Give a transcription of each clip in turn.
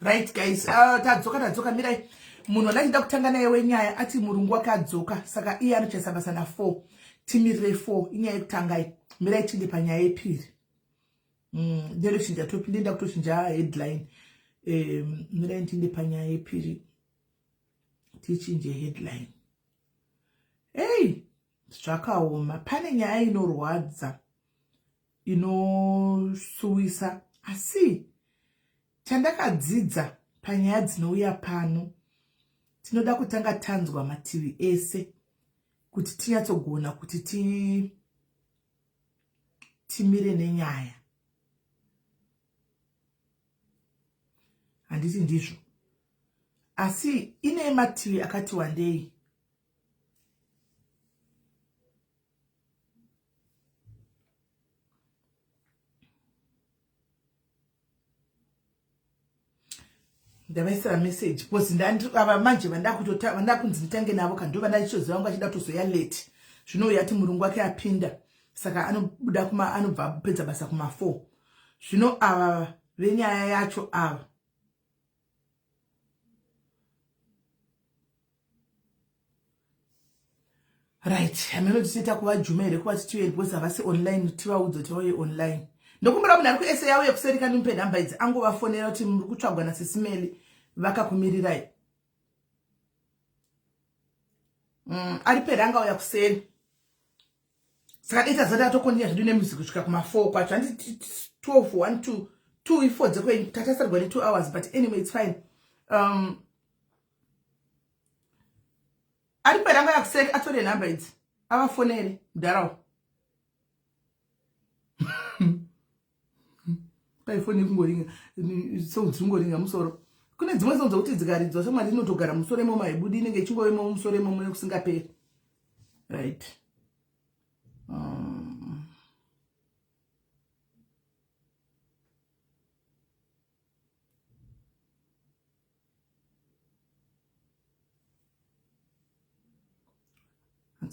Right guys, tadzoka mirai. Munhu anachida kutanga naye wenyaya ati murungu wake adzoka, saka iye anochaisa basa na 4. Timirire 4 inyaya yekutanga iyi. Mirai tinde panyaya yepiri. Ndelo chinja topi ndenda kutochinja headline. Mirai tinde panyaya yepiri. Tichinje headline. Hey, zvakaoma. Pane nyaya inorwadza. Inosuwisa. Asi chandakadzidza panyaya dzinouya pano, tinoda kutanga tanzwa mativi ese kuti tinyatsogona kuti timire nenyaya. Handiti ndizvo. Asi ine mativi akati wandei. Ndavaisira message because ava manje vanda kunzi nditange navo kandova ndachizoziva ngo achida kuzoya late. Zvinouya ati murungu wake apinda, saka anobuda anobva pedza basa kuma 4. Zvino ava venyaya yacho ava. Right, ameno tisita kuva Juma here kuva titiwe because avasi online tivaudza kuti vauye online. Ndokumbira munhu ari kuese yauye kuseri kandi mupe nhamba idzi angovafonera kuti muri kutsvagwa naSisimeli vakakumirirai. Ari peranga uya kuseri. Saka dita zata tokondia zvidu nemusic kusvika kuma 4 kwacho handi 12 1 2 2 4 dzekwe tatasarwa ne 2 hours but anyway it's fine. Ari peranga ya kuseri atore nhamba idzi avafonere mudharawo. Paifoni kungoringa dzungoringa musoro. Kune dzimwe sonzo kuti dzigaridzwa somari inotogara musoro imomo haibudi inenge ichingovemo musoro imomo nekusingaperi. Right.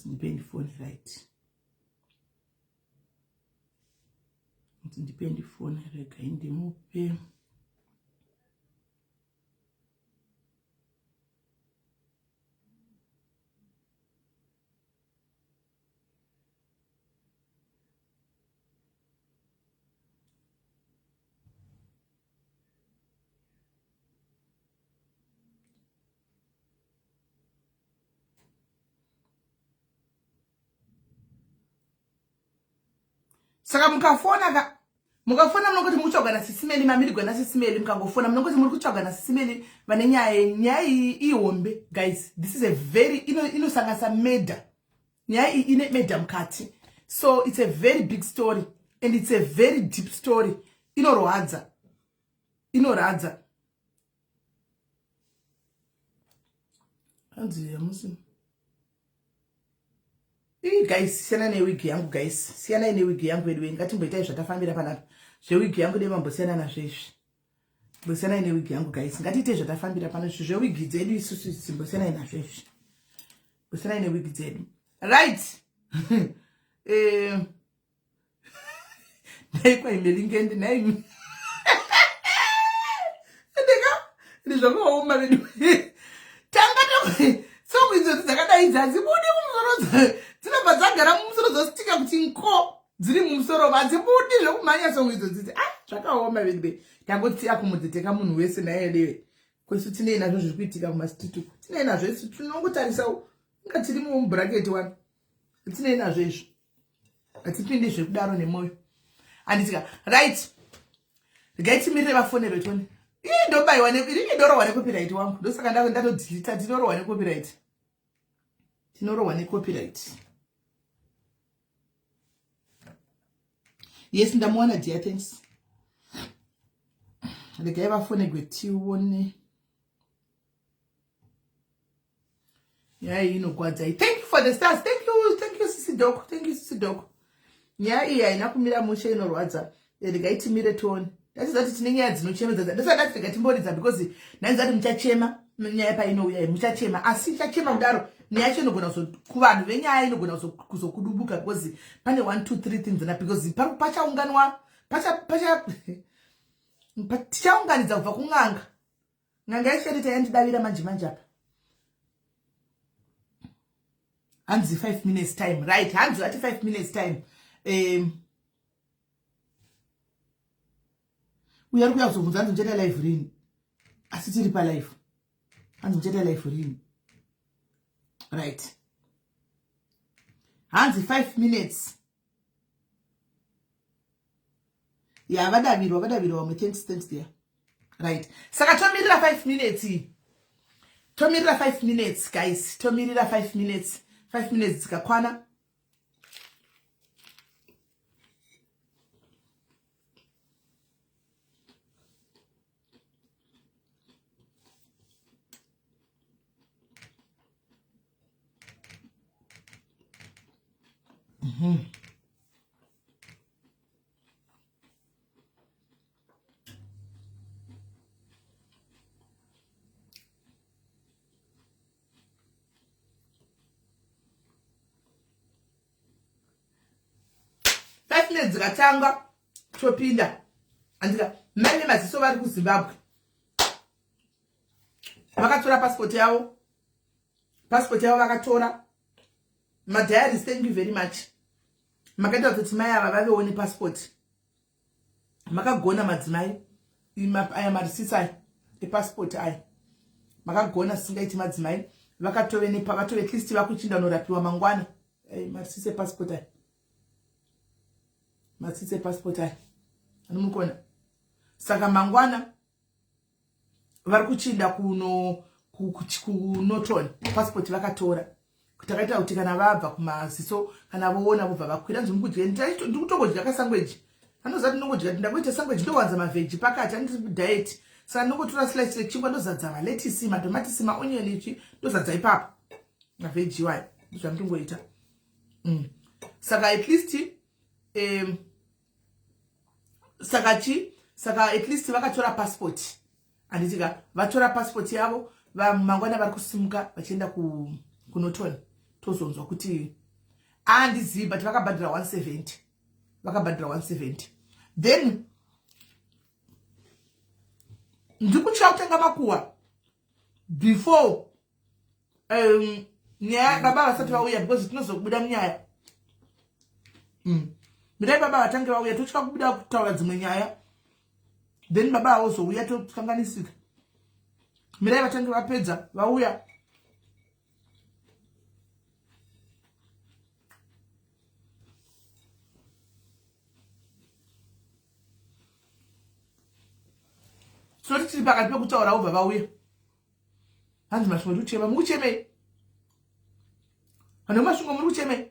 Ndipende phone right. Ndipende phone rega indimupe. Saka mukafona munongoti muri kutsvaga naSisimeli mamirigwa naSisimeli mukangofona munongoti muri kutsvaga naSisimeli vane nyaya ihombe. Guys, this is a very inosanganisa murder. Nyaya ine murder mukati. So it's a very big story and it's a very deep story. Inoradza. Anzi yamusi. Guys, siyana newigi yangu guys. Siyana newigi yangu edwe ngatimboita zvatafambira panapa. Zvewigi yangu nemambosiyana nazvezvi. Mbosiyana newigi yangu guys. Ngatiite zvatafambira pano zvewigi dzedu isusu simbosiyana nazvezvi. Mbosiyana newigi dzedu. Right. Naikwa imelingendi naimi. Ndizvakaoma vedu. Tanga so idzo dzakadai dzazibudi mumusoro dzinobva dzagara mumusoro dzostika kuti nko dziri mumusoro vadzibudi zvokumhanya songo idzo dziti zvakaoma vedu tangotsiya kumudziteka munhu wese naye dewe kwesu tinei nazvo zviri kuitika kumastreet tinei nazvo isu tinongotarisa inga tiri mubhuraketi wani tinei nazvo izvo hatipindi zvekudaro nemwoyo handitika right regai timirire vafonero toni ndobayiwa ringe ndorohwa necopyright wangu ndosaka ndatodhilita tinorohwa necopyright. Tinorohwa necopyright. Yes, ndamuona dear, thanks. Regai vafonegwe tione. Nyaya inogwadza. Thank you for the stars. Thank you Sisi Doko. Thank you Sisi Doko. Nyaya iyi haina kumira mushe inorwadza. Regai timire tione. Ndati tine nyaya dzinochemedza. Ndosati regai timboridza because nanzati muchachema nyaya painouya muchachema asi chachema kudaro neyacho inogona kuvanhu venyaya inogona kuzokudubuka because pane 1 2 3 things na because pachaunganwa tichaunganidza kubva kun'anga Nanga isherita yandidavira manje apa. Hanzi 5 minutes time, right? Hanzi ati 5 minutes time. Uyari kuyazobvunza hanzi mucheta live rini. Asi tiri pa live. Hanzi mucheta live rini. Right. Hanzi 5 minutes. Yeah, vadavirwa wamwe. Thanks there. Right. Saka tomirira 5 minutes. Tomirira 5 minutes, guys. Tomirira 5 minutes. 5 minutes zikakwana. Mm-hmm. Zikatanga topinda andika mai maziso vari kuZimbabwe vakatora passport yavo vakatora madiaries. Thank you very much. Makaita kuti mai ava vaveone passport, makagona madzimai aya marisisa epassport aya makagona singaiti madzimai vakatove nepakatove at least vakuchinda norapiwa mangwana marisisa epassport aya matsitse passport aya anomukona. Saka mangwana vari kuchinda kunotoni passport vakatora kuti akaita kuti kana vabva kumaziso kana voona vobva vakwira ndimukudya ndikutokodya kasangweji anozati ndinongodya ndakuita sangweji ndowanza mavheji pakati andiri diet. Saka ndinongotora slice chingwa ndozadza maletisi matomatisi maonion ichi ndozadza ipapo mavheji wayo ndozvandingoita. Saka at least saka at least vakatora passport anditika vatora passport yavo mangwana vari kusimuka vachienda kunotoni tozonzwa kuti andizivi but vakabhadhira 170 then ndikutya kutanga makuhwa before nyaya baba vasati vauya because tinozokubuda munyaya midai baba vatange vauya totya kubuda kutaura dzimwe nyaya then baba avozouya tokanganisika. Midai vatange vapedza vauya soti tiri pakati pekutaura ubva vauya hanzi masvingo muri kuchema mukuchemei vanhu vemasvingo muri kuchemei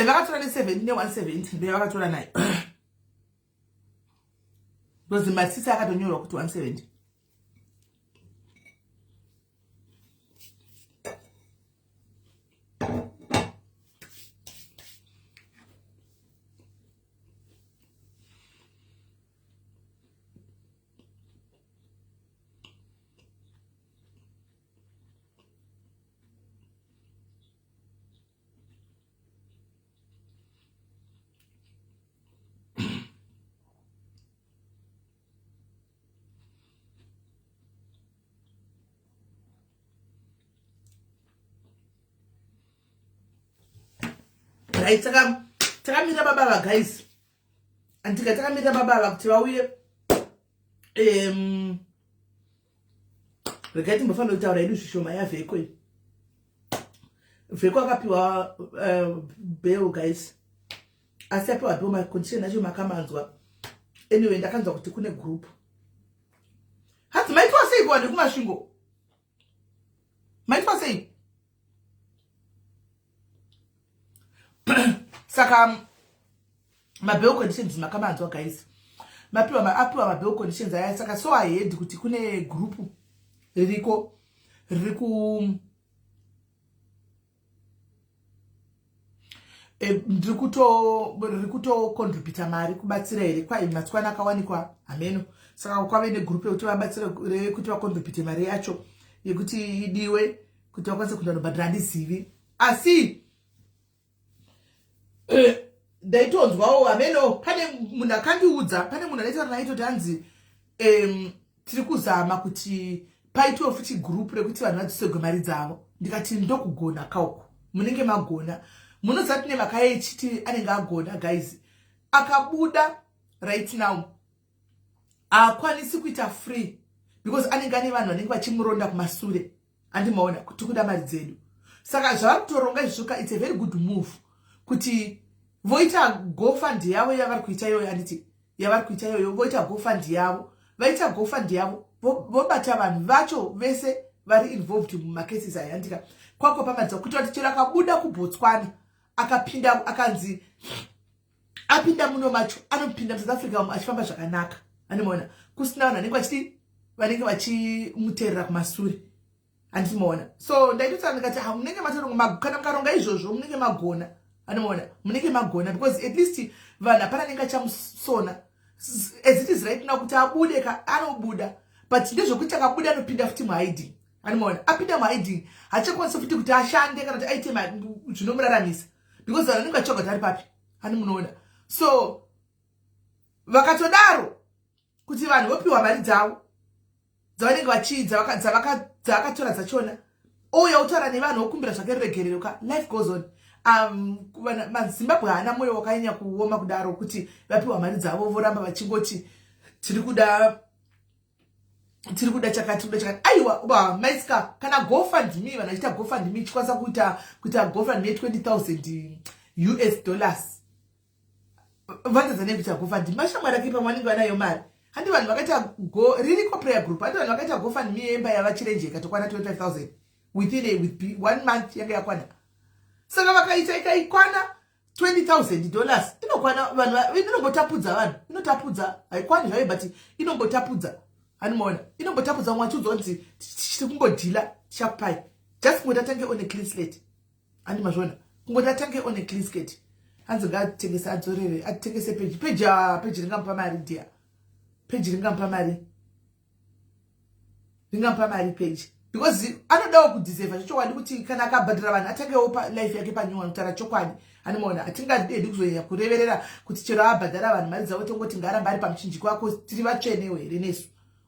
vakatora ne70 ne170 ndevakatora nayo because masisi akatonyorwa kuti 170. Right, takamira baba guys. Antika takamira baba kuti vauye regaiti mbofana kutaura edu zvishoma yavheko iyi. Vheko akapiwa bail guys. Asi apiwa bail macondition acho makamanzwa. Anyway ndakanzwa kuti kune group. Hati maitwa sei kuwande kumasvingo? Maitwa sei? Saka mabail conditions makamanzwa guys. Apiwa mabail conditions aya saka so ahead kuti kune group ririku rikuto contribute mari kubatsira here kwai matswana akawanikwa ameno. Saka kwave negroup yekuti vabatsira kuti vacontribute mari yacho yekuti idiwe kuti vakwanise kundobhadhira ndizivi. Asi ndaitonzwawo ameno pane munhu akandiudza, pane munhu anaitaura naitoti hanzi tiri kuzama kuti paitwewo futi gurupu rekuti vanhu vadzisegwe mari dzavo. Ndikati ndokugona kauko, munenge magona. Munoziva tine makaye chiti anenge agona guys, akabuda right now akwanisi kuita free because anenge ane vanhu vanenge vachimuronda kumasure. Andimaona kuti kuda mari dzedu. Saka zvavari kutoronga izvoka, it's a very good move kuti voita GoFund yavo yavari kuita iyoyo, handiti yavari kuita iyoyo, voita GoFund yavo, vaita GoFund yavo vobata vanhu vacho vese vari involved mumacases aya. Handika kwako pamadza kuti wati chero akabuda kuBotswana akapinda akanzi apinda muno macho anopinda muSouth Africa achifamba zvakanaka. Andimaona kusina vanhu vanenge vachimuteerera kumasure. Andimaona so ndaitotsa ndikati munenge matoronga kana mukaronga izvozvo munenge magona. Andimaona munenge magona because at least vanhu hapana nenga chamusona as it is right now kuti abude anobuda, but ndezvokuti akabuda anopinda futi muhiding. Andimaona apinda muhiding hachakwanisa futi kuti ashande kana kuti aite zvinomuraramisa because vanhu vanenge vachoga kuti ari papi. Andimunoona so vakatodaro kuti vanhu vopiwa mari dzavo dzavanenge vachidza dzavakatora dzachona, ouya utaura nevanhu vokumbira zvake ruregereroka, life goes on. MaZimbabwe haana mwoyo wakanyanya kuoma kudaro kuti vapiwa mari dzavo voramba vachingoti tiri kuda chakati. Aiwa maiska kana GoFundMe, vanhu vachiita GoFundMe chikwanisa kuita GoFundMe $20,000 US. Vanzazane kuita GoFundMe mashamwari ake pavanenge vanayo mari. Handi vanhu vakaita ririko prayer group, handi vanhu vakaita GoFundMe yemba yavachirenje ikatokwana 25,000 within 1 month yanga yakwana. Saka vakaita ikaikwana $20,000 inokwana vanhu, inombotapudza vanhu, inotapudza haikwani zvayo but inombotapudza. Andimaona inombotapudza mwachudzozi tichiri kungodhila tichakupai just kungotatange on a clean slate. Andimazvona kungotatange on a clean slate. Hanzi ngatengese adzorere atengese page ringamupa mari dia page ringamupa mari page because anodawo kudeserve chokwadi kuti kana akabhadhira vanhu atangewo life yake panyuwa kutaura chokwadi. Andimaona atingadi kuzonya kureverera kuti chero abhadhara vanhu mari dzavo tongoti ngaramba ari pamuchinjiko wako tiri vatsvenewo here nesu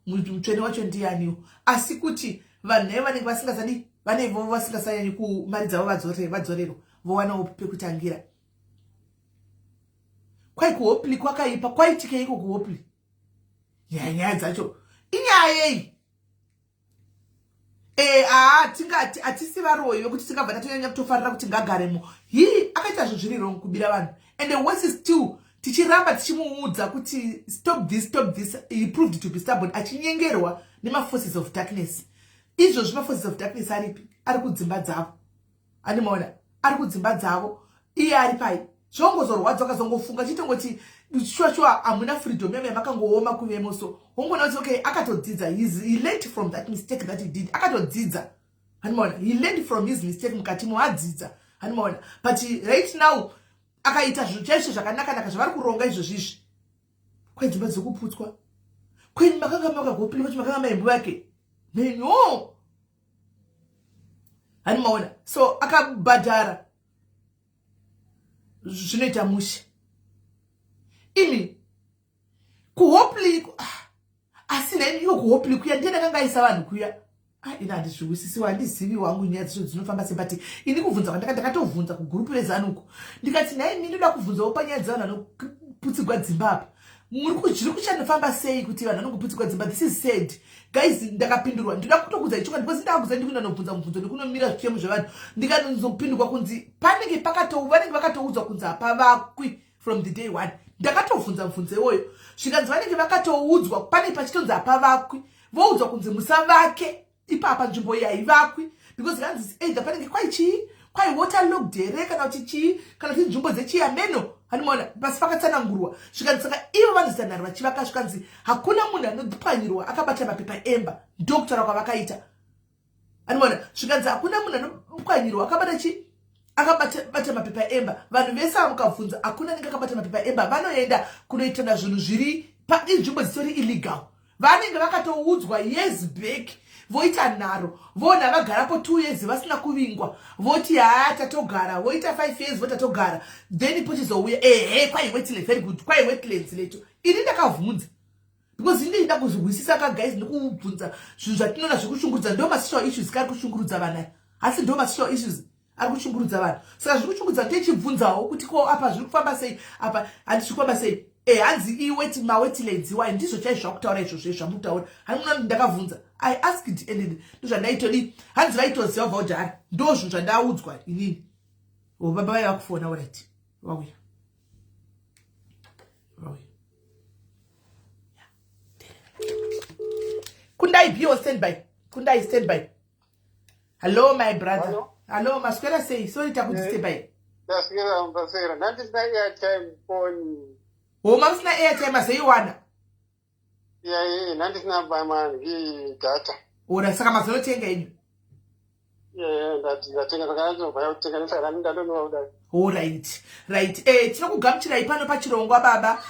mutsvene wacho ndianiwo, asi kuti vanhu navo vanenge vasingazadi vanevo vasingasanyanyi kumari dzavo vadzorero vowanawo pekutangira. Kwai kuhopli kwakaipa, kwaitikeiko kuhopli? Nyaya dzacho inyaya yei? Tingati atisi varoyi vekuti tingabva tatonyanya kutofarira kuti ngagaremo. Akaita zviri wrong kubira vanhu, and the worst is still tichiramba tichimuudza kuti stop this. He proved to be stubborn, achinyengerwa nema-forces of darkness. Izvozvi ma-forces of darkness aripi? Ari kudzimba dzavo. Andimaona ari kudzimba dzavo, iye ari pai zvongozorwadza akazongofunga chitongoti shwa hamuna freedom yamakangooma kuvemo. So wongona kuti okay akatodzidza, he learned from that mistake that he did. Akatodzidza. Andimaona he learned from his mistake mukati moadzidza. Andimaona but right now akaita zvichaizvo zvakanaka zvavari kuronga izvozvizvi. Kwedzimba dzokuputswa kweni makanga makagopili kuti makanga maimbo yake no. Andimaona so akabhadhara zvinoita musha imi kuhopli. Asi neni iko kuhopli kuya ndiye ndakanga aisa vanhu kuya. Ina handizviwisisi handizivi wangu nyaya dzizvo dzinofamba sei, but ini kubvunza ndakatovhunza kugurupu rezanuko ndikati nai ini ndoda kubvunzawo panyaya dzavanhu vanoputsigwa dzimba apa zviri kuchanofamba sei kuti vanhu vanongoputsigwa dzimba. This is said guys. Ndakapindurwa ndoda kutokudza ichokwadi because ndakakuza ndikuenda nobvunza mubvunzo ndikunomira zvichemo zvevanhu ndikanozopindurwa kunzi vanenge vakatoudzwa kunzi hapavakwi from the day one. Ndakatovhunza mubvunzo iwoyo zvikanzi vanenge vakatoudzwa pane pachitonzi hapavakwi voudzwa kunzi musavake ipapa nzvimbo iyi haivakwi because kanzi either panenge kwai waterlogged here kana kuti chii kana kuti nzvimbo dzechiyameno. Andimaona pasi pakatsanangurwa zvikanzi saka ivo vanozanhari vachivaka zvikanzi hakuna munhu anopwanyirwa akabata mapepa emba ndokutaura kwavakaita. Andimaona zvikanzi hakuna munhu anopwanyirwa akabata mapepa emba. Vanhu vese amukabvunza hakuna anenge akabata mapepa emba, vanoenda kunoitana zvinhu zviri panzvimbo dzitori illegal. Vanenge vakatoudzwa years back voita nharo, vona vagarapo 2 years vasina kuvingwa, voti tatogara, voita 5 years votatogara, then pochizouya kwai wetlands, very good, kwai wetlands lecho. Ini ndakavhunza because ini ndida kuzwisisa ka guys, ndikubvunza zvinhu zvatinoona zvikushungurudza, ndo masocial issues kari kushungurudza vana, asi ndo masocial issues ari kushungurudza vanhu. Saka zviri kushungurudza ndechibvunzawo kuti ko apa zviri kufamba sei, apa handisi kufamba sei. Hanzi mawetlands wai ndizvo chaizvo zvakutaura izvozvo zvamutaura. Handiona ndakavhunza, I asked and ndozvandaitodi hanzi vaitoziva vaudhari, ndo zvinhu zvandaudzwa inini. Baba vai vakufona alright, vauya Kundai be on standby. Kundai standby. Hello my brother. Hello maswera say sorry takudisturb by. Ndaswera mbasera. Ndandisina airtime phone. Masina airtime asayiwana. Yeah, ndandisina mani data. Ora saka mazonotenga yenyu. Yeah, ndatenga saka baya kutenga nesaka ndadonwa kudai. Alright. Right. Tinokugamuchirai pano pachirongwa baba.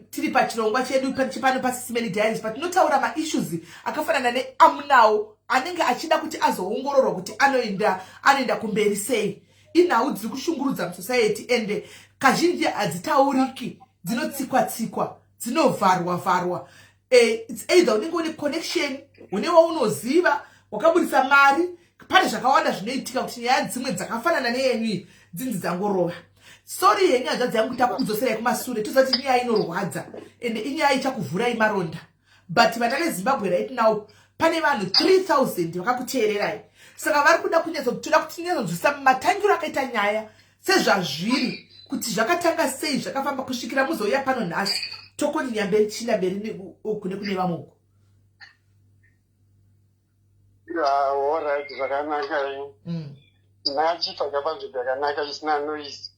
Tiri pachirongwa chedu pano paSisimeni Diaries, but tinotaura ma-issues akafanana neamunawo anenge achida kuti azoongororwa kuti anoenda kumberi sei. Inhau dziri kushungurudza musociety and kazhinji hadzitauriki, dzinotsikwa-tsikwa, dzinovharwa. It's either unenge une connection, une waunoziva, wakabudisa mari, pane zvakawanda zvinoitika kuti nyaya dzimwe dzakafanana neyenyu dzinzi dzangorova. Sorry yenyu hanzvadzi yangu takudzoserai kumashure, tozati nyaya inorwadza and inyaya ichakuvhurai maronda. But vana veZimbabwe right now pane vanhu 3000 vakakuteererai. Saka vari kuda toda kuti tinyazonzwisa matangiro akaita nyaya sezvazviri, kuti zvakatanga sei, zvakafamba kusvikira muzouya pano nhasi tokoni nyamberi china mberi kune vamwe uko. Alright, zvakanaka iyo. Nachifa panzvimbo yakanaka isina noise.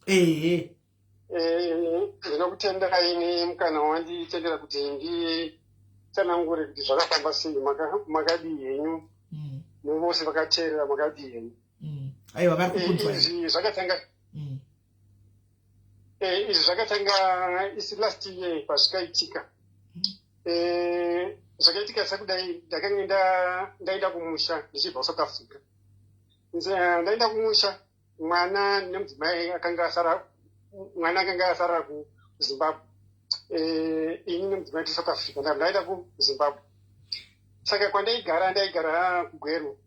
Ndinokutendai nemukana wanditendera kuti nditsanangure kuti zvakafamba sei, makadii henyu nevose vakateerera makadii henyu. Aiwa vari kubvunzwa. Izvi zvakatanga isi last year pazvikaitika. Zvakaitika sekudai ndakanga ndaenda kumusha ndichibva South Africa. Ndaenda kumusha, mwana nemudzimai akanga asara kuZimbabwe. Ini nemudzimai South Africa ndaenda kuZimbabwe. Saka ndaigara kuGweru.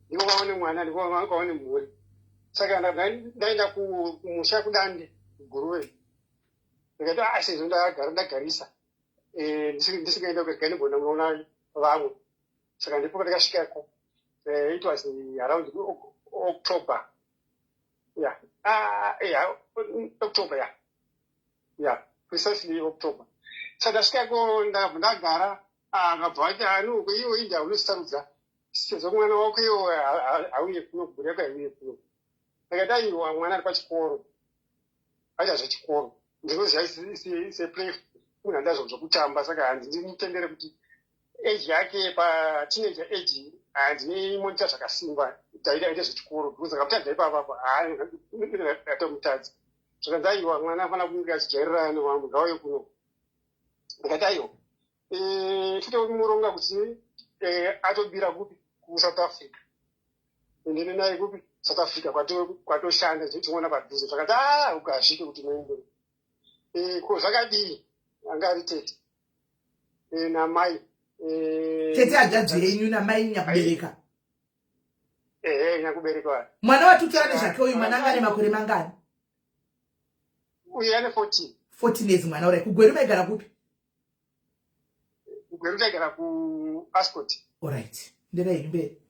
Ndiko kwaone mwana, ndiko kwaone mhuri. Saka ndaenda kumusha kuDande kuGuruwe. Ndikati sezvo ndagarisa ndisingaenda kugani bona munoona vamwe. Saka ndipo ndakasvikako. It was around October. October, yeah, precisely October. Saka ndasvikako ndagara, akabva ati uko iwo inda unosarudza sezvo mwana wako iwo auye kuno kugureka auye kuno. Ndakati aiwa mwana ari pachikoro, aita zvechikoro. Ndinoziva seplay kunhandazvo zvokutamba, saka handimutendere kuti age yake pateenager age handinoimonita zvakasimba taita zvechikoro, because akaputadza ipapapa atomutadzi. Saka ndaiwa mwana afana kunge achijairirana nevamwe ngauye kuno. Ndikati aiwa titomuronga kuti atobira kupi kuSouth Africa. Ndine naye kupi South Africa kwatoshanda tichiona padhuze. Zvakati ukasvike kuti noende. Ko zvakadii anga ari tete namai. Tete hajadzi yenyu namai nyakubereka. Nyakubereka. Mwana watutsirane zvake uyu mwana anga ane makore mangani? Uyu ane 14. 14 years mwana uri. kuGweru maigara kupi? kuGweru taigara kuAscot. Alright. Ndera yenyu mberi.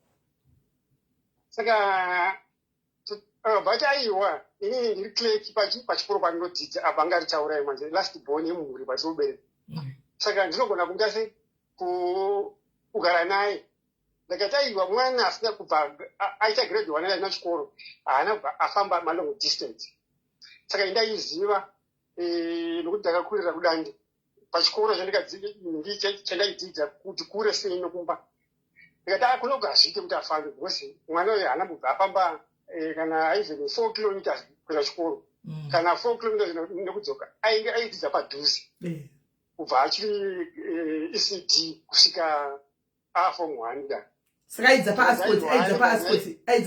Saka bata aiwa ini ndiri clerk pachikoro pandinodzidza apa anga richaurai manje last born yemhuri patinobereka. Saka ndinogona kunge kugara naye. Ndakati aiwa mwana asina kubva aita grade 1 aina chikoro haana afamba malong distance. Saka ndaiziva nokuti ndakakurira kuDande pachikoro chandaidzidza kuti kure sei nokumba. Ndikati kunogazvike kuti afambe because mwana uyu haana kubva afamba kana even 4 kilometers kuenda chikoro, kana 4 kilometers nekudzoka, ainge aidzidza padhuze. kubva achiri ECD kusvika form 1 da. Saka aidza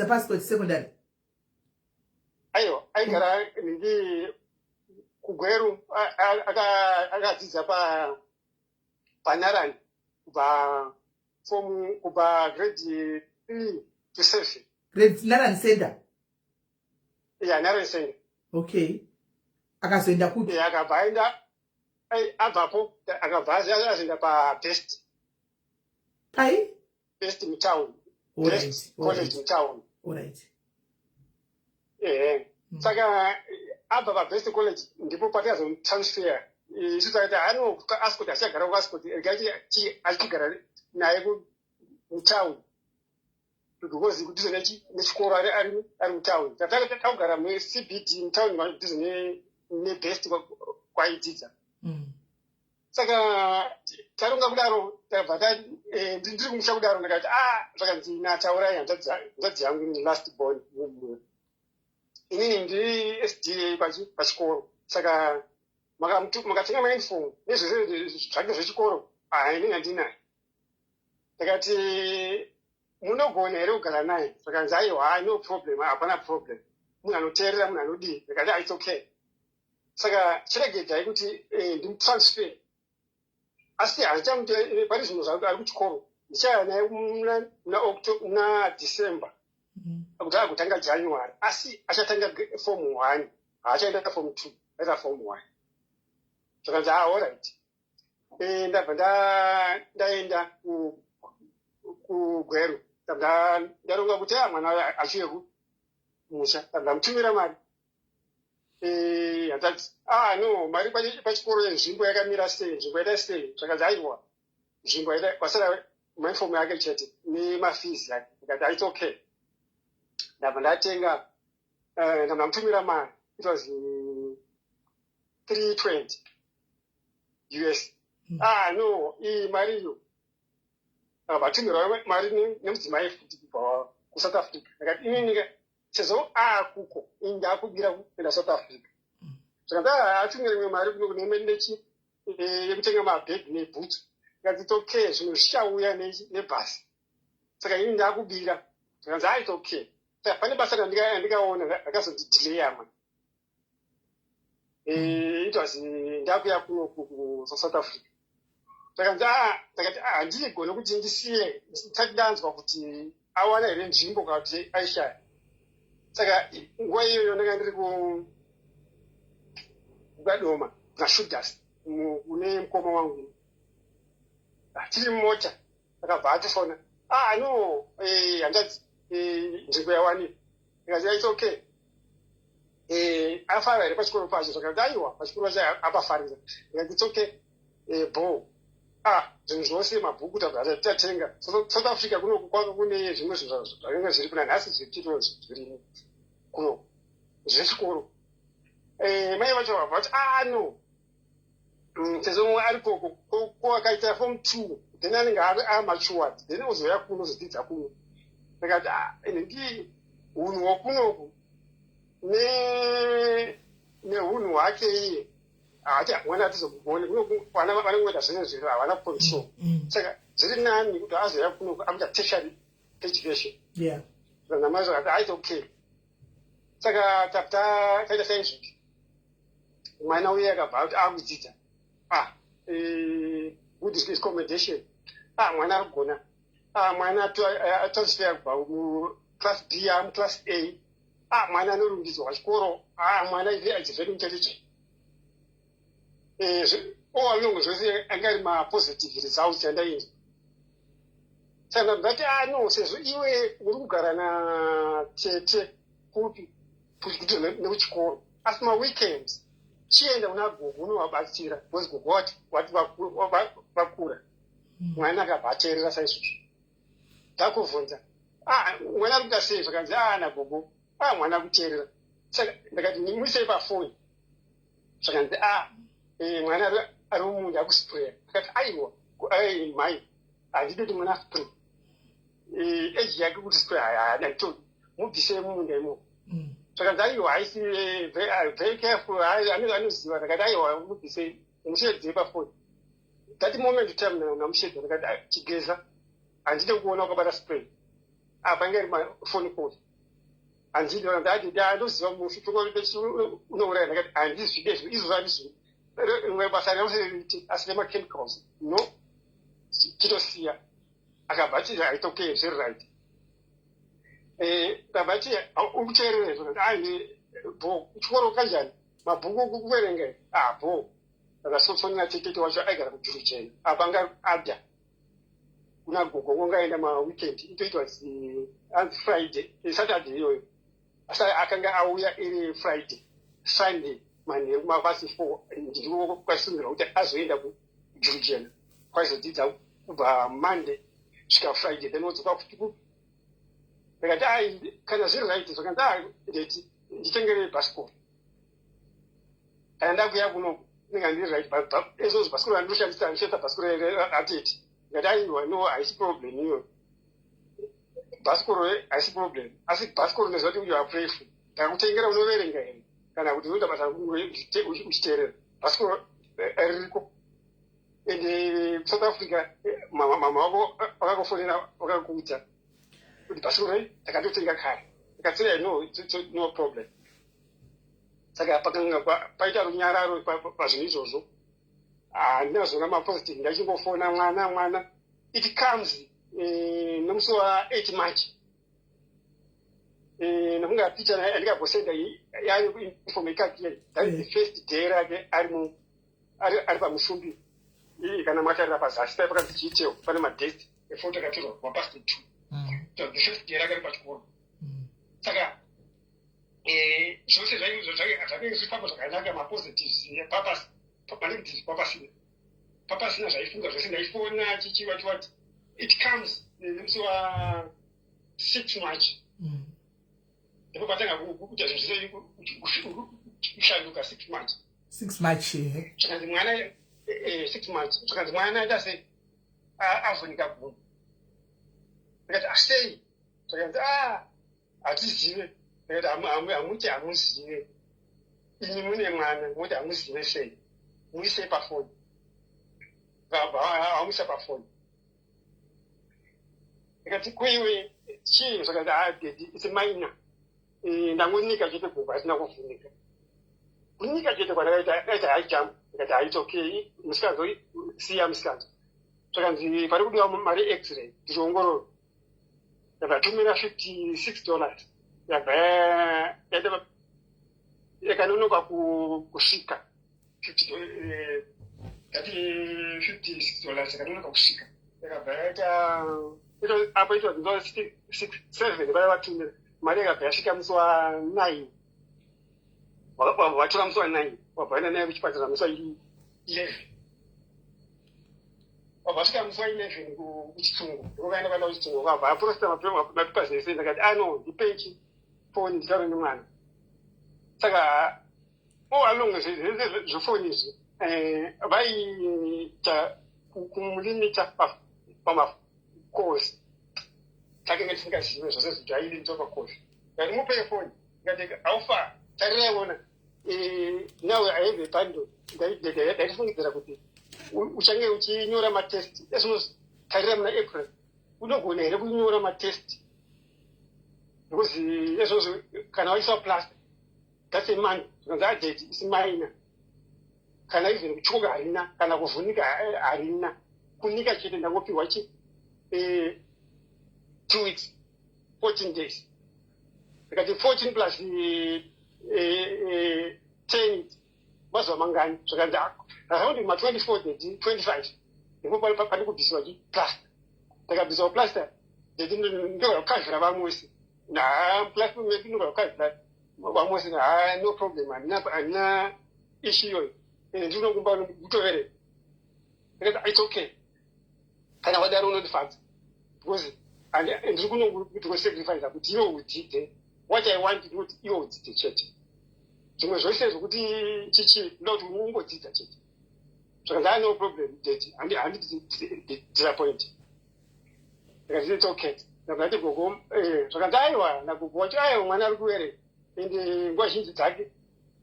passport secondary. Aiwa, aigara ndi kuGweru akadzidza paNarani kubva grade 3 to 7. Grade Narani Center. Yeah, Narani Center. Okay. Akazoenda kuti. Yeah, akabva aenda abvapo akabva azoenda paBest. Pai? Best mutown. Best college mutown. Alright. Saka abva paBest college ndipo pakazomutransfer. Isu takati ascot achagara kuascot achigara naye mutown. Because kudhize nechikoro ari mutown. Takagara muCBD mutown kudhize neBest kwaidzidza. Saka taronga kudaro tabva ndiri kumusha kudaro ndakati zvakanzi nataurai hanzvadzi yangu ni last born. Inini ndiri SDA pachikoro. Saka makatenga mauniform nezvese zvake zvechikoro inini handinaye. Ndakati munogona here kugara naye. Saka aiwa no problem, hapana problem. Munhu anoteerera, munhu anodii. Ndakati it's okay. Saka chiregedzai kuti ndimutransfer. Asi haachamute pane zvinhu zvaari ari kuchikoro. Ndichaya naye muna December. Kuti agotanga January. Asi achatanga form 1. Haachaenda form 2. Aita form 1. Zvakanzi alright. Ndabva ndaenda kuGweru. Ndaronga kuti mwana achiuye kumusha. Ndamutumira mari. Hatati no mari pachikoro nzvimbo yakamira sei, nzvimbo yaita sei. Zvakanzi aiwa nzvimbo yaita kwasara mauniform yake chete nemafees yake. Ndikati it's okay. Ndabva ndatenga ndamutumira mari. It was 320 US. No iyi mari iyo vatumira mari nemudzimai futi kubva kuSouth Africa. Ndakati inini sezvo kuko ndakubira kuenda South Africa. Saka atumira imwe mari kunemendechi yekutenga mabhegi nebhutsu. Ndikati it's okay, zvinhu zvichauya nebhasi. Saka inini ndakubira. Saka it's okay. Saka pane basa randikaona rakazondidelaya mwana. It was ndakuya kuSouth Africa. Saka ndakati handigoni kuti ndisiye ndisadanzwa kuti awana here nzvimbo kana kuti aishaya. Saka nguva iyoyo ndanga ndiri kuKadoma naShooters une mukoma wangu. Tiri mumota akabva atofona no hanzvadzi nzvimbo yawanikwa. Ndikati it's okay. Afara here pachikoro pacho. Zvakati aiwa pachikoro pacho apafarira. Ndikati it's okay. Zvinhu zvose mabhuku tabva tatenga. South Africa kwanga kune zvimwe zvinhu zvakanga zviri kuna nhasi zvechitoro zviri kuno zvechikoro. Mai vacho vabva vati no sezvo ari ko akaita form 2 then anenge amatured then uzoya kuno uzodzidza kuno. Ndakati ndi hunhu hwakunoku nehunhu hwake iye hati mwana atizomugone vana vanongoita zvimwe zviro havana control. Saka zviri nani kuti azoya kuno amuita tertiary education. Namai zvakati it's okay. Saka taita science mwana uye akabva kuti akudzidza good accommodation. Mwana arikugona. Mwana atransfer kubva class B class A. Mwana anorumbidzwa pachikoro. Mwana is very intelligent. All along zvose anga ari mapositive results andainzwa. Saka ndati no sezvo iwe uri kugara natete kupi nekuchikoro asi maweekends chienda kuna gogo unovabatsira because gogo wati vakura. Mwana akabva ateerera saizvozvo. Ndakubvunza mwana ari kuita sei. Zvakanzi nagogo mwana akuteerera. Saka ndakati ndimuisei pafoni. Zvakanzi mwana ari mumunda akusprayer. Ndakati aiwa mai handidi kuti mwana asprayer. Eji yake kuti sprayer handitodi mubvisei mumunda imomo. Zvakanzi aiwa haisi very careful anoziva. Ndakati aiwa mubvisei mushedzei pafoni. that moment time namushedo ndakati chigeza handide kuona wakabata spray apa ingari mafoni call handidi ndati ndoziva mushutongoribesi unouraya ndakati handizvide izvo handizvi rimwe basa rauseriti asi remachemicals no chitosiya akabhati haitokei zviri right ndabhati ukuteerera zvakati bho chikoro kanjani mabhuku kuverenga bho ndakasotsonera tekete wacho aigara kujuru chena apa anga adha kuna gogo wangaenda maweekend itoitwa friday saturday iyoyo asi akanga auya iri friday sunday manheru mavasi 4 ndiriwo kwasungira kuti azoenda kujuru chena kwaizodzidza kubva monday svika friday then wodzoka kutuku ndakati kana zviri right zvakanzi nditengere bhasikoro kana ndakuya kuno ndinga ndiri right ezvozvo bhasikoro andoshandisa andishandisa bhasikoro ateti ndikati aiwa no haisi problem iyo bhasikoro haisi problem asi bhasikoro ndoziva kuti you are playful ndakakutengera unoverenga here kana kuti unoita basa uchiteerera bhasikoro ririko ende south africa mama wako wakakufonera wakakuudza kuti bhasikoro ndakatotenga kare ndikati no problem saka pakanga paita runyararo pazvinhu izvozvo handinazvona mapositive ndachimbofona mwana it comes nomusi wa8 march namunga picha andikambosenda yayo informe ikakiyai that is the first day rake ari pamushumbi kana mwatarira pazasi tai pakanzi chiitewo pane madhesti efoto akatorwa mapasti 2 the first day rake ari pachikoro saka zvose zvakenge zvifamba zvakanaka mapositives papasina zvaifunga zvose ndaifona chichiwatiwati it comes nemusi wa6 march ndipo patanga kuita zvose kushanduka 6 march zvakanzi mwana 6 march zvakanzi mwana aita se avhunika gumbo ndikati asei zvakanzi hatizive hamuti hamuzive ini mune mwana muti hamuzive sei muise pafoni hamuisa pafoni ndikati kuiwe chii zvakanzi iti maina ndangonika chete gumbo asina kuvhunika kunika chete kwanakaita haijambo ndikati haitokei musikanzosiya musikanzo zvakanzi pari kudiwa mari x-ray ndichiongororo ndakatumira $56 yabva yakanonoka kusvika $56 yakanonoka kusvika yakabva yaita apa itwa 7 vaya vatumira mari yakabva yasvika musi wa9 watora musi wa9 wabvaenda naye kuchipatara musi wa11 wabvasvika musi wa11 kuchitsungu ndikokaenda kuenda kuchitsungu kwabva aprosita mapepa zvese ndakati no ndipechi foni nditaure nemwana saka along zvefoni izvi vaiita kumulimita pamakosi takenge tisingazive zvose zvailimita pakosi ngati mupe foni ngati haufa tariraiona now I have a bundle ndaifungidzira kuti uchange uchinyora matest ezvinotarira muna april unogona here kunyora matest because ezvozvo kana waiswa plaster that's a month zvikanzi adate is minor kana even kutyoka harina kana kuvhunika harina kunika chete ndangopiwa 2 weeks 14 days ndikati 14 plus 10 mazuva mangani zvakanzi kuti ma24 dedi 25 ndipo pane kubvisiwa plaster ndakabvisiwa plaster dedi ndokakazvira vamwe wese plaster medu ndokakazvira vamwe wese no problem handina issue iyoyo ndinokumba kutoverera ndikati it's okay kana wadaro unondifadza because ndiri kunongosacrifice kuti iwe udzidze what I want kuti iwe udzidze chete zvimwe zvose zvokuti chichi ndoda kuti ungodzidza chete zvakanzi no problem date handi disappoint ndikati it's okay ndakati gogo zvakanzi aiwa nagogo wacho aiwa mwana ari kuvereka ende nguva zhinji dzake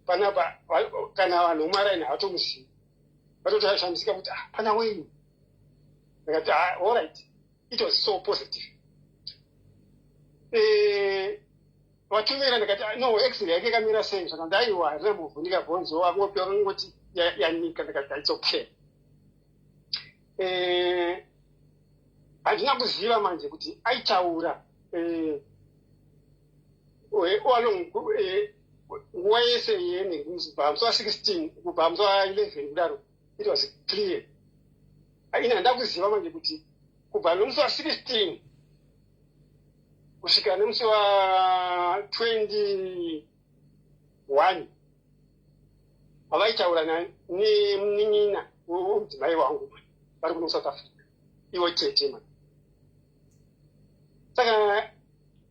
panapa kana vanhu vomaraini havatomuzivi vatotoshandisika kuti pana wenyu. Ndakati all right, it was so positive. Vatumira ndakati no x-ray yake yakamira sei, saka ndaiwa handina muvhunika bhonzo wangopewa ngoti yanika. Ndakati it's okay. Handina kuziva manje kuti aitaura nguva yese yene kubva musi wa16 kubva musi wa11 kudaro it was clear. Ina handina kuziva manje kuti kubva nomusi wa16 kusvika nomusi wa21 havaitaura nemunin'ina womudzimai wangu vari kuno South Africa, iwo tete man. Saka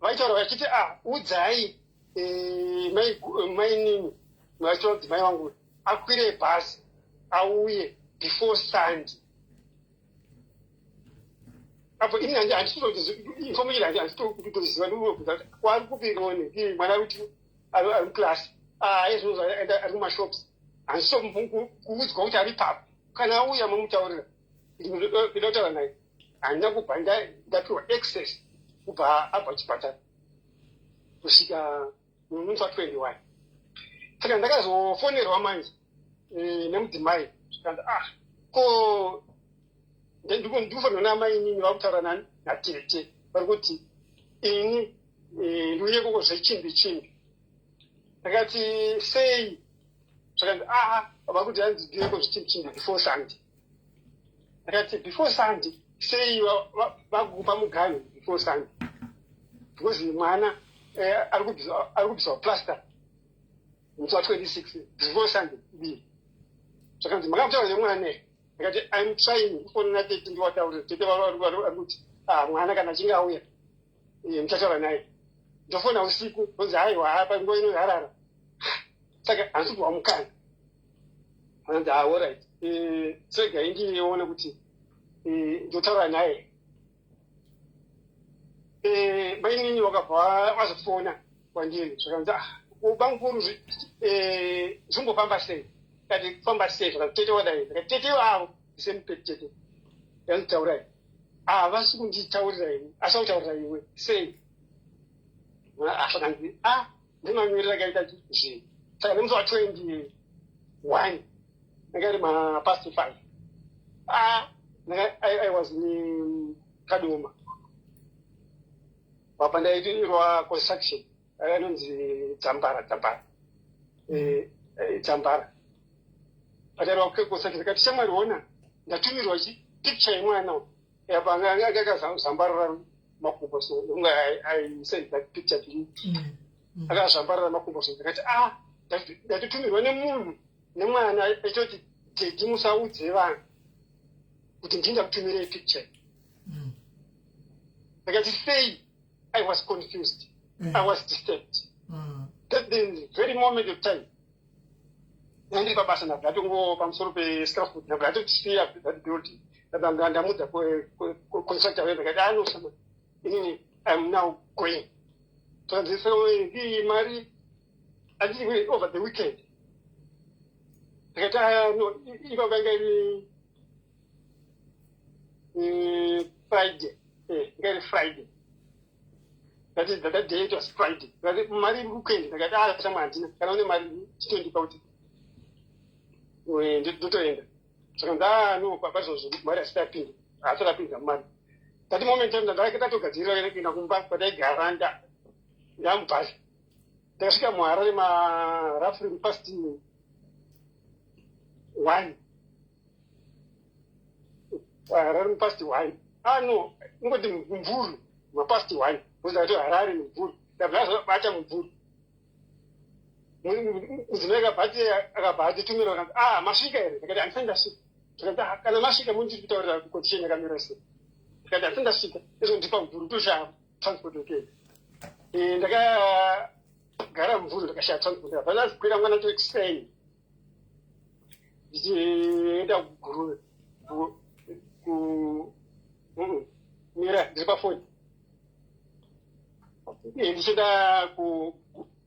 vaitaura vachiti udzai mai nini vacho mudzimai wangu akwire bhazi auye before Sunday. Apo ini information handitoziva ndinokuza kwari kupirone mwana kuti ari muklasi ezvinozi ari mumashops handisikuudzwa kuti ari papo. Kana auya mamutaurira ndinotaura naye handina kubva ndapiwa access kubva abva chipatara kusvika nomusi wa21. Saka ndakazofonerwa manje nemudzimai zvikanzi ko ndikufanira namai inini vakutaura natete vari kuti ini ndiuye koko zvechimbi. Ndakati sei, zvakanzi vari kuti hanzi ndiuye koko zvechimbi before Sunday. Ndakati before Sunday sei vakupa muganhu before Sunday, because mwana ari kubviswa plaster musi wa26 before Sunday bii. Zvakanzi makamutaura nemwana ne. Ndakati I'm trying kufonera tete ndiwataurira tete vari kuti mwana kana achinge auya muchataura naye. Ndofona usiku kunzi haiwa apa nguva inoharara. Saka handisi kuwa mukana. Anzi all right, segai ndione kuti ndotaura naye. Mainini wakabva wazofona kwandiri zvakanzi bangukuru zvimbofamba sei. Kati famba sei, zvakati tete wadai. Ndakati tete wavo ndisemupetete yanzitaurai havasi kunditaurira iwe asi autaurira iwe sei. Zvakanzi ndimanyorera akaita zvinhu. Saka nemusi wa21 ndanga iri mapast 5 I was Kadoma. Papa ndaitirwa construction anonzi Dzambara. Patara construction ndakati shamwari ona ndatumirwa picture yemwana apa akazambarara makumbo, so I said that picture to you. Akazambarara makumbo, so ndakati ndatumirwa nemunhu nemwana echoti tete musaudze vanhu kuti ndinda kutumira picture. Ndakati sei. I was confused. I was disturbed. That the very moment of time. Ndiri pabasa ndakatongo pamusoro pe-scaffold ndakatotisiya that building. Ndamudza contractor wedu ndakati anosama inini I'm now going. So ndisei mari andiri over the weekend. Ndakati no iva vanga iri Friday. Ngari Friday. That is that day it was Friday. Mari weekend ndakati shamwa handina kana une mari chitondipa kuti ndotoenda. Saka no pazvozvo mari asitapinda haasatapinda mari. That moment ndakatogadzirira kuenda kumba kwataigara ndamubhazi. Ndakasvika muHarare roughly past 1. Harare past 1. No, ngoti mvuru mapast 1. Kuzato Harare mvuru. Ndabva mvuru. Muzineka akabhati tumira kuti masvika here. Ndakati handisandasvika. Ndakati kana masvika mundiri kutaurira condition yakamira sei. Ndakati handisandasvika. Izvo ndipa mvuru toshaya transport okay. Ndakagara mvuru ndakashaya transport. Ndakati kwira mwana toexplain. Ndichienda kuGuruve. Mira ndiri pafoni. Ndichienda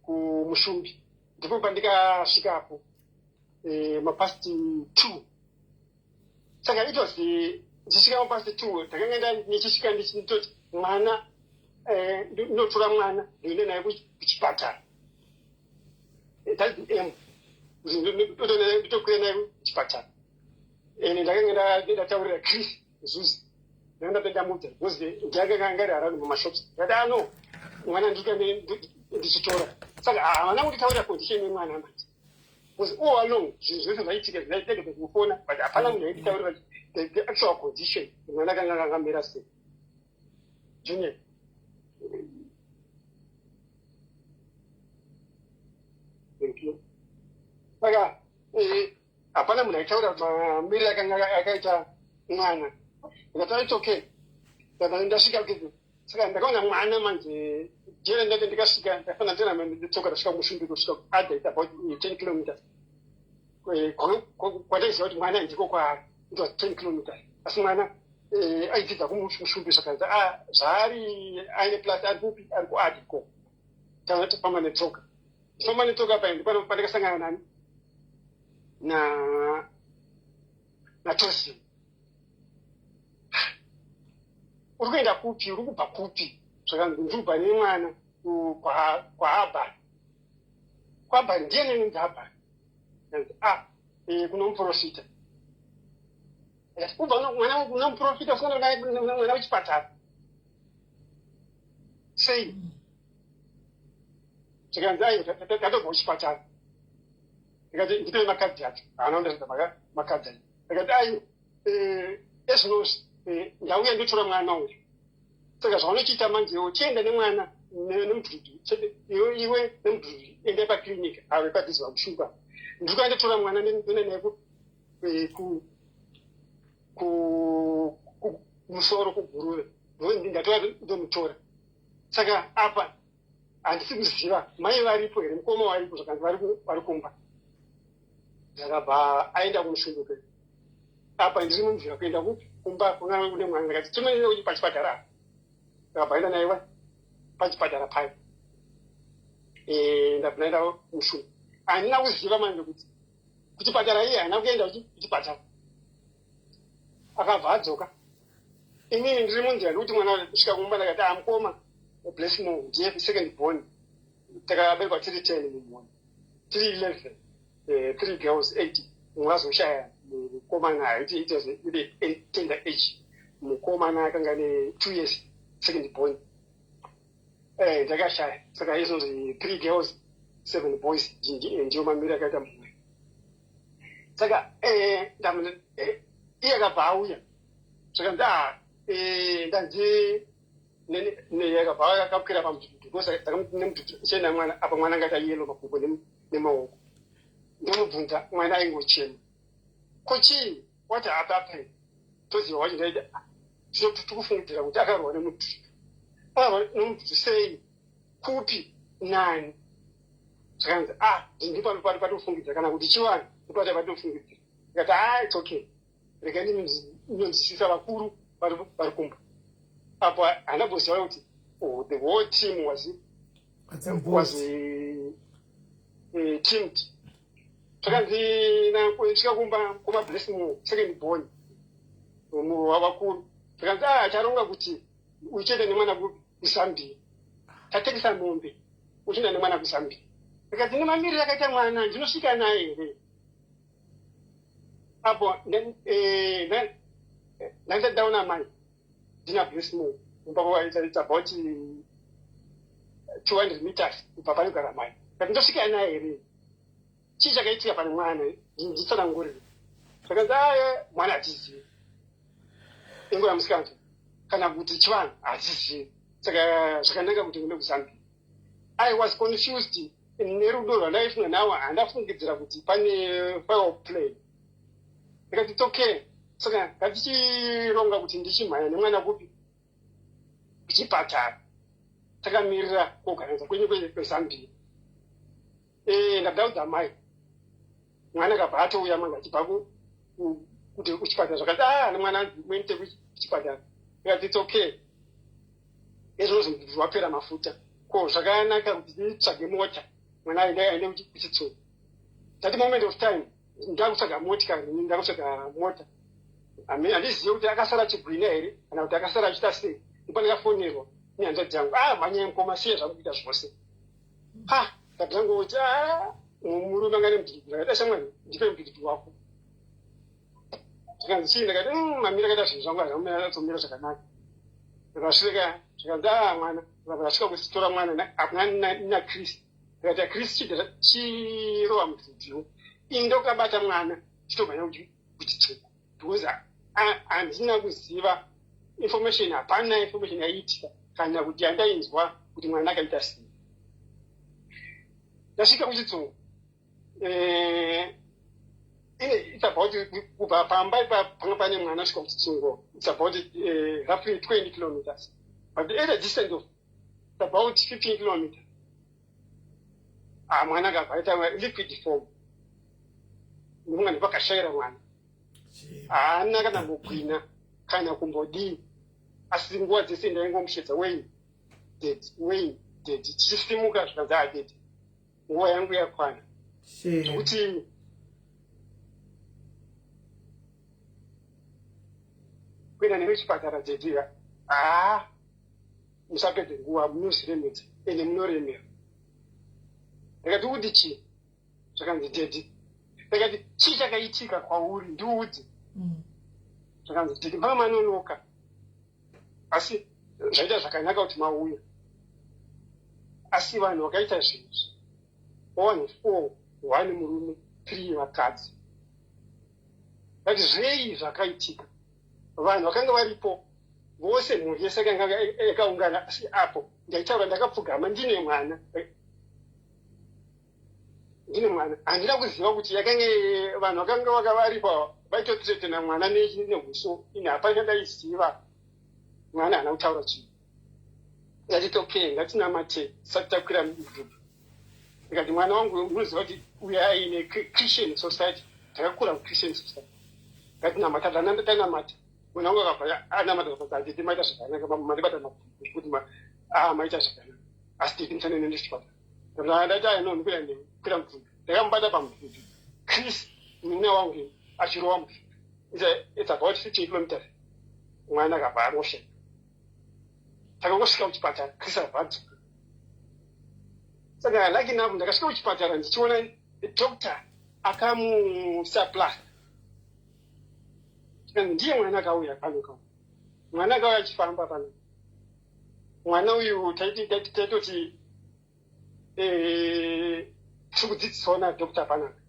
kuMushumbi. Ndipo pandikasvikapo mapast 2 Saka it was ndisvika pasi 2 takanga ndichisvika ndichitoti mwana ndotora mwana ndoenda naye kuchipatara. That's the aim. Ndotokwenda naye kuchipatara. Ndakanga ndataurira Chris Zuzi. Ndakapenda mudza because ndakanga ngari mumashops. Ndadano mwana ndichitora. Saka havana kunditaurira condition yemwana manje. Because all along zvinhu zvese zvaitika zvaitika kufona but hapana munhu ainditaurira the actual condition mwana akanga akamira sei. Junior. Thank you. Saka hapana munhu aitaura mamiriro akanga akaita mwana. Ndikati it's okay. Ndasvika kuzvi. Saka ndakaona mwana manje jere ndati ndikasvika ndafana tena nditsoka ndasvika kumusumbi kusvika kuadhaita about 10 kilometers. Kwataiziva kuti mwana ndiko kwaari it was 10 kilometers. Asi mwana aidzidza kumusumbi zvakanzi zvaari aine plus ari kupi ari kuadiko. Tanoti famba netsoka. Famba netsoka pa ndipo pandakasangana nani na Tosi. Uri kuenda kupi? Uri kubva kupi? Zvakanzi ndibva nemwana kwaAbha. KwaAbha ndiye nenzi Abha. Kunomuprofita. Ubva mwana kunomuprofita ufana mwana wechipatara. Sei? Zvakanzi tatobva kuchipatara. Ndikati ndipe makadhi acho. Haana kundazvidza makadhi acho. Ndikati ezvinozvi ndauya ndotora mwana uyu. Saka zvaunochiita manjewo chienda nemwana nemudhudhu iwe nemudhudhu ende pakiriniki ave padhuze pakushupa. Ndikuenda ndotora mwana ndoenda naye kumusoro kuguruve ndatora ndomutora. Saka apa handisi kuziva mai varipo here mukoma varipo zvakanzi vari kumba. Ndakabva aenda kumushumbuke. Apa ndiri munzira kuenda kumba kuna kune mwana ndakati timonene pachipatara. Ndakabva naye pachipatara paya. Ndabva naenda kumushumba. Handina kuziva manje kuti kuchipatara iye handina kuenda kuchipatara. Akabva adzoka. Inini ndiri munzira ndokuti mwana kusvika kumba ndakati mukoma bless more ndiye second born. Takabereka tiri 10 mumwana. Tiri 11. 3 girls 8. Mwazoshaya mukomana haiti it was a tender age. Mukomana akanga ne 2 years second born. Ndakashaya. Saka izonzi 3 girls 7 boys ndiyo mamira akaita mumwe. Saka iye akabva auya. Saka ndanzi yakabva akakwira pamudhudhu because takamudhudhu chena mwana apa mwana angati ayelo makumbo nemaoko. Ndomubvunza mwana aingochema. Kochi what happened? Toziva wacho ndaita tikufungidzira kuti akarwa nemudhudhu. Nemudhudhu sei? Kupi? Nani? Zvakanzi ndipo patofungidza kana kuti chiwani ndipo patofungidza. Ndikati it's okay. Rega ndinonzwisisa vakuru vari kumba. Apo handamboziva kuti the whole team was teamed. Zvakanzi kusvika kumba blessing second born wavakuru. Zvakanzi acharonga kuti uchienda nemwana kuZambia. Tatekesa mombe uchienda nemwana kuZambia. Ndikati nemamiriro akaita mwana ndinosvika naye here. Apo ndandadaona mai ndina blessing it's about 200 meters kubva panogara mai. Ndikati ndosvika naye here. Chii chakaitika pane mwana nditsanangurire. Zvakanzi mwana hatizivi. Ingo yamusikanzo kana kuti chivanhu hatizivi. Saka zvakanaka kuti uende kuZambia. I was confused nerudo rwandaifunga nawo handafungidzira kuti pane foul play. Ndikati it's okay. Saka ngatichironga kuti ndichimhanya nemwana kupi kuchipatara. Takamirira kuorganiza kwenyu kweZambia. Ndabdaudza mai. Mwana akabva atouya manga achibva kuti kuchipatara zvakati nemwana muende kuchipatara. Ndikati it's okay. Izvozvo zvapera mafuta. Ko zvakanaka kuti nditsvage mota. Mwana aende kuchitsuwa. That moment of time ndakutsvaga motikari ndakutsvaga mota. handizivi kuti akasara chigwinya here kana kuti akasara achiita sei. Ndipo ndikafonerwa nyanza dzangu mhanya mukoma siye zvamukuita zvose. Ndakatangoti murume angane mudhudhudhu. Ndakati shamwari ndipe mudhudhudhu wako. Zvikanzi chii? Ndakati mamira akaita zvinhu zvangu hazvamira zvakanaka. Ndakasvika zvikanzi mwana vakasvika kusitora mwana naKristu. Ndakati Kristu chirova mudhudhudhu. Ini ndokabata mwana chitobva kuti tsveku. Because handina kuziva information, hapana information yaiitika kana kuti yandainzwa kuti mwana akaita sei. Ndasvika kuchitsungu. It's about kubva pamba panga pane mwana asvika kuchitsungu. It's about roughly 20 kilometers. But at a distance of about 15 kilometers. Mwana akabva aita liquid form. Munhu ndipakashayira mwana. Haana kana kugwinya kana kumbodii. Asi nguva dzese ndaingomushedza Wayne dead. Tichisimuka zvikanzi dead. Nguva yangu yakwana. Zvekuti kuenda nekuchipatara dediya musapedze nguva munozviremedza ende munoremera. Ndakati kuti chii? Zvakanzi dedi. Ndakati chii chakaitika kwauri ndiudze. Zvakanzi dedi mamanonoka. Asi zvaita zvakanaka kuti mauya. Asi vanhu vakaita zvinhu 1 4 murume 3 vakadzi. Ndati zvei zvakaitika. Vanhu vakanga varipo vose mhuri yese akanga yakaungana. Asi apo ndaitaura ndakapfugama ndine mwana. Handina kuziva kuti vanhu vakanga vakavaripo vaitotetena mwana nehuso. Ini hapana ndaiziva. Mwana haana kutaura chinhu. Ndati okay, ngatinamate tisati takwira mudhudhudhu. Ndikati mwana wangu unoziva kuti uya aine Christian society. Takakura muChristian society. Ngatinamata tanamata. Mwana wangu akabva anamata kuti dedi maita zvakanaka mandibata mabvudhu kuti maita zvakanaka. Asi dedi mufanire nende chipatara. Ndati ndikira mudhudhudhu. Ndakamubata pamudhudhudhu. Chris muna wangu achirova mudhudhudhu. It's about 50 kilometers. Mwana akabva arosheka. Takangosvika kuchipatara Chris akabva adzoka. Saka lucky enough ndakasvika kuchipatara ndichiona doctor akamusupply. Ndiye mwana akauya pano. Mwana akauya achifamba pano. Mwana uyu taitoti tikudzidziswa nadoctor panapa.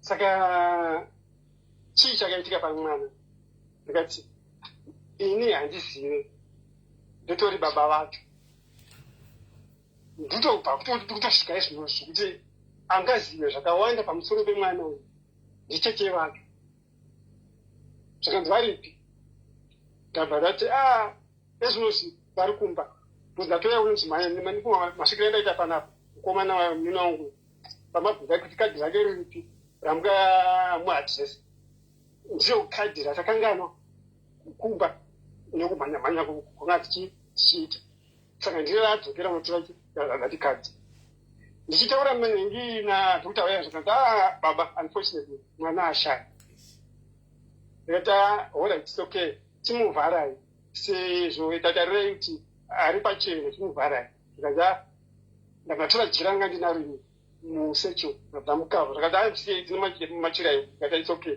Saka chii chakaitika pamwana? Ndikati ini handizive. Ndotori baba vacho. Ndotobva kutosvika izvino zvekuti angazive zvakawanda pamusoro pemwana uyu. Ndicheche vacho. Zvakanzi varipi? Ndabva ndati ezvinozvi vari kumba. Ndatoya unonzi masvikiro endaita panapa. Mukomana wamuna wangu pamabhuka kuti kadhi rake riripi ramungamuadhiresi. Ndiyo kadhi ratakanganwa kumba nekumhanya kunga tichiita. Saka ndiro radzokera munotora ndati kadhi. Ndichitaura ndina dhokta waya zvakanzi baba unfortunately mwana ashaya. Ndikati all it's okay. Timuvharai sezvo tatarirai kuti ari pachena timuvharai. Ndikati ndakatora jira ranga ndinaro ini musecho ndabva mukava. Ndakati dzine machirayo. Ndikati it's okay.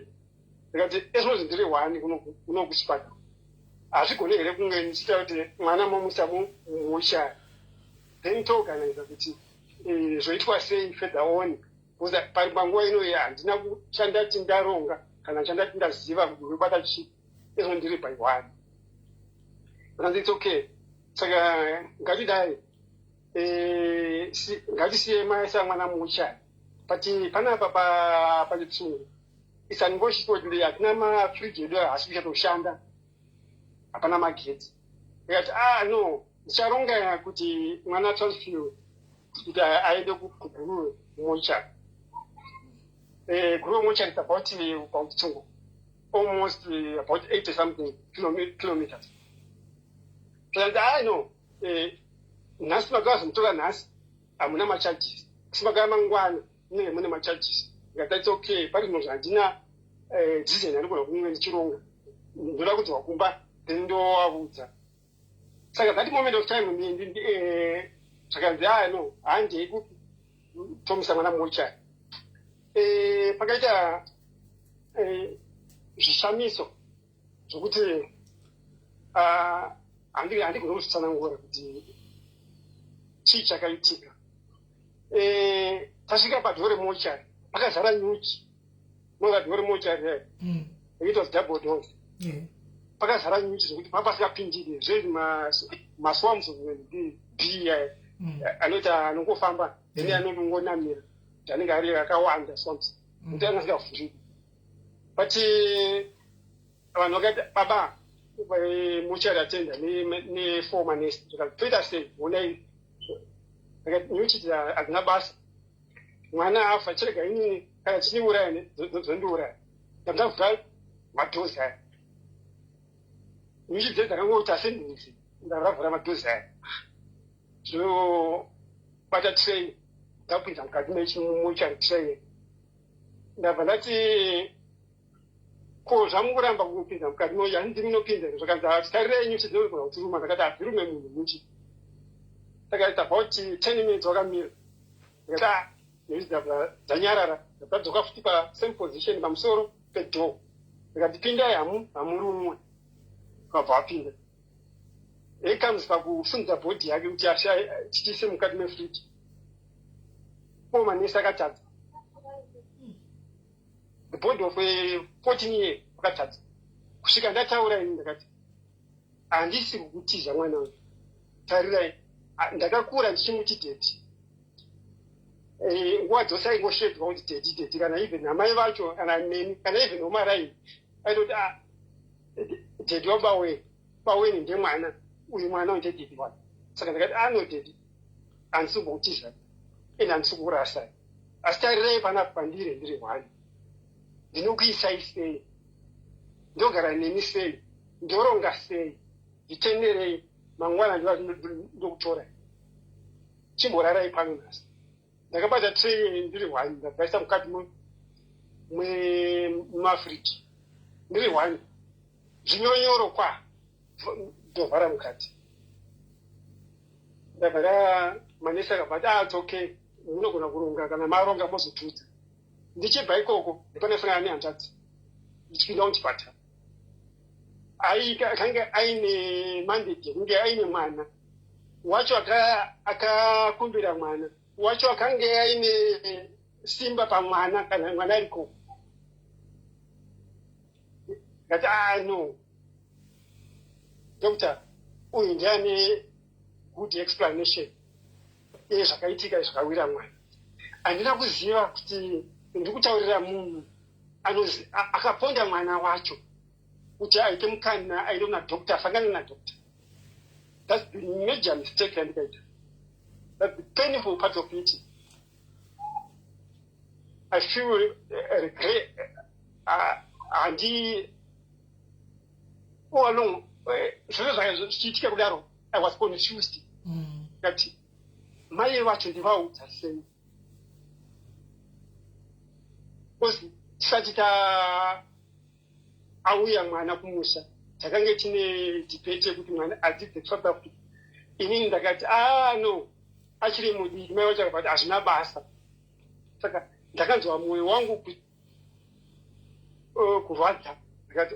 Ndikati ezvinozi ndiri 1 kuno kuchipatara. Hazvigone here kunge ndichita kuti mwana mamusa mushaya. Then toorganiza kuti zvoitwa sei further on. Because panguva ino handina kuchandati ndaronga kana chandati ndaziva kuti ndinobata chii. Ezvo ndiri by 1. Ndikati it's okay. Saka ngatidai ngatisiye maisa mwana mushaya. But panapa pachitsungu isangochitoti hatina mafriji edu hasi kuchatoshanda. Hapana magetsi. Ndikati no, ndicharonga kuti mwana transfer kuti aende kuguru mochari. Guru mochari is about almost about 80 something kilometers. Ndikati no, nhasi magazi mutora nhasi hamuna macharges. Simagara mangwana mune macharges. Ndikati it's okay, pari zvinhu zvandina dzizeni anogona kumwe ndichironga ndoda kuti wakumba then ndowaudza saka that moment of time zvakanzi no handei kupi tomisa mwana mumochari pakaita zvishamiso zvokuti handigona kuzvitsanangura kuti chii chakaitika tasvika padhoo remochari pakazara nyuchi moga dhoo remochari it was double dose pakazara nyuchi zvokuti papasingapindire zvei maswams b anoita anongofamba then anongonamira kuti anenge ari akawanda swams kuti anga asingavhuriki but vanhu vakati baba muchari atenda nefoma nesi toita sei onai nyuchi hadzina basa mwana afa chirega inini kana chiniuraya zondiuraya ndamudavhura madhozi aya nyuchi dzedu dzakangouta senhunzi ndavravhura madhozi aya zvobata train ndapinza mukati mechimuchari train ndabva ndati ko zvamungoramba kupinza mukati moya ndiminopinza zvakanzi tarirai nyuchi dzinogona kutiruma ndakati hadzirume munhu nyuchi saka tabva kuti 10 minutes wakamira ndakati nyuchi dzanyarara dzadzoka futi pasame position pamusoro pedhoo ndikati pindai hamurumwe kabva wapinda comes pakusundza bhodhi yake kuti chitise mukati mefriji manesi akatadza the board of 14 years wakatadza kusvika ndataura ini ndakati handisi kukutiza mwana wangu tarirai ndakakura ndichimuti dheti nguva dzose aingoshedwa kuti dheti kana even amai vacho kana neni kana even omaraini aitoti dheti wabaweni ndemwana uyu mwana uite dheti wake saka ndakati no dheti handisi kukutiza ende handisi kukurasai asi tarirai panapa pandiri ndiri hwani ndinokuisai sei ndogara nemi sei ndoronga sei nditenderei mangwana ndokutorai chimborarai pano nhasi ndakabata trei ndiri hwani ndabvaisa mukati mumafriji ndiri hwani zvinyonyoro kwa ndovhara mukati ndabva manesi akabva it's okay munogona kuronga kana maronga mozotudza ndichibva ikoko ndipanesangana nehanzvadzi ndichipinda muchipatara akanga aine mandate yekunge aine mwana wacho akakumbira mwana wacho akanga aine simba pamwana kana mwana ariko ngati no doctor uyu ndiane good explanation zvakaitika zvakawira mwana handina kuziva kuti ndiri kutaurira munhu akaponda mwana wacho kuti aite mukana aite kuna doctor afangane nadoctor. That's the major mistake yandikaita. That's the painful part of it. I feel regret handi all along zviro zvichiitika kudaro I was confused that mai vacho ndivaudza sei because tisati auya mwana kumusha takanga tine debate yekuti mwana adzidze South Africa. Inini ndakati no achiri mudiki mai vacho akabati hazvina basa. Saka ndakanzwa mwoyo wangu kurwadza ndakati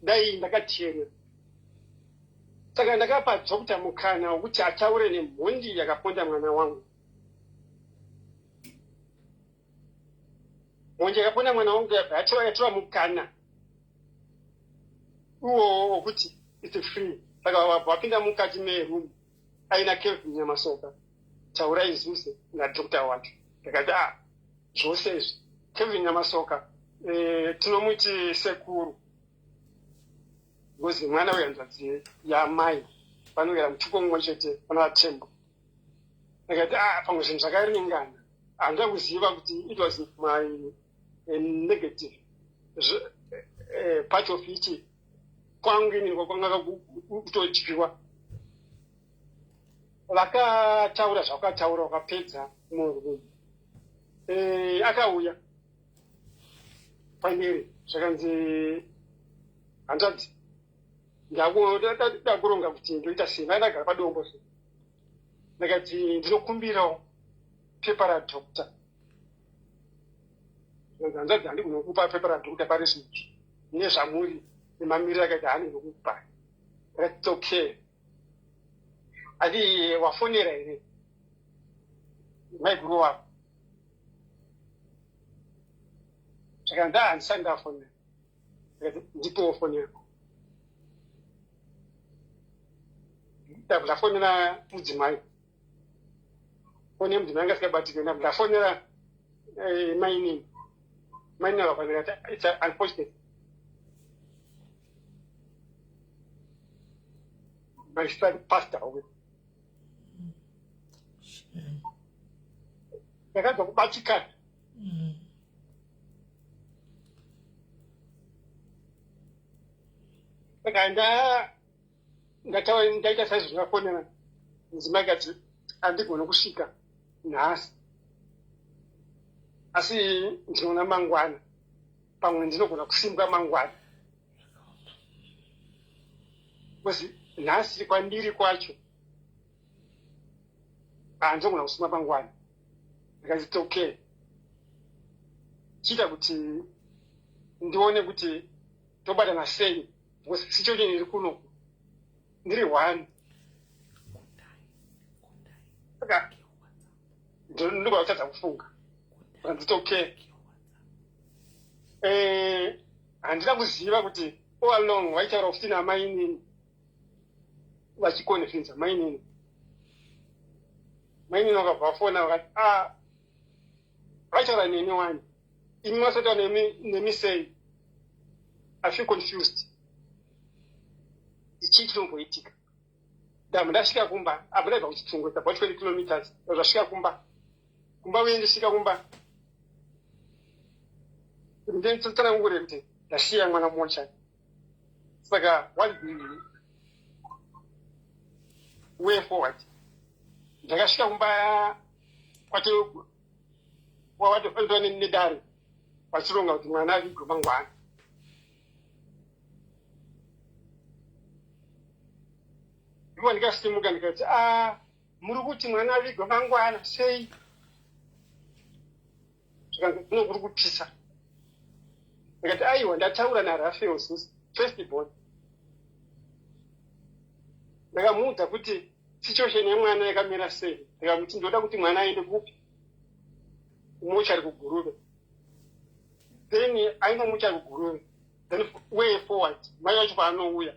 dai ndakachena. Saka ndakapa Dr. mukana wekuti ataure nemhondi yakaponda mwana wangu. Mhondi yakaponda mwana wangu yatora mukana uwo wekuti it's free. Saka wapinda mukati meroom aina Kevin Nyamasoka taura izvuse naDr. wacho. Ndakati zvose izvi Kevin Nyamasoka tinomuti sekuru ngozi mwana wehanzvadzi yamai vanogera mutuko mumwe chete pana Tembo. Ndakati pamwe zvinhu zvakaringana handina kuziva kuti it was my negative part of it kwangu inini kwanga kutodyiwa. Vakataura zvakataura vakapedza munhu akauya panyeri zvakanzi hanzvadzi ndakuronga kuti ndoita simba ndagara padombo so ndakati ndinokumbirawo pepa radhokta hanzvadzi handigona kukupa pepa radhokta parismuki nezvamuri nemamiriro akati haani nokukupa rakati okay ati wafonera here maiguru wako saka handisati ndafonera akati ndipowo foni yako ndafonera mudzimai foni yemudzimai anga sikabatike ndafonera mainini vakafanira kuti it's unfortunate my son passed away. Ndakabva kubatikana saka ndaita saizvo zvakafonera mudzimai akati handigoni kusvika nhasi asi ndinoona mangwana pamwe ndinogona kusimuka mangwana because nhasi kwandiri kwacho handinogona kusimuka mangwana ndakati okay chiita kuti ndione kuti tobatana sei because situation iri kuno ndiri one saka ndinoba kutadza kufunga nditi okay handina kuziva kuti all along vaitaura kuti tina mainini vachikonefensa mainini vakabva vafona vakati vaitaura nemi wani imi masotaura nemi sei I feel confused ichii chinomboitika dambe ndasvika kumba apo ndaibva kuchitsongoita about 20 kilometers zvasvika kumba uye ndisvika kumba nditsanangure kuti ndasiya mwana mocha saka what do you way forward ndakasvika kumba kwati wawatofanirwa nedare vachironga kuti mwana avigwe mangwana ivo ndikasimuka ndikati muri kuti mwana avigwe mangwana sei zvikanzi kuri kupisa ndikati aiwa ndataura naRafael first born ndakamuudza kuti situation yemwana yakamira sei ndikamuti ndoda kuti mwana aende kupi kumochari kuGuruve then aenda mochari kuGuruve then way forward mai vacho paanouya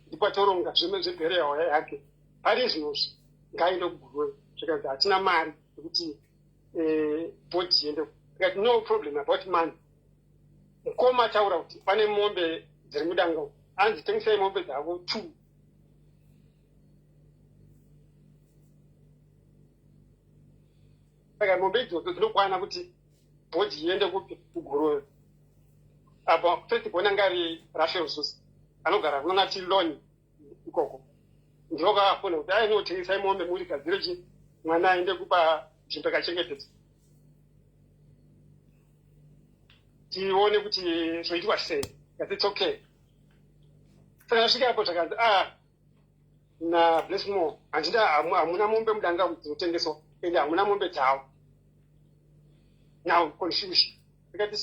ndipo toronga zvimwe zvebhereyawo yake pari zvinozvi ngaaende kuGuruve zvikanzi hatina mari yekuti bhodhi iende ndikati no problem about money mukoma ataura kuti pane mombe dziri mudango anzi tengesai mombe dzavo 2 saka mombe idzodzo dzinokwana kuti bhodhi iende kupi kuGuruve apo first bona ngari Rafael anogara kunonati loni ikoko ndokafona kuti ainotengesai mombe muri gadzire chi mwana aende kupa nzvimbo yakachengetedzwa tione kuti zvoitwa sei that it's okay saka ndasvika apo zvakanzi na Blessmore hamuna mombe mudanga dzinotengeswa ende hamuna mombe dzavo now confusion ndikati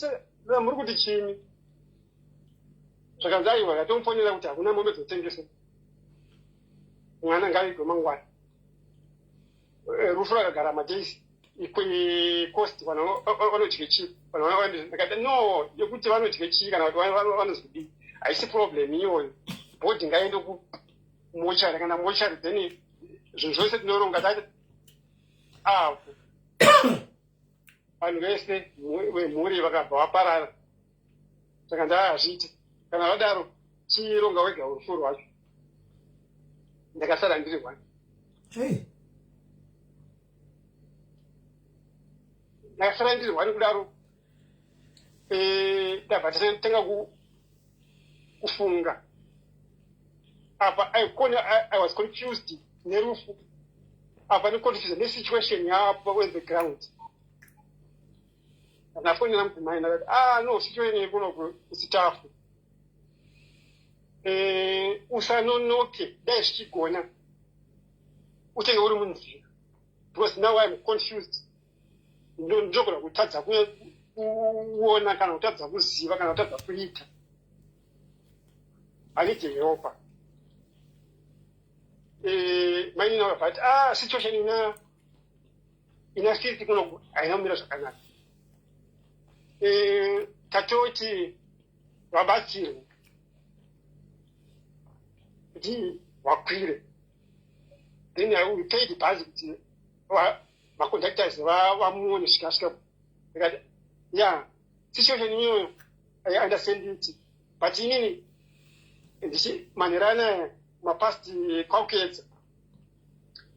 muri kuti chini zvakanzi aiwa katomufonera kuti hakuna mombe dzinotengeswa mwana ngavigwe mangwana rufu rakagara madaisi ikwecost vanodye chii ndikati no yekuti vanodye chii kana kuti vanozodii haisi problem iyoyo bhodhi ngaende kumochari kana mochari then zvinhu zvose tinoronga tati apo vanhu vese vemhuri vakabva vaparara saka ndahazviti kana vadaro chironga wega rufu rwacho ndakasara ndiri one ndakasara ndiri one kudaro ndabva tanga kufunga apa I was confused nerufu apa neconfused nesituation yapo on the ground ndafonera mdzimai ndakati no situation kuno kusitafu usanonoke dai zvichigona utenge uri munzira because now I'm confused ndogona kutadza kuona kana kutadza kuziva kana kutadza kuita ani Jehovha maini vakati situation ina siriti kuno haina kumira zvakanaka tatoti vabatsirwe kuti vakwire then I will pay the bhazi kuti maconductors vamuone svikasvika ikati situation iyoyo I understand it but inini ndichimanirana mapast kwakuedza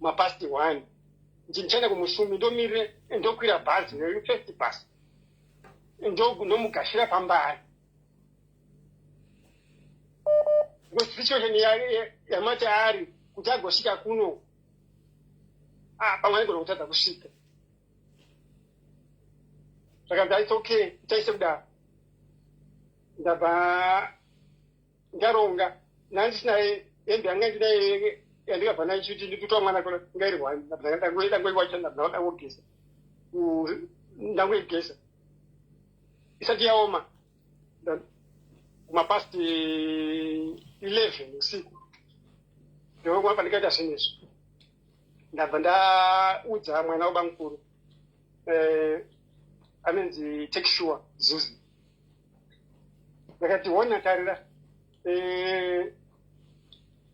mapast 1 ndichenda kumusumi ndomirire ndokwira bhazi first bus ndomugashira pambari because situation yamati ari kuti agosvika kuno pamwe anogona kutadza kusvika saka it's okay itaise kudaro ndabva ndaronga nandisina hembe yanga ndinaye yandikabva nayo kuti ndikutoa mwana kola ngairi 1 ndangoiwacha ndangogesa ndangoigesa isati yaoma kumapast 11 usiku ndokuva pandikaita zvinezvo ndabva ndaudza mwana wabamukuru anonzi Tekshua Zuzi ndakati hona tarira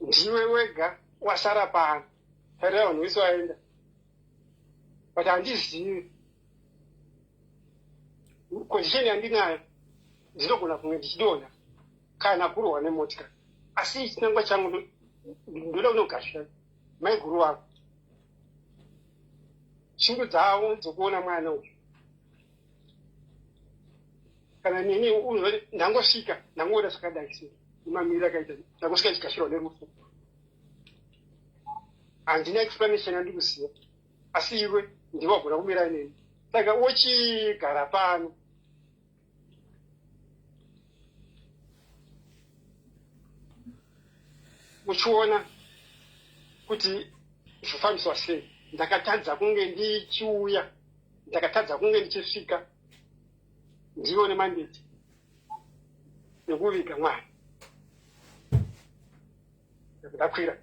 ndiwe wega wasara pano tarira vanhu vese vaenda but handizivi condition yandinayo ndinogona kunge ndichidonha kana kurwa nemotikari asi chinangwa changu ndoda kunogashira maiguru wako shingo dzavo dzokuona mwana uyu kana nini ndangosvika ndangoona zvakadai sei imamiriro akaita ndangosvika chigashirwa nerufu handina explanation yandiri kuziva asi iwe ndivagona kumira neni saka uchigara pano uchiona kuti zvofambiswa sei ndakatadza kunge ndichiuya ndakatadza kunge ndichisvika ndione mandate yekuviga mwana ndakwira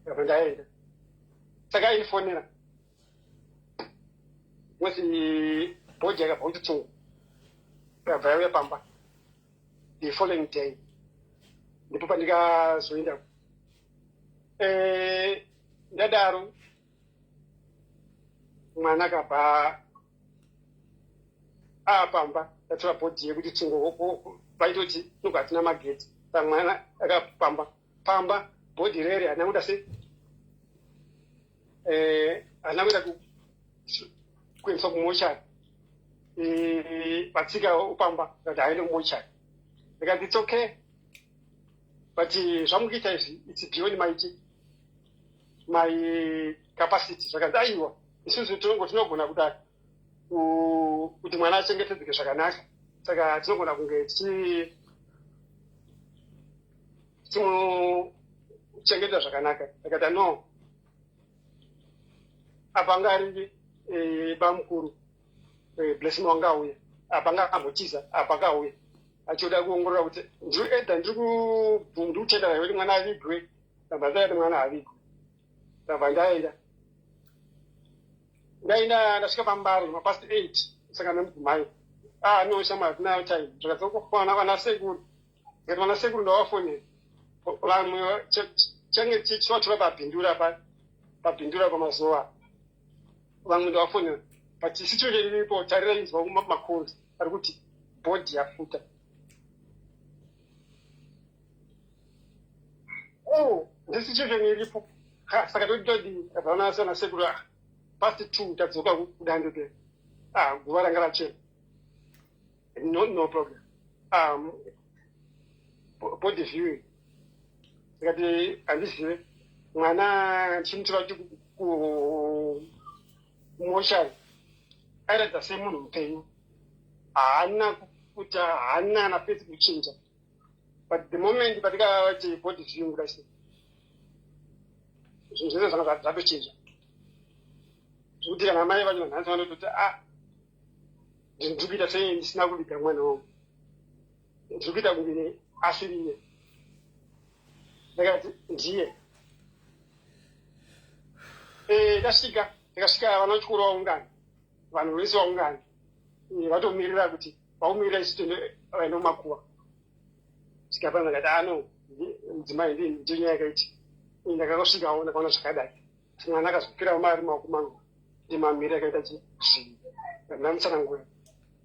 ndabva ndaenda saka ainifonera mwezi bhodhi yakabva kuti tsungu yabva yauya pamba the following day ndipo pandikazoenda ndadaro mwana akabva apamba tatora bhodhi yekuti tsungu vaitoti nobva hatina magetsi saka mwana akapamba pamba bhodhi rere hana kuda sei hana kuenda kuendeswa kumochari patsika upamba kuti haende kumochari ndikati it's okay but zvamukuita izvi it's beyond my capacity zvakanzi aiwa isusu tinogona kudai kuti mwana achengetedzeke zvakanaka saka tinogona kunge tichimuchengetedza zvakanaka akati no apa anga ari bamukuru blessing wanga auya apa anga ambotiza apa akauya achioda kuongorora kuti ndiri kutendera kuti mwana avigwe ndabva ndaita mwana avigwe ndabva ndaenda ndasvika pambari mapast 8 saka nemudzimai no shamwari tinayo time zvakadzokufana vanasekuru ngati vanasekuru ndavafonera vamwe change chivatora pabhindura pamazuva vamwe ndavafonera but situation iripo tarira inzwa makonzi ari kuti bhodhi yafuta ndesituation iripo saka todidi abvanasana sekuru past 2 tadzoka kudandike guva ranga rachena no problem body viewing tikati handizive mwana chimutora kuti kumoshari airatidza semunhu mupenyu, haana kuita, haana anapedzi kuchinja. But the moment patikavati body viewing kudai sei, zvinhu zvese zvanga zvatochinja. Zvekuti kana mai vacho vanhasi vanototi ndiri kuita sei ndisina kuviga mwana wangu, ndiri kuita kunge asiriye. Ndakati ndiye. Ndikasvika vana vechikoro vaungana, vanhu vese vaungana, vatomirira kuti vaumirira isu vaenda kumakuva. Sikapa ndakati no, mudzimai ndiyo nyaya yakaiti. Ndakasvikawo ndakaona zvakadai. Mwana akazopfirawo mari mumaoko mangu, ndimamiri akaita ndamutsanangura.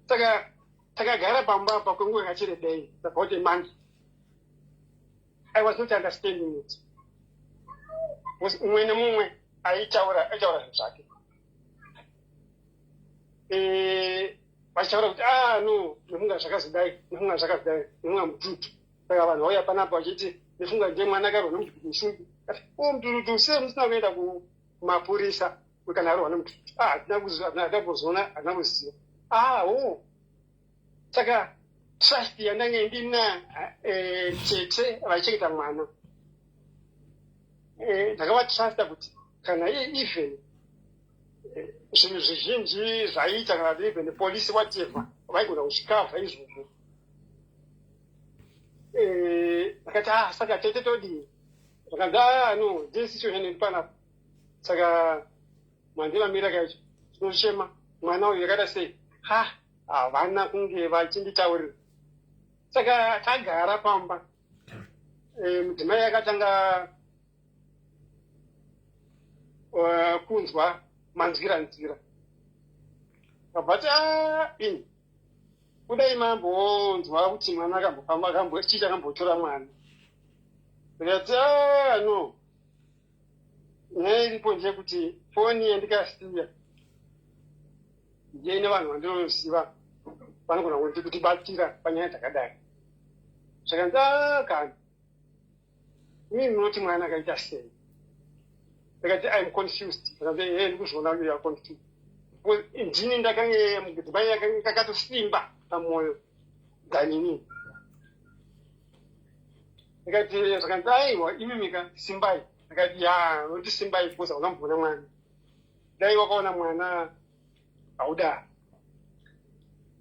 Saka takagara pamba apa kwenguva yakachirebei, about a month. I was not understanding it. Umwe nemumwe aitaura zvinhu zvake. Vachitaura kuti no, nefunga zvakazodai, nefunga zvakazodai, nefunga mututu. Saka vanhu vauya panapa vachiti nefunga ndiye mwana akarwa nemututu mushungu. Mututu sei musina kuenda kumapurisa kana arwa nemututu? Hatina kuzoona, hatina kuziva. Saka trust yandange ndina tete vaichengeta mwana, ndakavatrasta kuti kana even zvinhu zvizhinji zvaiita kana kuti even polisi whatever vaigona kusvikavha izvozvo. Ndakati saka tete todii, ndakanzi no, ndiye situation iri panapa. Saka mandivamira kacho tinochema mwana uyu yakaita sei, havana kunge vachinditaurira. Saka tagara pamba, mudzimai akatanga kunzwa manzwira. Kabvati kudai mambonzwa kuti mwana akambofamba chicha akambotora mwana. Ndikati no, nyaya iripo ndeyekuti foni yandikasiya ndiye nevanhu vandinoziva vanogona kutibatira panyaya dzakadai. Saka kana mimi munoti mwana akaita sei? Ndakati I'm confused. Ndakati ndikuzviona kuti you're confused. Ndini ndakange mudzimai akatosimba pamwoyo dhanini. Ndakati zvakanzi aiwa imimika simbai. Ndakati noti simbai because haunamboona mwana. Dai wakaona mwana hauda.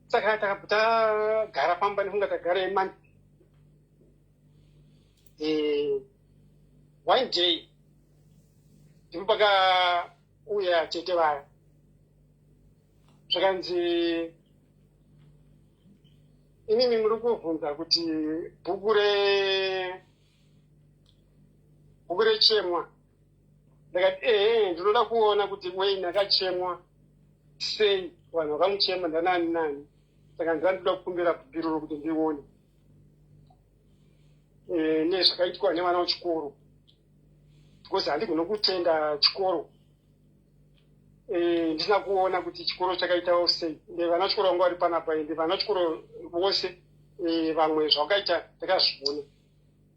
Saka takagara pamba nefunga tagara emani. One day ndipo pakauya tete vaya zvakanzi inini muri kuvhunza kuti bhuku rechemwa. Ndakati ndinoda kuona kuti Wayne akachemwa sei, vanhu vakamuchema ndanani. Saka ndinoda kukumbira bhuku iroro kuti ndione nezvakaitwa nevana vechikoro, because handigona kutenda chikoro ndisina kuona kuti chikoro chakaitawo sei. Vana vechikoro vanga vari panapa, ende vana vechikoro vose vamwe zvakaita takazviona.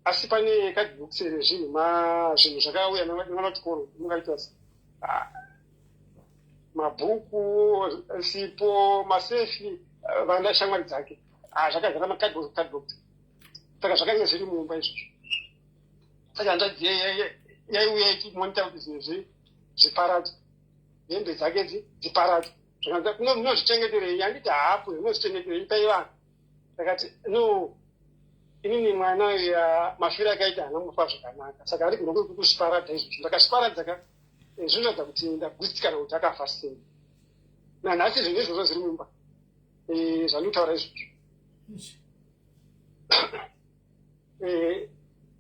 Asi pane kadhibhokisi rezvinhu zvakauya nevana vechikoro mungaita mabhuku, sipo, masefi, vana shamwari dzake. Zvakazara makadhibhokisi. Saka zvakanga zviri mumba izvozvo. Saka hanzvadzi yaiuya ichimonita kuti zvinhu zviparadzwa, hembe dzake dziparadzwa. Zvakanzi munozvichengeterei? Handiti hapo munozvichengeterei, ipai vanhu. Ndakati no, inini mwana uyu mafiro akaita hanamufa zvakanaka, saka ari kuno kuzviparadza izvozvo. Ndakazviparadza zvinoratidza kuti ndagutsikana kuti akafa sei. Nanhasi zvinhu izvozvo zviri mumba zvandinotaura izvozvo.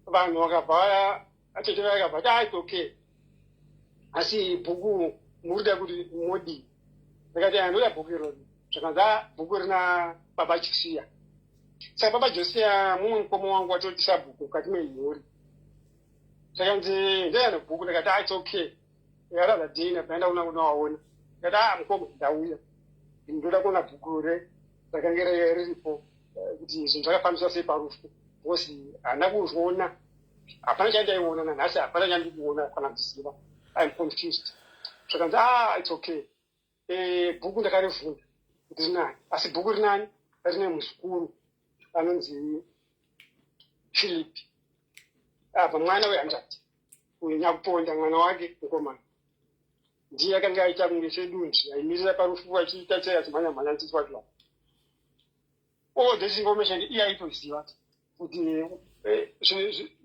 Vanhu vakabva atete vakabva it's okay, asi bhuku murida kuti modi. Ndakati ndoda bhuku iroro. Zvakanzi bhuku rina baba Josiya. Saka baba Josiya mumwe mukoma wangu watotisa bhuku mukati memhuri. Zvakanzi ndeyano bhuku. Ndakati it's okay, yaradza dina paenda unawaona. Ndakati mukoma ndauya, ndoda kuona bhuku rakange riripo kuti zvinhu zvakafambiswa sei parufu. Bosi handina kuzviona, hapana chandaiona nanhasi, hapana chandikuona kana kuziva. I'm confused. Zvakanzi it's okay. bhuku ndakarifunda kuti rinani, asi bhuku rinani rine muzukuru anonzi Philipi. Apa mwana we100 Nyakuponda mwana wake mukomana ndiye akanga aita kunge sedunzi aimirira parufu achiita chaya chimhanya ndiswatwa. All this information iye aitoziva kuti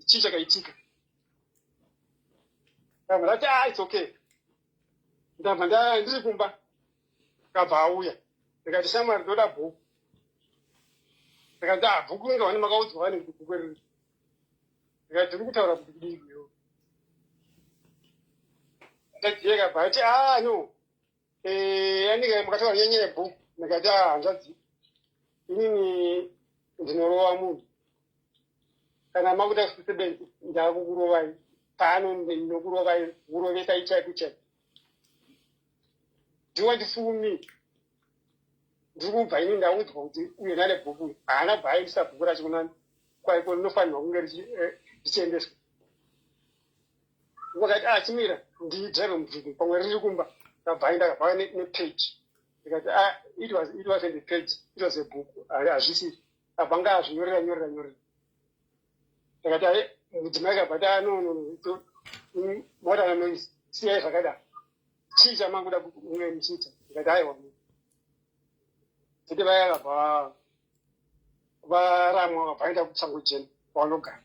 chii chakaitika. Ndabva ndati it's okay. Ndabva ndiri kumba kabva auya ndikati shamwari ndoda bhuku. Ndikati bhuku inga vane makaudzwa vane kuti bhuku riri. Ndikati ndiri kutaura kuti kudii iwe. Ndatiye kabva ati no yandiga mukataura nyaya yebhuku. Ndikati hanzvadzi inini ndinorova munhu kana makuda kusebenza ndakukurovai pano ndinokurovai kurovesai chaipo chaipo. Ndiwandifumi ndiri kubva ini ndaudzwa kuti uyo nane bhuku haana bva aendesa bhuku racho kunani kwaiko rinofanirwa kunge richiendeswa. Wakati chimira ndidhaive mubvunzo pamwe riri kumba ndabva ndakabva nepeji. Ndikati it wasn't a page, it was a book. Hazvisi abva ngaazvinyorera. Ndikati mudzimai akabva no mother noise siyai zvakadaro. Chii chamanguda kunge muchiita? Ndikati aiwa kuti vaya vakabva varamwa vakabva vaenda kutsango jeni kwavanogara.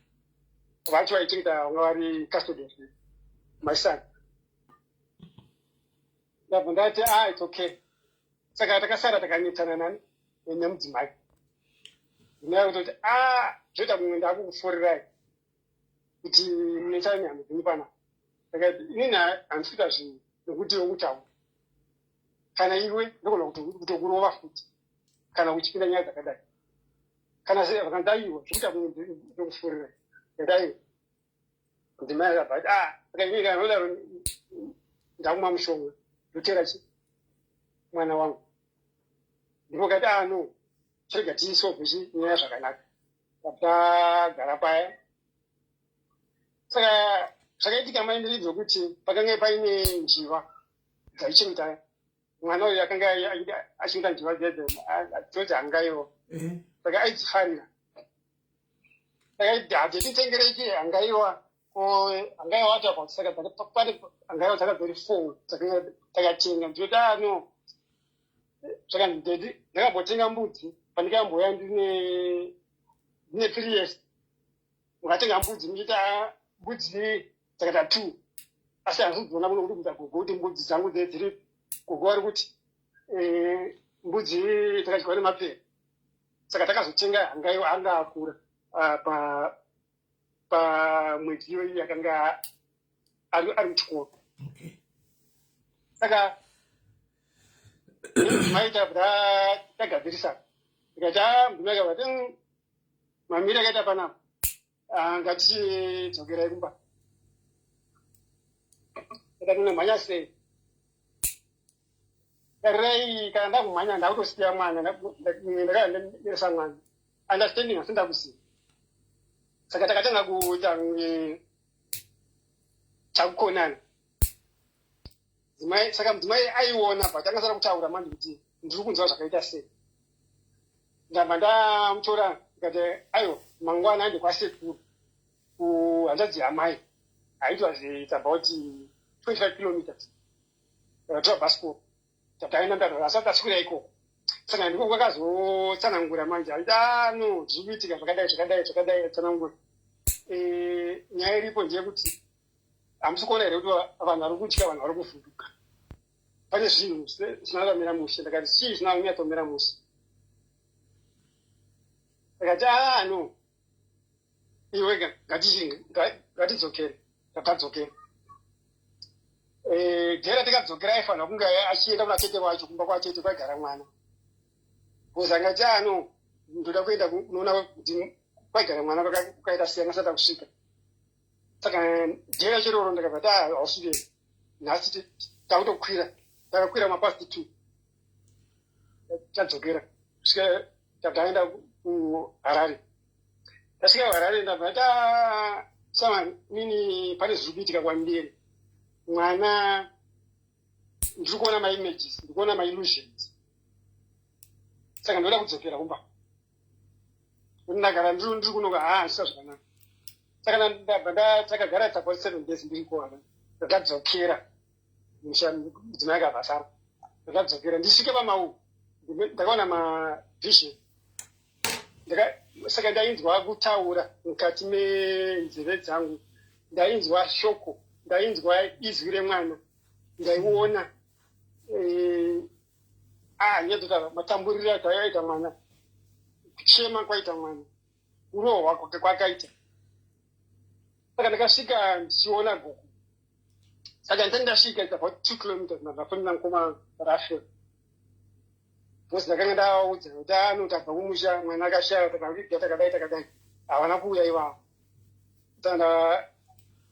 Vacho vaichengeta vanga vari custodians my son. Ndabva ndati it's okay. Saka takasara takanyitsana nani nemudzimai. Ndinaya kutoti zvoita mumwe ndakukufurirai kuti munechainyamu dzini panapa. Ndakati inini handisvika zvinhu nekuti wekutaura. Kana iwe ndogona kutokurova futi kana uchipinda nyaya dzakadai. Kana ndaiwa zvokuita mumwe ndokufurirai. Ndadaiwa mudzimai akabva ati saka inini kana nodaro ndakumwa mushonga ndotera mwana wangu. Ndipo kati no chirega tiisolve nyaya zvakanaka. Tagara paya. Saka zvakaitika maenderero zvokuti pakanga paine njiva dzaichengeta mwana uyu akanga achengeta njiva dzedzo dzoti hangaiwa. Saka aidzifarira. Saka hadzititengereki hangaiwa hangaiwa atakuti saka pane hangaiwa dzakadzori 4 dzakanga takatenga ndoti no saka ndakambotenge mbudzi pandikamboya ndine 3 years. Mukatenga mbudzi muchiita mbudzi dzakata 2 asi handizodziona kuno kuti gogo kuti mbudzi dzangu dziri gogo vari kuti mbudzi takadyiwa nemapere. Saka takazotenga hangaiwa anga akura pamwedzi iyoyi yakanga ari kuchikoro. Saka maita bra tagadzirisana. Ndikati mbume akabva mamiri akaita panapa ngatidzokera kumba. Ndikati unomhanya sei? Tarirai kana ndakumhanya ndakutosiya mwana ndakaenderesa mwana understanding hasina kusiya. Saka takatanga kuita chakukonana. Saka mudzimai aiona but akasara kutaura manje kuti ndiri kunzwa zvakaita sei. Ndabva ndamutora ndikati aiwa mangwana aende kwasekuru kuhanzvadzi yamai. It was about 25 kilometers. Tora bhasikoro. Tataenda ndadhora asati aswira ikoko. Saka ndiko kwakazotsanangura manje aiti no zviri kuitika zvakadai tsanangura. Nyaya iripo ndeyekuti hamusi kuona here kuti vanhu vari kutya vanhu vari kuvhunduka. Pane zvinhu zvinotomira mushe. Ndakati chii zvinonyatomira mushe? Ndakati no iwe ngatidzokere. Takadzokera. Dhera tikadzokera aifanira kunge achienda kuna tete wacho kumba kwatete kwaigara mwana. Bhozanga ati no ndoda kuenda kunoona kuti kwaigara mwana kwakaita siyana asati akusvika. Saka dhera chiroro ndakabva hausvike nhasi takutokwira. Takakwira mapasti 2. Tadzokera kusvika takaenda kuHarare. Tasvika kuHarare ndabva sama nini pane zviri kuitika kwambiri. Mwana ndiri kuona maimages, ndiri kuona maillusions. Saka ndoda kudzokera kumba. Ndagara ndiri kunoka hazvisa zvakanaka. Saka ndabva takagara takwa 7 days ndiri kuwana. Ndakadzokera. Mudzimai akabvasara. Ndakadzokera ndisvike pamau. Ndakaona mavision. Saka ndainzwa kutaura mukati menzeve dzangu. Ndainzwa shoko. Ndainzwa izwi remwana. Ndaiona nyedota matamburiro akaita mwana. Kuchema kwaita mwana. Kurohwa kwakaita. Saka ndakasvika ndichiona guku. Saka ndandasvika it's about 2 kilometers ndakafonera mukoma Rafel. Because ndakanga ndaudza kuti tabva kumusha mwana akashaya takadai havana kuuya ivavo.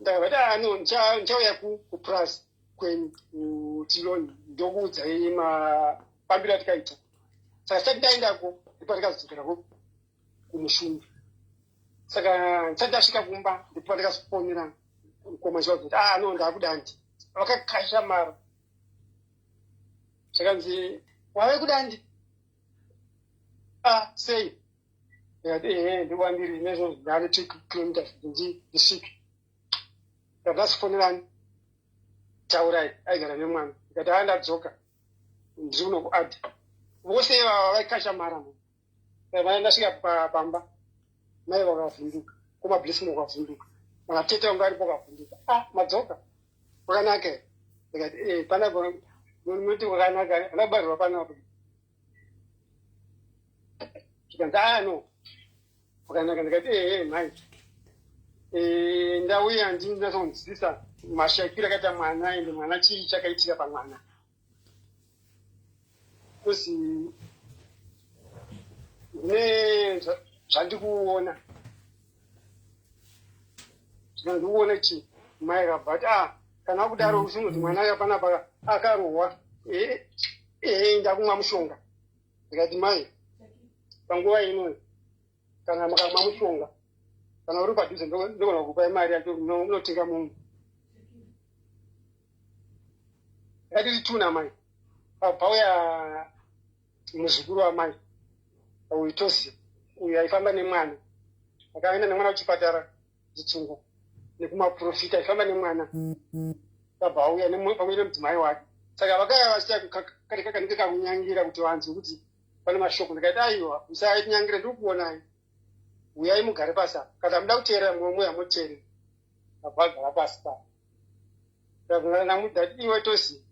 Ndakabva ndichauya kuPrus kuTiloni ndokuudzai mafambiro atikaita. Saka tisati ndaendako ndipo tikadzokera kumusumbi. Saka ndisati ndasvika kumba ndipo ndakafonera mukoma kuti ndakuda ndi. Vakakasha mara. Zvakanzi wave kuda ndi? Sei? Ndikati ndiwandiri nezvo ndari 2 kilometers ndisvike. Ndakasifonerani. Taurai aigara nemwana. Ndikati ndadzoka. Ndiri kuno kuadhi. Vose vaikasha mara. Ndasvika pamba. Mai vakavhunduka. Kumablessing vakavhunduka. Matete vangu aripo vakavhunduka. Madzoka. Wakanaka. Ndikati panapa muti wakanaka. Anabarirwa panapa. Ndikanzi no. Wakanaka. Ndikati mai. Ndauya ndinazonzwisisa mashakiro akaita mwana ende mwana chii chakaitika pamwana. Kusi zvandikuona. Zvandikuona chi mai akabva kana kudaro usinoti mwana aya panapa akarohwa. Ndakumwa mushonga. Ndikati mai panguva ino kana mukamwa mushonga kana uri padhuze ndogona kukupai mari yacho unotenga munhu. Ngatiri tuna mai. Pauya muzukuru wamai uitosi uyo aifamba nemwana. Akaenda nemwana kuchipatara Chitsungu nekumaprofita aifamba nemwana. Kabva auya pamwe nemudzimai wake. Saka vakaya vachita kakanike kakunyangira kuti vanzi kuti pane mashoko. Ndikati aiwa musainyangira ndiri kuonai. Uyai mugare pasi. Kana muda kuteerera mumwe hamuteereri. Abva agara pasi pa. Ndakati iwe tosi.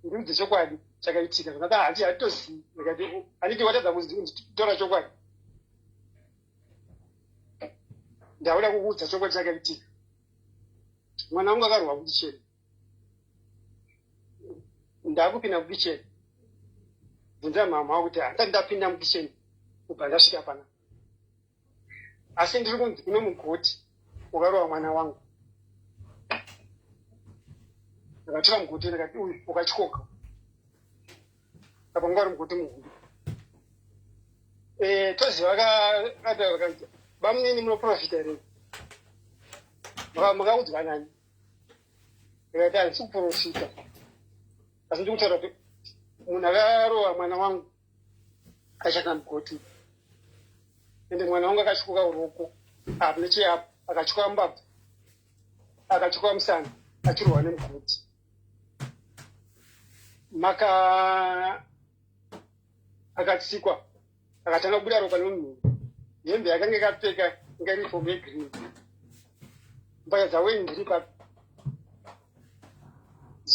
Ndudze chokwadi chakaitika. Ndakati hatitozivi. Ndikati handiti watadza kutora chokwadi. Ndauda kukuudza chokwadi chakaitika. Mwana wangu akarohwa kukicheni. Ndakupinda mukicheni. Bvunza mama wangu kuti handati ndapinda mukicheni kubva ndasvika pana. Asi ndiri kunzi kune mugoti wakarohwa mwana wangu. Ndakatora mugoti ndikati uyu wakatyoka. Apa ngwari mugoti muhulu. Toziva vakanzi bamunini munoprofita here. Makaudzwa nani? Ndikati handisi kuprofita. Asi ndiri kutaura kuti munhu akarohwa mwana wangu achaka mugoti. Ende mwana wangu akatyoka uroko. Apo necheapo akatyoka mbabvu. Akatyoka musana achirohwa nemugoti. Akatsikwa akatanga kubuda ropa nemunhu. Hembe yakanga ikapfeka inga inifomu yegirini. Mbaya dzaweni ndiri papi.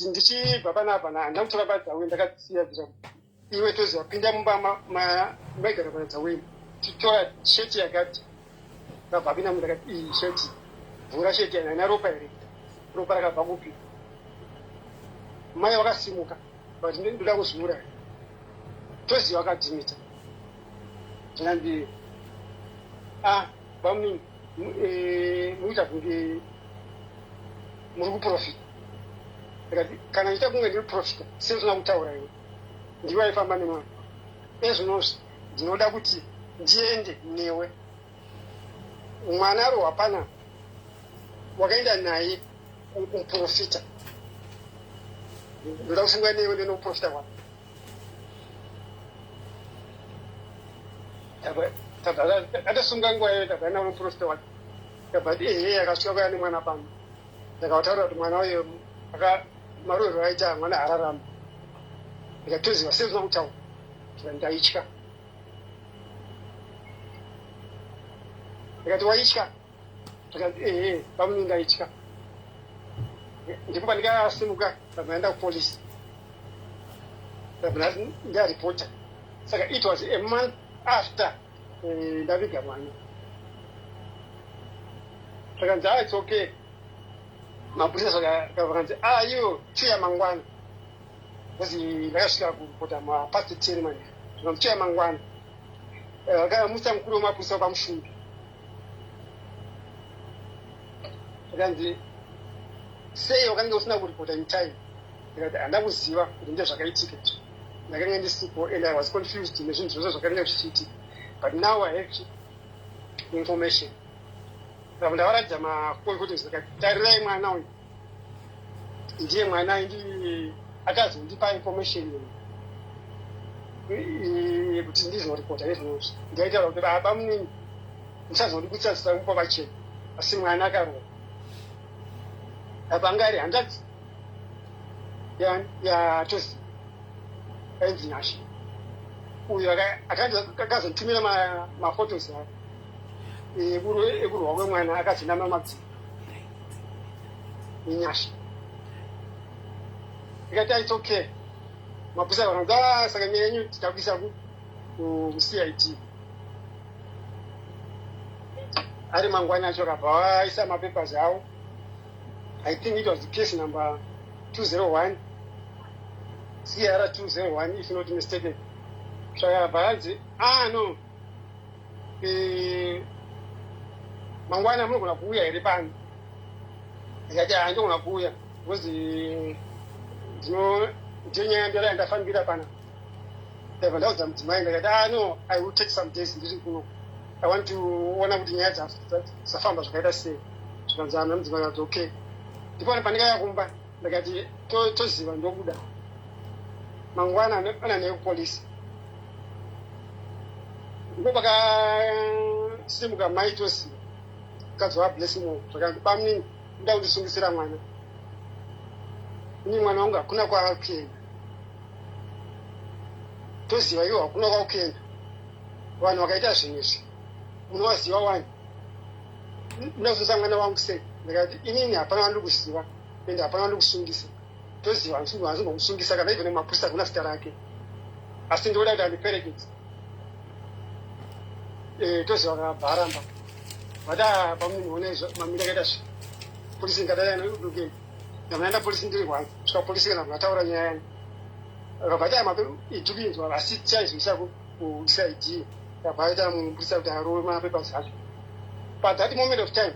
Ndichibva panapa handina kutora padzaweni ndakasiya zvira. Iwe toziva pinda mumba maigara padzaweni. Titora sheti yakati. Ndabva pinda munhu akati iyi sheti. Vhura sheti yana ina ropa here. Ropa rakabva kupi. Mai vakasimuka. But ndoda kuzvura. Toziva akadhimita. Ndinandi bamunini muita kunge muri kuprofita. Ndikati kana ndiita kunge ndiri profita sezvina kutaura iwe. Ndiwe aifamba nemwana. Ezvinozvi ndinoda kuti ndiende newe. Mwana arohwa pana wakaenda naye umuprofita ndoda kusungwa newe ndinoprofita kwa atasunga nguwa iyo tabva nawo muprofita wake tabati akasvika kwaya nemwana pano ndakataura kuti mwana wayo marwero aita mwana hararama ndikatoziva sezvina kutaura tika ndaitya ndikati waitya tikati pamuni ndaitya ndipo pandikasimuka ndabva ndaenda kupolisi ndabva ndaripota saka it was a month after ndaviga mwana zvakanzi it's okay mapurisa zvakavanzi iyo chuya mangwana bcause ndakasvika kupota mapast 10 mani zvakanzi chuya mangwana vakamusa mukuru wemapurisa wapamushumbi zvakanzi sei wakanga usina kuripota in time ndikati handina kuziva kuti ndizvo zvakaitika ndakanga ndisipo and I was confused nezvinhu zvose zvakanga zvichiitika but now I have information saka ndavaratidza maphotos ndikati tarirai mwana uyu ndiye mwana akazondipa information yekuti ndizoripota nezvinozvi ndaitaura kuti baba munini ndichazondibudisa zita mupa pachena asi mwana akarohwa apa anga ari handadzi yatozi ainzi Nyasha uyu akazonditumira maphotos ake ekurwa kwemwana akazonama madziro nenyasha ikati it's okay mapurisa vakanzi saka nyaya yenyu titakuisa kuCID ari mangwana acho akabva vaisa mapapers avo I think it was the case number 201 CR 201 if not mistaken zvakabva vanzi no mangwana munogona kuuya here pano ndikati ndinogona kuuya because ndinyaya ndara ndafambira pana ndabva ndaudza mudzimai ndikati no I will take some days ndiri kuno I want to ona kuti nyaya dzafamba zvakaita sei zvikanzi mudzimai akati okay ndipo pandikaya kumba ndikati toziva ndobuda mangwana ana nekupolisi ndipo pakasimuka mai toziva mukadzi wablessing zvakanzi pamunini nda kundisungisira mwana ini mwana wangu hakuna kwakuenda toziva iwo hakuna kwakuenda vanhu vakaita zvinezvi unovaziva wani ndazunza mwana wangu sei ndikati inini hapana vandiri kuziva ende hapana vandiri kusungisa toziva hanzimbomusungisa kana ibve nemapurisa kuna zita rake asi ndoda kuti andiperekedze toziva kakabva aramba vata pamunini onaizvo mamiri akaita zvi polisi ngadaianodukeni ndamanaenda polisi ndiri rwanzi svika polisi kana vataura nyaya yani akabva mape itupinzwa asi tichaizvisa kuCID akabva aita mupurisa kuti arowe mapapers acho but that moment of time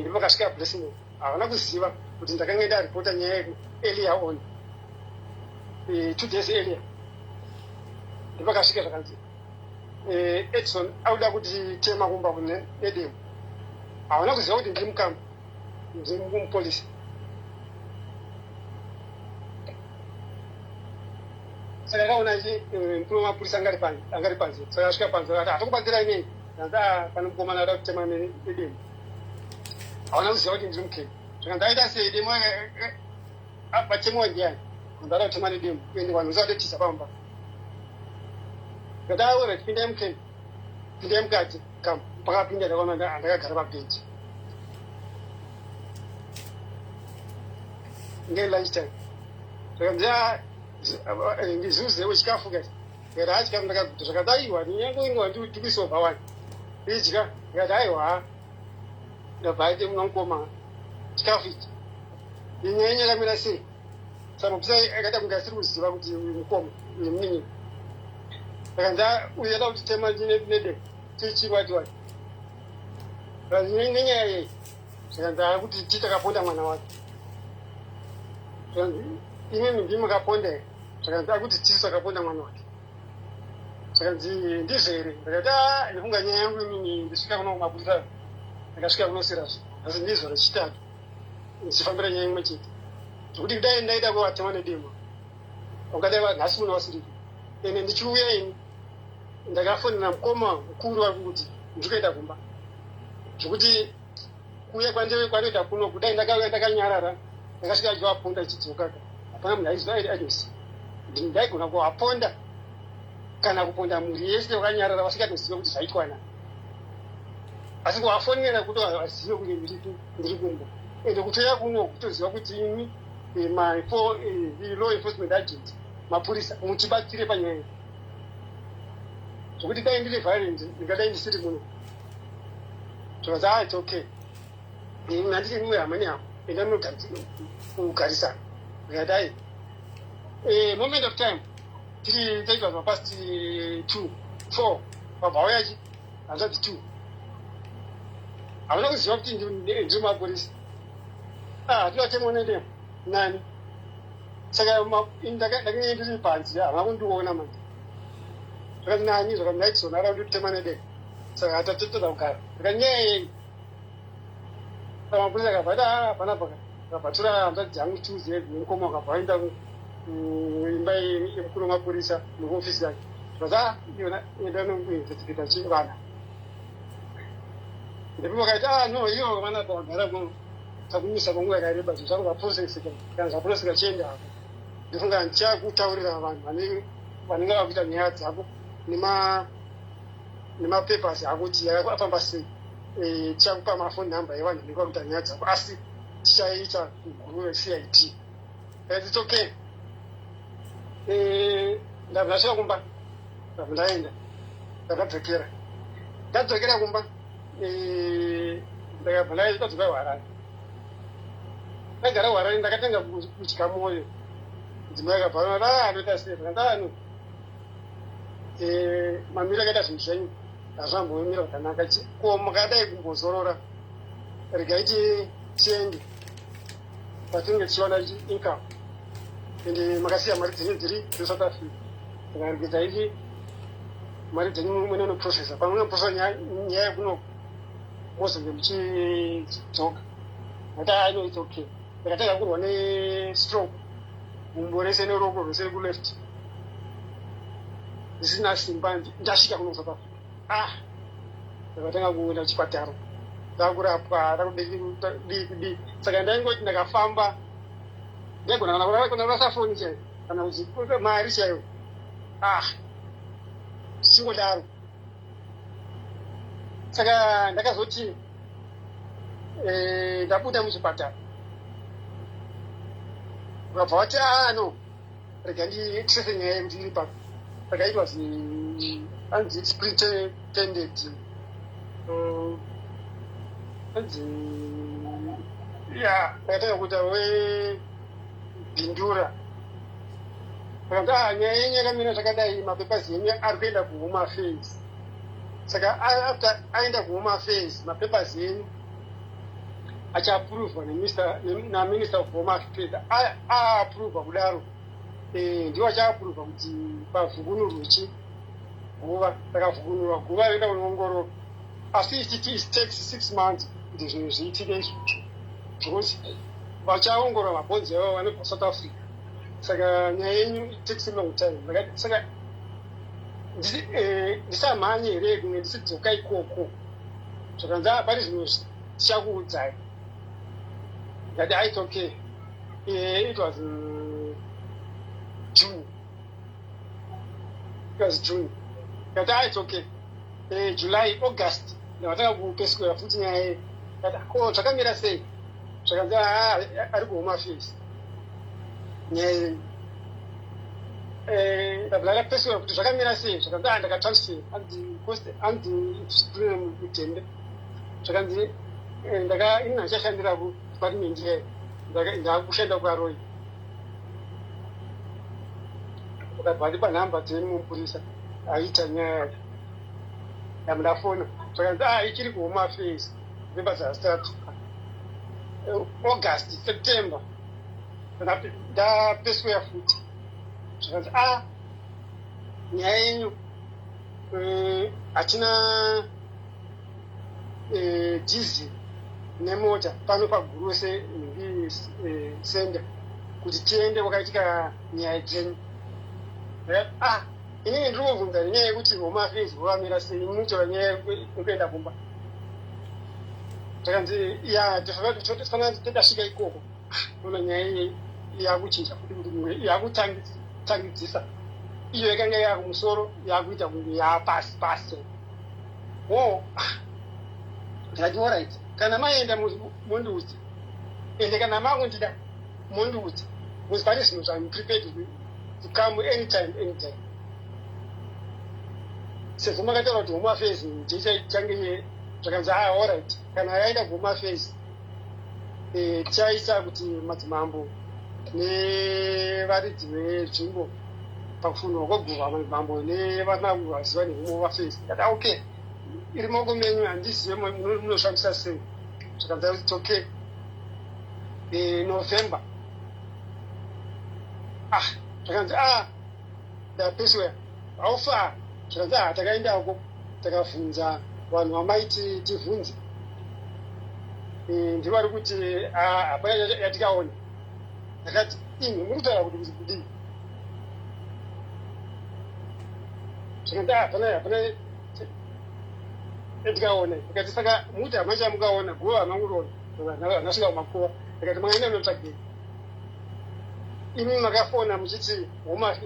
ndipo kasvika blessing havana kuziva kuti ndakanga ndaripota nyaya yedu earlier on 2 days earlier ndipo kasvika zvakanzi Edson auda kuti tema kumba kune edemu havana kuziva kuti ndiri mukambo ndiri mupolisi saka akaona mukuru wemapurisa angari panze saka asvika panze akati hatokubatsira inei ndanza pane mukomana ada kutema edemu havana kuziva kuti ndiri mukeni zvakanzi aita sei demu vatemewa ndiani kanzi ada kutema nedemu ende vanhu vasavatotisa pamba ngadawe pindai mukeni pindai mukati kam pakapinda ndakaona ndakagara pabhenji ngei lunchtime zvakanzi ndizuzewo chikafu kati ngati chikafu ndakaguta zvakati aiwa ninyangoinwa ndikuisova wani idya ngati aiwa ndabva aite muna mukoma chikafu ichi inyaya nyakamira sei saka mapurisa akaita kunge asiri kuziva kuti mukoma uye munin'ini akanzi uyu ada kuti tema nedemu tichivatiwati nenyaya yei zvakanzi akuti titakaponda mwana wake zvakanzi imimi ndimakaponda here zvakanzi akuti tisu takaponda mwana wake zvakanzi ndizvo here ndakati ndifunga nyaya yangu imini ndisvika kuno kumapurisa ndakasvika kuno sirazvo asi ndizvo rechitatu ndichifambira nyaya imwe chete zvokuti kudai ndaida kuvatema nedemo ungadaiva nhasi muno wasiripo ene ndichiuya ini ndakafonera mukoma mukuru vari kuti ndikuenda kumba zvokuti kuuya kwanoita kuno kudai ndakauya ndakanyarara ndakasvika achivaponda ichidzokaka hapana munhu aiziva aitoziva ndaigona kuvaponda kana kuponda mhuri yese wakanyarara vasikatoziva kuti zvaitwana asi kuvafonera kuti vazive kuti ndiri kumba ende kutoya kuno kutoziva kuti imi law enforcement agent mapurisa mutibatsire panyaya zvokuti dai ndiri violent ndingadai ndisiri muno zvikazi it's okay handiti mumwe hamani hako enda munogarisana ndikadai moment of time tiri taitwa mapast 2 4 pabhawo yachi hanzvati 2 havana kuziva kuti ndiri mapurisa tivatemwa nedemo nani saka ndakange ndiri panzi havana kundiona manje zvakati nani zvakati ndaitizonara kuti kutema nedemo saka hatatotota kugara ndikanyaya yei mapurisa akabvata hapana paka akabvatura hanzvati dzangu tuze mukoma akabva aenda imba yemukuru wemapurisa nekuofisi yake zvata enda noinvestigata chivana ndipo vakaiti no iyo vana pavagara muno takumisa kwenguva yakareba zvinhu zvako zvaprosesika kana zvaprosesika chienda hapo ndifunga ndichakutaurira vanhu vanenge vakuita nyaya dzako nemapepers ako kuti afamba sei tichakupa mafoni namba yevanhu vanenge vakuita nyaya dzako asi tichaita kuguru recid it's okay ndabva ndasvika kumba ndabva ndaenda ndakadzokera ndadzokera kumba ndakabva ndadzoka Harare ndagara Harare ndakatanga kutya mwoyo dzimai akabva anoita sei ndakano mamiro akaita zvinhu zvenyu hazvambomira zvakanaka ko mukadai kumbozorora regaiti tiende patinenge tichiwana income ende makasiya mari dzenyu dziri dzeSouth Africa saka regaita ichi mari dzenyu mwene unoprocessa pamwe unoprocessa nyaya yekuno mozonge muchidzoka ata ino it's okay ndakatanga kurwa nestroke gumbo rese neroko rwese rekuleft zvisina simba ndasvika kuno South Africa ndakatanga kuenda kuchipatara ndakurapwa ndakudii saka ndaingoti ndakafamba ndaigona kurasa foni chaiyo kana kuti mari chaiyo zvichingodaro saka ndakazoti ndabuda muchipatara ukabva wati no rega nditrese nyaya yekuti iri paka saka it was anzi superintended anzi ndakatanga kuita webhindura saka nyaya yenyu yakamira zvakadai mapepers yenyu ari kuenda kuhome affairs saka after aenda kuhome affairs mapepers yenyu achiapuruvhwa naminister of home affairs aapuruvhwa kudaro ndiwo achiapuruvhwa kuti pavhukunurwechi guva saka vhukunurwa guva roenda kunoongorora asi it takes 6 months kuti zvinhu zviitike izvozvo zvokuti vachaongorora mabhonzi avo vanobva South Africa saka nyaya yenyu it takes a long time saka ndisamhanye here kunge ndisidzoka ikoko zvakanzi pane zvinhu tichakuudzai ngati it's okay it was June ngati it's okay July August ndavatanga kupeswera futi nyaya kati zvakamira sei zvakanzi ari kuhome affairs nyaya ndakapeswera kuti zvakamira sei zvakanzi ndakatransfer andidiscipline mutembe zvakanzi ini ndichashandira kudepartment yayo ndakushanda kuaroi ukabva ndi panhamba dzemupurisa aita nyaya yacho ndamudafona zvakanzi ichiri kuhome affairs members asitatu August September ndapeswera futi zvakanzi nyaya yenyu hatina diesel nemota pano paguruse senda kuti tiende wakaitika nyaya dzenyu. Inini ndiri kubvunza nenyaya yekuti Home Affairs vakamira sei munotaura nyaya yekuenda kumba. Takanzi tofanira tadasvika ikoko ona nyaya yakuchinja kuti mumwe yakutangidzisa iyo yakanga yakumusoro yakuita kunge yapasi pasi. Ndikati alright, kana maenda mundiudze, ende kana makundida mundiudze, because pane zvinhu zvamu prepared to come anytime. Sezvo makataura kuti Home Affairs ndichange zvakanzi alright, kana yaenda Home Affairs tichaisa kuti madzimambo nevaridzi venzvimbo pakufunwa kwegova madzimambo nevana vaziva neHome Affairs. Ndikati okay, iri maoko menyu, handizive munoshandisa sei. Zvakanzi kuti okay, November. Zvakanzi ndapeswera aufa. Zvakanzi takaendako takabvunza vanhu vamaiti tivhunze, ndivari kuti hapana yatikaona. Ndakati imi murikutaura kuti kudii? Zvakanzi hapana yatikaona. Ndikati saka muti hamacha mukaona guva hamanguroona nasvika kumakuva. Ndikati makaenda munotsvagei? Imi makafona muchiti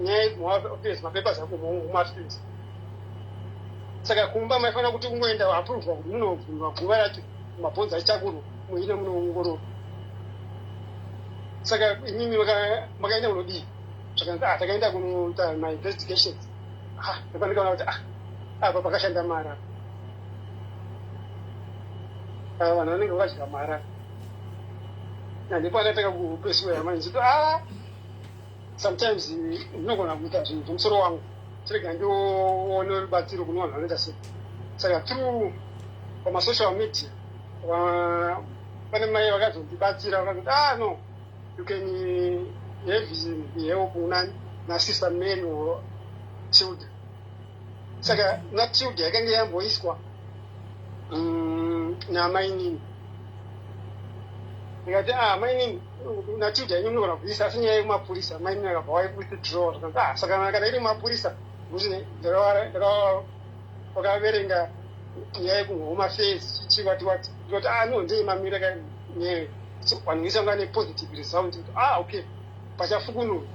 nyaya yeHome Affairs mapepa zako Home Affairs. Saka kumba maifanira kuti kungoenda apuruvha kuti munobvunwa guva racho mabhonzo achitakurwa muine munoongorora. Saka imimi makaenda kunodii? Zvakanzi takaenda kunoita mainvestigations. Ndapandikaona kuti apa pakashanda mara. Vanhu vanenge vakadya mara. Ndipandakataka kupeswera manzi sometimes ndinogona kuita zvinhu zvomusoro wangu tirega ndioone rubatsiro kune vanhu vanoita sei. Saka through pamasocial media pane mai vakazondibatsira vakati no, you can have help nasister Mary or Tilda. Saka naTilda yakanga yamboiswa namainini. Ndikati mainini naTilda yenyu munogona kuisa asi nyaya yemapurisa. Mainini akabva waiwithdraw. Zvakanzi saka kana iri mapurisa kuti wakaverenga nyaya yekuHome Affairs chiwati ndikati no ndeimamira nyaya wanhuisanga nepositive result. Okay, pachafukunura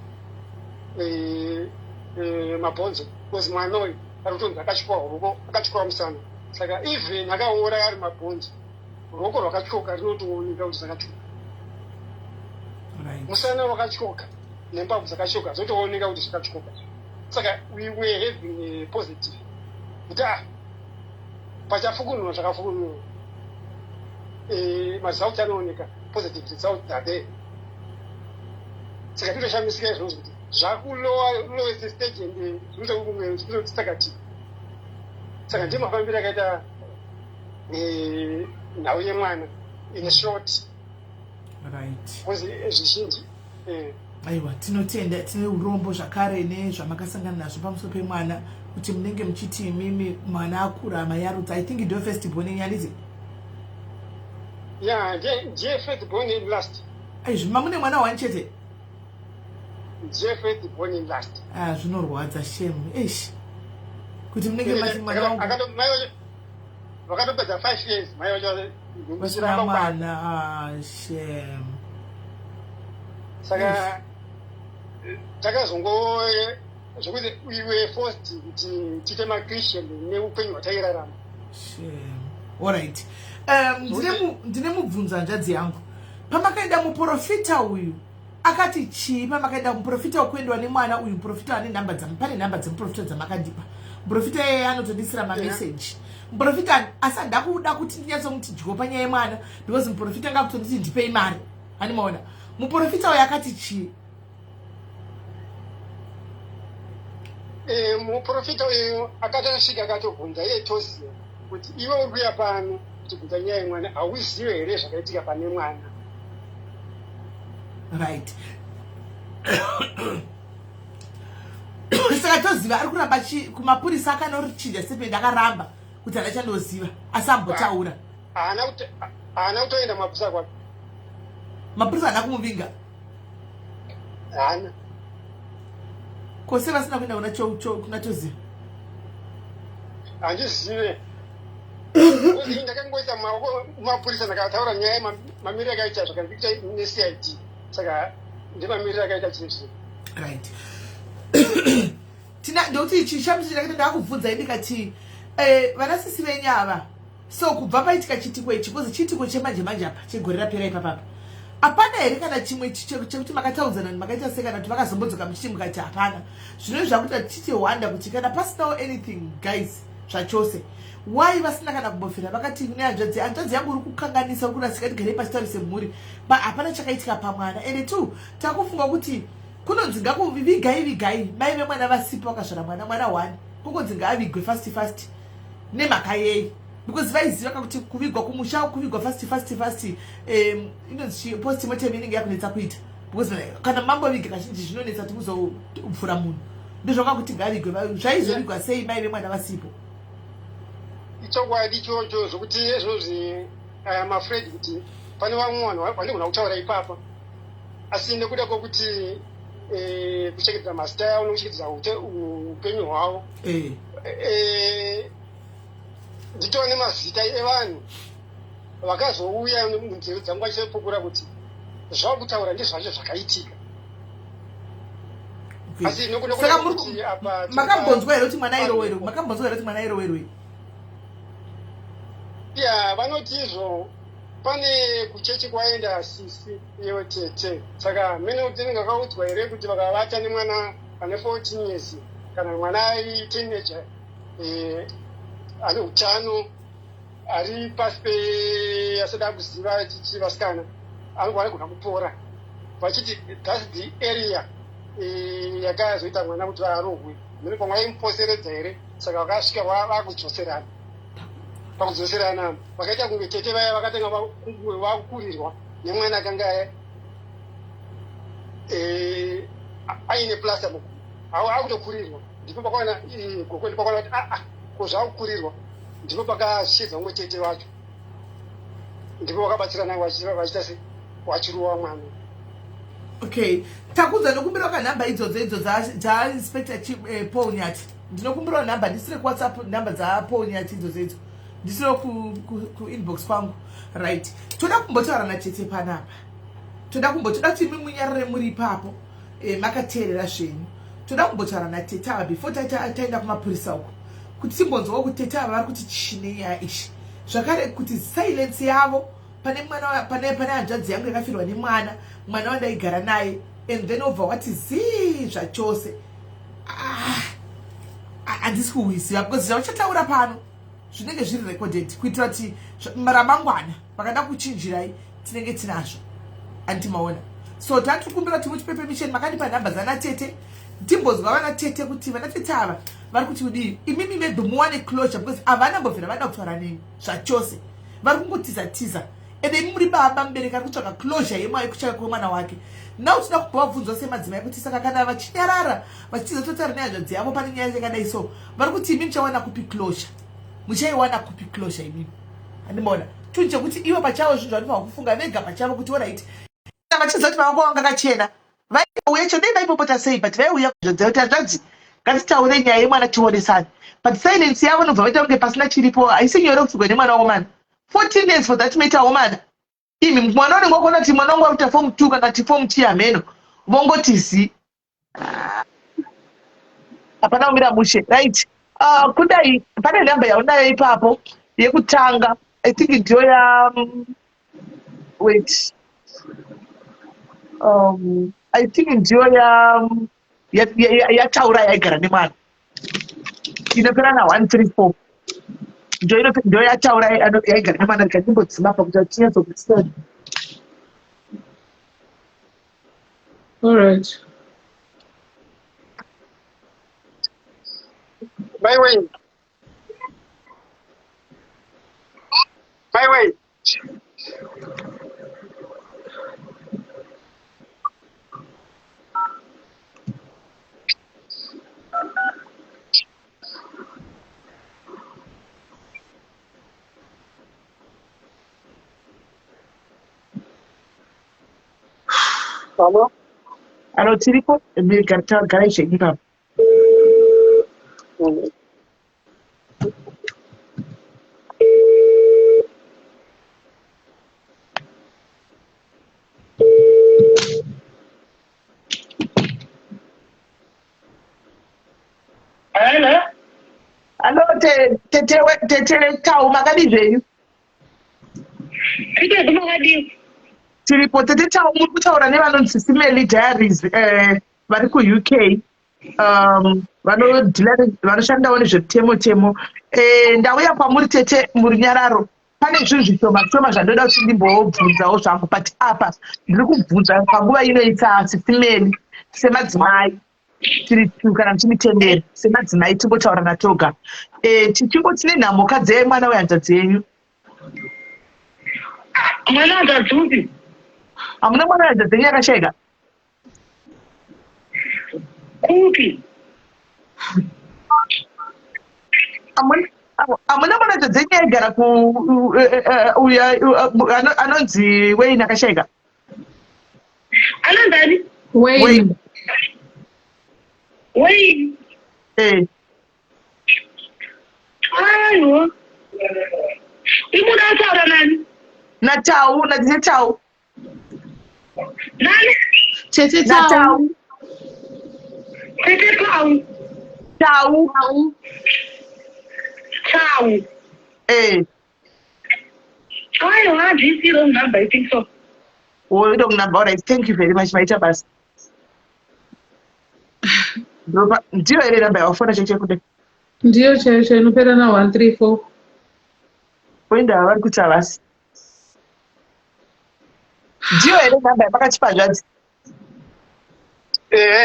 mabhonzo because mwana uyu ari kutonzi akatyoka ruoko, akatyoka musana. Saka even akaora ari mabhonzo, ruoko rwakatyoka rinotooneka kuti zvakatyoka. Musana wakatyoka nembabvu dzakatyoka dzotooneka kuti zvakatyoka. Saka we were having a positive kuti pachafukunura zvakafukunura, mazauti anooneka, positive result are there. Saka tinoshamisika izvozvo kuti zvakulowest stage and zvinotakati. Saka ndiye mafambiro akaita nhau yemwana in short. Right. Because zvizhinji aiwa tinotenda tine urombo zvakare nezvamakasangana nazvo pamusoro pemwana kuti munenge muchiti imimi mwana akura amayarudza. I think ndo first born nyalize. ndiye first born in last. Zvima mune mwana wani chete. Ndiye first born in last. Zvinorwadza shame. Kuti munenge mati mwana wangu vakatopedza 5 years mai vacho vasina mwana. Shame. Saka takazongo zvokuti we were forced kuti tiite maChristian neupenyu hwatairarama. Shame. Alright. Ndine mubvunza hanzvadzi yangu, pamakaenda muprofita uyu akati chii? Pamakaenda muprofita wekuendwa nemwana uyu, muprofita ane nhamba pane nhamba dzemuprofita dzamakandipa. Muprofita yeye anotodisira mameseji. Muprofita asada kuda kuti ndinyatsomuti dyo panyaya yemwana because muprofita ngakutonditi ndipei mari. Animaona muprofita uyu akati chii? Muprofita uyu akatasvika akatobvunza iye toziva kuti iwe uri kuuya pano kuchibvunza nyaya yemwana, hauzive here zvakaitika pane mwana. Right. Saka toziva ari kuramba kumapurisa akanorichinja sependi akaramba kuti handachandoziva asi ambotaura. Haana kutoenda mapurisa kwake. mapurisa haana kumuvinga haana kose vasina kuenda kuna choziva handizive uzi ndakangoita maoko mapurisa ndakataura nyaya yemamiriro akaita zvakandikuita necid saka ndemamiriro akaita chinhu right ndokuti chishamuchira kuti ndakubvunzai ndikati vanasisi venyava so kubva paitika chitiko ichi kozi chitiko chemanje manje apa chegore rapera ipapapa hapana here kana chimwe chekuti makataudzana makaita sei kana kuti vakazombodzoka muchiti mukati hapana zvinoi zvakuti tichihwanda kuti kana pasinawo anything guys zvachose why vasina kana kumbofira vakati nehanzvadzi yangu uri kukanganisa uri kurasika tigarei pachitarise mhuri hapana chakaitika pamwana ende two takufunga kuti kunonzi ngakuvigai mai vemwana vasipa vakazvara mwana 1 kungonzi ngaavigwe fast nemhaka yei because vaiziva kuti kuvigwa kumusha kuvigwa fast inonzi postmortem inenge yakunetsa kuita because kana mamboviga kazhinji zvinonetsa kuti kuzopfura munhu ndozvakakuti ngaavigwe zvaizovigwa sei mai vemwana vasipo ichokwadi ichocho zvokuti izvozvi am afraid kuti pane vamwe vanhu vanogona kutaura ipapa asi nekuda kwokuti kuchengetedza mazita yavo nokuchengetedza upenyu hwavo nditova nemazita evanhu vakazouya munzeve dzangu vachipupura kuti zvava kutaura ndezvacho zvakaitika asi nokuda kuti apa makambonzwa here kuti mwana irowerwe ya vanoti izvo pane kuchechi kwaenda sisi iyo tete saka mene kuti ndinenge akaudzwa here kuti vakavata nemwana ane 14 years kana mwana ari teenager ane utano ari pasi peasada kuziva chichivasikana anogona gona kupora vachiti thats the area yakazoita mwana kuti arogwe mene pamwaimuposeredza here saka vakasvika vakudzoserana pakudzoserana vakaita kunge tete vaya vakatanga vakukurirwa nemwana akanga aine plasta muku akutokurirwa ndipo pakaona gokoni pakaona kuti kozvakukurirwa ndipo pakashedza umwe tete vacho ndipo vakabatsirana vachita se wachiruwa mwana okay takudza nokumbira kanhamba idzodzo dzainspector Paul Nyati ndinokumbirawo nhamba ndisire kuwhatsapp nhamba dzaPaul Nyati idzodzo ndisire kuinbox kwangu right toda kumbotaura natete panapa toda kuti imi munyarare muri ipapo makateerera zvenyu toda kumbotaura natete ava before taenda kumapurisa uko kuti timbonzwawo kuti tete ava vari kuti chine nyaya ichi zvakare kuti silence yavo pane hanzvadzi yangu yakafirwa nemwana mwana wandaigara naye and then obva wati zii zvachose handisi kuhwisiva because zvauchataura pano zvinenge zviri recorded kuitira kuti ramangwana vakada kuchinjirai tinenge tinazvo andimaona so tatikumbira kuti muchipepe mission makandipa nhamba dzanatete timbonzwa vanatete kuti vanatete ava vari kuti kudii imimi maybe muwane closure because havana mbobvira vada kutaura nemi zvachose vari kungotiza ende imi muri baba mubereki ari kutsvaga closure yemwai kuchaka kwemwana wake nau tinoda kubvabvunzwa semadzimai kuti saka kana vachinyarara vachizototaura nehanzvadzi yavo pane nyaya yakadai so vari kuti imi muchawana kupi closure muchaiwana kupi closure imimi handimaona chinhu chekuti ivo pachavo zvinhu zvanofanwa kufunga vega pachavo kuti orit vachizoti maoko vanga kachena vaiuya cho dei vaipopota sei but vaiuya kuzodza kuti hanzvadzi ngatitaure nyaya yemwana tionesani but silence yavo nobva vaita kunge pasina chiripo haisi nyore kupfigwa nemwana womana 14 days for that matter womana imi mwana unenge wakuona kuti mwana wangu wakuita form 2 kana kuti form 3 hameno vongoti zi hapana kumira mushe right kudai pane nhamba yaunayo ipapo yekutanga I think ndiyo wait I think ndiyo yataura yaigara nemwana inopera na134 ndiyo yataura yaigara nemwana ndikanyimbodzimapa kuti atinyatsokutisana Alright. my way Alo? Alo, tiripo? Gara ishenyi papa. Mm. Hello? Alo, tete tau makadi zvenyu. Ite kumakadi. Tiripo, tete tau muri kutaura nevanonzi Simeli Diaries vari kuUK. Vanoshandawo nezvemutemo. Ndauya kwamuri tete muri Nyararo. Pane zvinhu zvishoma zvandoda kuti ndimbobvunzawo zvangu, but apa ndiri kubvunza panguva inoita Simeli semadzimai. Tiri kana timitendere semadzimai timbotaurana toga. Tichingoti nenhamboka dzemwana wehanzvadzi yenyu. Mwana hanzvadzi upi? Hamuna mwana wehanzvadzi yenyu yakashayika? Upi? Hamuna mwana wehanzvadzi yenyu yaigara anonzi Wayne akashayika? Anandani? Wayne. Wayne. Aiwa. Imuda ataura nani? Natau, natete Tau. Nani? Tete Natau. Tete Tau. Tau. Tau. Aiwa, this is the wrong number, I think so. Oh, you don't number. All right, thank you very much, my chabas. Ndiyo ile namba yawafona cheche kude. Ndiyo chaicho inopera na 134. Kwenda vari kuti havasi. Ndiyo ile namba yapakati pazvadzi.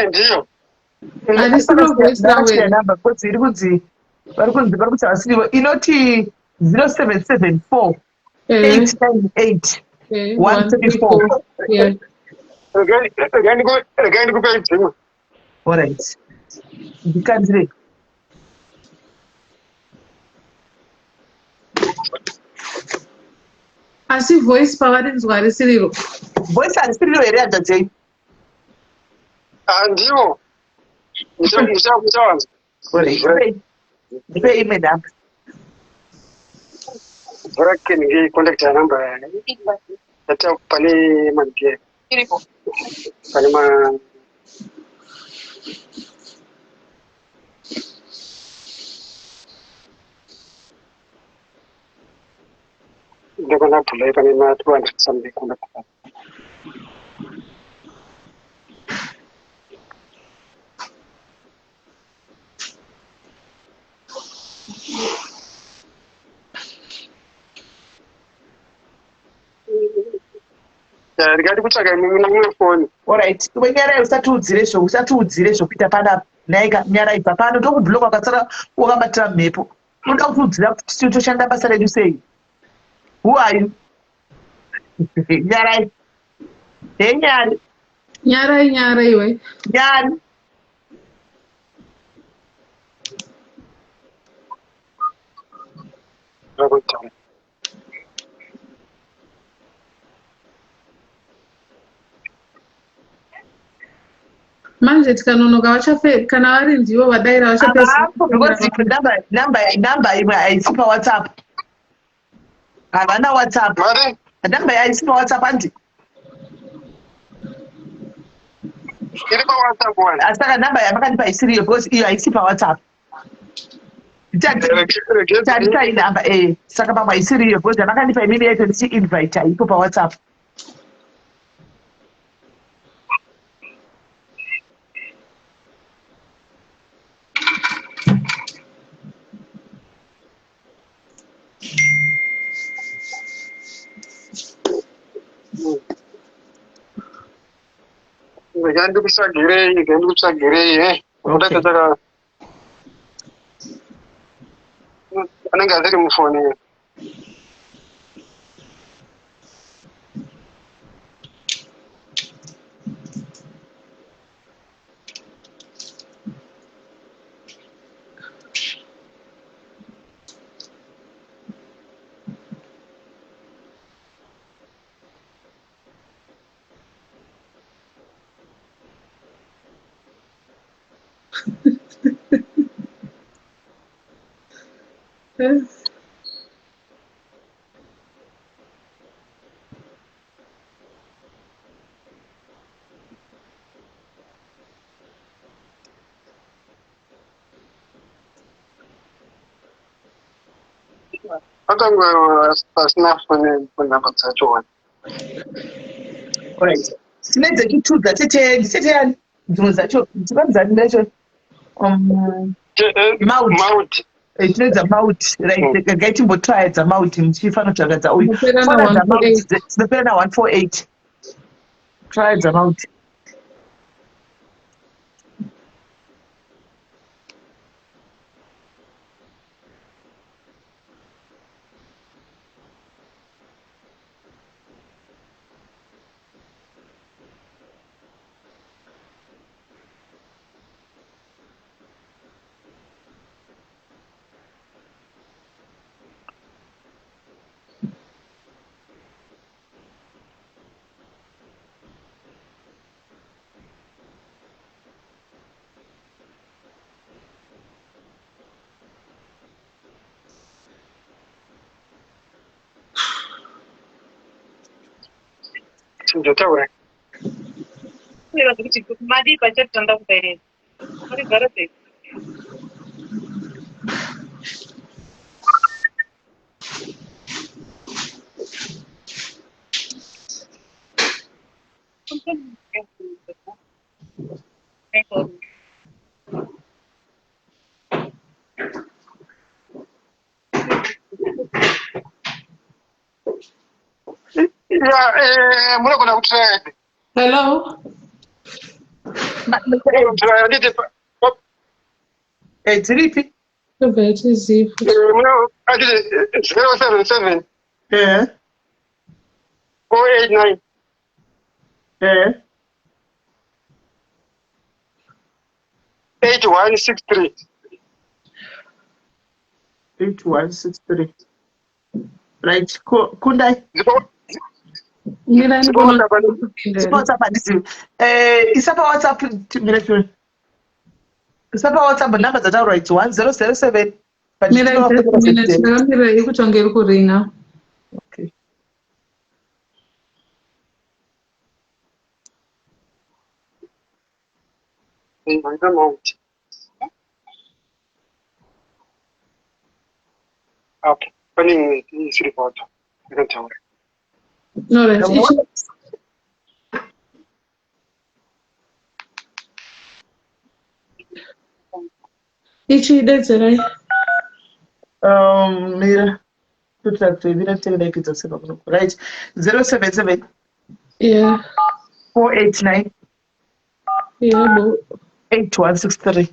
Ndiyo. Harisiro voice nawe. Namba kuti iri kunzi vari kuti havasirivo inoti 0774 898 134. Yeah. Rega ndikupe dzimwe. All right. Ndikanzire. Asi voice pavarinzwa harisiriro. Voice harisiriro here hanzvadzi yenyu? Ndiyo. Muchawanza. All right. Ndipe imwe namba. Bora ni contact number hata pane manipia ilipo pane ma ndio na pula pane ma 200 something contact. Rigati kutsvaga mumwe foni. Alright, iwe Nyarai usatiudzire zvokuita panapa. Naika Nyarai pano ndokubhuloka ukatsara wakabatira mhepo. Unoda kutiudzira kuti toshanda basa redu sei? Who are you? Nyarai. Hey Nyari. Nyarai iwe. Nyari. Manje tikanonoka kana vari ndivo vadaira vachapesa. Namba imwe haisi paWhatsApp. Havana WhatsApp. Namba haisi paWhatsApp handi. Iri paWhatsApp wana. Saka namba yamakandipa isiriyo because iyo haisi paWhatsApp. Taritai namba saka pamwe isiriyo because yamakandipa imini yacho ndichi invite haipo paWhatsApp. Ndikutsvagirei udataka anenge asiri mufoni. Okay. pasina kunamba dzacho. Alright. Sinedze two dzatete yani dzimwe dzacho dzakadzani ndacho Mount. tinodza mauti like ngaitimbotraya dzamauti muchifana kutsvaga dzauyu Ndopera na fona dzamauti 148. dzinopera na148 traya dzamauti Chindotaura. Kuira kuti madi pachatanda kubairira. Muri gara sei? Munogona kutraya. Hello? Kutraya nditi dziripi Kubete zifu. 077 489 8163. 8163 right kundai Mira ni bono kupindela. WhatsApp handisi isa paWhatsApp mira isapa WhatsApp number dzataurwa idzi 1007 but Mira mira ikutongera kuringa. okay Mount. Okay. Running this report. I can tell. No, right. Ichi dedzera. mira tutavira tenekidza sema kuno right 077 Yeah. 489 Yeah, bo. 8163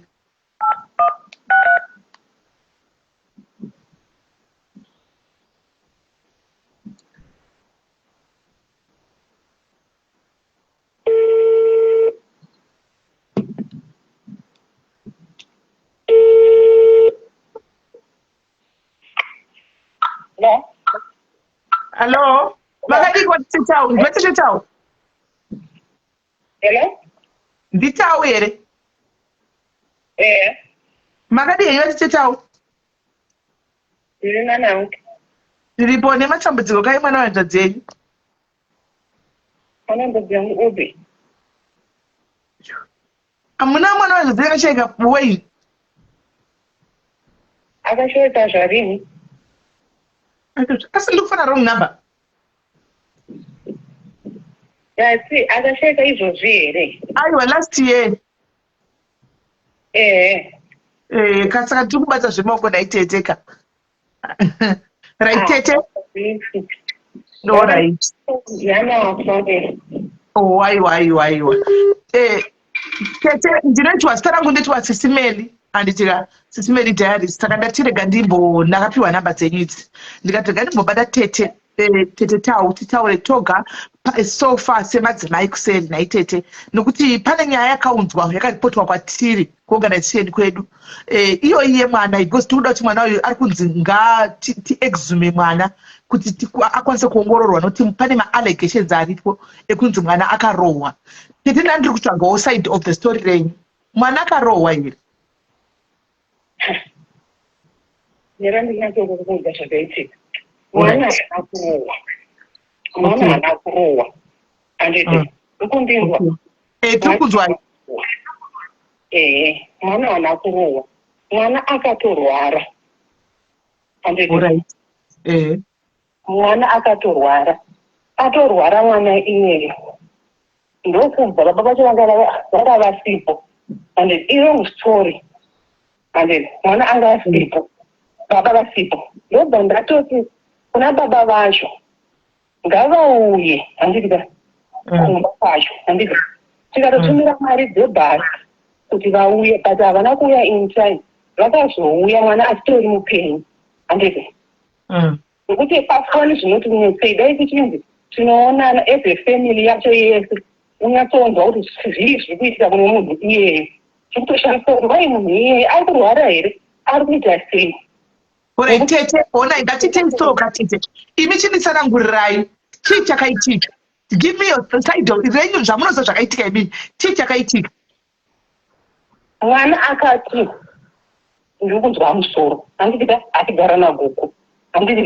No. Hello makadikwa titau matitau Hello? nditau here makadii vatitau Ndina nawo. ndiripo nematambudziko kai mwana wanja dzenyu Anamba byangu obe. amuna mwana wanja dzenyu akashayika wei Akashoita zvarini? asi ndikufana wrong number Yasi akashoita izvozvi here? aiwa last year kasaka tiri kubata zvemaoko naiteteka right tete no right Yana sorry. oh aiwa tete ndinoitwa zita rangu ndoitwa sisimeli handitika sisimeli diaries saka ndatirega ndakapiwa namba dzenyu idzi ndikatirega ndimbobata tete tete tau titaure toga so far semadzimai kuseri naitete nokuti pane nyaya yakaunzwa yakaripotwa kwatiri kuorganization kwedu iyoyi yemwana because tikuda kuti mwana uyu ari kunzi tiexume mwana kuti akwanise kuongororwa nokuti pane maallegations aripo ekunzi mwana akarohwa tete ndandiri kutsvagawo side of the story renyu mwana akarohwa here Nerandinyatsokukudza zvakaitika. Mwana haana kurohwa. Handiti ukundinzwa. Tikuzwa. Mwana haana kurohwa. Mwana akatorwara. Handiti. Mwana akatorwara. Atorwara mwana iyeyo. Ndokubva baba vacho vanga vasipo. Handiti long story. Handiti mwana anga asipo. Baba vasipo. Ndobva ndatoti kuna baba vacho ngavauye. Handiti kumba kwacho. Handiti tikatotumira mari dzebhasi kuti vauye, but havana kuuya in time. Vakazouya mwana asitori mupenyu. Handiti nekuti pafoni zvinotinetsei dai tichinzi tinoonana as a family yacho yese, unyatsonzwa kuti zvii zviri kuitika kune munhu iyeyo. Chikutoshandisa kuti vai munhu iyeye ari kurwara here, ari kuita sei. Tete ona ngatitensoroka tete. Imi chinditsanangurirai chii chakaitika. Give me your side of renyu zvamunoziva zvakaitika imi. Chii chakaitika? Mwana akati ndiri kunzwa musoro. Handiti atigara naguku. Handiti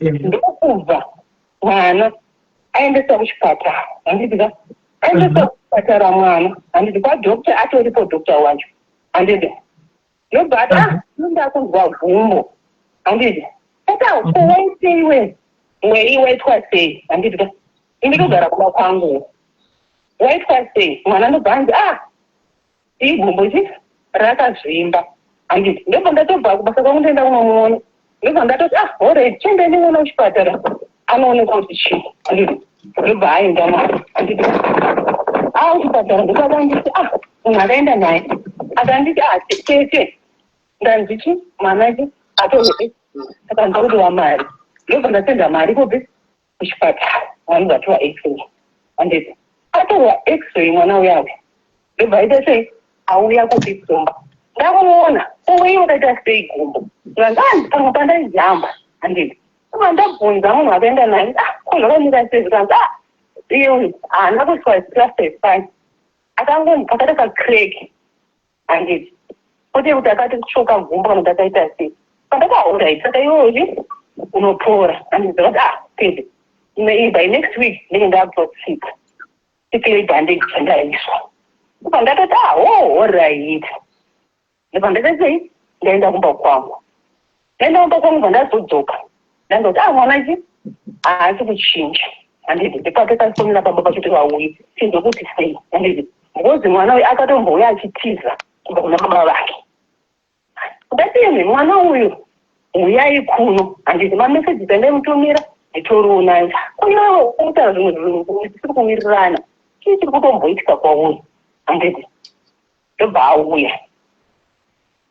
ndokubva mwana aendesa kuchipatara. Handiti aendesa kuchipatara mwana. Handiti kwadhokta atoripo dhokta wacho. Handiti ndobva ati ndoda kunzwa gumbo. Handiti saka kuwaiteiwe waitwa sei. Handiti indikugara kuba kwangu waitwa sei. Mwana ndobva anzi igumbo chi rakazvimba. Handiti ndobva ndatobva kubasa kwangu ndoenda kunomuona. Ndobva ndatoti alright chiende ndimuona kuchipatara anoonekwa kuti chii. Handiti ndobva aenda naye. Handiti kuchipatara ndokavanditi munhu akaenda naye akanditi tete ndanziti mwanachi atorwe saka ndakudiwa mari. Ndobva ndatenda mari kubve kuchipatara mwana atiwa x-ray. Handiti atorwa x-ray mwana uyawe. Ndobva aita sei auya kupitomba ndakumuona uwei wakaita sei gumbo ndanzi pamwe pandaijamba. Handiti kuma ndabvunza munhu akaenda naye kuzvakamira sei zikanzi iye haana kuswa class akangopakata kakreki. Handiti kuti akati kushoka gumbo kana takaita sei pandakaorai saka iwozi unopora. Handiti zakati tete by next week ndenge ndabvotsika tikile bandage chandaiswa. Ndobva ndatoti alright. Ndobva ndati sei ndaenda kumba kwangu. Ndaenda kumba kwangu bva ndazodzoka ndandoti mwanachi haasi kuchinja. Handiti ndipaketafonera baba vachoti vauye chinzokuti sei. Handiti ngozi mwana uyu akatombouya achitiza kubva kuna baba vake. Kudatini mwana uyu uyai kuno. Handiti mameseji dzandaimutumira nditoriona uyo kutaura zvimwe zvinhu tisiri kuwirirana chii chiri kutomboitika kwauyu. Handiti ndobva auya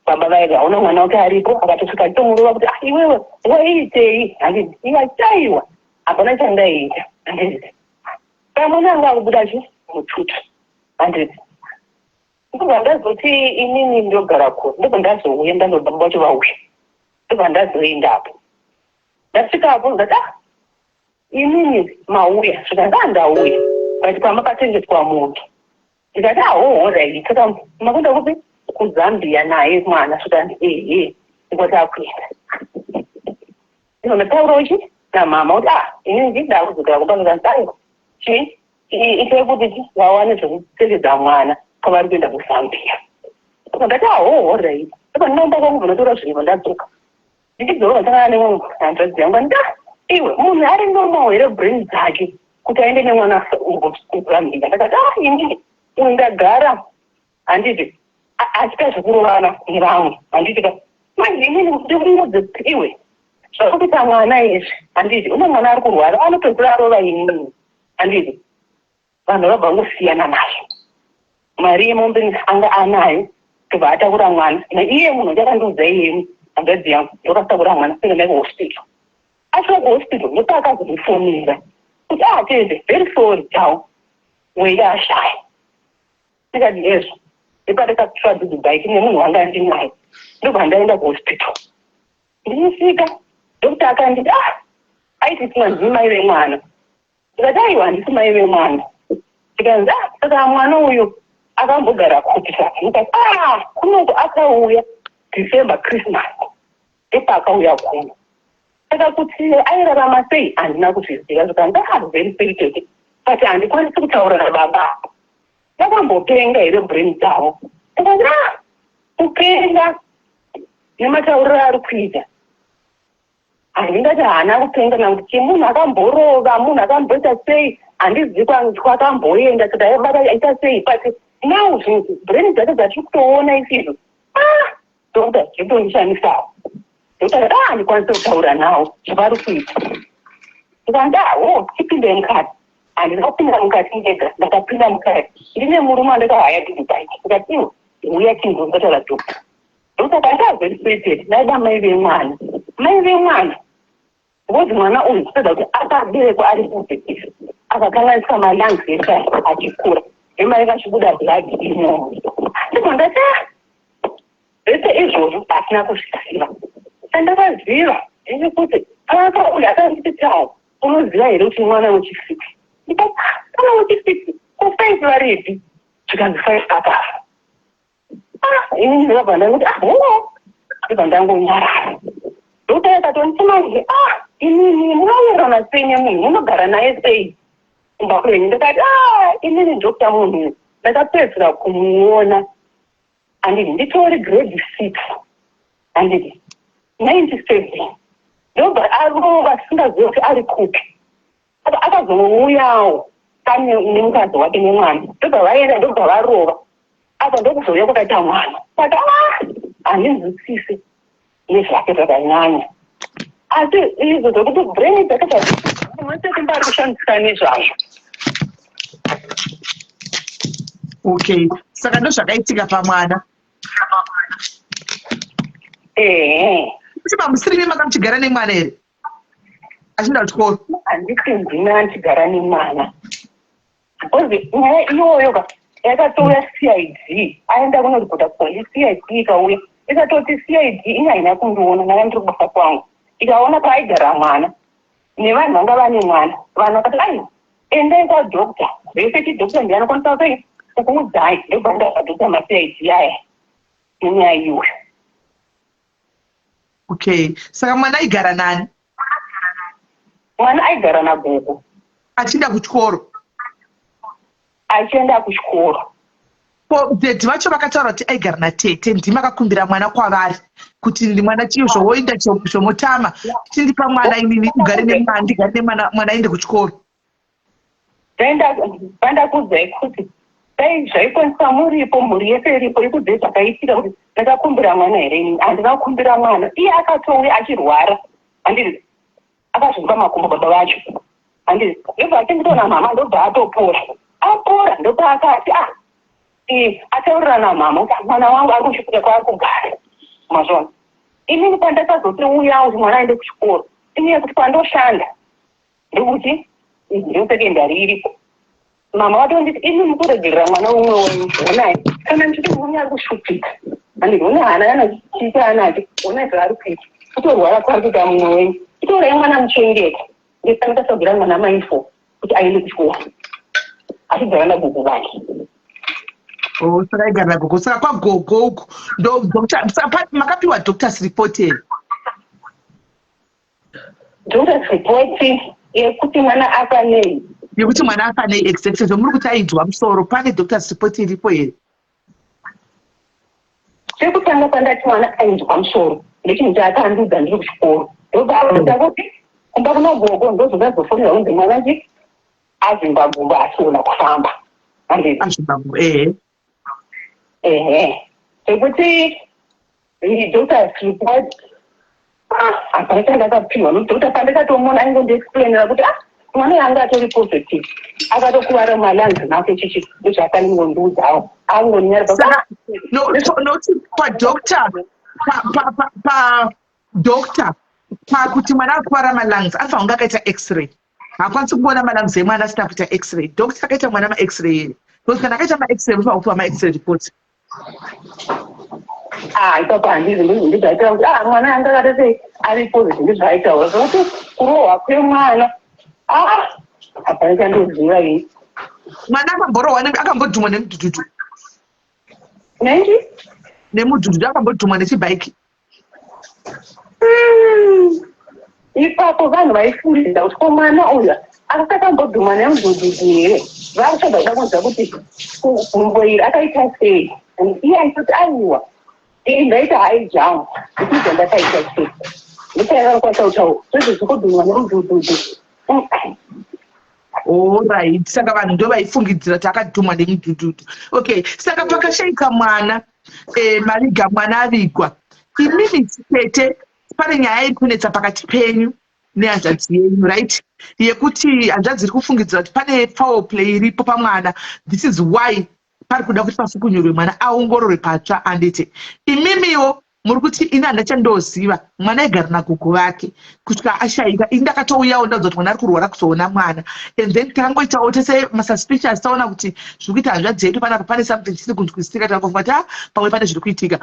baba vaiti hauna mwana wake aripo akatosvika tomurova kuti iwewe waiitei. Handiti ikachaiwa hapana chandaita. Handiti pamwana anga akubuda chi mututu. Handiti ndobva ndazoti inini ndogara kure. Ndobva ndazouya ndandoda baba vacho vauya. Ndobva ndazoendapo ndasvikapo ndati inini mauya svika ndandauya but pamakachengetwa munhu ndikati alright saka makunda kupi kuzambia naye mwana svika ndikoti akuenda ndinotaurawo chi namama kuti inini ndida kudzokera kumba ndikanzi chii itei kuti vawane zvekutevedza mwana pavari kuenda kuzambia. Ndati alright saka ndinoenda kwangu ndinotora zvinhu ndadzoka ndichidzoka ndakana nemumwe hanzvadzi yangu nda iwe munhu ari normal here brain dzake kuti aende nemwana kuzambia. Ndakati inini uyu ndagara handiti achita zvekurovana nevamwe. Handiti manje inini ndikurimudze kuti iwe zvakuita mwana izvi. Handiti une mwana ari kurwara anotokura arova inini. Handiti vanhu vabva ngosiyana nayo mari yemombe anga anayo tobva atakura mwana naiye munhu chakandiudza iyemi hanzvadzi yangu ndokasakura mwana senge kuhospital. Asvika kuhospital ndopakazondifonera kuti tete very sorry chao mweya ashaya. Ndikati yezvo ndipatakatsva dzidhibhaiki nemunhu wanga ndinaye ndobva ndaenda kuhospital. Ndichisvika dokta akanditi aiti tinanzi mai vemwana. Ndikati aiwa handisi mai vemwana. Ndikanzi saka mwana uyu akambogara kuti saka ndikati kunongo akauya December Christmas ndopakauya kuno. Saka kuti airarama sei handina kuzviziva zvaka ndakazveri chete but handikwanisi kutaura nababa. Ndakambopenga here brain dzavo. Ndakati kupenga nematauriro ari kuita. Handingati haana kupenga nekuti munhu akamborova, munhu akamboita sei, handizivi kwakamboenda kuti aibata aita sei but now zvinhu brain dzake dzatiri kutoona isizvo dhokuta zvitondishamisawo. Dhokuta handikwanisi kutaura nawo zvavari kuita. Ndikanda tipinde mukati. Handina kupinda mukati ndega, ndakapinda mukati. Ndine murume wandakahaya kuDubai. Ndikati uya chinhu ndataura dhokuta. Dhokuta kandazveripeted ndaida mai vemwana. Mai vemwana ngozi mwana uyu kutoda kuti akaberekwa ari kuzekisa akakanganisika malangs eshe achikura emai vachibuda blood imomo. Ndipo ndati zvese izvozvo asina kuzviziva. Sandakaziva ndechekuti aka uyu akandititawo unoziva here kuti mwana wechifiki. Ndikati kana wechifiki kufaizi varipi zvikanzi 5 akafa. Ini ndikabva ndangoti ndibva ndangonyarara. Dhokuta yakatondimanje inini munowirirana sei nemunhu munogara naye sei kumba kwenyu. Ndikati inini dhokuta munhu ndakapedzera kumuona handiti nditori grade 6 handiti 97 ndobva arova singazivi kuti ari kupi. Akazouyawo kane nemukadzi wake nemwana ndobva vaenda ndobva varova apa ndokuzouya kwakaita mwana. Saka handinzwisisi nezvake zvakanyanya asi izvo zvokuti brain dzakazvimwese mbari kushandisika nezvazvo. Okay, saka ndozvakaitika pamwana. Kuti pamusiri makamuchigara nemwana here achinda kuchikoro? Handiti ndina ndichigara nemwana because nyaya iyoyo yakatouya CID aenda kunoripota kupolisi. CID ikauya ikatoti CID inyaina kundiona nanga ndiri kubasa kwangu ikaona paaigara mwana nevanhu vanga vane mwana vanhu vakati endai kwadhokuta vese chidhokuta ndianokwanisa sei kukuudzai ndobva ndakadhokuta maCID aya nenyaya iyoyo. Okay, saka mwana aigara nani? Mwana aigara nagogo achienda kuchikoro. Achienda kuchikoro. Dhedhi vacho vakataura kuti aigara natete. Ndimi akakumbira mwana kwavari kuti ndi mwana chiyozvo woenda zvomutama chindipa mwana inini ugare nemwana ndigare nemwana mwana aende kuchikoro. Vandakuudzai kuti dai zvaikwanisa muripo mhuri yese iripo ikudzai zvakaitika kuti ndakakumbira mwana here inini handikakumbira mwana. Iye akatouya achirwara handiti akazvipa makumbo baba vacho handiti ndobva achinditoona mama ndobva atopora apora ndopa akati ataurira namama kuti mwana wangu ari kuchikora kwaari kugara mazvona. Inini pandakazoti uya kuti mwana aende kuchikoro inyaya kuti pandoshanda ndokuti ndosekendari iripo mama watonditi ini mukuregerera mwana umwe wenyu onai kana ndichiti mune ari kushupika handiti une hana kana chiita anati onai zvaari kuita kutorwara kwari kuita mumwe wenyu itorai mwana muchengeta ndesandikasabvira mwana maifo kuti aende kuchikoro achigara nagogo vake. Saka aigara nagogo. Saka kwagogo uku makapiwa doctor's report here? Doctor's report yekuti mwana afa nei? Yekuti mwana afa nei exactly zvomuri kuti aidzwa musoro pane doctor's report iripo here? Chekutanga pandati mwana aidzwa musoro ndechinhu chaakandudza ndiri kuchikoro ndobva kuti kumba kuna gogo ndozvakazofonera kunzi mwana chi azimbabwe asiona kufamba handiti sekuti doctor's report hapana chandakapiwa nodhokta pandakatomona aingondiexplainera kuti mwana yanga atori positive akatokuvara malanzi make chichi ndozvaakaningondiudzawo angonyarnoti padhokta padhokta pakuti mwana akuvara malungs anofanira kunge akaita x-ray. Hakwanisi kuona malungs emwana asina kuita x-ray. Dhokta akaita mwana ma-x-ray here because kana akaita ma-x-ray unofanira kupiwa ma-x-ray report. Ipapo handizi ndizvaitaura kuti mwana anga akatoti ari positive ndizvaitaura zvokuti kurohwa kwemwana hapana chandoziva ini. Mwana akamborohwa akambodhumwa nemudhudhudhu nenji nemudhudhudhu akambodhumwa nechibhaiki. ipapo vanhu vaifundira kuti ko mwana uyu akakambodhuma nemudhudhudhu here vakutsvaga kuda kunzwa kuti gumbo iri akaita sei iye aitoti aiwa ndaita high jump ndikuti ndakaita sei ndikaakwanisa kutaura zvozvo zvekudhuma nemudhudhudhu. Alright, saka vanhu ndo vaifungidzira kuti akadhumwa nemudhudhudhu. Okay, saka pakashaika mwana mariga mwana avigwa, imimi chete pane nyaya iri kunetsa pakati penyu nehanzvadzi yenyu, right, yekuti hanzvadzi iri kufungidzira kuti pane foul play iripo pamwana. This is why pari kuda kuti pasukunyorwe mwana aongororwe patsva andete. Imimiwo muri kuti ina ndachandoziva mwana egara nagogo vake kusvika ashaika. Ini ndakatouyawo ndaudza kuti mwana ari kurwara kuzoona mwana, and then takangoitawo tese masuspicious taona kuti zviri kuita hanzvadzi yedu panapa pane something chisiri kunzwisisika. Takangofunga kuti pamwe pane zviri kuitika.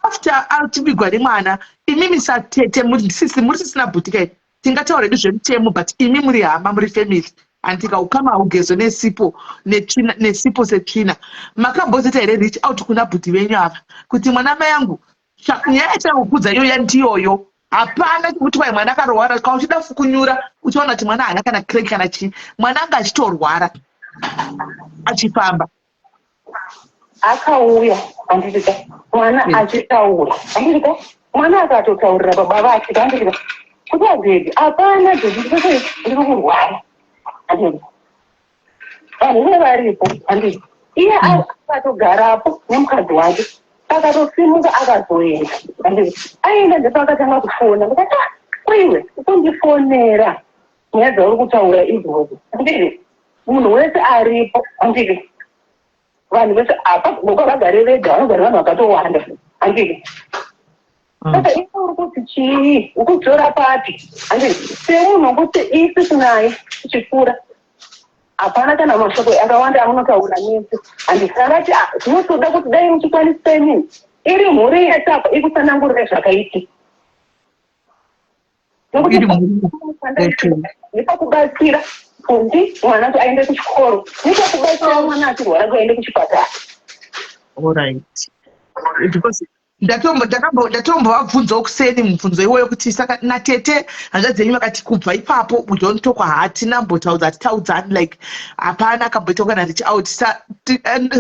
After atibigwa nemwana, imimi satete muri sisina bhutika iri tingataura hedu zvemutemo, but imi muri hama, muri family, and tikaukama ugezo nesipo setsvina makambozita here reach out kuna bhuti venyu ava kuti mwana mai yangu nyaya yachakukudza iyoya ndiyoyo, hapana kuti kwai mwana akarwara kana uchida kunyura uchiona kuti mwana haana kana crack kana chii, mwana anga achitorwara achifamba akauya andika mwana achitaura andika mwana akatotaurira baba vake andika kuti agedi hapana dedi ndiri kurwara andika vanhu varipo andika iye akatogarapo nemukadzi wake akatosimuka akazoenda andika aenda ndepakatanga kufona ndikati kwiwe ukundifonera nyaya dzauri kutaura izvozvo andika munhu wese aripo andika vanhu vese apa goka vagare vega vanogara vanhu vakatowanda andika saka iwe uri kuti chii ukudzora papi andika semunhu wekuti isi naye tichikura hapana kana mashoko akawanda amunotaura nesi andika akati tinotoda kuti dai muchikwanisa nini iri mhuri yetapa ikusanangurire zvakaiti nokuti nepakubatsira kuti mwana kuti aende kuchikoro nepakubatsira mwana achirwara kuaende kuchipatara. Alright, because ndatombovabvunzawo kuseni mubvunzo iwoyo kuti saka natete hanzvadzi yenyu vakati kubva ipapo mujonitokwa hatina mbotaudza hatitaudzani like hapana akamboita kana reach out.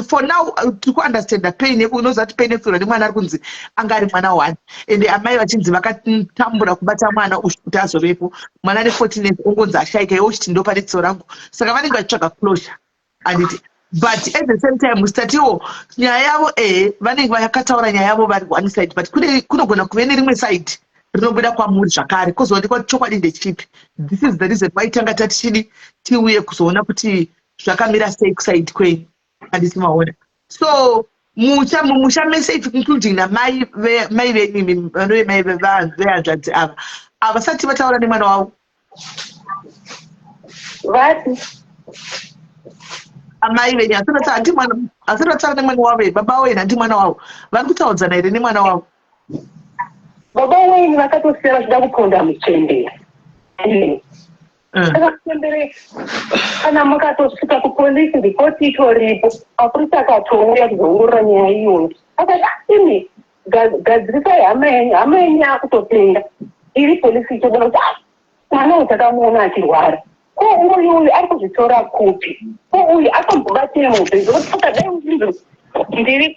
For now tiri kuunderstanda pain unoziva kuti pain yekufirwa nemwana ari kunzi anga ari mwana one, ende amai vachinzi vakatambura kubata mwana kuti azovepo mwana ne14 years ongonzi ashaika iwo uchiti ndo pane tsiso rangu, saka vanenge vachitsvaga closure anditi. But at the same time mustatiwo nyaya yavo vanenge vakataura nyaya yavo vari one side, but kunogona kuve nerimwe side rinobuda kwamuri zvakare kwozoonekwa kuti chokwadi ndechipi. This is the reason why tanga tatichidi tiuye kuzoona kuti zvakamira sei kusaidi kwenyu handiti maona. So mumusha mese including namai venyu vanove mai vehanzvadzi ava havasati vataura nemwana wavo vati amai venyu asati vataura nemwana wavo baba wenyu handi mwana wavo vari kutaudzana here nemwana wavo. baba wenyu vakatosiya vachida kuponda muchembera akamuchembereka kana mukatosvika kupolisi ripoti itoripo mapurisa akatouya kuzoongorora nyaya iyoyo akati imi gadzirisai hama yenyu yakutotenga iri polisi ichobona kuti mwana uyu takamuona achirwara ko uyu ari kuzvitora kupi ko uyu akambobatei mubhenzi kuti akadai muzvinhu ndiri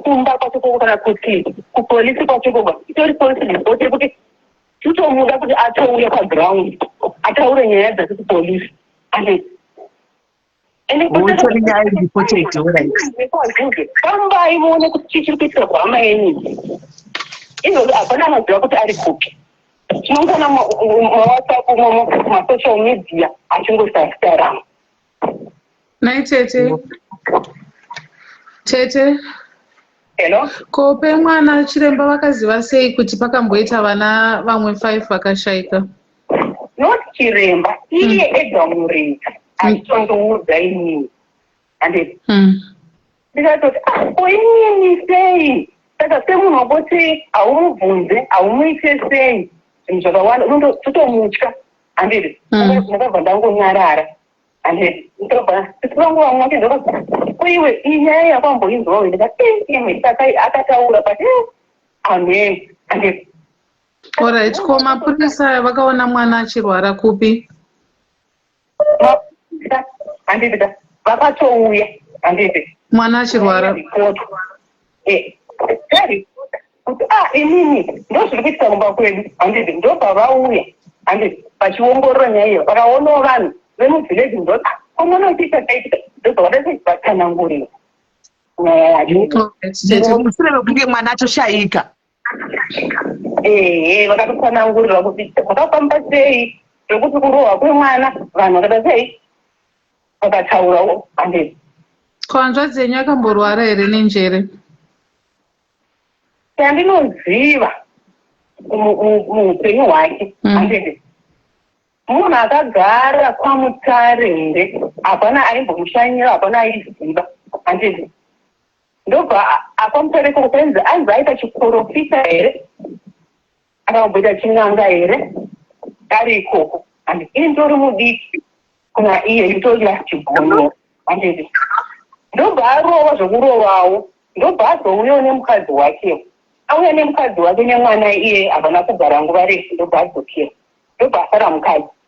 kumba kwachoko kana kuti kupolisi kwachoko itori polisi ripoti yekuti titomuda kuti atouya paground ataure nyaya dzake kupolisi fambai muone kuti chii chiri kuitika kuhama yenyu izvozvo hapana anoziva kuti ari kupi. Tinongona mawhatsapp masocial media achingosasitarama. Nai tete hello ko pe mwana chiremba vakaziva sei kuti pakamboita vana vamwe 5 vakashaika? Not chiremba iye ega mureza achitondoudza inini ande ndikatoti inini sei saka semunhu wekuti haumubvunze haumuite sei zvinhu zvakawanda unototomutya handiti ndakabva ndangonyarara handiti ndobva tivanguva mwake kuiwe inyaya yakwamboinzwawo ndikati imwe saka akataura but amen handiti Alright, ko mapurisa vakaona mwana achirwara kupi? Handiti vakatouya handiti Mwana achirwara. Kuti inini ndozviri kuitika kumba kwedu handiti ndobva vauya handiti vachiongorora nyaya iyo vakaonawo vanhu vemuvhileji ndoti omwana uchiita taitika ndobva vadatsanangurira nyaya yacho mushure mekunge mwana atoshaika. vakatotsanangurira kuti vakafamba sei zvekuti kurohwa kwemwana vanhu vakada sei vakataurawo handiti. Ko hanzvadzi yenyu akamborwara here nenjere? Chandinoziva muupenyu hwake handiti munhu akagara kwamutare here hapana aimbomushanyira hapana aiziva handiti ndobva apamutare kokuenzi ainzi aita chikorofita here akamboita chin'anga here ari ikoko handiti ini ndori mudiki kuna iye itorya chigono handiti ndobva arova zvokurovawo ndobva azouyawo nemukadzi wakewo auya nemukadzi wake nemwana iye havana kugara nguva refu ndobva adzokera ndobva asara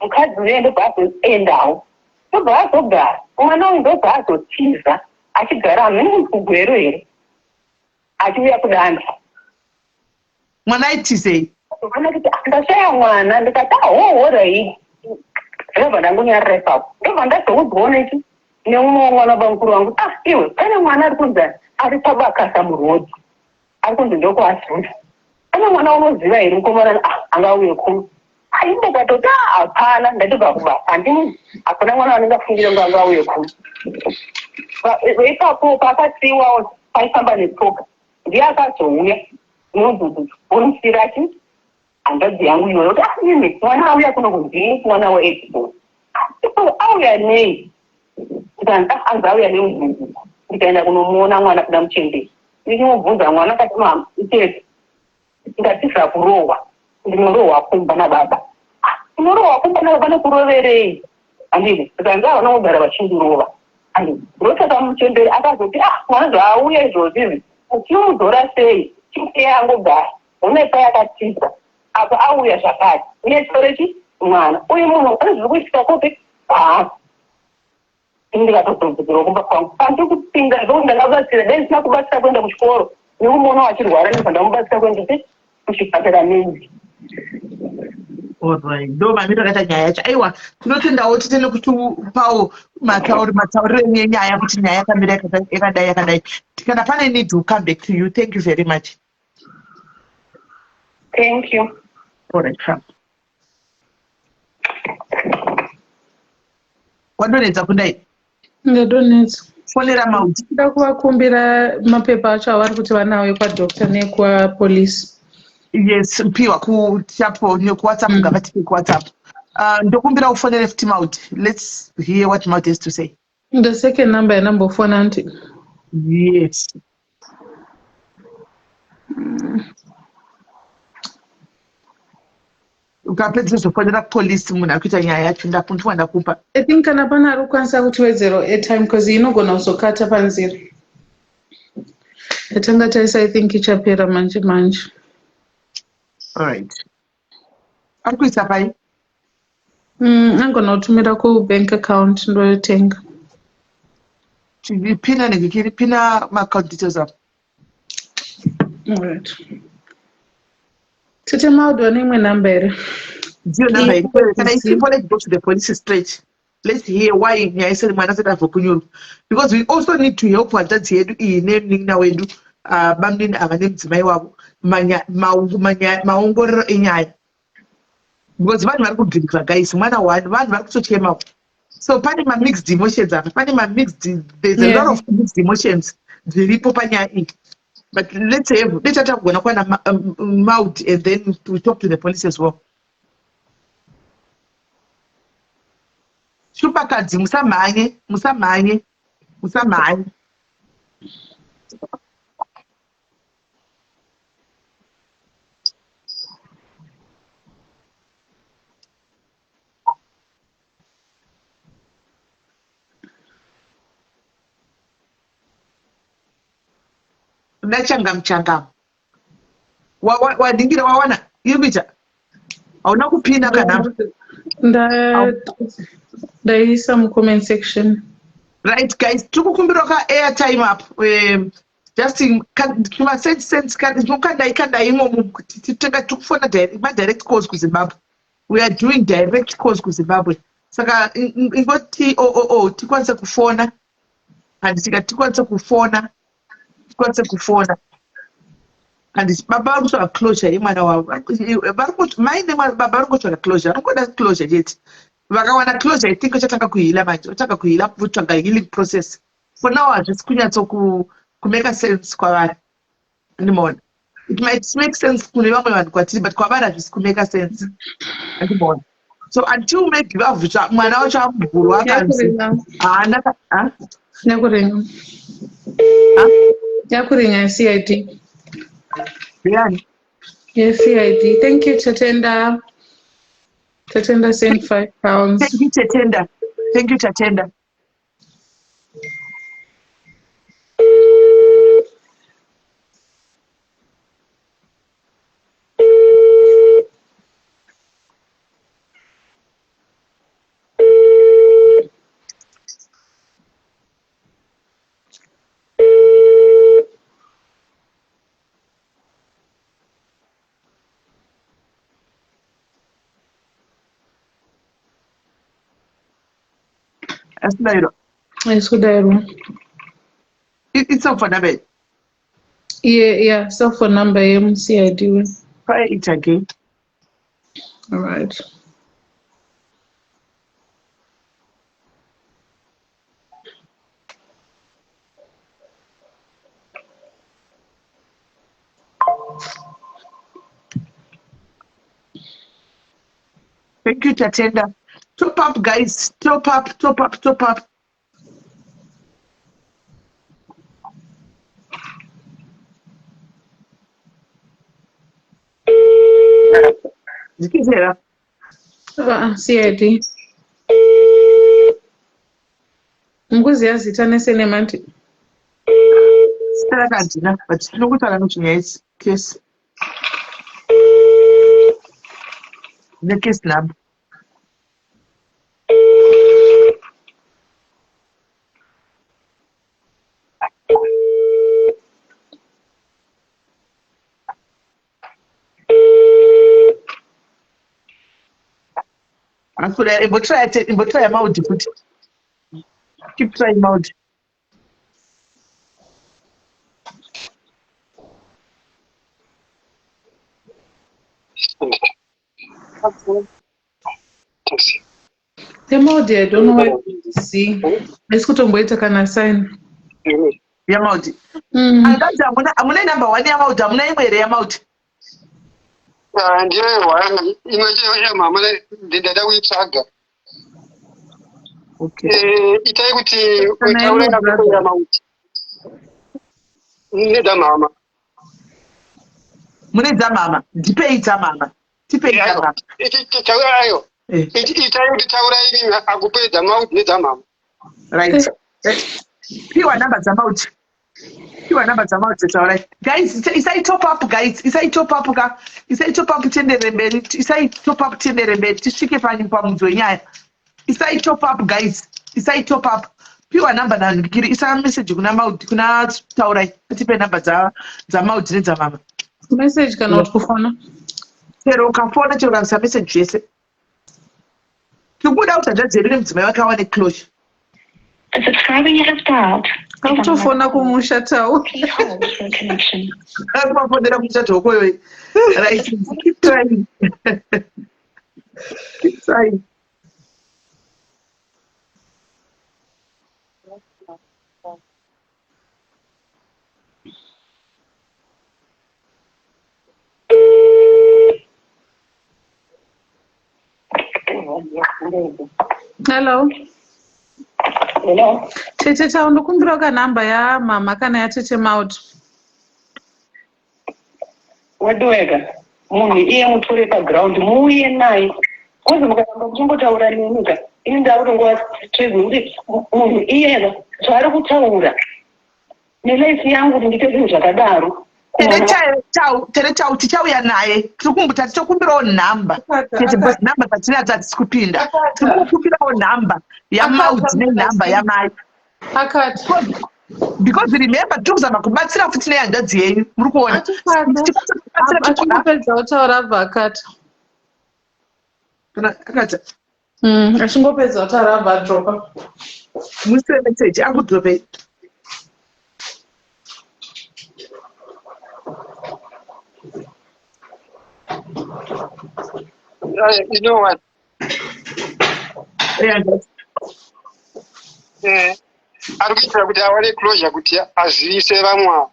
mukadzi uye ndobva azoendawo ndobva azogara mwana uyu ndobva azotiza achigara mugwero here achiuya kudanda. Mwana aitizei? Ana kuti ndashaya mwana ndikati horai ndobva ndangonyarira ipapo ndobva ndazoudzwawo ichi neumwe mwana bamukuru wangu iwe pane mwana ari kunzi ari pabakasa murodhi ari kunzi ndokuasunda pane mwana unoziva here mukomana angauye kuno ndikatoti hapana ndatibva kuba handini hakuna mwana anenge afungire ngo angauye kuno ipapo pakasiiwawo paifamba netsoka ndiye akazouya nodudu unosira achi hanzvadzi yangu iyoyo kuti imi mwana auya kuno kunzii mwana waexpo auya nei kuti anzi auya nemuzuzu ndikaenda kunomuona mwana kuda muchemberi ndichimubvunza mwana kati mama itete ndatibva kurohwa ndinorohwa kumba nababa unorohwa kumba nababa nekuroverei handiti tikanzi havana kugara vachindurova handiti ndosaka muchemberi akazoti mwana zvaauya izvozvizi uchimudzora sei chikuteya angogara une payakatiza apa auya zvakati unesorechi mwana uye munhu ane zviri kuitika kope ndikatotodzera kumba kwangu pandi kupinda zvokuti ndakabatsira dai ndisina kubatsira kuenda kuchikoro nekumuona wachirwara ndibva ndamubatsira kuendese kuchipatara menzi. Alright, ndo mamiro akaita nyaya yacho. Aiwa, tinotendawo titende kutupawo matauriro enyaya kuti nyaya yakamira yakadai. Kana pane need to come back to you. Thank you very much. Thank you. Alright, Trump. Wadonedza kundai? Ndadonedza. Fonera mauti. Ndida kuvakumbira mapepa acho avari kuti vanauye kwadokta nekwapolisi. Yes, piwa kuchapo nekuwhatsapp ngavatipe kuwhatsapp. Ndokumbira ufonere futi mauti. Let's hear what Mauti has to say. The second number yanambofona nti. Yes. Ukapedza zofonera police munhu akuita nyaya yacho ndakupa. I think kana pana ari kukwanisa kutiwedzera airtime because inogona kuzokata panzira. Yatanga taisa I think ichapera manje. Alright. Ari kuisa pai? Angona kutumira kubank account ndoyotenga. Pina negikiri pina account details up. Alright. Tete Maudwa nemwe number here. Zero number. Can I simply go to the police straight? Let's hear why nyaya isiri mwana asati kunyuru. Because we also need to help hanzvadzi yedu iyi nenin'ina wedu bamnini ava nemudzimai wavo maongororo enyaya. Because vanhu vari kudhirika guys, mwana wani vanhu vari kutochemawo. So pane mixed emotions apa, there's a lot of mixed emotions dziripo panyaya iyi. But let's kugona kuwana Mauti and then we talk to the police as well. Shupakadzi musamhanye. Ndachanga mchanga. Wadingira wawana Irikuita. Hauna kupinda kana. Ndaisa mu-comment section. Right guys, tikukumbira ka airtime up. Just kuma sense kanda imo titenga tukufona direct calls ku Zimbabwe. We are doing direct calls ku Zimbabwe. Saka ingoti tikwanise kufona. And tikwanise kufona. And baba kutsva closure yemwana wavo. My name is baba kutsva closure. Anoda closure yet. Vakawana closure, I think uchatanga kuhila manje. Uchatanga kuhila kutsvaga healing process. For now, hazvisi kunyatso kumeka sense kwavari. Andimona. It might make sense kune vamwe vanhu kwatiri, but kwavari hazvisi kumeka sense. Andimona. So until make give up mwana wacho amuguru akanzi. Yakurinya CID. Yani. Yes, CID. Thank you, Chatenda. Chatenda sent £5. Thank you, Chatenda. Thank you, Chatenda. It's good. It's up for number. Yeah, cell phone number CID. Try it again. All right. Thank you, Chatenda. Top up, guys. Top up. Zikizera. CID. Mguzi yazita nesene manti. Stara kantina, but tinokutaura nochinyaya case. The case lab. Try him out. Keep trying out. The mode, I don't know what to see. Let's go to Mboita can sign. Yamauti. Amuna number one Yamauti. Amuna imwere Yamauti. Ndiyo imwe mama ndada kuitsvaga. Okay. Itai kuti utaure nakuya mauti. Neda mama. Mune dzamama. Ndipei dzamama. Tipei dzamama. Taura ayo. Itai kuti taura ini akupedza mauti nedzamama. Right. Piwa number dzamauti. Alright. Guys, isai top up guys. Isai top up tendere mberi. Tisvike pamudzo nyaya. Isai top up guys. Piwa number nanikiri. Isa message kuna taurai. Tipe number dzamauti nedzamama. Message kana kufona. Chero ukafona chero ukasa message yese. Kubuda utajadzerere mudzimai wake awane closure. The subscriber you have dialed. Akutofona kumusha tau. Please hold for a connection. Akumafonera kumusha tokoyo. Right. Keep trying. Keep trying. Hello. Hello. Tete taundokumbira ka number ya mama kana ya Tete Maud. Wadweka. Munhu iye mutore paground muuye naye. Kozi mukaramba kuchimbotaura nenyika. Ini ndauri nguva kuti munhu iyena zvaari kutaura nelife yangu kuti ndite zvinhu zvakadaro tere chau tichauya naye tirikumbuta tichokumbirawo nhamba because nhamba dzatinadzo hadzisi kupinda tirikukumbirawo nhamba yamaudzi nenhamba yamai because remember tiri kuzama kubatsira futi nehanzvadzi yenyu muri kuona achingopedza kutaura vhakata akata achingopedza kutaura vhadropa musire meseji akudropei You know what? Arikuitira kuti awane closure kuti azivise vamwe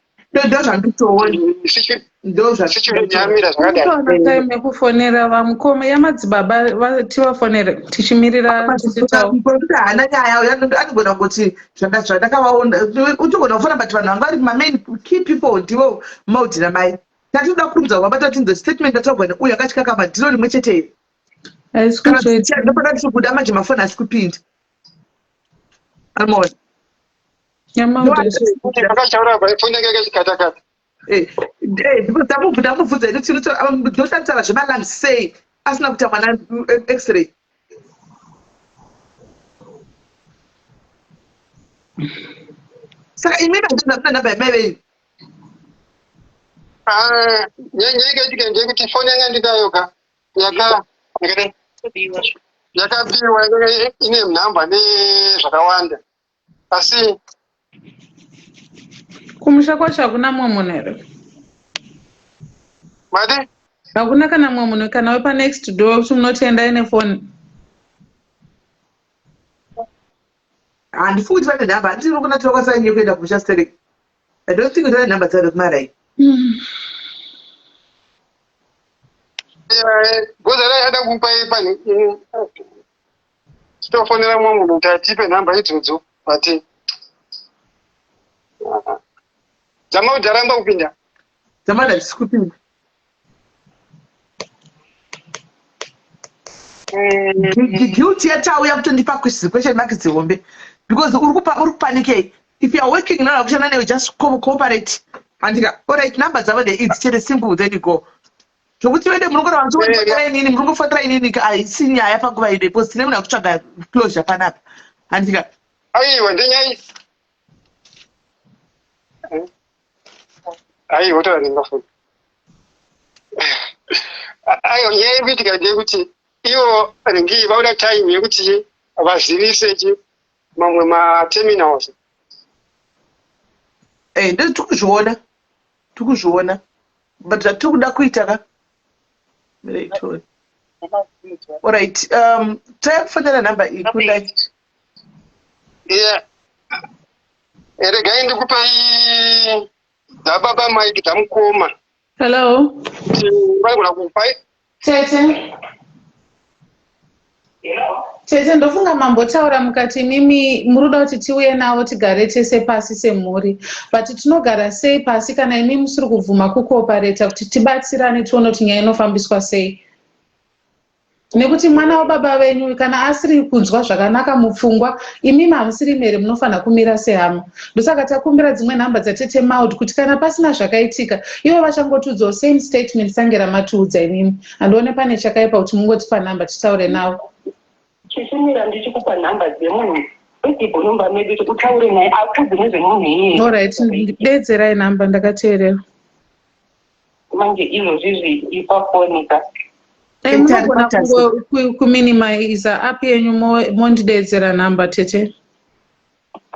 ndozvanditoonyamira zvakadai time yekufonera vamukoma yamadzibaba tivafonere tichimirira hana nyaya anogona kuti zvandakavaona utogona kufona but vanhu vanga vari mamain key people ndivo maudhi namai tatinoda kurumidza kwabata tinzo statement atagwana uyu akatyakama ndiro rimwe chete ndopada tichibuda manje mafoni asi kupinda amona akachaura vaifonekeke chikatakata ndamubvudza ndoshandisara zvemalang sei asina kuita mwana x-ray saka imi vandinamuna namba yamai nyaigetika ndekuti foni yanga ndikayoka yakapiwa ine nhamba nezvakawanda asi kumusha kwacho hakuna mumwe munhu here mati hakuna kana mumwe munhu kana wepanext door kuti munotienda ine foni handifuti vane nhamba handitiri kunatira kwasanyi kuenda kumusha stereki I don't think vane nhamba dzavo kumarai goza raihada kupa pani titofonera mumwe munhu kuti atipe nhamba idzodzo but dzamauti aramba kupinda dzamauti hadzisi kupinda guilty yatauya kutondipa question mark dzihombe because uri kupanikei if you are working now kushanda newe just cooperate andika alright number dzavo the it's chete simple then you go zvokuti vede munongora vanziwaaa inini munongofatira inini haisi nyaya panguva ino because tine munhu akutsvaga closure panapa andika aiwa ndenyai aiwa toraningafuna aiwa nyaya yekuitika ndeyekuti ivo ringi vauda time yekuti vazivise mamwe materminals ndoti tikuzviona but zvatiri kuda kuita ka alright takufonera nhamba iyi kudai regai ndikupai dzababa maiki dzamukoma hello vaigona kupai tete ndofunga mambotaura mukati mimi muruda kuti tiuye navo tigare tese pasi semhuri but tinogara sei pasi kana imi musiri kubvuma kukoopareta kuti tibatsirane tione kuti nyaya inofambiswa sei nekuti mwana wababa venyu kana asiri kunzwa zvakanaka mupfungwa imi hamusiri mere munofanira kumira sehama ndosaka takumbira dzimwe nhamba dzatete maud kuti kana pasina zvakaitika ivo vachangotudzawo same statement sange ramatiudza imimi handione pane chakaipa kuti mungotipa nhamba titaure navo chisimira ndichikupa nhamba dzemunhu wegibho nomba medu kuti utaure naye akudzi nezvemunhu iyeye alright dedzerai nhamba ndakateerera manje izvozvizvi ipafonika munogona kuminimiza app yenyu mondidedzera nhamba tete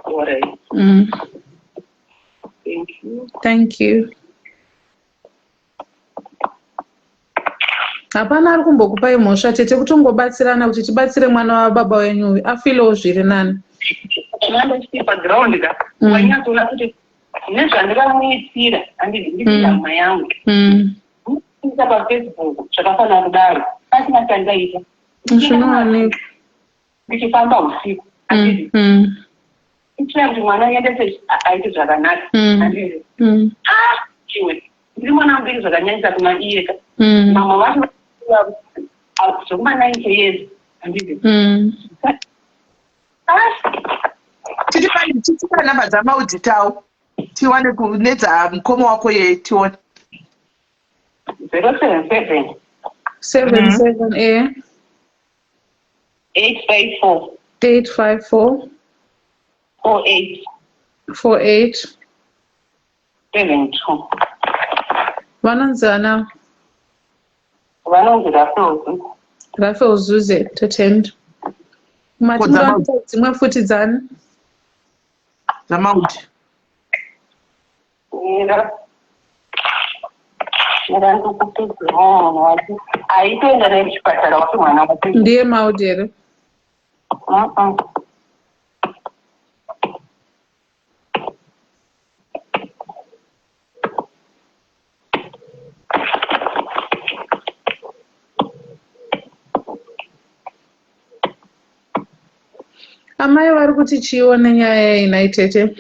alright thank you hapana ari kumbokupai mhosva tete kutongobatsirana kuti tibatsire mwana wababa wenyu afilewo zviri nani chinandosii paground ka wanyatsoona kuti nezvandikamuitira handidi ndihama yangu isa pafacebook zvakafanira kudaro pasina chandaita zvinowanika ndichifamba usiku handidi ichira kuti mwana uendese aite zvakanaka handidi chiwe ndiri mwana mbiri zvakanyanyisa kuna iyeka mama vacho zvokuma-9 years handidi titipa nhamba dzamaudzi tawo tiwane kunedza mukoma wako ye tione 077 77 854 854 48 48 72 vanonzana vanonzi Rafelzi. Rafael Zuze tatenda mati munowanika dzimwe futi dzani dzamaudi aitoenda naye kuchipatara wati mwana wake ndiye maudi here amai vari kuti chione nyaya yeUnited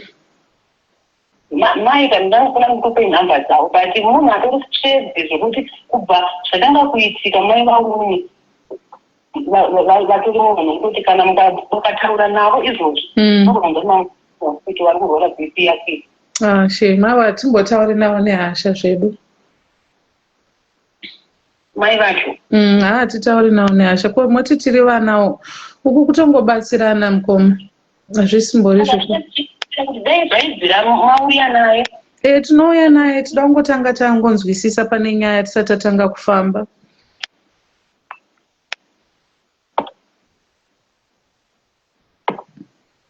mai kana ndangofuna kukupe nhamba dzavo but munhu atori stress zvokuti kubva zvakanga kuitika mai vauni vatori munhu nokuti kana mukataura navo izvozvi kuti vari kurwara bp yake shema hatimbotauri navo nehasha zvedu mai vacho hatitauri navo nehasha ko moti tiri vanawo uku kutongobatsirana mukoma hazvisimbori kuti dai zvaibvira mauya naye tinouya naye tida kungotanga tangonzwisisa pane nyaya tisati tatanga kufamba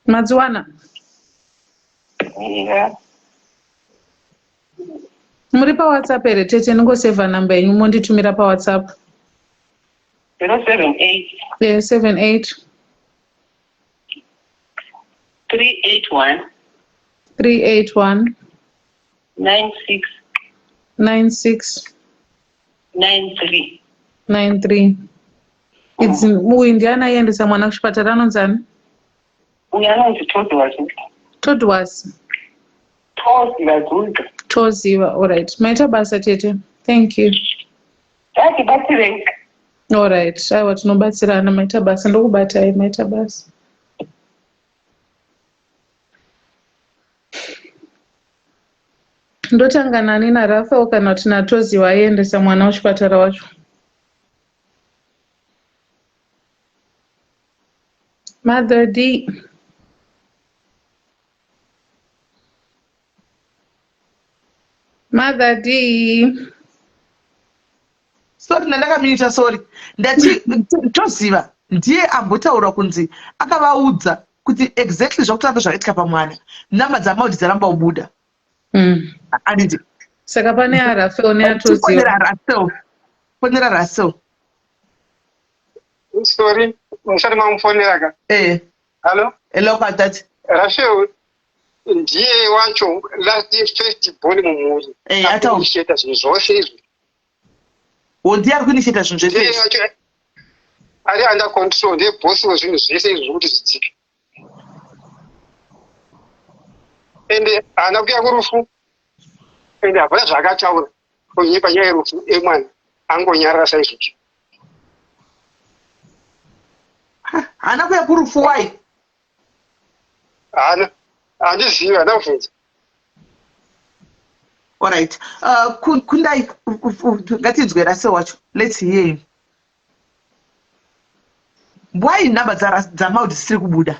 madziwana muri pawhatsapp here tete ningosevha namba yenyu monditumira pawhatsapp 078 381 96 93 uyu ndiani aiendesa mwana kuchipatara anonzani uyu anonzi Todwas toziva allright maita basa tete thank you tibatsirei allright aiwa tinobatsirana maita basa ndokubatai maita basa ndotanga nani naRafael kana kuti natoziva aiendesa mwana kuchipatara wacho Mother D sorry ndandakamiita sorry ndati toziva ndiye ambotaura kunzi akavaudza kuti exactly zvakutamba zvakaitika pamwana nhamba dzamaudi dzaramba kubuda anditi saka pane aRafael neatoziva fonera Russell sorry musati mamufonera ka hallo hello katati Russell ndiye wacho last first born mumuri ataisheta zvinhu zvose izvi ndiye ari kuinisheta zvinhu zvese ari under control ndiye bosi wezvinhu zvese izvi zvokuti zvidzike ende haana kuya kurufu ende hapana zvaakataura kunye panyaya yerufu emwana angonyarara saizvozvo haana kuya kurufu wai haana handizivi haana kubvunza allright kundai ngatinzwe Russell wacho let's hear him why nhamba dzamaudi dzisiri kubuda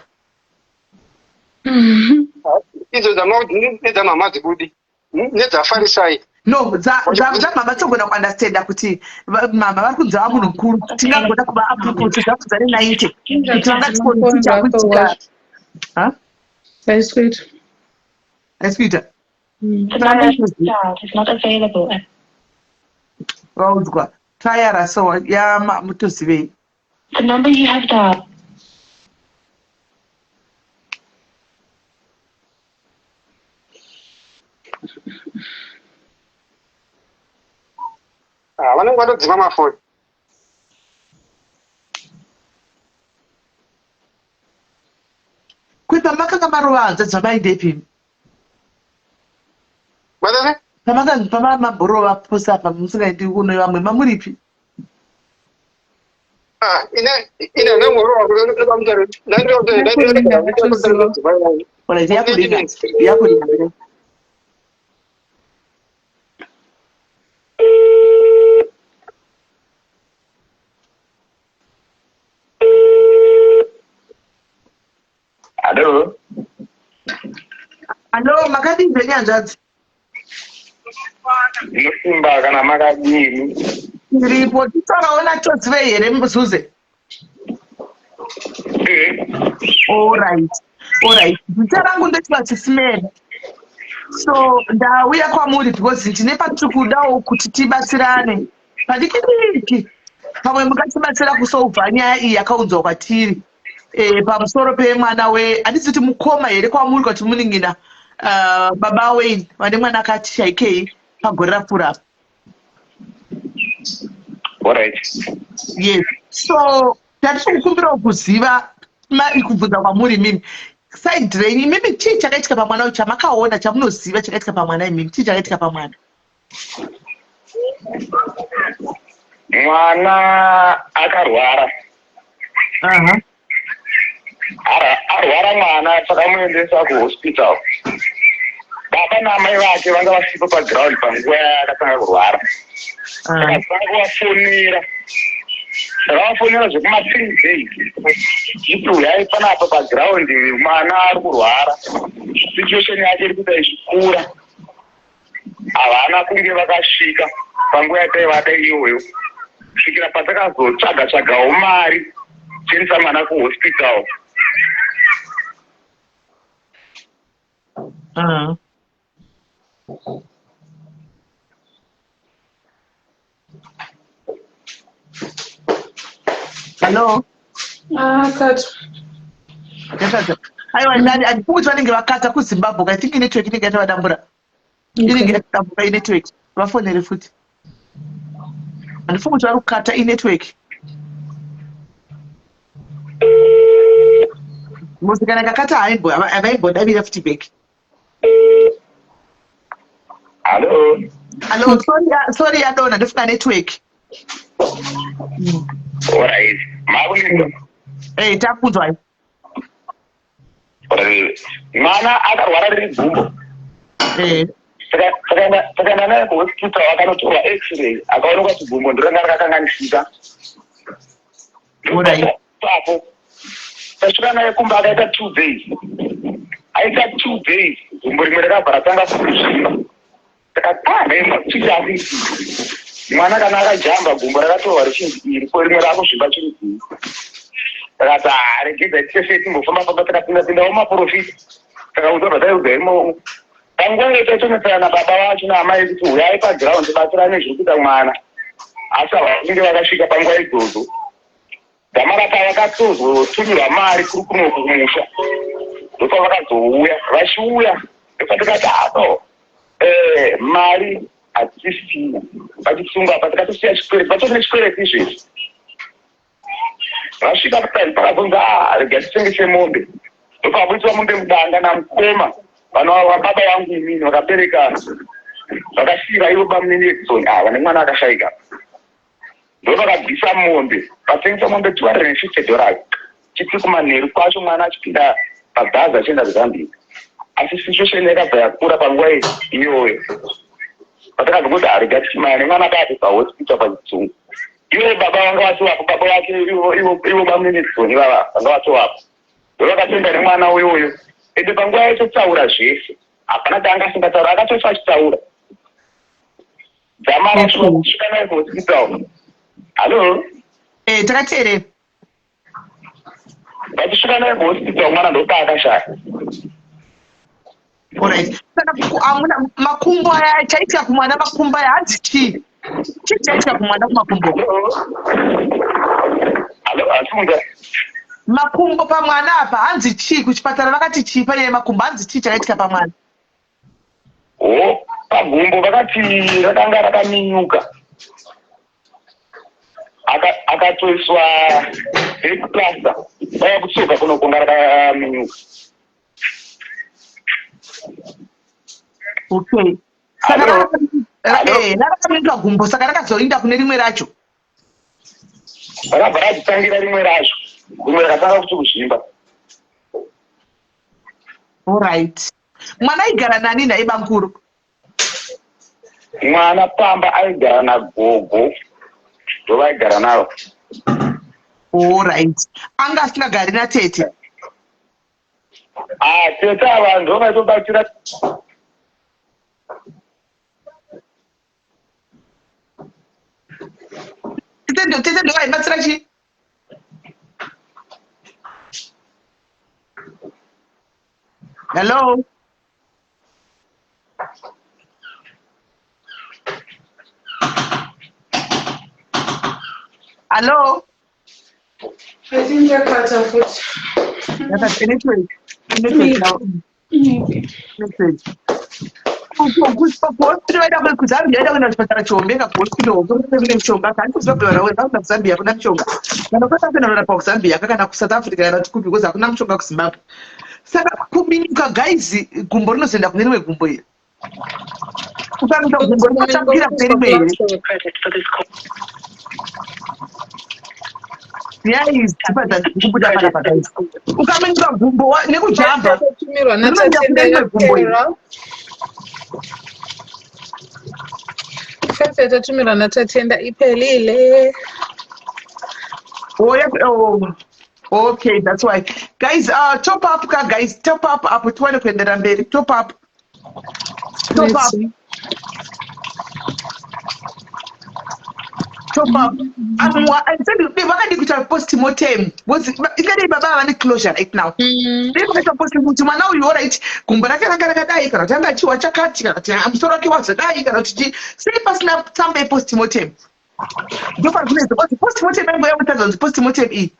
idzo dzamaudi nedzamama dzibudi nedzafarisai no dzamama togona kuundestanda kuti mama vari kunzi va munhu mukuru tingangoda kuva apropoti zvakudza ne90 kuti vangatikoitika aiskuita vaudzwa try Russell yamutozivei The number you have dialed. vanenge vatodzima mafoni pamakanga marova hanzadza maindepimi pamamamborova pose apa musingaendi kuno vamwe mamuripi yakurinda Hello. Hello, makadini nyanzadzi. Musimba kana makadini. Ndiripo titaona todzive here muzuze. All right. Zita rangu ndoti Smell. So ndauya kwamuri because ndine patiri kudawo kuti tibatsirane. Padikidiki. Pamwe mukatibatsira kusolva nyaya iyi yakaunzwa kwatiri. Pamusoro pemwana handisi kuti mukoma here kwamuri kuti muningina baba Wayne vane mwana akati shaikei pagore rapfuura. Alright. Yes. So tandiri kukumbirawo kuziva mari kubvunza kwamuri mimi. Side rain mimi chii chakaitika pamwana uyu chamakaona chamunoziva chakaitika pamwana imimi chii chakaitika pamwana? Mwana akarwara. Arwara mwana takamuendesa kuhospital. Baba namai vake vanga vasipa paground panguva yakatanga kurwara. Takatanga kuvafonera. Ndakavafonera zvekuma3 days. Kuti uyai panapa paground mwana ari kurwara. Situation yake iri kuita ichikura. Havana kunge vakasvika panguva yataivada iyoyo. Kusvikira patakazotsvaga mari kuendesa mwana kuhospital. Hello. Cut. Aiwa ndani andikuti vanenge vakata kuZimbabwe. I think network inenge yatavadambura. Inenge yatavadambura inetwork. Vafonere futi. Andifunga kuti vari kukata inetwork. Musikana kakata havaimbodavira futi back. Hello. Sorry yadona ndofunga network. Alright. Makulinda. Takunzwa. Mwana akarwara riri gumbo. Takaenda naye kuhospital akanotorwa x-ray akaonekwa kuti gumbo ndoranga rakakanganisika. Papo tasvika naye kumba akaita 2 days. Aita 2 days gumbo rimwe rakabva ratanga kuzvimba. Takati mwana kana akajamba gumbo rakatorwa richinzi iri ko rimwe rakuzvimba chiri gumbo. Takati regedza tese timbofamba pamba takapinda mumaprofita. Takauza bhadhaudza imomo. Panguva yataitonesana nababa vacho naamai kuti uyai paground batsirane zviri kuita mwana. Asi havasvinge vakasvika panguva idzodzo. Dhamarata vakatozotumirwa mari kuri kuno kumusha. Ndopa vakazouya. Vachiuya ndopatikati mari hatisina. Vachisunga patikatosiya chikwereti. Vatone chikwereti izvezvi. Vasvika patani pakabvunza rega titengese mombe. Ndopabudiswa mombe mudanga namukoma. Baba vangu imini vakapereka vakasiira ivo bamunenedzoni vane mwana akashaika. Ndovakabvisa mombe vatengesa mombe $250 chiti kumanheru kwacho mwana achipinda pabhazi achienda kuZambia. Asi situation yakabva yakura panguva iyoyo. Patakazongoti rega tichimaya nemwana bado pahospital pachitsungu. Ivo baba vanga vatovapo, baba vake ivo bamunenedzoni vava vanga vatovapo. Ndovakatenda nemwana uyoyo. Ende panguva yaitotsaura zvese hapana tanga asingataura akatofa achitaura. Dzamara kusvika naye kuhospital. Hello. Takateerera. Vachisvika naye kuhospital mwana ndopa akashaya. Alright. Saka makumbo aya chaitika kumwana makumbo aya hanzi chii? Chii chaitika kumwana kumakumbo? Hello, afunga. Makumbo pamwana apa hanzi chii? Kuchipatara vakati chii panyaya makumbo hanzi chii chakaitika pamwana? Pagumbo vakati rakanga rakaminyuka. Akatoiswa plaster. Vaya kutsoka kunokonga rakaminyuka. Okay. Saka rakaminyuka gumbo saka rakazoinda kune rimwe racho. Rakabva rachitangira rimwe racho. Gumbo rakatanga kuti kuzvimba. Alright. Mwana aigara nani naye bankuru? Mwana pamba aigara nagogo. Ndovaigara navo. Alright. Anga asingagari natete? teta vanhu vakaitobatira tete ndo vaibatsira chii? Hello? Hello? I think yakata futhi. Network now. Maybe. Network. Kuhospitali waenda kuzambia waenda kwenda hospitali chombe ka hospital kune mshonga kandi kuzobhera wenda ku Zambia kuna mshonga kana kwenda kwenda pa Zambia kana ku South Africa kana tukupi kuza kuna mshonga ku Zimbabwe saka kubinyuka guys gumbo rinozoenda kune rimwe gumbo iri ukaenda gumbo rinotapira kune rimwe iri yayi zipada kubuda kana pa guys ukamenyuka gumbo nekujamba Tumirwa na tatenda yakera. Fefe tatumira na tatenda ipelile. Oh, yeah. Oh, okay, that's why. Guys, top up, guys. Top up, tuone kuendelea mbele. Top up. Top up. Top up. I said, wakati kuta post-mortem. Ikade baba wani closure right now. Ndipo kuta post-mortem now you alright. Kumbara kana dai kana tanga chiwa chakati kana amsoro kiwa dai kana tiji. Say personal tambe post-mortem. Ndopa kuneze post-mortem mambo ya mtazo post-mortem i.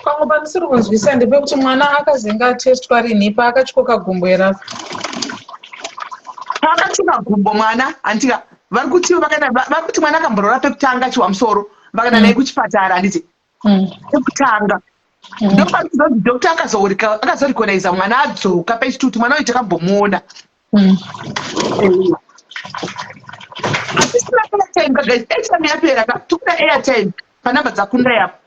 Pangoba nisiri kunzwisa ndebe kuti mwana akazinga testwa rinipa akachikoka gumbo erafa. Akachuka gumbo mwana antika vari kuti mwana akamborora pekutanga chiwa musoro vakana naye kuchipatara handiti pekutanga ndopaizonzi dokta akazorikonaiza mwana adzoka pechitutu mwana uyu takambomuona atisina airtime guys airtime yapera tukuna airtime panamba dzakunda yapo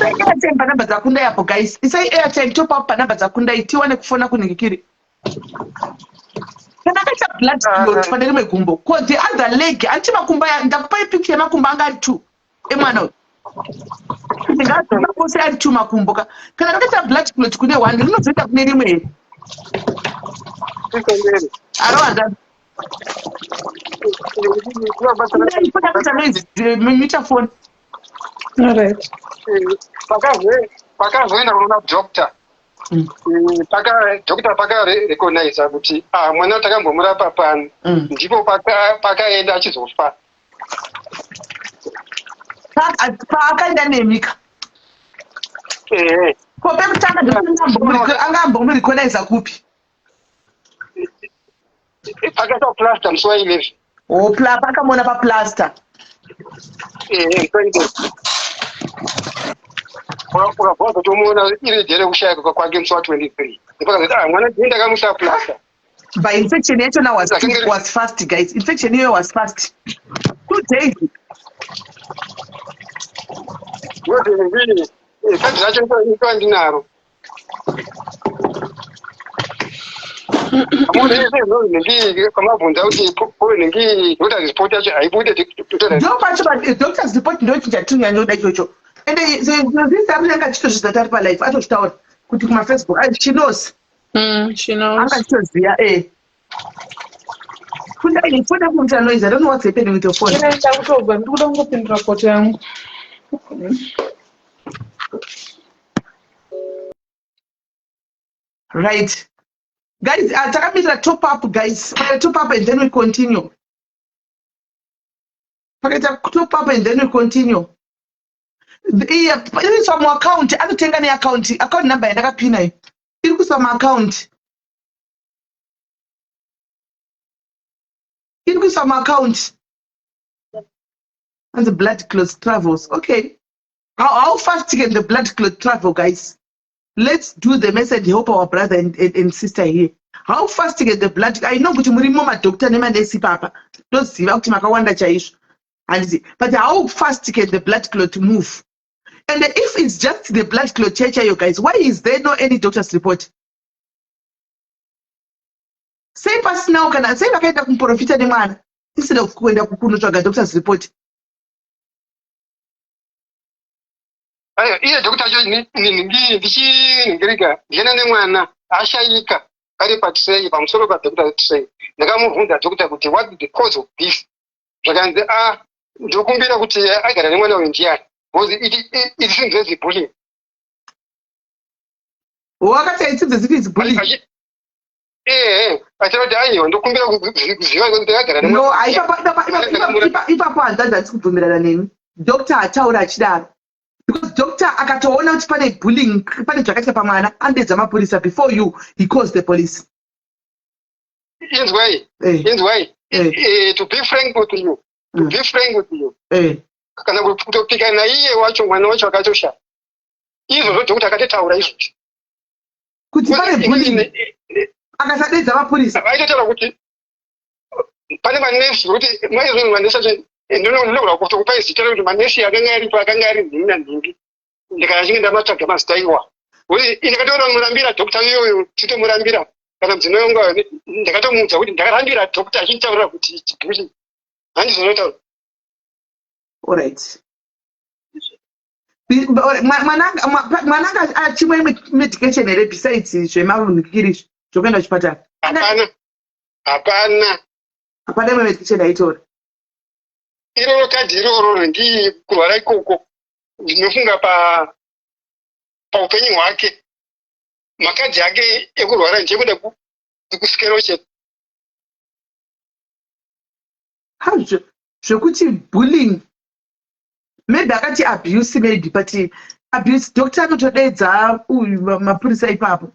airtime panamba dzakunda yapo guys isai airtime top up panamba dzakunda tiwane kufona kunhingikiri kana kaita blood clot pane rimwe gumbo ko the other leg anti makumba ndakupa picture yemakumba anga ari 2 emwana uyu ndingaziva kose ari 2 makumbo kana rakaita blood clot kune 1 rinozoita kune rimwe arowanza mita phone Alright. pakazoenda kunoona doctor dokta pakarecognize kuti mwana takambomurapa pano ndipo pakaenda achizofa paakaenda nemika ko pekutanga angambomurikonaiza kupi pakaita plaster musi wa 11 pakamona paplaster ukabva kutomuona iri jere kushayika kwake musi wa 23 ipakazoti mwana jini ndakamusa plaster but infection yachona was fast guys infection iyoyo was fast 2 days ndii kadi racho ika ndinaro ndii kamabvunza kuti ndii doctor's report yacho haibude doctor's report ndochinja tinyanya ichocho and this anenge chitozvizati ari palife atochitaura kuti kumafacebook she knows anga chitoziva funa kumita noise I don't know what's happening with your phone Inoita kutogwa ndikuda kungopindura poto yangu right guys takamira top up guys top up and then we continue pakaita top up and then we continue iri some account anotenga ne account number yandakapina iyi iri kusama account iri kusama account and the blood clot travels okay how fast can the blood clot travel guys let's do the message help our brother and sister here how fast can the blood I know kuti murimo madoctor nemanesi papa toziva kuti makawanda chaizvo handiti but how fast can the blood clot move and if it's just the blood clot chair, you guys, why is there no any doctor's report? Say pass now, can I say I can't profit anyone instead of going to a doctor's report? iye Dr. Joy ndichingirika ndiyena nemwana ashayika ari patisei pamusoro paDr. Tisei ndakamubvunza Dr. kuti what is the cause of this zvakanzi ndikumbira kuti agara nemwana uyu ndiyani because it seems as bullying. Wakati it's bullying. Achira kuti aiwa ndokumbira kuziva kuti agara nemwana. No, ipapo handadzi kubvumirana nemi. Doctor ataura achidaro. Because doctor akatoona kuti pane bullying, pane zvakaita pamwana, andedza mapurisa before he calls the police. Inzwai. To be frank with you. Kana kutopika na iye wacho mwana wacho akatosha. Izvo doctor akatitaura izvozvo. Kuti pane bullying. Akasadedza mapurisa. Aitotaura kuti pane manesi kuti mwaizvo manesi ndinokuda kutokupa zita kuti manesi akanga ari nhingi ndikachinge ndamatsvaga mazita iwa ndikatoona murambira Dr. iyoyo titomurambira kana mudzinonga ndakatomuudza kuti ndakarambira Dr. achitaurira kuti chibuli handizvonotaura. Alright. Mwananga achimwe medication here besides zvemamunikiri zvokuenda kuchipatara? Hapana imwe medication aitora. Iroro kadhi iroro ndi kurwara ikoko ndinofunga paupenyu hwake makadhi ake ekurwara ndekuda kusikero chete. Zvekuti bullying maybe akati abuse maybe but abuse doctor anotodedza mapurisa ipapo.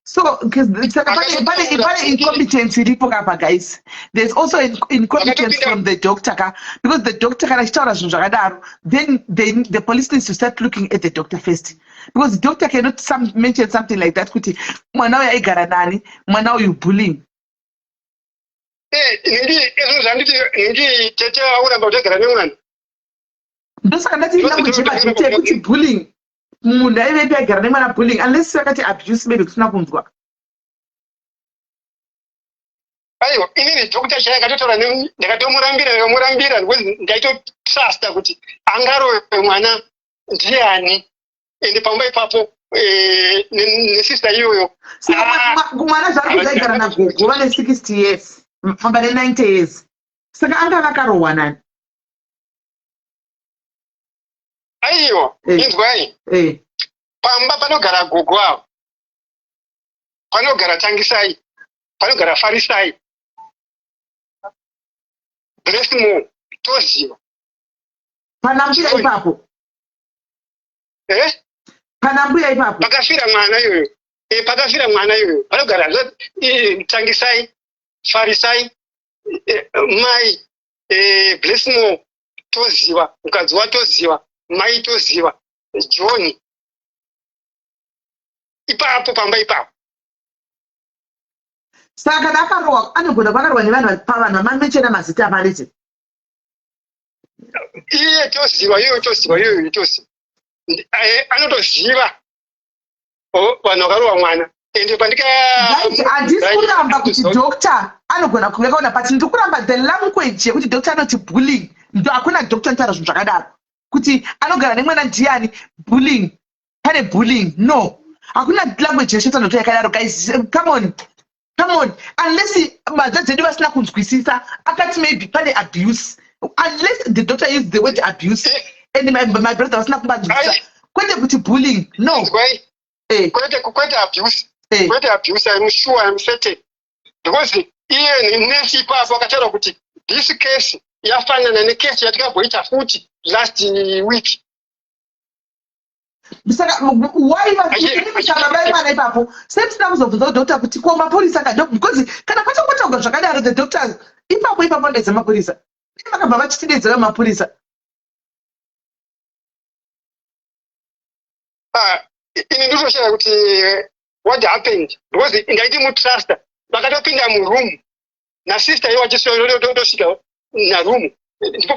So, pane incompetence iripo kapa guys. There's also incompetence from the doctor because the doctor kana achitaura zvinhu zvakadaro, then the police needs to start looking at the doctor first. Because the doctor cannot mention something like that kuti mwana uyu aigara nani, mwana uyu bullying. Ndi tete auramba kutagara nemwana. Ndosaka ndati ndakujeba kuti bullying. Munhu aivepi agara nemwana bullying unless akati abuse maybe kusina kunzwa. Aiwa, inini Dr. Chaya akatotaura neni ndakatomurambira ndaitotrasta kuti angarove mwana ndiani ende pamba ipapo nesista iyoyo. Mwana zvari kuzaigara nagogo vane 60 years famba ne90 years saka anga vakarohwa nani? Aiwa, inzwai. Pamba panogara gogo avo, panogara Tangisai, panogara Farisai, Blessmo, toziva. Panambuya ipapo? Panambuya ipapo? Pakafira mwana iyoyo. Panogara Tangisai, Farisai, Mai, Blessmo, toziva, mukadzi watoziva, Mai toziva, John. Ipapo pamba ipapo. Saka dakarohwa anogona kwakarohwa nevanhu vamamechera mazita amarite. Iye toziva iyoyo. Anotoziva vanhu vakarohwa mwana. Ende pandika handisi kuramba kuti doctor anogona kuvekaona but ndikuramba the language yekuti doctor anoti bullying. Ndo hakuna doctor anotaura zvinhu zvakadaro. Kuti anogara nemwana ndiani bullying. Pane bullying. No. Hakuna language yeshota ndoto yakadaro guys. Come on. Unless madzadzi edu vasina kunzwisisa akati maybe pane abuse. Unless the doctor used the word abuse and my brother vasina kumbanzwisisa. Kwete kuti bullying. No. Kwete abuse. Kwete abuse. I'm sure, I'm certain. Because iye nesi ipapo akataura kuti this case yafanana necase yatakabhoita futi last week. Saka why vasikushanga mwana ipapo set terms of the doctor kuti kwa mapolisa because kana pachakutaurwa zvakadaro the doctors ipapo ndedza mapolisa vakabva vachitidedzera mapolisa. Ini ndinoshaya kuti what happened because ndaiti mutrust vakatopinda muroom nasister iye wachisvika naroom ndipo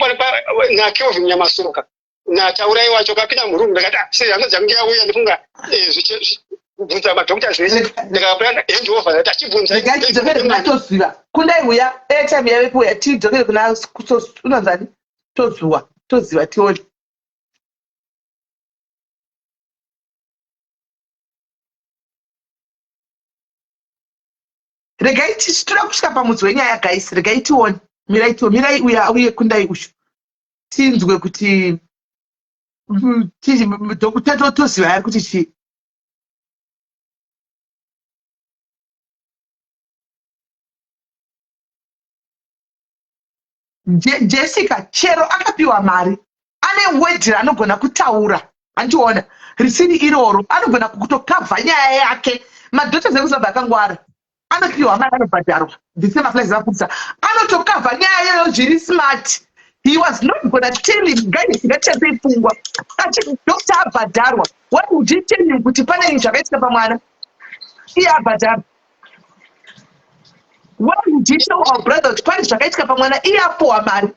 na Kelvin Nyamasoka nataura iye wacho kapinda muroom ndakati hama dzangu yauya ndifunga kubvunza madhokuta zvese ndikapurana handover ndati achibvunza dzokere kuna toziva kundai uya airtime yavepo yatidzokere kuna unonzani toziva tione. regai tichitora kusvika pamudzi wenyaya guys, regai tione, mirai uye kundai ushu tinzwe kuti toziva yari kuti chii. Jessica chero akapiwa mari ane wedhi anogona kutaura, andiona risini iroro anogona kutokavha nyaya yake. Madhota ekuzobva akangwara anopiwa mari, anobhadharwa ndisemaflies vaputsa, anotokavha nyaya yayo zviri smart. He was not gonna tell him guys ngatichapei pfungwa achiti doctor abhadharwa. Why would he tell him kuti pane zvakaitika pamwana iye abhadharwa? Why would he show our brother kuti pane zvakaitika pamwana iye apiwa mari?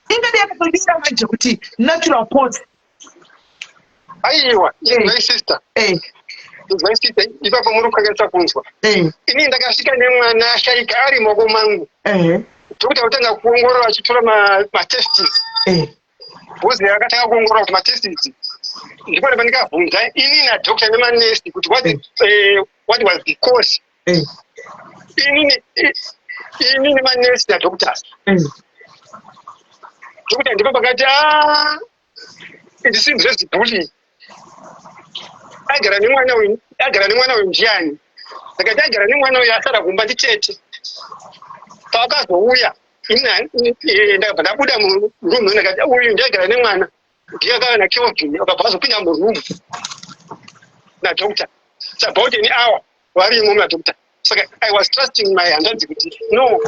Ingadi yakatodira manje kuti natural cause. Aiwa, my sister. My sister, ipapo muri kukanyatsa kunzwa. Ini ndakasvika nemwana ashaika ari moko mangu. Tokuti akutanga kuongorora achitora matestis. Bhozi akatanga kuongorora kuti matestis. Ndipo ndikabvunza ini nadhokta nemanesi kuti what was the cause. Ini nemanesi nadhoktas. Tokuti ndipo pakati it seems just bullying. Agara nemwana uyu ndiani? Ndakati agara nemwana uyu asara kumba ndichete. Pakazouya ndakabva ndabuda murumu ndakati uyu ndiagara nemwana ndiye akava nakeogini, akabva azopinda murumu nadhokta. It's about an hour varimo nadhokta. Saka I was trusting my handanzi kuti no.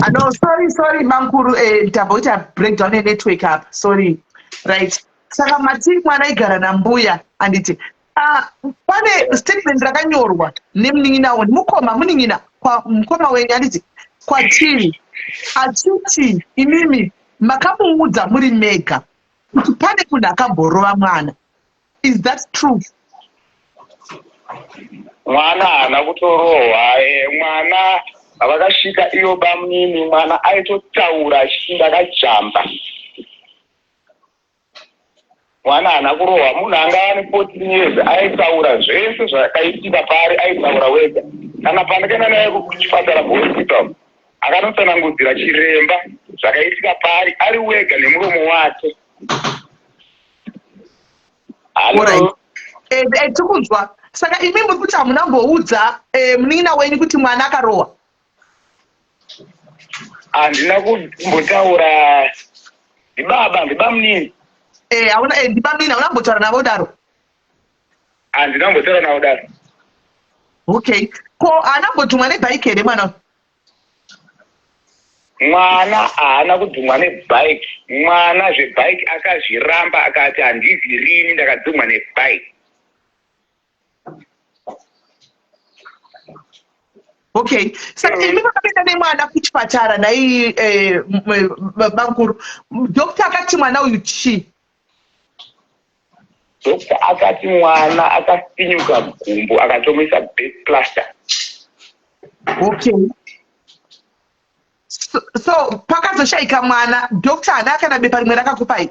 Hello, sorry Mankuru, ndamboita breakdown network up, sorry. Right. Saka mati mwana igara nambuya anditi pane statement rakanyorwa nemunin'ina woni mukoma munin'ina kwa mukoma wenyu anditi kwatiri achiti imimi makamuudza muri mega kuti pane munhu akamborova mwana. Is that true? Mwana haana kutorohwa, mwana vakasvika iyo bamunini, mwana aitotaura achiti akajamba. Mwana haana kurohwa, munhu anga ane 14 years aitaura zvese zvakaitika pari, aitaura wega. Kana pandakaenda naye kuchipatara kuhospital akanotsanangudzira chiremba zvakaitika pari ari wega nemuromo wake. Tikunzwa. Saka imi muri kuti hamuna mboudza munin'ina wenyu kuti mwana akarohwa? Handina kumbotaura ndibamunini. Ndibamunini hauna kumbotaura navo daro? Handina kumbotaura navo daro. Okay. Ko haana kumbotumwa nebhaiki here mwana? Mwana haana kudhumwa nebhaiki. Mwana zvebhaiki akazviramba akati handizi rini ndakadhumwa nebhaiki. Okay. Saka imi vakapinda nemwana kuchipatara nai Bankuru. Dokta akati mwana uyu chii? Dokta akati mwana akafinyuka gumbo akatomisa bed plaster. Okay. So pakazoshaika mwana, dokta haana kana bepa rimwe rakakupai?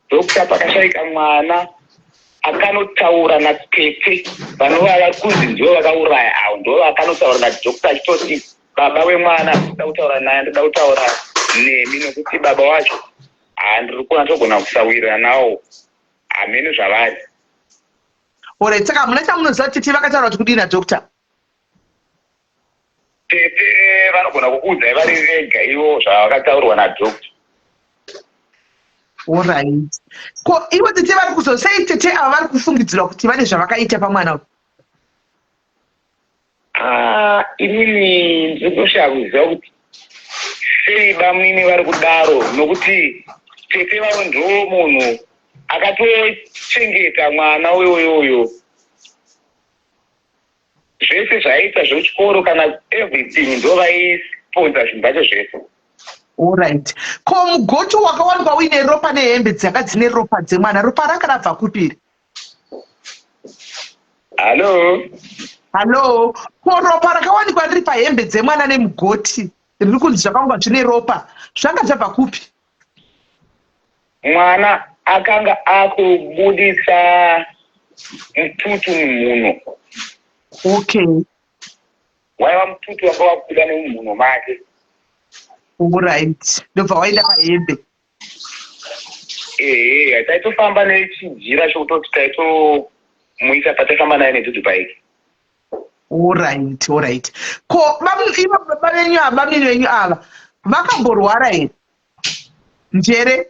Dokta pakashaika mwana akanotaura naPepe vanova vakunzi ndivo vakauraya avo, ndo vakanotaura nadhokta achitoti baba wemwana ndoda kutaura naye, ndoda kutaura nemi nokuti baba wacho handiri kunatogona kusawirirana nawo hamene zvavari. Alright, saka muna chamunoziva kuti vakataura kuti kudii nadhokta? Pepe vanogona kukuudzai vari vega ivo zvavakataurwa nadhokta. Alright. Ko ivo tete vari kuzosei tete ava vari kufungidzirwa kuti vane zvavakaita pamwana uyu? Inini ndinoshaya kuziva kuti sei bamunini vari kudaro, nokuti Pepe varo ndo munhu akatochengeta mwana uyoyoyo. Zvese zvaiita zvechikoro kana everything ndo vaisponza zvinhu zvacho zvese. Alright. Ko mugoti wakawanikwa uine ropa nehembe dzanga dzine ropa dzemwana, ropa ranga rabva kupiri? Hello. Ko ropa rakawanikwa riri pahembe dzemwana nemugoti riri kunzi zvakanga zvine ropa zvanga zvabva kupi? Mwana akanga akubudisa mututu mumhuno. Okay. Waiva mututu wanga wabuda nemumhuno make. Alright. Ndobva waenda pahembe. Taitofamba nechijira chokutoti taitomuisa pataifamba naye nedhudhubhaiki. Alright. Ko baba venyu ava vakamborwara here? Njere?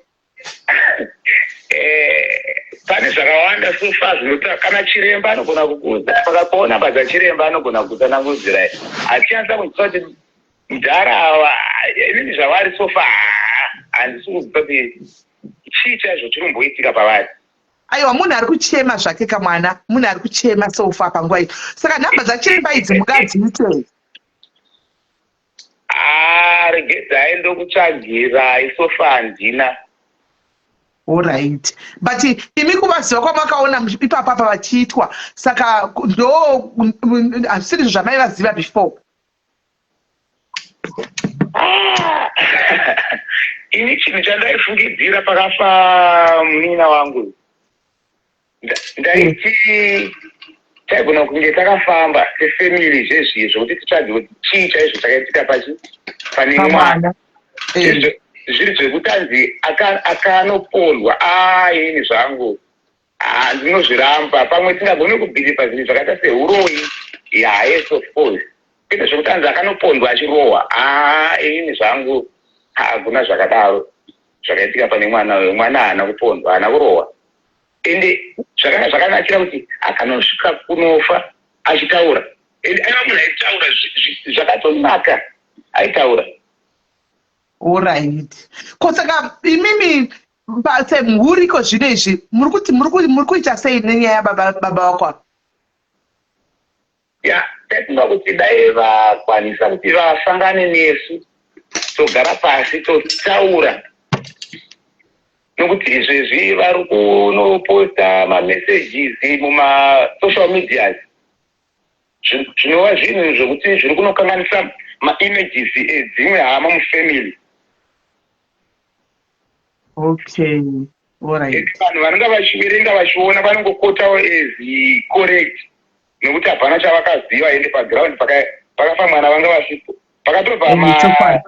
Pane zvakawanda sofa zvinota kana chiremba anogona kukuudza pakapaona badza chiremba anogona kutsanangudzira achanza kunzwa kuti mudhara inini zvavari sofa handisi kuziva kuti chii chaizvo chiri kumboitika pavari. Aiwa, munhu ari kuchema zvake kamwana, munhu ari kuchema sofa panguva iyi. Saka nhamba dzachiremba idzi mukadziitei? Regedzai ndokutsvagira isofa handina. Alright. But imi kuvaziva kwamakaona ipapapa vachiitwa, saka ndo hazvisiri zvamaivaziva before. Ini chinhu chandaifungidzira pakafa munina wangu ndaiti taigona kunge takafamba sefemili zvezviye zvokuti titsvage kuti chii chaizvo chakaitika pane mwana. Zviri zvekutanzi akanopondwa ini zvangu ndinozviramba pamwe tingagone kubhiripa zvinhu zvakaita seuroyi. Yes, of course. Ine zvekutanzi akanopondwa achirohwa ini zvangu hakuna zvakadaro zvakaitika pane mwana haana kupondwa haana kurohwa. Ende zvakanga zvakanakira kuti akanosvika kunofa achitaura. Ende aiva munhu aitaura zvakatonaka aitaura. Alright. Ko saka imimi semhuriko zvino izvi muri kuita sei nenyaya yababa vako? Tatinga kuti dai vakwanisa kuti vasangane nesu togara pasi totaura, nokuti izvezvi vari kunoposta mamessages mumasocial medias zvinova zvinhu zvokuti zviri kunokanganisa maimages edzimwe hama mufamily. Okay. Alright. Vanhu vanenge vachiverenga vachiona vanongokotawo as correct, nokuti hapana chavakaziva ende paground pakafa mwana vanga vasipo pakatobva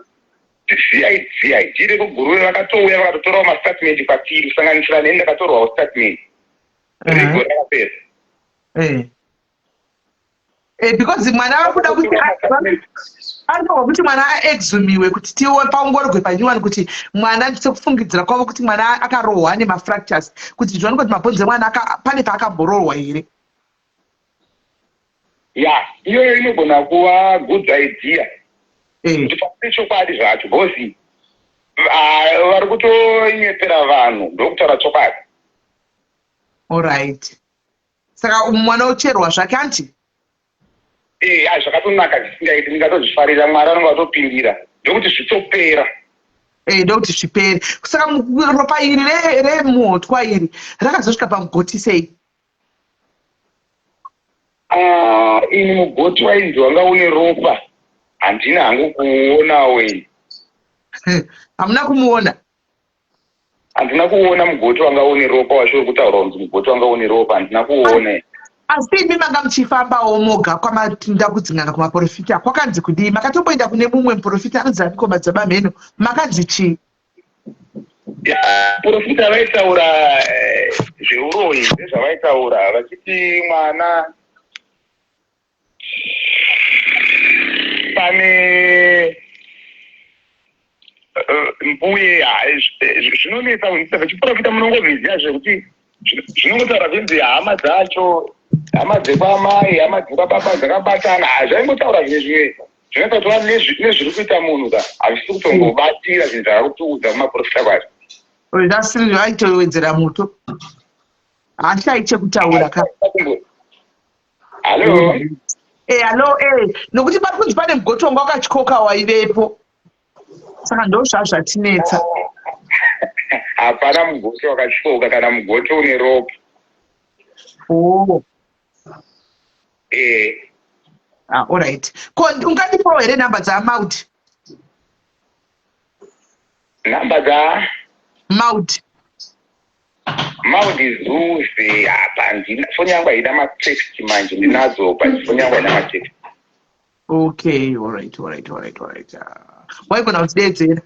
CID rekugurure vakatouya vakatotorawo mastatement kwatiri kusanganisira neni ndakatorwawo statement rigore rakapera. Because mwana akuda kuti anowa kuti mwana aexhumiwe kuti paongororwe panyuwani kuti mwana sekufungidzira kwavo kuti mwana akarohwa nemafractures kuti zvionekwe kuti mabhonzo emwana pane paakamborohwa here. Iyoyo inogona kuva good idea kuti pasiri chokwadi zvacho bhosi vari kutonyepera vanhu ndokutaura chokwadi. Alright. Saka mwana ocherwa zvake anti zvakatonaka zvisingaiti ndingatozvifarira mwari anonga atopindira ndokuti zvitopera. Ndokuti zvipere. Saka ropa iri remuhotwa iri rakazosvika pamugoti sei? Ini mugoti wainzi wanga une ropa handina hangu kuona wei. Hamuna kumuona? Handina kuona mugoti wanga une ropa washori kutaura kunzi mugoti wanga une ropa handina kuona. Asi imi manga muchifambawo moga kwamatinda kudzingana kumaprofita kwakanzi kudii? Makatomboenda kune mumwe muprofita anonzi Amiko Madzabamheno, makanzi chii? Profita vaitaura zveuroyi ndezvavaitaura vachiti mwana pane mbuye zvinonetsa kunzisa vachiprofita munongoviziva zvekuti zvinongotaura kunzi hama dzacho hama dzekwamai hama dzekwababa dzakabatana zvaingotaura zvimwe zvinotaura nezviri kuita munhu ka hazvisi kutongobatira zvinhu zvakakutiudza kumaprofita kwacho. Zvasiri aitowedzera muto hashai chekutaura ka. Halo. Halo, nokuti pari kunzi pane mugotonga wakatyoka waivepo, saka ndo zvazvatinetsa. Hapana mugoti wakatyoka kana mugoti une ropa. Alright. Ko ungandipawo here nhamba dzaMaud? Nhamba dza Maud. Maudizuze hapandina foni yangu haina matext manje ndinazo but foni yangu haina matext. Okay, all right. Waigona kutidedzera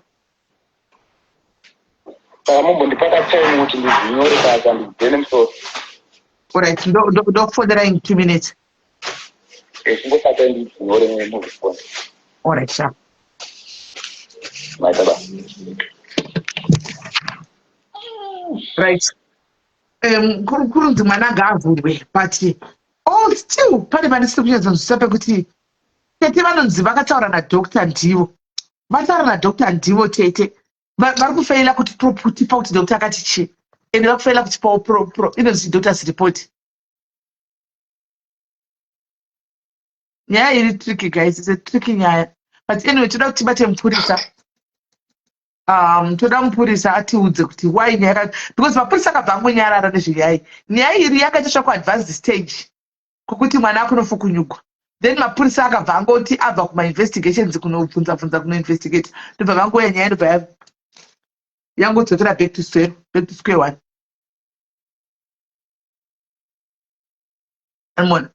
Mumbondipaka time kuti ndizinyore kaza ndizene musoro. all right ndokufodera in 2 minutes Kungosaka ndizinyore muzifoni. all right sharp Maitaba. right kurunzi mwana ngaavhurwe but all still pane vanisiri kunyatsanzwisisa pekuti tete vanonzi vakataura nadhokta ndivo vataura nadhokta ndivo tete vari kufaila kutipa kuti dhokta akati chi ende vari kufaila kutipawo inonzi doctors report. Nyaya iri tricky guys, it's a tricky nyaya but anyway toda kuti tibate mupurisa toda mupurisa atiudze kuti why nyaya because mapurisa akabva angonyarara nezvenyaya nyaya iri yakaitwa kuadvanced stage kwokuti mwana akunofukunyugwa then mapurisa akabva angoti abva kumainvestigations kunobvunza kunoinvestigate ndobva vangoya nyaya ndobva yangodzokera back to square one.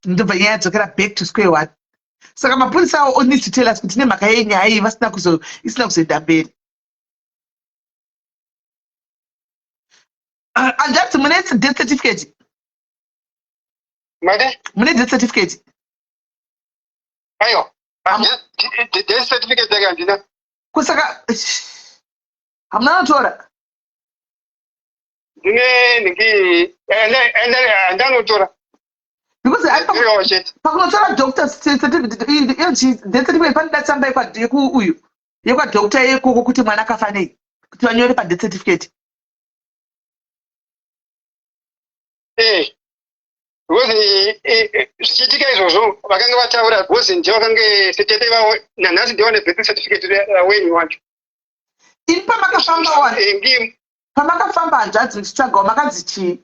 Ndobva nyaya yadzokera back to square one. Saka mapurisa awo needs to tell us kuti nemhaka yenyaya iyi isina kuzoenda mberi. Andati mune death certificate? Made? Mune death certificate? Ayo. Death certificate daga andina. Kusaka hamna notora. Ningi andanotora. Because pakunotora doctor certificate death certificate panida tsamba yekwa doctor yekoko kuti mwana akafa nei kuti vanyore pa death certificate. Because zvichiitika izvozvo vakanga vataura because ndivo vakanga setete vavo nanhasi ndiwane birth certificate wenyu wacho. Ini pamakafamba hanzvadzi muchitsvagawo makanzi chii?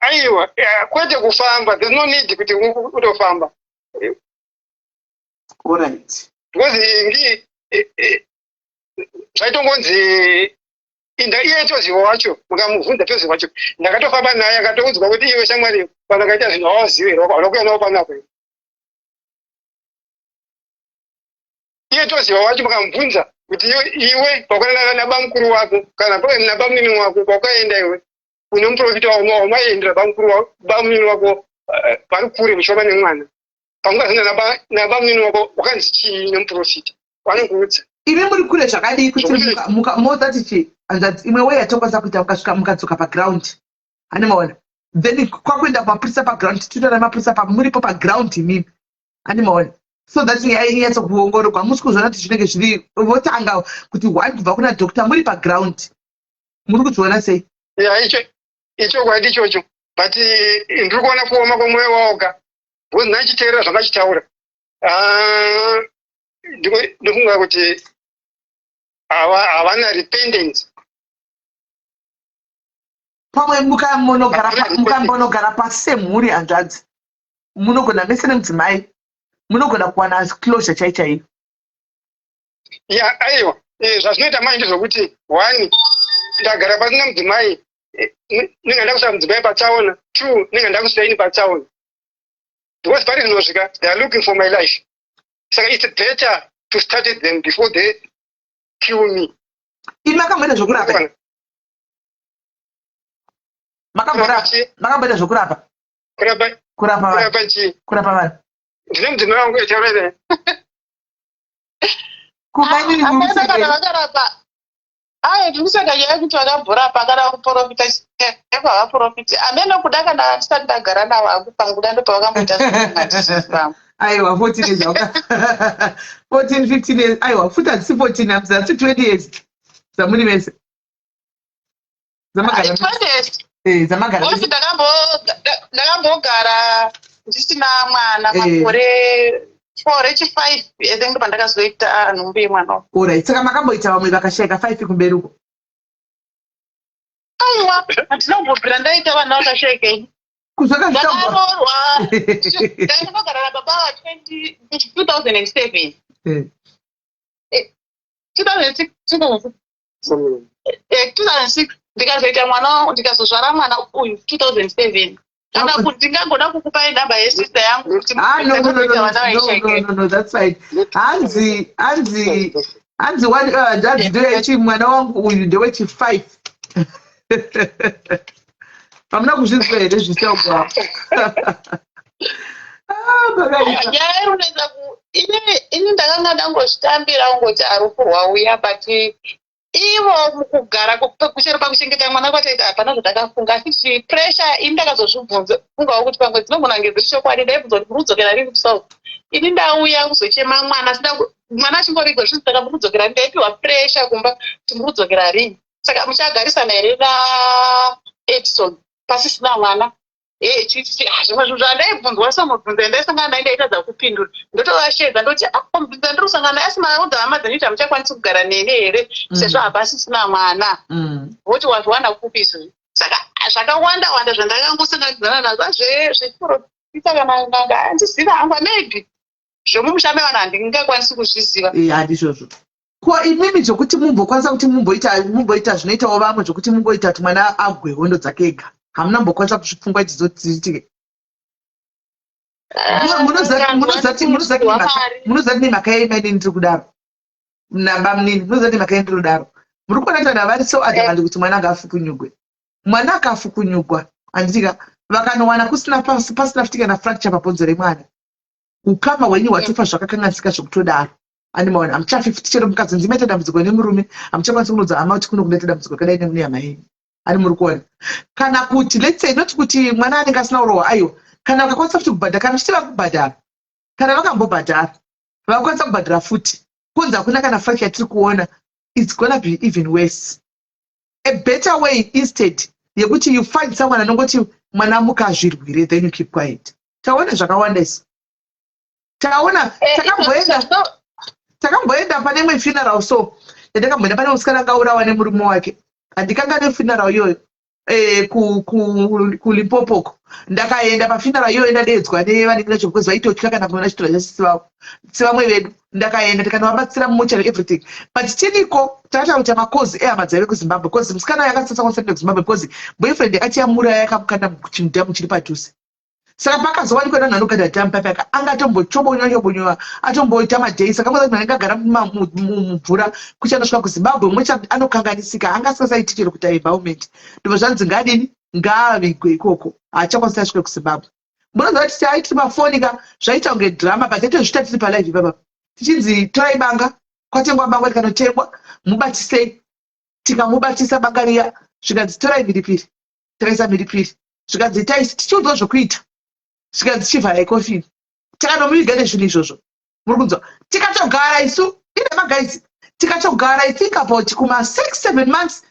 Aiwa, kwete kufamba, there's no need kuti utofamba. All right. Because zvaitongonzi iye tozivo wacho mukamubvunza tozivo wacho ndakatofamba naye akatoudzwa kuti iwe shamwari kana kaita zvinhu hawazive unokuya nawo panapo iye toziva wacho mukamubvunza kuti iwe pakuenda nabamukuru wako kana nabamunini wako kwakaenda iwe une muprofita wamaendera bamunini wako vari kure mushoma nemwana pangazina nabamunini wako wakanzi chii nemuprofita vanokuudza imi muri kure zvakadii kuti mozati chii hanzvadzi imwe way yatokwanisa kuita mukasvika mukadzoka paground hane maona then kwakuenda kumapurisa paground titora mapurisa muripo paground imimi hane maona so that yainyatsekuongororwa musi kuzviona kuti zvinenge zviri votanga kuti why kubva kuna doctor muri paground muri kuzviona sei? icho kwadi ichocho but ndiri kuona kuoma kwomwoyo wawoga because ndachiteerera zvangachitaura ndofunga kuti havana repentance. Pamwe mukambonogara pasi semhuri hanzvadzi munogona mese nemudzimai munogona kuwana closure chaichaiyo. Ya aiwa zvazvinoita manje zvokuti one ndagara pasi nemudzimai ninga ndakusa mudzimai patsaona two ninga ndakusaini patsaona because pari zvinosvika they are looking for my life saka it's better to start them before they kill me. Ini makamboita zvokurapa? Makamboita zvokurapa? Kurapa chii? Kurapa vanhu? Ndine mudzimai wangu etaurere. Kukanyi hapana kana vakarapa. Ndikusaka nyaya yekuti vakambhorapa kana kuprofita nepavaprofiti amene kuda kana ndisati ndagara navo akupanguda ndopavakamboita zvinhu. Aiwa 14 years 14 15 years aiwa futi hadzisi 14 hamsi hadzisi 20 years dzamuri vese dzamagara osi ndakambogara ndisina mwana makore 4 echi5 ende ndo pandakazoita nhumbi yemwana. Alright, saka makamboita vamwe vakashayika 5 kumberi uko? Aiwa handinombobvira ndaita vanhu vakashayikei ndakaroorwa ndainogara nababa va2007 2006 2006 ndikazoita mwana wangu ndikazozvara mwana uyu 2007 kana kuti ndingangoda kukupai namba yesister yangu kuti no, that's fine. Hanzi ndewechi mwana wangu uyu ndewechi 5 hamuna kuzvizwa here zvisaugwa yairuneza ini ndakanga ndangozvitambira ungoti arufu rwauya but ivo mukugara kuchero pakuchengeta mwana kwataita hapana zvandakafunga asi pressure ini ndakazozvibvunzawo kuti pamwe dzinogona kunge dziri chokwadi ndaibvunza kuti murudzokera rini kusouth ini ndauya kuzochema mwana mwana achingorigwa zvinhu saka murudzokera rini ndaipiwa pressure kumba kuti murudzokera rini saka muchagarisana here naedison pasisina mwana zvimwe zvinhu zvandaibvunzwa samubvunza ndaisangana naye ndaitadza kupindura ndotovashedza ndoti mubvunza ndiri kusangana naye asi maudza hama dzanyoiti hamuchakwanisi kugara nene here sezvo hapasisina mwana voti wazviwana kupi izvozvi saka zvakawanda wanda zvandakangosanganidzana nazvo zveprofita kana nanga handiziva hangu maybe zvomumushame vanhu handingakwanisi kuzviziva handizvozvo ko imimi zvokuti mumbokwanisa kuti mumboita zvinoitawo vamwe zvokuti mungoita kuti mwana agwe hondo dzake ega hamuna mbokwanisa kuzvipfungwa ichizodziitike munozati nemhaka yeimainini ndiri kudaro namba munini munozati nemhaka yei ndiri kudaro muri kuona tana vari so adamandi kuti mwana akafukunyugwe mwana akafukunyugwa handitika vakanowana pasina futi kana fracture pabhonzo remwana ukama hwenyu hwatofa zvakakanganisika zvokutodaro andimaona hamuchafifiti chero mukadzi ndimaita dambudziko nemurume hamuchakwanisi kunodza hama kuti kuno kunoita dambudziko kadai nemune hama yenyu ani muri kuona kana kuti let's say noti kuti mwana anenge asina urohwa aiwa kana vakakwanisa futi kubhadhara kana zvichiti vakubhadhara kana vakambobhadhara vakakwanisa kubhadhara futi kunzi hakuna kana fracture yatiri kuona it's gonna be even worse. A better way instead yekuti you find someone anongoti mwana mukazvirwire then you keep quiet. Taona zvakawanda isu taona takamboenda pane imwe funeral so ndakamboenda pane musikana akaurawa nemurume wake handikanga nefuneral iyoyo kuLimpopo ndakaenda pafuneral iyoyo ndadeedzwa nevanenge nechokuzi vaitotya kana kuona chitora chasisi vavo sevamwe vedu ndakaenda tikanovabatsira mumochari everything but tiniko takatakuita makozi ehama dzaive kuZimbabwe because musikana yakasasa kuenda kuZimbabwe because boyfriend yakati yamuraya yakamukanda muchimudhamu chiri padhuze saka pakazowanikwa danhu anogada dhamu papaka anga atombochobonyowa atomboita madhei saka mwana anenge agara mumvura kuchanosvika kuZimbabwe mwe anokanganisika anga asingasaiti chero kuti environment ndibva zvanzi ngadini ngaavigwe ikoko haachakwanisa asvike kuZimbabwe munoziva kuti taiti mafonika zvaita kunge drama but atozvita tiri palive ipapa tichinzi torai banga kwatengwa banga rikanotengwa mubatisei tikamubatisa banga riya zvikanzi torai mhiripiri takaisa mhiripiri zvikanzi taisi tichiudzwa zvokuita zvikanzi chivhara ikofini takanomuviga nezvinhu izvozvo muri kunzwa tikatogara isu ine magaisi tikatogara I think about kuma 6-7 months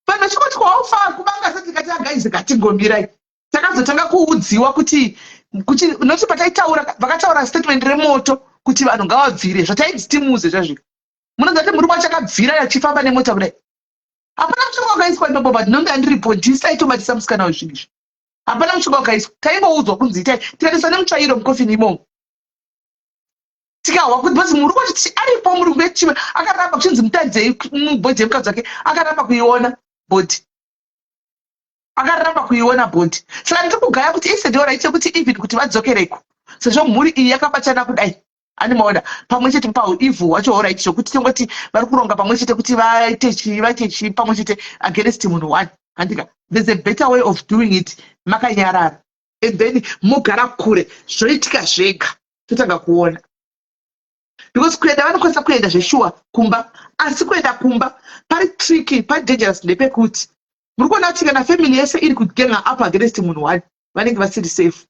pano chikoti kwaufa kubanga sati tikati agaisi katingombirai takazotanga kuudziwa kuti noti pataitaura vakataura statement remoto kuti vanhu ngavabvire zvataidzi timuze zvazvika munoziva kuti murume achakabvira achifamba nemota kudai hapana mushonga wakaiswa ipapo but nonge andiripotisa aitomatisa musikana wezvinhu izvi hapana mushonga wakaiswa taingoudzwa kunzi itai tikaendesa nemutsvairo mukofini imomo tikawa kuti basi muri kuti aripo muri kuchima akaramba kuchinzi mutadzei mubhodhi yemukadzi wake akaramba kuiona bhodhi akaramba kuiona bhodhi saka ndiri kugaya kuti isedhoraite kuti even kuti vadzokereko sezvo mhuri iyi yakabatana kudai ani maona pamwe chete pauivhu wacho oraiti zvokuti tongoti vari kuronga pamwe chete kuti vaite chi pamwe chete against munhu one handika there's a better way of doing it makanyarara and then mugara kure zvoitika zvega totanga kuona because kuenda vanokwanisa kuenda zveshuwa kumba asi kuenda kumba pari tricky pari dangerous ndepekuti muri kuona kuti kana family yese iri kugenga up against munhu one vanenge vasiri safe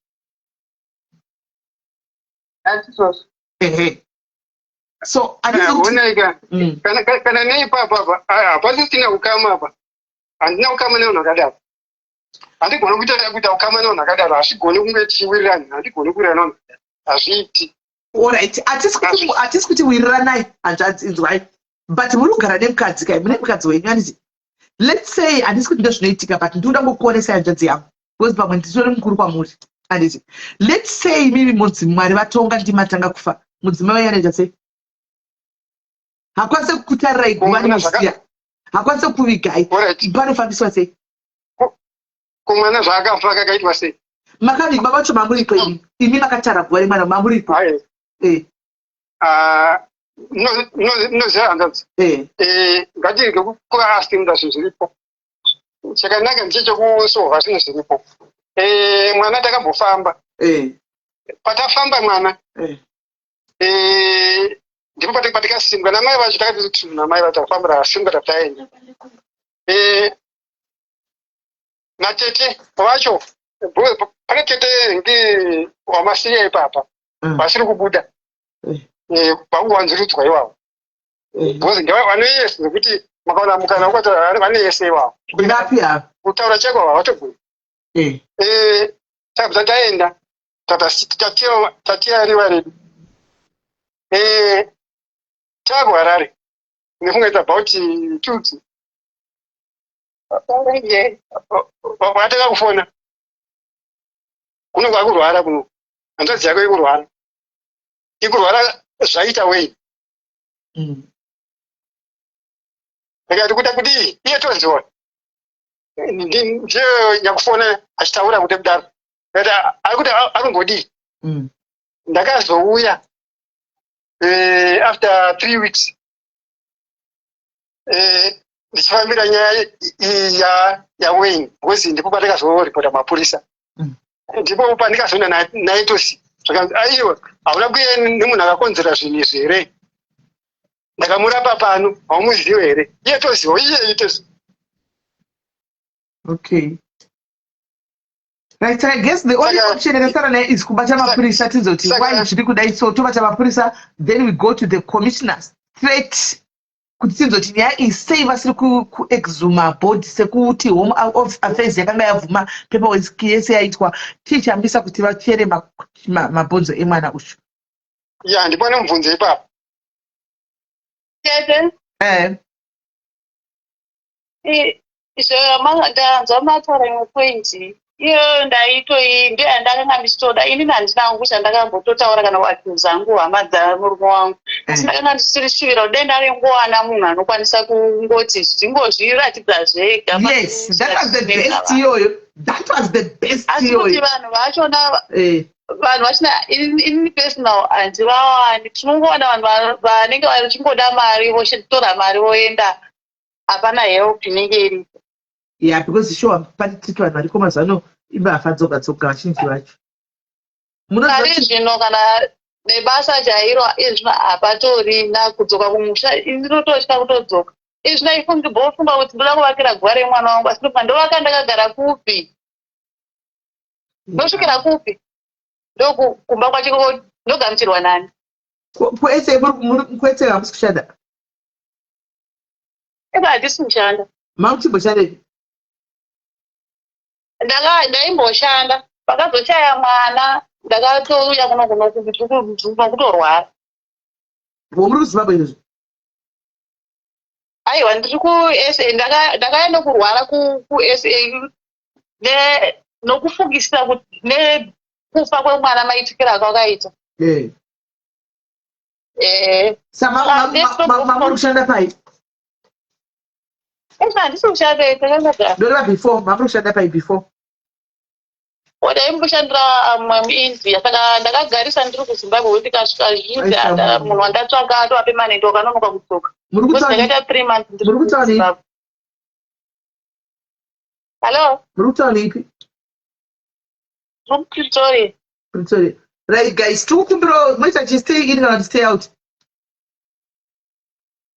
so kana neipapa hapasisina ukama apa handina ukama nevanhu vakadaro handigoni kuita ukama nevanhu vakadaro hazvigoni kunge tichiwirirana handigoni kuwirira nevanhu hazviiti alright hatisi kuti wiriranai hanzvadzi inzwai but muri kugara nemukadzi kai mune mukadzi wenyu anditi let's say handisi kuti ndozvinoitika but ndinoda ngokuonesa hanzvadzi yangu because pamwe nditori mukuru kwamuri handiti let's say mimi mudzimwari vatonga ndimatanga kufa mudzimai wai anoita sei hakwanise kukutarirai guva nemusiya hakwanisa kuvigai panofambiswa sei kumwana zvaakafa kakaitwa sei makaviba vacho mamuripo imi makatara guva remwana mamuripo noziva hanzvadzi ngatirege kuastinda zvinhu zviripo chakanaka ndechekusolva zvinhu zviripo mwana takambofamba patafamba mwana ndipo patikasimbwa namai vacho takati namai vacho takafambira asimbwa tataenda natete vacho pane tete ndi wamasiya ipapa vasiri kubuda vakuwanziridzwa ivavo bcause ndevanoyese zekuti makaona mukana ukati vaneyese ivavo kutaura chako havatogoni takabva taenda tatiya riva redu takuharare nefungaita about tuti vataka kufona kunonga akurwara kuno hanzvadzi yako ikurwara zvaita wei akati kuda kuti iye toziwa ndiyo nyakufona achitaura kuti kudaro akati arikuti arumbodii ndakazouya after 3 weeks ndichifambira nyaya yaWayne because ndipo patakazoripota mapurisa ndipo pandikazoona naitosi zvakanzi aiwa hauna kuya nemunhu akakonzera zvinhu izvi here ndakamurapa pano haumuzivi here iye toziva iye toziva okay right I guess the only option yakasara nayo is kubata mapurisa tizoti why zviri kudai so tobata mapurisa then we go to the commissioners straight kuti tizoti nyaya iyi sei vasiri kuexuma board sekuti home affairs yakanga yavhuma paperwork yese yaitwa tichambisa kuti vachere mabhonzo emwana uchu ya ndipo nemubvunzo ipapo tete izvo ndanzwa mataura imwe pointi iyo ndaitoi ndiyo yandakanga ndichitoda inini handina ngusha ndakambototaura kana kuakiuza angu hama dzamurume wangu asi ndakanga ndichisiri shuvira kuti denda rengowana munhu anokwanisa kungoti zvingozviratidza zvega yes that was the best iyoyo that was the best iyoyo asi kuti vanhu vachona vanhu vachina inini personal handivawani tinongoona vanhu vanenge vachingoda mari vochitora mari voenda hapana help inenge iripo yeah because sure patiti vanhu variko mazano ibafa tsoka vazhinji vacho ari zvino kana nebasa jairo izvino hapatorina kudzoka kumusha inototya kutodzoka izvino ifungibofunga kuti ndoda kuvakira guva remwana wangu asi ndopa ndovaka ndakagara kupi ndosvikira kupi ndokumba kwachiko ndogamuchirwa nani kwese hamusi kushanda eba handisi kushanda mamuchimboshanda ndaimboshanda pakazoshaya mwana ndakatouya kuno kutorwara muri kuzimbabwe izvozvo aiwa ndiri kusa ndakaenda kurwara kusa nokufungisisa kuti nekufa kwemwana maitikira akakaita mamuri kushanda pai handisi kushanda takangagara ndoreva before mamuri kushanda pai before ndaimboshandira muindia saka ndakagarisa ndiri kuzimbabwe kuti kasvika zhinji munhu wandatsvaka atova pemanent wakanonoka kudzoka ndakaita 3 months ndiri kuzimbabwe hallo muri kutaura ipi Pretoria. Right guys tikukumbira moita chistay in kana stay out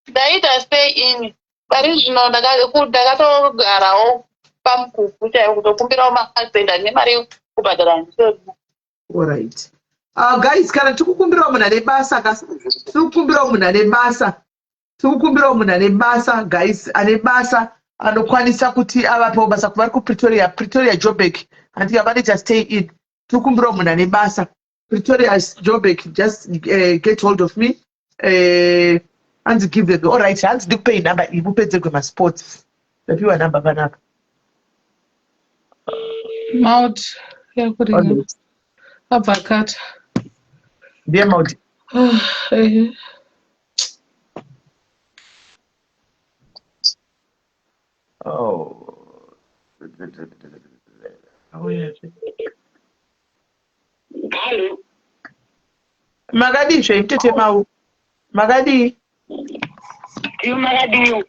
ndaita stay in pari zvino ndakatogarawo pamukuku chaiwo kutokumbirawo mahusband nemari kubhadhara ndisori alright guys kana tikukumbirawo munhu ane basa tikukumbirawo munhu ane basa guys ane basa anokwanisa kuti avapewo basa kuvari kupretoria Joburg and manager stay in tikukumbirawo munhu ane basa Pretoria Joburg just get hold of me and give them all right hands do pay number ibupedze kwemasports ndapiwa number panapa Maud yakuringa abvakata ndiye Maud Magadi tete mau. Magadi. Iyo Magadi.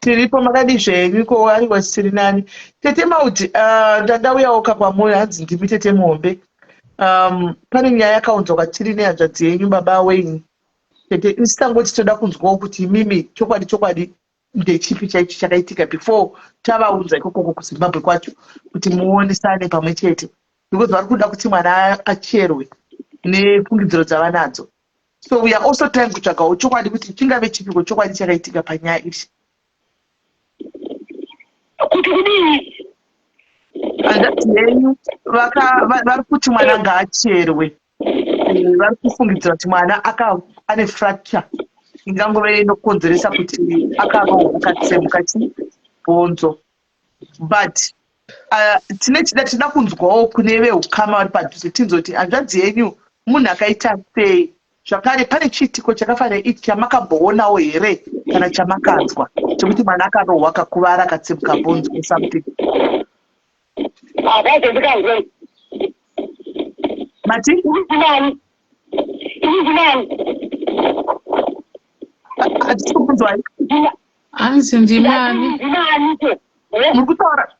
Tiripo Magadi niko ari wasiri nani. Tete mau ndauya okapa moyo hanzi ndimi Tete Mombe. Pane nyaya yakaunzwa tiri nehanzvadzi yenyu baba wenyu. Tete isangoti toda kunzwawo kuti mimi chokwadi ndechipi chaichi chakaitika before tavaudza ikoko kuZimbabwe kwacho kuti muonesane pamwe chete. Because vari kuda kuti mwana acherwe nefungidziro dzavanadzo. So we are also trying kutsvagawo chokwadi kuti chingave chipiko chokwadi chakaitika panyaya ichi. Kuti kudini? Hanzvadzi yenyu vari kuti mwana ngaacherwe. Vari kufungidzira kuti mwana ane fracture ingangove inokonzeresa kuti akarohwa akatsemuka chibhonzo. But tine tida kunzwawo kune veukama vari padhuze tinzoti hanzvadzi yenyu munhu akaita sei, zvakare pane chiitiko chakafanira ichi chamakamboonawo here kana chamakanzwa chekuti mwana akarohwa akakuvara akatsemuka bhonzo or something? Akaite ndikanzwe. Mati? Ini hatisi kubvunzwai. Hanzi ndimani?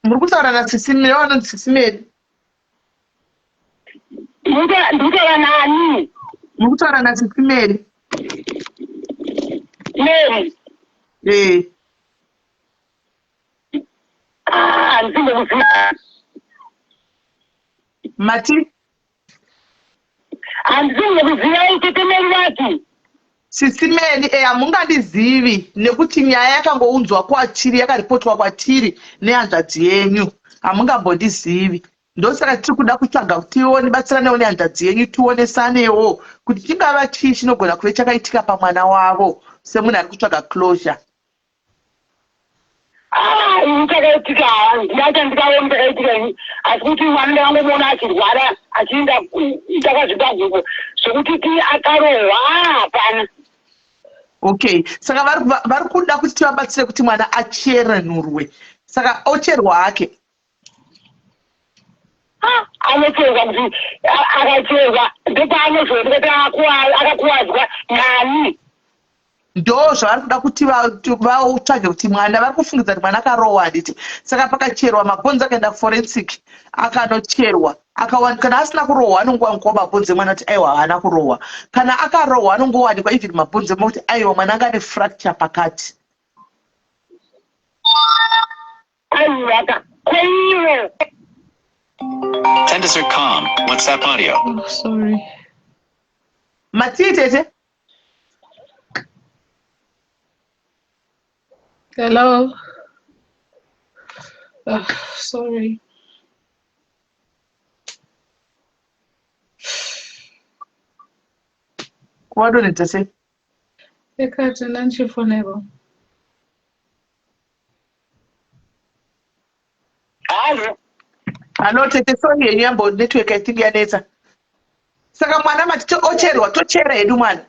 Muri kutaura naSisimeri vanonzi Sisimeri? Ndikutaura nani? Muri kutaura naSisimeri? Mary. Ndinokuziva. Mati? Handinokuziva Tete Mary vati. Sisimeri hamungandizivi nekuti nyaya yakangounzwa kwatiri, yakaripotwa kwatiri nehanzvadzi yenyu. Hamungambondizivi. Ndosaka tiri kuda kutsvaga kuti batsiranewo nehanzvadzi yenyu tionesanewo kuti chingava chii chinogona kuve chakaitika pamwana wavo semunhu ari kutsvaga closure. Chakaitika ndacha ndikaona chakaitika ini asi kuti mwana ndakangomuona achirwara achienda takazvipa zvokuti akarohwa hapana. Okay, saka vari kuda kuti tivabatsire kuti mwana acherenurwe. Saka ocherwa hake. Anocherwa kuti akacherwa ndopaanozooneka akakuwadzwa nani. Ndo zvavari kuda kuti vatsvage kuti mwana, vari kufungidza kuti mwana akarohwa handiti. Saka pakacherwa mabhonzo akaenda kuforensic akanocherwa akawanikwa. Kana asina kurohwa anongowanikwa mabhonzo emwana kuti aiwa haana kurohwa. Kana akarohwa anongowanikwa even mabhonzo ekuti aiwa mwana anga ane fracture pakati. Aiwa kwaiwo. Tenders are calm. WhatsApp audio. Oh, sorry. Mati Tete? Hello. Sorry. Wadoni Tete? Ekati nanchifonero. Hello Tete, sorry yenyu yambo network yatingi yanetsa. Saka mwana mati ocherwa, tochera hedu mwana.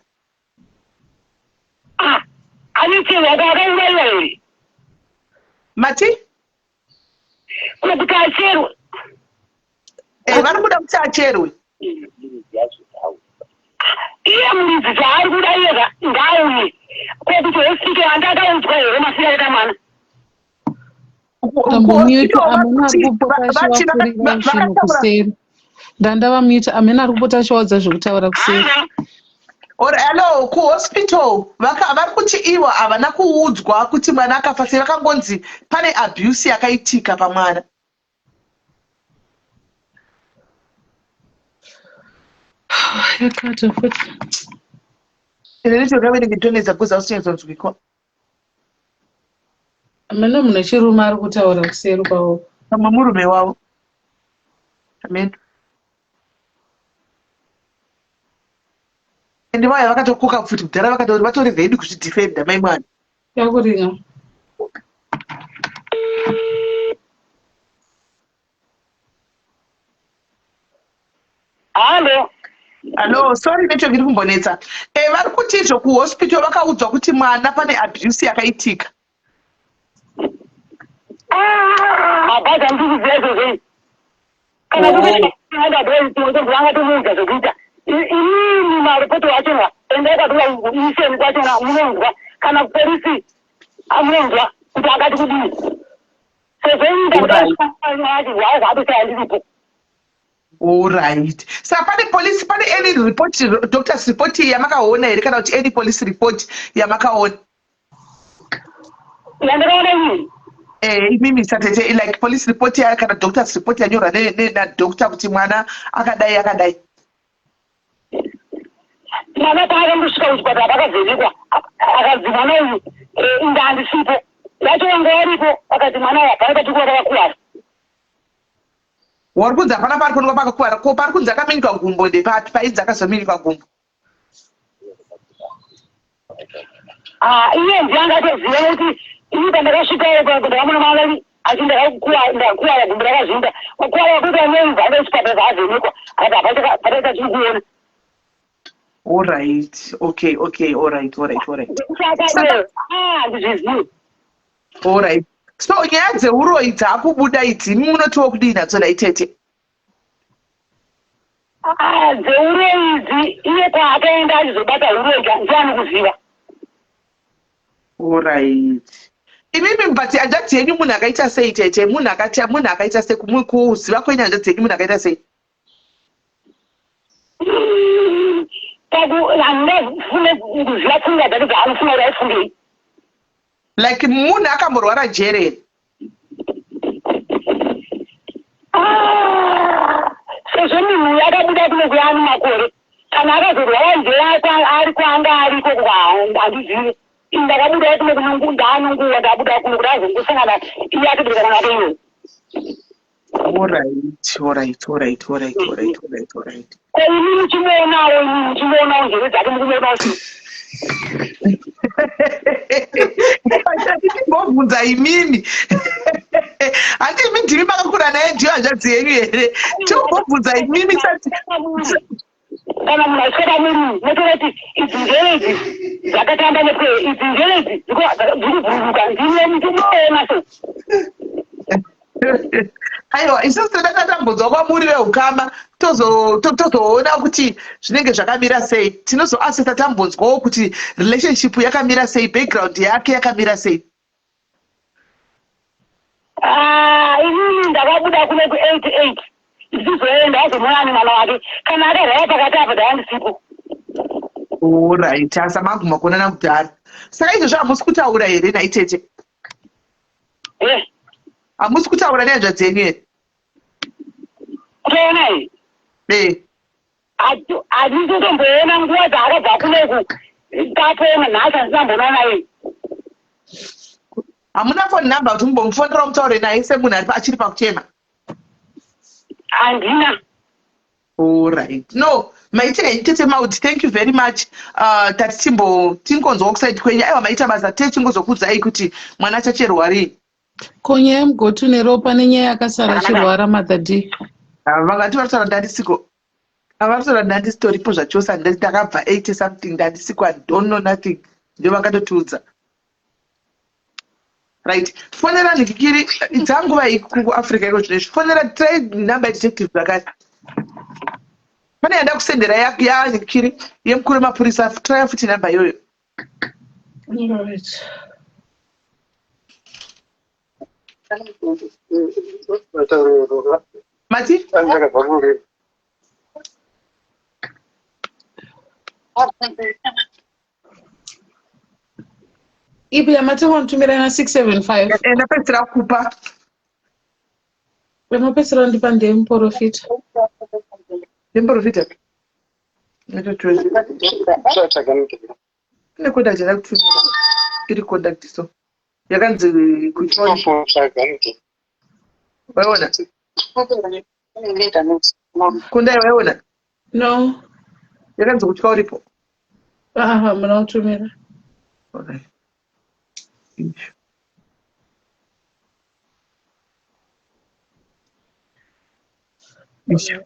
Anocherwa akaurayiwa here. Mati? Kuti acherwe. Vari kuda kuti acherwe. Iye muridzi chaari kuda iye ngauye. Kwekuti hosipitari handakaudzwa here masira aita mwana. Ndambomute amena kupota shawapfurira zvinhu kuseri. Ndandavamuta amena kupota shawadza zvekutaura kuseri. Hello, kuhospital vari kuti ivo havana kuudzwa kuti mwana akafa, sei vakangonzi pane abuse yakaitika pamwana. Yakati futi. Ine ndicho kavenenge tonedza kuza usinyadzonzwikwa. Amena munhu wechirume ari kutaura kuseri kwavo. Pamwe murume wavo. Amen. Ende vaya vakatokoka futi kudhara vakatauri vatori ready kuzvidefenda mai mwana. Yakuringa. Hello, sorry network iri kumbonetsa. Vari kuti izvo kuhospital vakaudzwa kuti mwana pane abuse yakaitika. Abhaza ndikuziva izvozvo. Kana kuti anga tomuudza zvokuita. Inini maripoti wachona ende akatora iseni kwachona munonzwa kana polisi amunonzwa kuti akati kudini sezvoinda kudaiati hwaazvabisa handiripo. Alright. Saka pane police pane any report doctor's report yamakaona here kana kuti any police report yamakaona? Yandakaona inini? Imimi satete like police report kana doctor's report yanyorwa nadoctor kuti mwana akadai. Mwana paakandosvika kuchipatara pakavhenekwa akazi mwana uyu inda handisipo yacho wanga waripo akati mwana uyu hapana patikuwa pakakuwara. Wari kunzi hapana pari kuonekwa pakakuwara ko pari kunzi akaminikwa gumbo ndepapi paidzi akazominikwa gumbo? Iye ndiye angatoziva kuti ini pandakasvikayo ndakaona mwana ndakuwara gumbo rakazvinda makuwara kuti anenzi anga chipatara zvaavhenekwa akati hapataita tiri kuona. Alright. Okay. Alright. Ndizvizivi. Alright. So nyaya dzeuroyi dzakubuda idzi munotiwo kudii nadzo naitete? Dzeuroyi idzi iye paakaenda achizobata uroyi ndiani kuziva. Alright. Imimi but hanzvadzi yenyu munhu akaita sei tete? Munhu akaita sei kuziva kwenyu hanzvadzi yenyu munhu akaita sei? Handingafune kuziva pfungwa dzake dzaanofunga kuti aifungei. Like munhu akamborwara jere here? Sezvo munhu akabuda kune kuyani makore kana akazorwara njere ari kwanga ariko handizivi ndakabuda kune ndaanonguva ndabuda kuno kuti azongosangana iye akatorekana nake iyoyo. Alright. Ko ini muchimuonawo njere dzake mukumuonawo chii? Ndibvunza imini handimi ndimi makakura naye ndiyo hanzvadzi yenyu here? Tobvunza imini kana munhu aisvika murimi nototi idzi njere idzi dzakatamba nepwe idzi njere idzi dziri bhururuka ndine muchimuona so. Aiwa, isusu takatambudzwa kwamuri veukama tozoona kuti zvinenge zvakamira sei. Tinozoasesa tambunzwawo kuti relationship yakamira sei, background yake yakamira sei. Inini ndakabuda kune ku88 ndichizoenda azomonani mwana wake kana akarwara pakati apa ndaandisipo. Alright, asa maguma kuonana kudhara. Saka izvozvo hamusi kutaura here naitete? Hamusi kutaura nehanzvadzi yenyu here? Kutaona here? Handisi kutomboona nguva dzaakabva kuneku tapona nhasi handisamboona naye. Hamuna phone number kuti mumbomufonera mutaure naye semunhu achiri pakuchema? Handina. Alright. No, maite henyu tete Maudi, thank you very much. Tati tingonzwa kuside kwenyu. Aiwa maita basa tete tingozokuudzai kuti mwana chacherwarii. Ko nyaya yemugotu neropa nenyaya yakasara achirwara madhadhi? Vakati varitaura ndandisiko. Varitaura ndandisitoripo zvachose ndakabva 80 something ndandisiko, I don't know nothing. Ndio vakatotiudza. Right. Fonera nikikiri dzanguva kuAfrica iko zvinezvi. Fonera try number detective zvakati. Pane yanda kusendera yanikikiri yemukuru wemapurisa, try futi number iyoyo. Alright. Mati? Ipi yamati wantumira na 675. Ndapedzera kupa. Ndinopedzera ndipa ndemporofita. Ndemporofita. Kune koda jara kutumira. Iri contact so. Yakanzi kuchoni. Waiona? Kundai waiona? No. Yakanzi kutya uripo. Munautumira. Alright. Issue.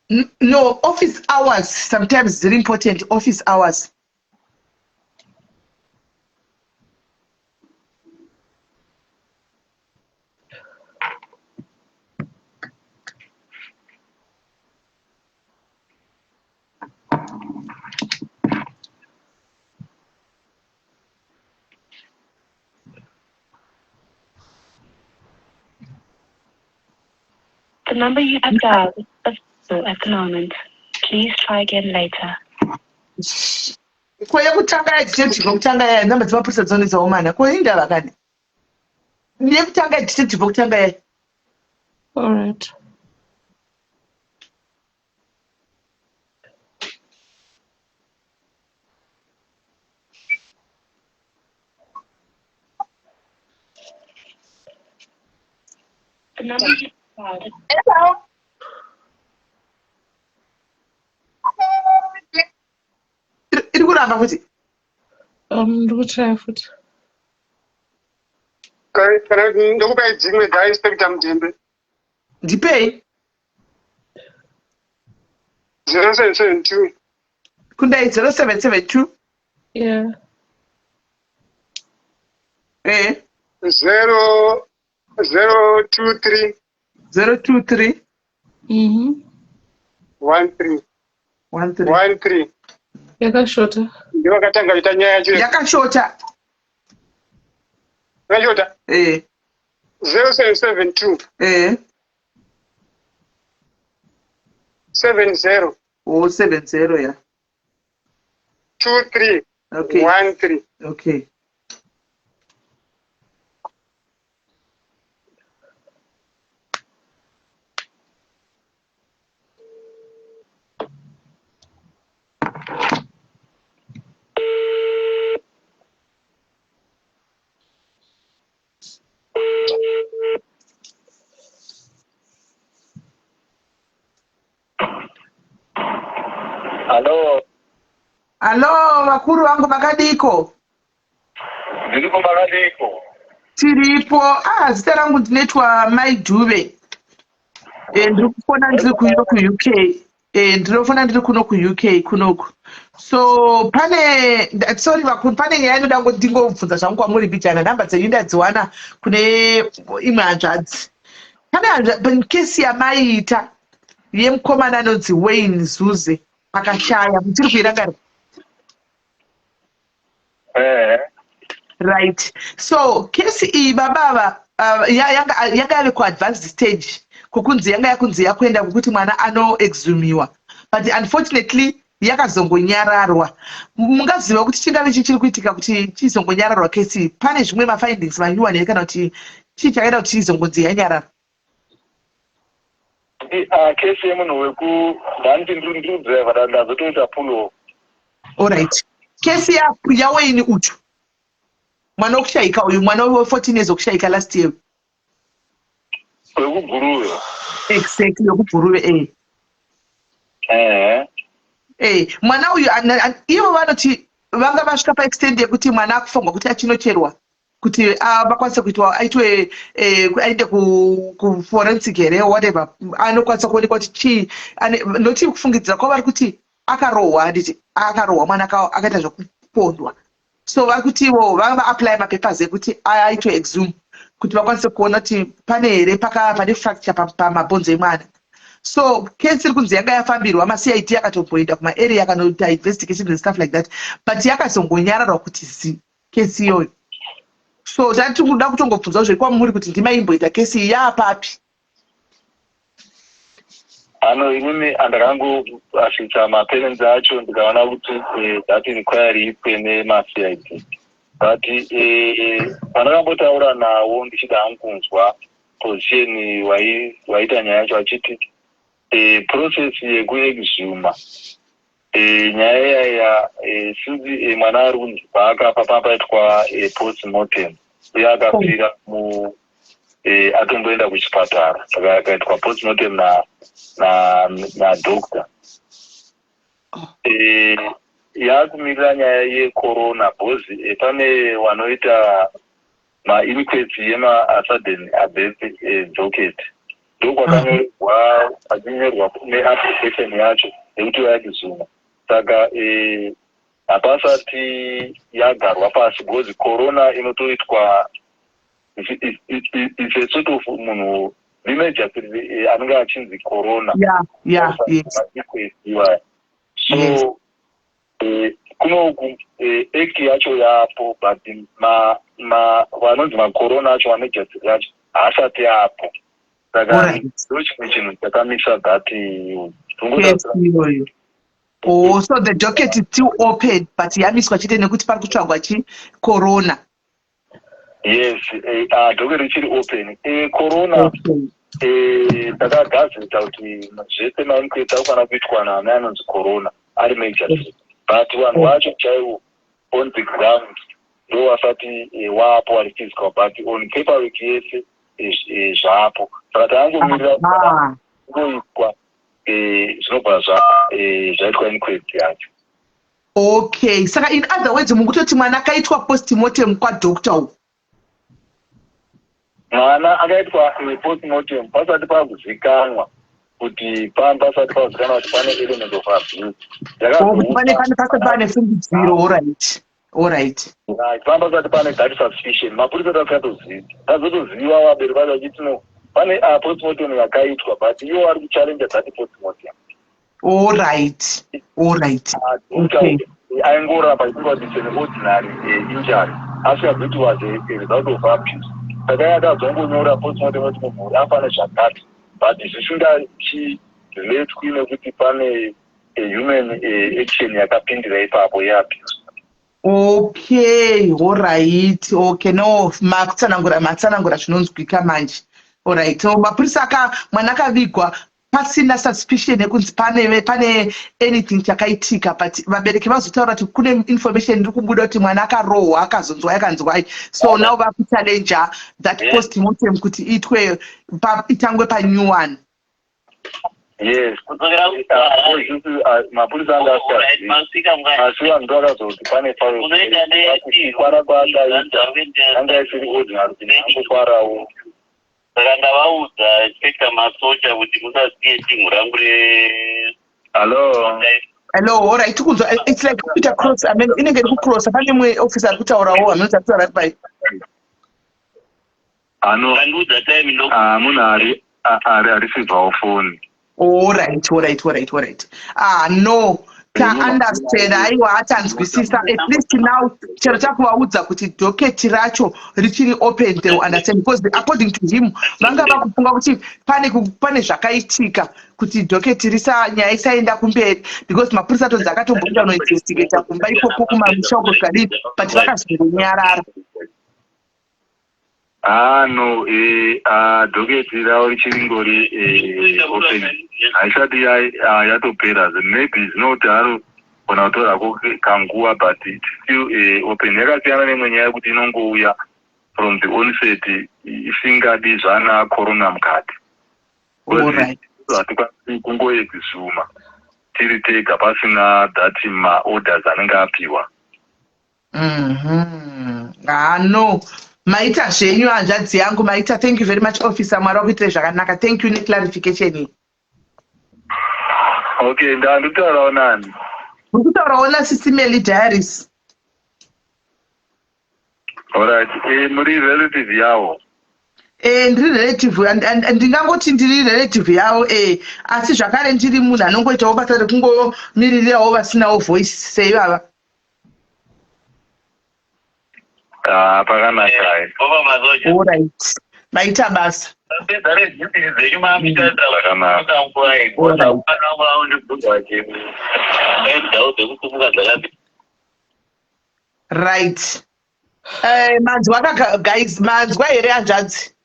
No, office hours sometimes very important. Office hours. The number you have dialed is available at the moment. Please try again later. Kwa kutanga detective kutanga ya namba dzimapurisa dzone dzaomana. Kwa indava kani. Ndiye kutanga detective kutanga ya. All right. The number you have dialed is Hello. Iri kuramba kuti. Ndikutry futhi. Kana ndokupa dzimwe dza Inspector Mudembe. Ndipei. 0772. Kundai 0772. Yeah. 023 023 13 13 Yakashota. ndiwo akatanga kuita nyaya yacho yakashota. yakashota 0772 70 70 ya. 23 Okay. 13. Okay. Hello, vakuru vangu makadiko. Ndiko makadiko. Tiripo. Zita rangu ndinoitwa Mai Dube. Ndiri kufona ndiri kuno ku-UK. Ndinofona ndiri kuno ku-UK kunoku. So pane sorry vakuru, pane nyaya inoda ndingobvunza zvangu kwamuri bijana, namba dzenyu ndadziwana kune imwe hanzvadzi. Pane kesi yamaiita yemukomana anonzi Wayne Zuze pakashaya, mutiri kuirangarira. Right. So kesi iyi babava yanga yave ku-advanced stage kukunzi yanga yakunzi yakuenda kukuti mwana anoexhumiwa, but unfortunately yakazongonyararwa. Mungaziva kuti chingave chichiri kuitika kuti chizongonyararwa kesi iyi? Pane zvimwe mafindings manyuwana kana kuti chii chakaita kuti chizongonzi yanyarara? Kesi yemunhu weku ndandindiridzeva ndazotoita pulo. Alright. Kesi yaWayne uchu mwana wokushaika uyu, mwana we14 years wokushaika last year. Wekuguruve. Exactly, wekuguruve. Mwana uyu ivo vanoti vanga vasvika paextend yekuti mwana akufunga kuti achinocherwa kuti vakwanise kuitwa aitwe aende kuforensic here whatever, anokwanisa kuonekwa kuti chii. Noti kufungidzira kwavo vari kuti akarohwa, handiti akarohwa mwana akaita zvokupondwa. So vari kuti ivo vanga apply mapapers ekuti aitwe exhume kuti vakwanise kuona kuti pane here pane fracture pamabhonzo emwana. So kesi iri kunzi yanga yafambirwa, maCID akatomboenda kumaarea akanoita investigation and stuff like that, but yakazongonyararwa kuti kesi iyoyo. So tatikuda kutongobvunza zvekwamuri kuti ndimaimboita kesi iyi yaapapi? Inini andakangoasvitsa maparents acho ndikaona kuti that inquiry ikwene maCID, but pandakambotaura nawo ndichida hangu kunzwa position waita nyaya yacho achiti process yekuexhuma nyaya yaya sinzi mwana ari kunzi paakafa papaitwa postmortem uye akafira atomboenda kuchipatara, saka akaitwa postmortem na doctor. Yakumirira nyaya yecorona bhozi pane wanoita mainquest yema-sudden death docket ndokwakanyorwa achinyorwa neapplication yacho nekuti yakizuma. Saka hapasati yagarwa pasi because corona inotoitwa it's a sort of munhu emergency anenge achinzi corona. So kunoku act yacho yapo but vanonzi macorona acho emergency yacho haasati yapo. Saka ndochimwe chinhu chakamisa that Oh, so the docket is still open, but yamiswa chete nekuti pari kutsvagwa corona. Yes, docket richiri open. Corona takagazeta kuti zvese mainkweta kufana kuitwa naani anonzi corona ari major, but vanhu vacho chaivo on the ground ndo wasati wapo warichizwa, but on paperwork yese zvapo. Saka tangomirira kuitwa zvinobva zvaitwa inquest yacho. Okay, saka in other words mukutoti mwana akaitwa postmortem kwadoctor. Mwana akaitwa postmortem pasati pakuzikanwa kuti pasati pakuzikanwa kuti pane element of abuse. Pane fungidziro. Alright. Pasati pane that suspicion. Mapurisa tazotoziva vabereki vacho vachiti no pane postmortem yakaitwa but ivo vari kuchallenge that postmortem. Alright. Okay. Aingorapa kuti it's an ordinary injury asi kuti was a result of abuse. Saka yakazongonyora postmortem kuti munhu afane zvakati but zvisingachirelatwi nekuti pane human action yakapindira ipapo yeabuse. Okay, alright. Okay, no, matsanangura zvinonzwika manje. Alright, so mapurisa mwana akavigwa pasina suspicion yekunzi pane anything chakaitika, but vabereki vazotaura kuti kune information iri kubuda kuti mwana akarohwa akazonzwa yakanzwai, so now vakuchallenge that postmortem kuti itangwe panew one. Yes, mapurisa anga asi vanhu vakazoti pane kwara kwaakaita anga isiri ordinary angokwarawo. Saka ndavaudza inspector masocha kuti musasiye timu rangu Hello, alright, it's like kuita cross, I mean inenge iri kucross pane mwe officer ari kutaurawo anonzi kutaura pai. Kandiudza time munhu ari sibvawo phone. Alright. No, can understand. Aiwa atanzwisisa. At least now chero chakuvaudza kuti docket racho richiri open, they will understand, because according to him vanga vakufunga kuti pane zvakaitika kuti docket nyaya isaenda kumberi, because mapurisa atonzi akatomboita noinvestigata kumba ikoko kumamusha uko zvikadii, but vakazongonyarara. No, docket ravo richingori open. Haisati yatopera. Maybe zvinoti arogona kutorako kanguva, but it's still open. Yakasiyana nemwe nyaya yekuti inongouya from the onset isingadi zvana corona mukati. Hatikwanisi kungoexhuma tiri tega pasina that maorders anenge apiwa. No. Maita zvenyu hanzvadzi yangu, Maita, thank you very much officer, mwari wakuitire zvakanaka. Thank you neclarification. Okay, ndanditaurawo nani? Ndikutaurawo naSisimeli Diaries. Alright, muri relative yavo? Ndiri relative, ndingangoti ndiri relative yavo, asi zvakare ndiri munhu anongoitawo basa rekungomiririrawo vasinawo voice seivava. Pakanaka. Alright. Maita basa. Right. Manzwa here hanzvadzi?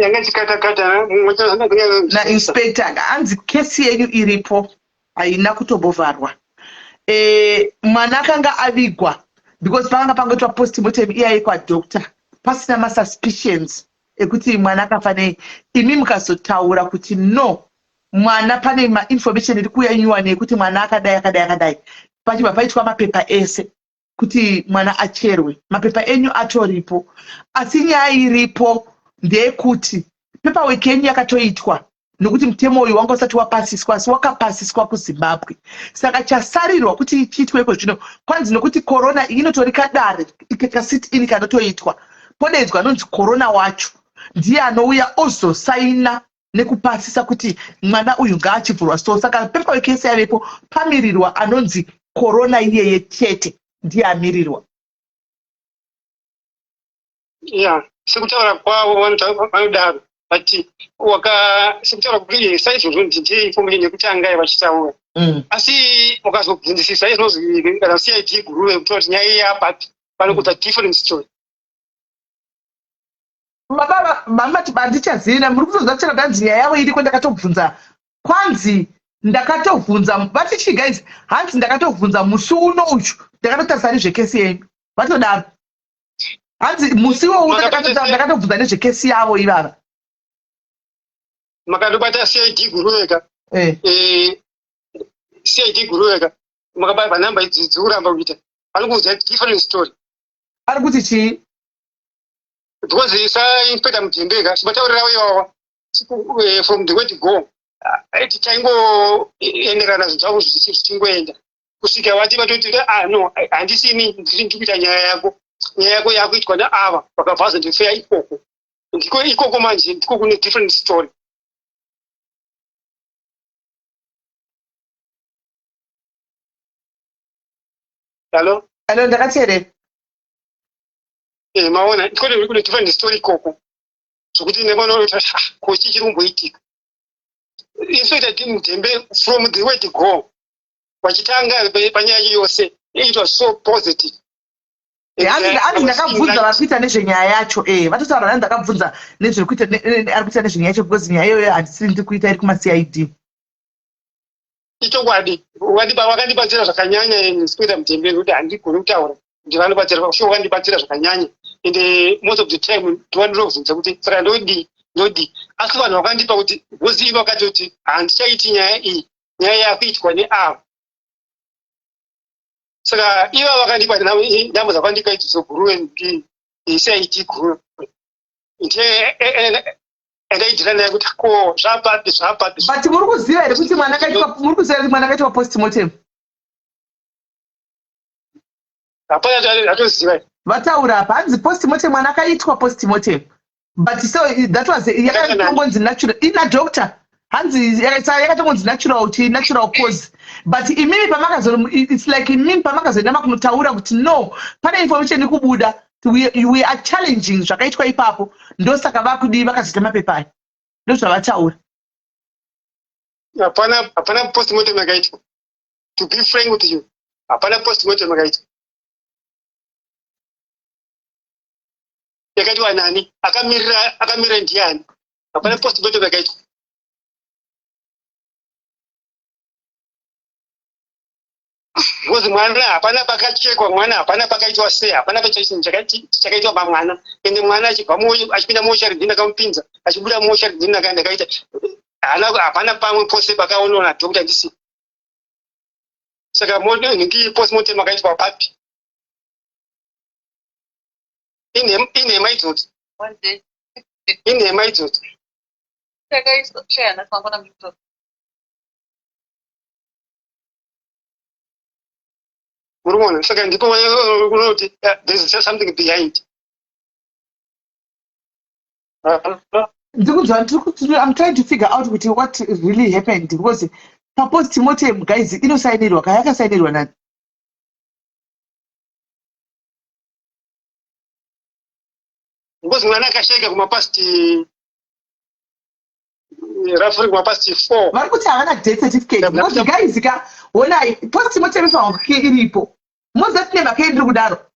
Yanga chikatakata na inspector hanzi kesi yenyu iripo haina kutobovharwa. Mwana akanga avigwa because panga pangoitwa postmortem iyai kwadoctor pasina masuspicions ekuti mwana akafanei. Imi mukazotaura kuti no, mwana pane information iri kuuya nyuwani yekuti mwana akadai pachibva paitwa mapepa ese kuti mwana acherwe. Mapepa enyu atoripo, asi nyaya iripo ndeyekuti paperwork yenyu yakatoitwa nokuti mutemo uyu wanga usati wapasiswa, asi wakapasiswa kuZimbabwe. Saka chasarirwa kuti chiitwepo zvino kwanzi nokuti korona inotori kadare kasiti ini kanotoitwa podedzwa anonzi korona wacho ndiye anouya ozosaina nekupasisa kuti mwana uyu ngaachivhurwa. So saka paperwork yese yavepo pamirirwa anonzi korona iyeye chete ndiye amirirwa. sekutaura kwavo vanodaro but sekutaura kuti saizvozvo ndiifomule nekutanga vachitaura asi ukazobvunzisisa izvozvi kana CID guruve kutaura kuti nyaya yapapi panokudza different story. Baba mamati bandichazina muri kuzodza kuti danzi nyaya yavo iri kwandakatobvunza kwanzi ndakatovhunza vatichi guys hanzi ndakatovhunza musi uno uyu ndakatotarisa nezvekesi yenyu vatodaro hanzi musi uno ndakatovhunza nezvekesi yavo ivava makandobata CID guruveka CID guruveka makabata namba idzi dzikuramba kuita anokuudza different story. ari kuti chii? Because Inspector Mutembeka chibataurira iwawa from the way to go iti chaingo enderana zvavo zvichingoenda kusvika vati vatoti no handisini ndiri kuita nyaya yako yakuitwa neava vakabvazo ndifeya ikoko manje ndiko kune different story. Hello ndakateerera. Maona ndikoti kune different story ikoko zvokuti nevanoita kochi chiri kumboitika. Inspector Mutembe from the way to go vachitanga panyaya yose it was so positive. Hanzi ndakabvunza vakuita nezvenyaya yacho vatotaura hanzi ndakabvunza nezvekuita ari kuita nezvenyaya yacho because nyaya iyoyo handisiri ndiri kuita iri kuma-CID. Ichokwadi vakandibatsira zvakanyanya Inspector Mutembe kuti handigoni kutaura kuti vanobatsira sure vakandibatsira zvakanyanya and most of the time ndovandirovhunza kuti saka ndodi asi vanhu vakandipa kuti voziva vakati kuti handichaiti nyaya iyi nyaya yakuitwa neava saka iva vakandipa ndambo dzakandika idzo guruve CID guruve ndaidzira naye kuti ko zvapapi but muri kuziva here kuti mwana akaitwa postmortem? hapana zvatoziva vataura apa hanzi postmortem mwana akaitwa postmortem but so that was yakatongonzi natural ina doctor hanzi yakatongonzi natural cause but imimi pamakazo it's like imimi pamakazoenda makunotaura kuti no pane information ikubuda we are challenging zvakaitwa ipapo ndosaka vakudii vakazoita mapepa aya ndozvavataura. hapana postmortem yakaitwa to be frank with you hapana postmortem yakaitwa yakaitwa nani akamirira ndiani hapana postmortem yakaitwa. Because mwana hapana pakachekwa mwana hapana pakaitwa sei hapana pachinhu chakaitwa pamwana ende mwana achipinda moshari ndini akamupinza achibuda moshari ndini ndakaita hapana pamwe pose pakaonwa nadhokta ndisi saka nhingi postmortem akaitwa papi inhema idzodzi inhema idzodzi unoona saka ndipo unoti there's just something behind. I'm trying to figure out what really happened because postmortem guys inosainirwa kaya yakasainirwa nani? Because mwana akashayika kumapasti roughly kumapasti 4 vari kuti havana death certificate because guys onai postmortem ifange iripo mozati nemhaka indiri kudaro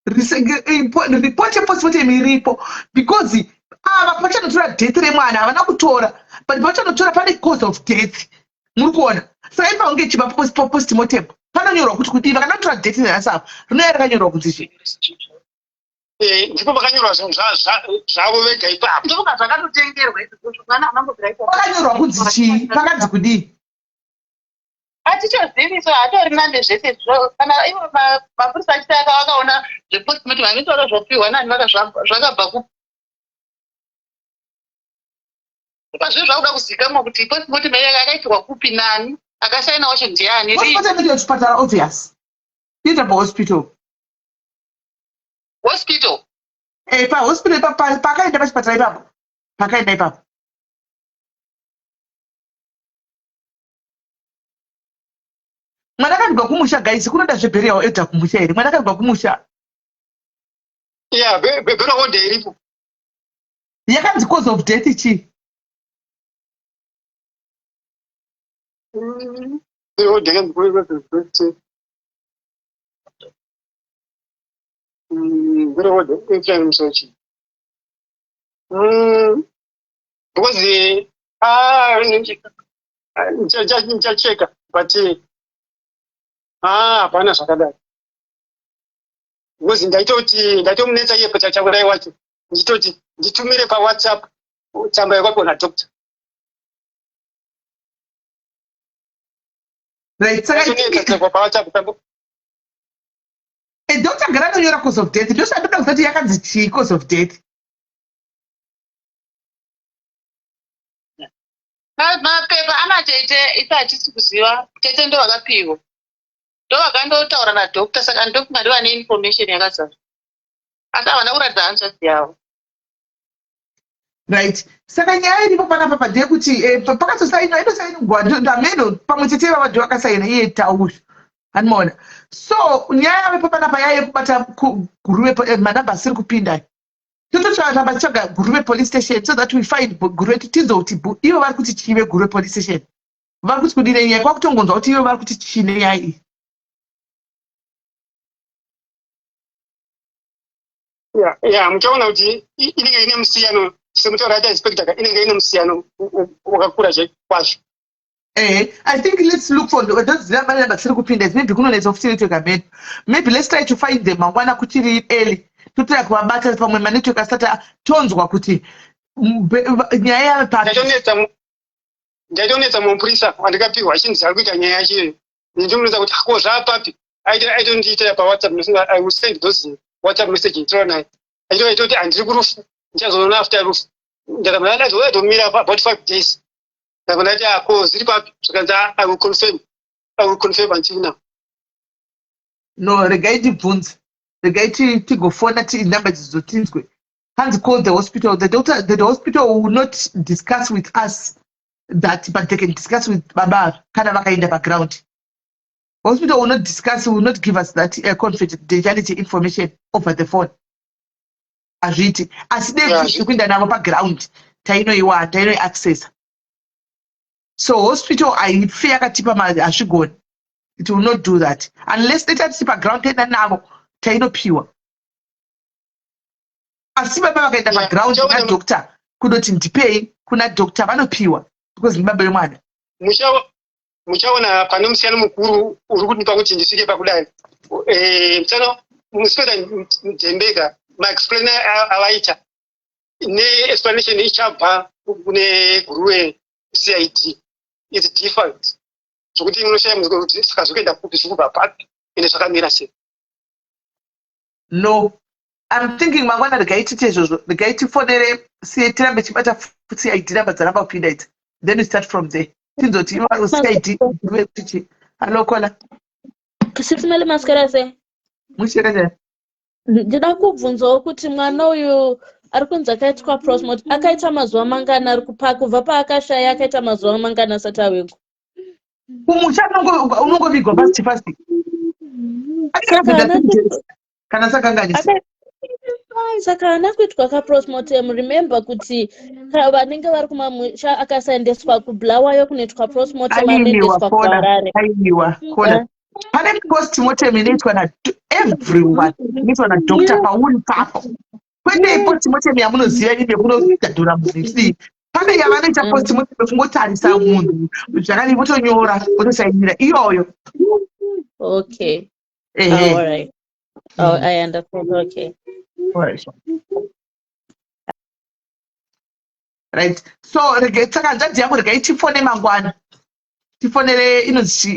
report yepostmortem iripo because ava pachanotora death remwana havana kutora but pachanotora pane cause of death muri kuona saka ifange ichipa postmortem panonyorwa kuti kudiva kana notora death nenasava rinoya rakanyorwa kunzi chii ndipo vakanyorwa zvavo vega ipapo ndoka zvakatotengerwa mwana vakanyorwa kunzi chii pakanzi kudii hatichozivi so hatorina nezvese kana ivo mapurisa achitaka vakaona zvepostmortem havitaura zvopiwa nani zvakabva kupi Pazviro zvakuda kuzikamwa kuti postmortem yakaitirwa kupi nani akasaina wacho ndiani postmortem inoitwa kuchipatara obvious inoita pahospital pahospital pakaenda pachipatara ipapo pakaenda ipapo mwana akabva kumusha gaisi kunoda zvebheriyawo edha kumusha here mwana akabva kumusha bheriyawo odha iripo yakanzi cause of death chii ndichacheka but hapana zvakadai because ndaitomunetsa iye pachakudai wacho ndichitoti nditumire pawhatsapp tsamba yakwako nadoctor Dr. Garano yora cause of death. Ndio sandoda kusati yakanzi chi cause of death. Mapepa anatete isati kuziva tete ndo vakapiwa. Ndo vakandotaura na doctor saka ndokunga ndo ane information yakazara. Asi havana kuratidza answers yavo. Right. Saka nyaya iripo panapa padhe kuti pakatosainwa inosainwa ndameno pamwe chete vavadhi vakasaina iye tauri. Anoona. So nyaya yavepo panapa yaiye kubata guruwe manamba asiri kupinda. Tototsvaga tsvaga guruwe police station so that we find guruwe tinzoti ivo vari kuti chive guruwe police station. Vari kuti kudire nyaya kwakutongonzwa kuti ivo vari kuti chine nyaya iyi. muchaona kuti inenge ine musiyano semutaura ita inspector inenge ine musiyano wakakura kwazvo. I think let's look for those number asiri kupinda maybe kunonetsa kuti network amene maybe let's try to find them mangwana kuchiri early totira kuvabata pamwe manetwork asati tonzwa kuti nyaya yawe ndaitonetsa mupurisa wandikapiwa achinzi ari kuita nyaya yachiyo ndinomunetsa kuti ko zvaapapi aitondiitira pawhatsapp nosunga I will send those WhatsApp message nditaura naye aitoti handiri kurufu ndichazoona after rufu ndakatomira about 5 days ndakandati ko ziri papi zvakanzi I will confirm until now. No, regai tibvunze regai tigofona namba dzizotinzwe. Hands call the hospital. The hospital will not discuss with us that, but they can discuss with Baba kana vakaenda background. Hospital will not discuss, will not give us that confidentiality information over the phone. Azviti. Aside zvikuinda navo paground. Tainoiwana, tainoi access. So hospital aife yakatipa hazvigoni. It will not do that. Unless they tati paground taenda navo, tainopiwa. Asi baba vakaenda paground kuna doctor, kunoti ndipei, kuna doctor vanopiwa. Because ndibaba vemwana. Muchaona pane musiyano mukuru uri kundipa kuti ndisvike pakudai. Muspeta Jembega maexplainer avaita ne-explanation ichabva kune guruwe CID is different. Zvokuti munoshaya muziko kuti saka zvokuenda kupi zvikubva papi ende zvakamira sei. No, I'm thinking mangwana regai tiite izvozvo, regai tifonere tirambe chibata CID namba dzaramba kupinda idzi. Then we start from there. Tinzoti ivo CID guruwe kuti alokola. Sisimele maskarase. Mushireze. Ndida kubvunzawo kuti mwana uyu ari kunzi akaitwa prosmot akaita mazuva mangana ari kubva paakashaya akaita mazuva mangana asati awegwa. Kumusha unongovigwa fast. Kana sakanganyisa. Saka haana kuitwa kaprosmotem. Remember kuti vanenge vari kumamusha akasaendeswa kubulawayo kunoitwa prosmotem anoendeswa kuHarare. Kona. Pane postmortem inoitwa na everyone. Inoitwa na doctor pauri papo. Kwete postmortem yamunoziva ine kunodhadhura munhu. Pane yavanoita postmortem kungotarisa munhu. Zvakani votonyora, votosainira iyoyo. Okay. All right. Oh, I understand. Okay. Right. So saka nzadzi yangu regai tifone mangwana. tifonere inonzi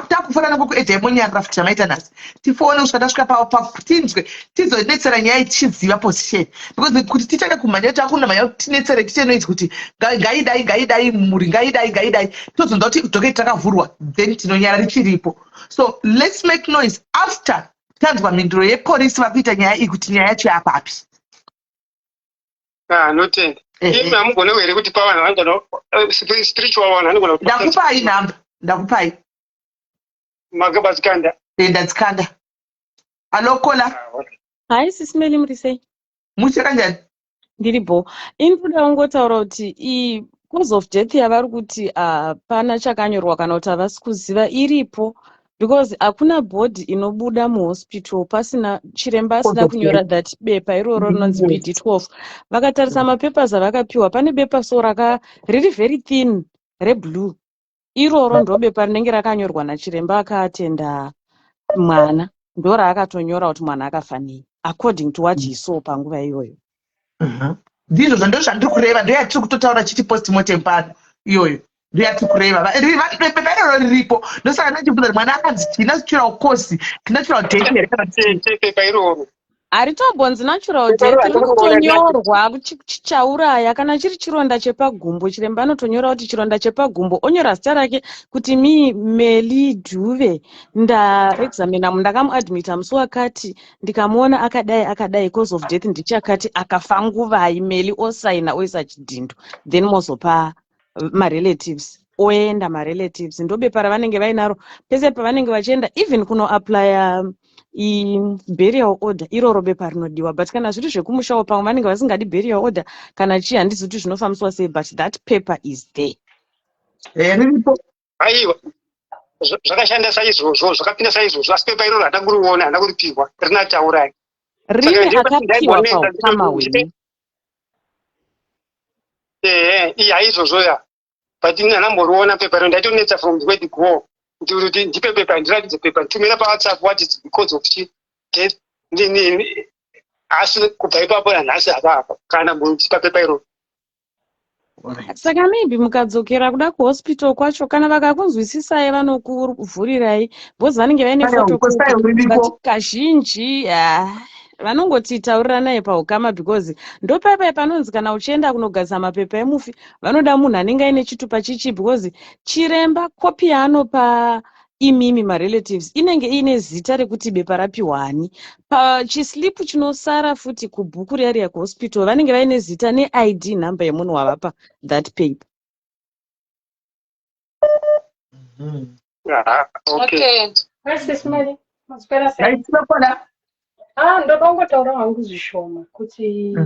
takufanana kukuedha yemonyarira futi yamaita nhasi tifone kusvika tasvika tinzwe tizonetsera nyaya tichiziva position because kuti tichade kumhanya takunda mhanya kuti tinetsere tichenoidzi kuti ngaidai mhuri ngaidai tozonza kuti dhoketi takavhurwa then tinonyara richiripo. So let's make noise after tanzwa mhinduro yepolisi vakuita nyaya iyi kuti nyaya yacho yapapi. Notenda imi hamugone here kuti pa vanhu vangano spiritual vanhu vanogona ndakupai nhamba ndakupai magabatsikanda ndadzikanda. Alokola Hai sisimeli muri sei? muche kanjani? Ndiripo. Ini ndoda kungotaura kuti cause of death yavari kuti hapana chakanyorwa kana kuti havasi kuziva iripo because hakuna bhodhi inobuda muhospital pasina chiremba asina kunyora that bepa iroro rinonzi BD12. Vakatarisa mapepers avakapiwa pane bepa so riri very thin reblue. Iroro ndo bepa rinenge rakanyorwa nachiremba akaatenda mwana. Ndo raakatonyora kuti mwana akafanei according to what he saw panguva iyoyo. Ndizvo zvandiri kureva ndo yatiri kutotaura chiti postmortem pano iyoyo ndo yatiri kureva bepa iroro riripo ndosaka ndachibvunza mwana akanzi natural cause natural death here kana bepa iroro haritombonzi natural death inotonyorwa chichauraya kana chiri chironda chepagumbo chiremba anotonyora kuti chironda chepagumbo onyora zita rake kuti Meli Dhuve ndaexamina ndakamuadmita musi wakati ndikamuona akadai cause of death ndichakati akafa nguvai Meli osaina oisa chidhindo then mozopa marelatives oenda marelatives ndobepa ravanenge vainaro pese pavanenge vachienda even kunoaplya burial order iroro bepa rinodiwa but kana zviri zvekumushawo pamwe vanenge vasingadi burial order kana chii handisi kuti zvinofambiswa sei but that paper is there. Riripo aiwa zvakashanda saizvozvo zvakapinda saizvozvo asi pepa iroro hata kuriona hata kuripihwa rinataurai rine akapiwa paukama hwenyu iyi haizvozvoya but ini handamboriona pepa iro ndaitonetsa from the word go kuti ndipe pepa ndiratidze pepa nditumira pawhatsapp what is because of death asi kubva ipapo nanhasi hapapa kana mutipa pepa iroro. Saka maybe mukadzokera kuda kuhospital kwacho kana vakakunzwisisai vanokuvhurirai bhozi vanenge vaine fotokopi kazhinji vanongoti tauriranai paukama because ndopapai panonzi kana uchienda kunogadzisa mapepa emufi vanoda munhu anenge aine chitupa chichi because chiremba kopi yaanopa imimi marelatives inenge ine zita rekuti bepa rapiwani pachislipu chinosara futi kubhuku riya kuhospital vanenge vaine zita neid nhamba yemunhu wavapa that paper. Okay. Ndoda kungotaura hangu zvishoma kuti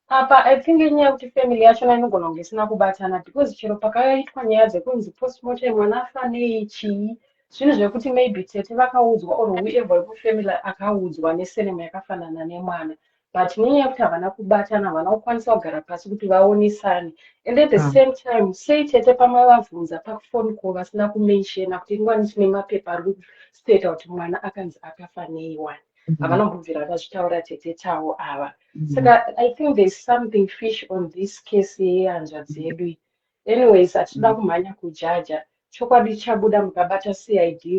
apa I think inyaya kuti family yacho inogona kunge isina kubatana because chero pakaitwa nyaya dzekunzi postmortem mwana afa neichi zvinhu zvekuti maybe tete vakaudzwa or whoever wekufamily akaudzwa nesenemo yakafanana nemwana but nenyaya kuti havana kubatana havana kukwanisa kugara pasi kuti vaonesane and at the same time sei tete pamwe vabvunza pafoni call vasina kumenshena kuti ingwani tine mapepa ari kustata kuti mwana akanzi akafa neiwani havana kubvira vazvitaura tete tavo ava saka I think there's something fish on this case yehanzva dzedu anyways hatida kumhanya kujaja chokwadi chabuda mukabata CID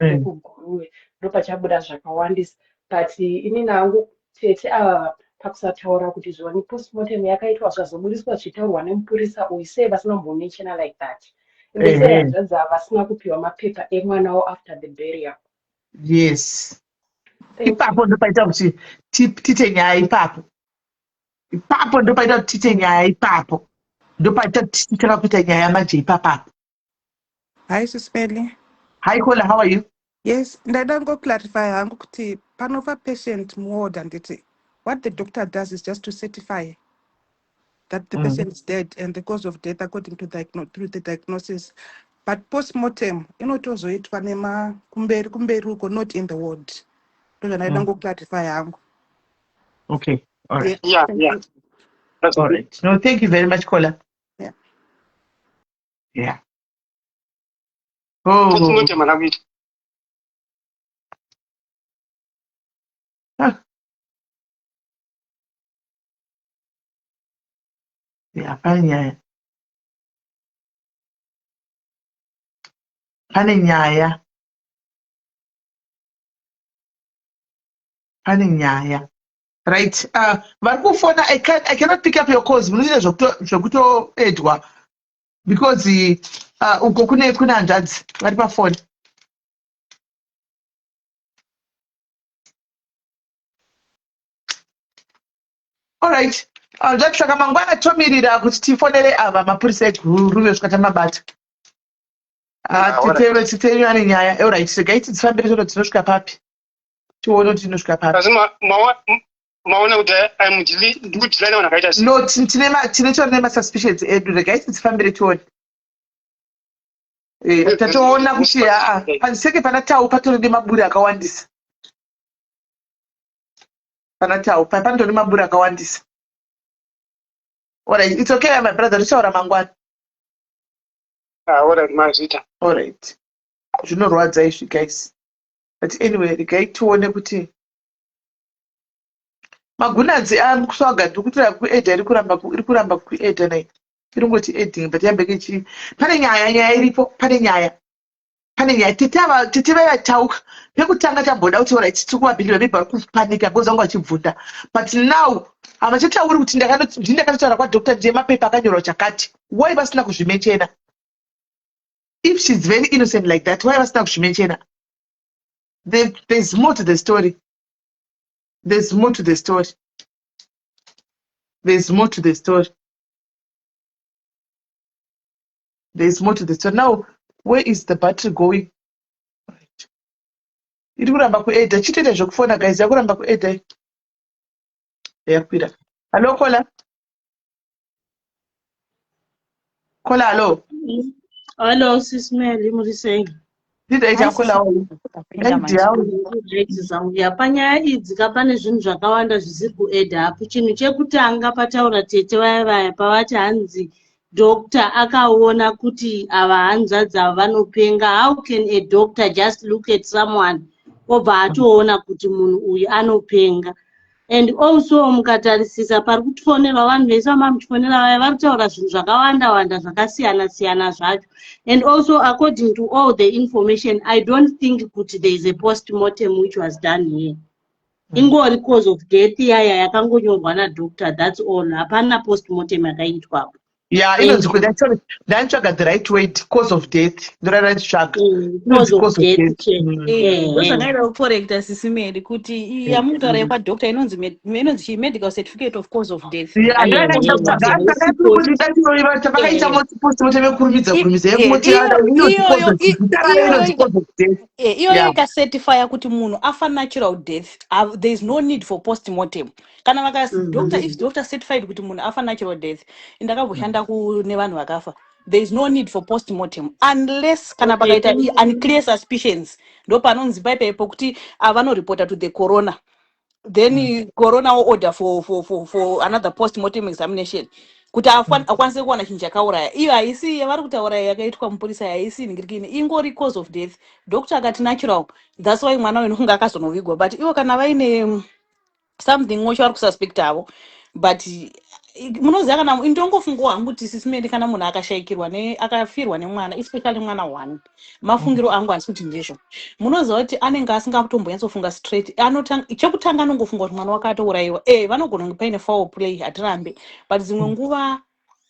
rekuguruwe ndopachabuda zvakawandisa but ini nangu tete ava pakusataura kuti zvoni postmortem yakaitwa zvazobudiswa zvichitaurwa nemupurisa uyu sei vasina kumbomechena like that ende sei hanzvadzi havasina kupiwa mapepa emwana wavo after the burial. Yes. Ipapo ndopaita kuti tite nyaya ipapo ndopaita kuti tite nyaya ipapo ndopaita kuti tichitaka kuita nyaya yamaje ipapapo. Hi Sisimeli. Hi Kola, how are you? Yes, ndaida ngoclarify hangu kuti panofa patient muward anditi what the doctor does is just to certify that the patient is dead and the cause of death according to the diagnosis, but postmortem inotozoitwa nema kumberi uko not in the ward. Ndaida ngoclarify hangu. Okay, all right. Yeah. That's all right. No, thank you very much Kola. Yeah. Postmortem anakuita. Yeah, fine, yeah. pane nyaya. Right. Vari kufona, I cannot pick up your calls. Munoita zvekutoedwa because uko kuna hanzvadzi vari pafoni. Alright. Hanzvadzi saka mangwana tomirira kuti tifonere ava mapurisa eGuruve kusvika tamabata. Titeerera ane nyaya. Alright. Regai tidzifambire tono tinosvika papi. Tione kuti tinosvika papi. Asi maona kuti ndikudhilai navanhu akaita sei? No, tine masuspicions edu. Regai tidzifambire tione. Tatoona kuti panseke pana tau patori nemaburi akawandisa. Pana tau patori nemaburi akawandisa. Alright, it's okay my brother. Tichaura mangwana. Alright, mazita. Alright. Zvinorwadza izvi guys. But anyway, regai tione kuti magunanzi akusvaga ndikutora kuedha iri kuramba kuedha nai. Irongoti edhing but yambeke pane nyaya iripo, pane nyaya. Tete vayatauka. Pekutanga tamboda kuti alright tiri kuvabhilira maybe vari kupanika because vanga vachibvunda. But now havachatauri kuti ndakatotaura kwaDr. J mapepa akanyorwa chakati. Why vasina kuzvimenchena? If she's very innocent like that, why vasina kuzvimenchena? There's more to the story. Now, where is the battery going? Right. Iri kuramba kuedha. Chitoita zvokufona guys, yakuramba kuedha. Yakwira. Hello, Kola. Kola, hello. Hello, sis Mary, murisei. Ndidaita Kola. Panyaya idzi pane zvinhu zvakawanda zvisiri kuedha apo. Chinhu chekutanga pataura tete vaya pavati hanzi doctor akaona kuti ava hanzvadzi ava vanopenga. How can a doctor just look at someone obva atoona kuti munhu uyu anopenga? And also mukatarisisa pari kutonerwa vanhu vese vamamutonera vaya vari kutaura zvinhu zvakawanda zvakasiyana zvacho. And also according to all the information, I don't think kuti there is a post-mortem which was done here. Ingori cause of death yaya yakangonyorwa nadoctor, that's all. Hapana post-mortem yakaitwapo. Yeah, ndatsvaga the right word, cause of death. Cause of death. Ndozvakaita kukorekta sisi Mary kuti yamutaura yakwadoctor inonzi medical certificate of cause of death. Iyo ikacertifya kuti munhu afa natural death. There is no need for post-mortem. Kana if doctor certified kuti munhu afa natural death, ndakavyoshanda kune vanhu vakafa, there is no need for post-mortem unless kana pakaita unclear suspicions. Ndo panonzi paipo kuti avanorepota to the coroner, then coroner order for another post-mortem examination kuti akwanise kuwana chinhu chakauraya. Iyo haisi yavari kutaura yakaitwa mupurisa, haisi ningirikini, ingori cause of death. Doctor akati natural, that's why mwana uyu nonga akazonovigwa. But iwo kana vaine something which vari kususpecta avo, but munoziva kana indongofungo hangu kuti sisi kana munhu akashayikirwa akafirwa nemwana, especially mwana one, mafungiro angu handisi kuti ndizvo. Munoziva kuti anenge asingatomboyatsofunga straight. Chekutanga anongofunga kuti mwana wake atourayiwa. Vanogona kunge paine foul play, hatirambe. But dzimwe nguva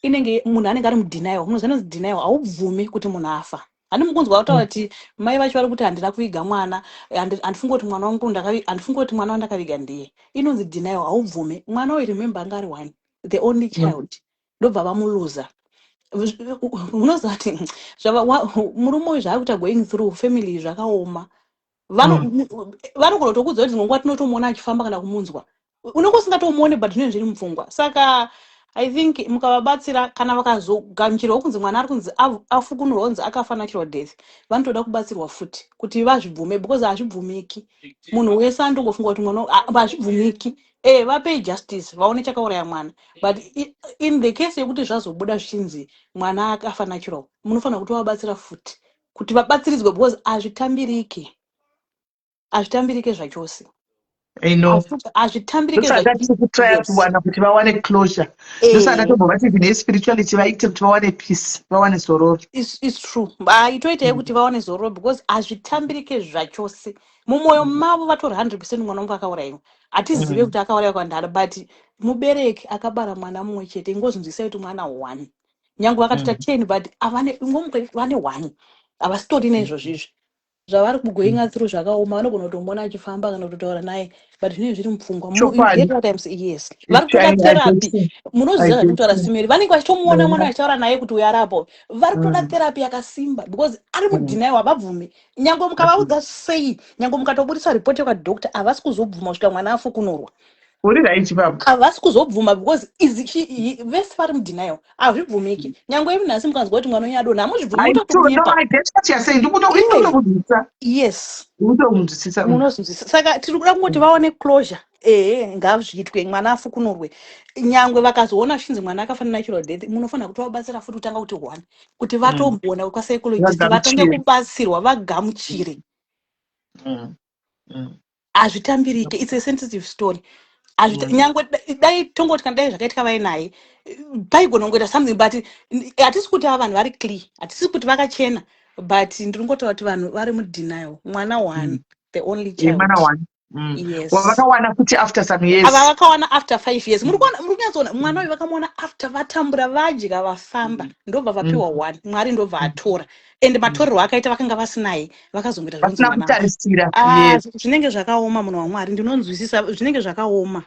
inenge munhu anenge ari mudenial. Munoziva kuti denial haubvumi kuti munhu afa. Ani mukunzwa kutaura kuti mai vacho vari kuti handina kuviga mwana, handifunga kuti mwana wangu handifunga kuti mwana wandakaviga ndiye. Inonzi denial, haubvumi. Mwana uyu remember anga ari one, the only child. Ndobva vamuluza. Unoziva kuti murume uyu zvaari kuita going through family zvakaoma. Vanogona kutokudza kuti dzimwe nguva tinotomuona achifamba kana kumunzwa. Unenge usingatomuoni but zvinenge zviri mupfungwa. Saka I think mukavabatsira kana vakazogamuchirwa kunzi mwana ari kunzi afukunurwa kunzi akafa natural death, vanotoda kubatsirwa futi kuti vazvibvume, because hazvibvumiki. Munhu wese anongofunga kuti mwana hazvibvumiki. Vapei justice, vaone chakauraya mwana. But in the case yekuti zvazobuda zvichinzi mwana akafa natural, munofanira kuti vabatsira futi kuti vabatsiridzwe, because hazvitambiriki zvachose. I know. hazvitambirike Ndosaka tiri kutraya kuwana kuti vawane closure. Ndosaka tombovati vine spirituality vaite kuti vawane peace, vawane zororo. It's true. Itoitai kuti vaone zororo because hazvitambirike zvachose. Mumwoyo mavo vatori 100% mwana wangu akaurayiwa. Hatizive kuti akaurayiwa kwandara but mubereki akabara mwana mumwe chete ingozvinzwisai kuti mwana 1. Nyange vakatota 10 but vane 1. Havasitori naizvozvo izvi. Zvavari kugoinga through zvakaoma vanogona kutomona achifamba kana kutotaura naye but zvinenge zviri mupfungwa. Yes. Vari kutoda therapy. Munozviziva zvatotaura simeri. Vanenge vachitomuona mwana achitaura naye kuti uyu arapo. Vari kutoda therapy yakasimba because ari mudenial havabvumi. Nyange mukavaudza sei, nyange mukatobudisa ripoti kwadoctor havasi kuzobvuma kusvika mwana afukunurwa. Havasi kuzobvuma because vese vari mudenial. Hazvibvumiki. Nyange imi nhasi mukanzwa kuti mwana wenyu adonha hamuzvibvumi mutokuipa. Yes. Munozvinzwisisa. Saka tiri kuda kungoti vaone closure. Ngazviitwe mwana afukunurwe. Nyange vakazoona chinzi mwana akafanana natural death, munofanira kuti vabatsira futi kutanga kuti 1 kuti vatomboona kwapsychologist vatange kubatsirwa vagamuchire. Hazvitambirike. It's a sensitive story. Nyange dai tongoti kana dai zvakaitika vainaye paigona kungoita something but hatisi kuti ava vanhu vari clear, hatisi kuti vakachena but ndiri ngotaura kuti vanhu vari mudenial. Mwana 1, the only child. Yes. Vakawana kuti after some years. Ava vakawana after 5 years. Muri kunyatsona mwana uyu vakamuona after vatambura vadya vafamba ndobva vapiwa 1. Mwari ndobva atora. And matorero akaita vakanga vasinaye vakazongoita zvinenge zvakaoma munhu waMwari. Ndinonzwisisa zvinenge zvakaoma.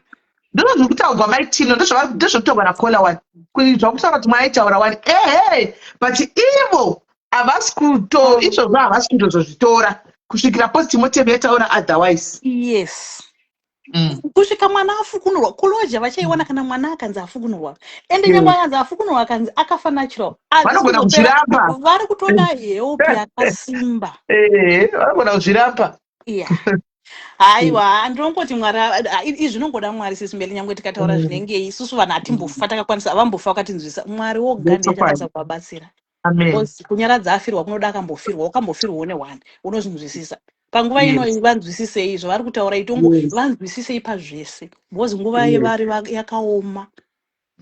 Ndinonzwa kutaurwa maitino ndozvotogona kola 1 kuitwa kutaura kuti mwaitaura 1 but ivo havasi kuto izvozvo havasi kutozozvitora kusvikira posti motemu yataura otherwise. Yes. Kusvika mwana afukunurwa kuloja vachaiwana kana mwana akanzi afukunurwa ende nyange akanzi afukunurwa akanzi akafa natural vanogona kuzvirapa. Vari kutoda help yakasimba. Vanogona kuzvirapa. Haiwa ndinongoti Mwari izvi zvinongoda Mwari sisi mberi nyange tikataura zvinenge isusu vanhu hatimbofa takakwanisa havambofa vakatinzwisa. Mwari woga ndiye achakwanisa kuvabatsira. Kunyaradza afirwa kunoda akambofirwa wakambofirwawo ne1 unozvinzwisisa. Panguva ino vanzwisisei zvavari kutaura itongo vanzwisisei pazvese because nguva yevari yakaoma.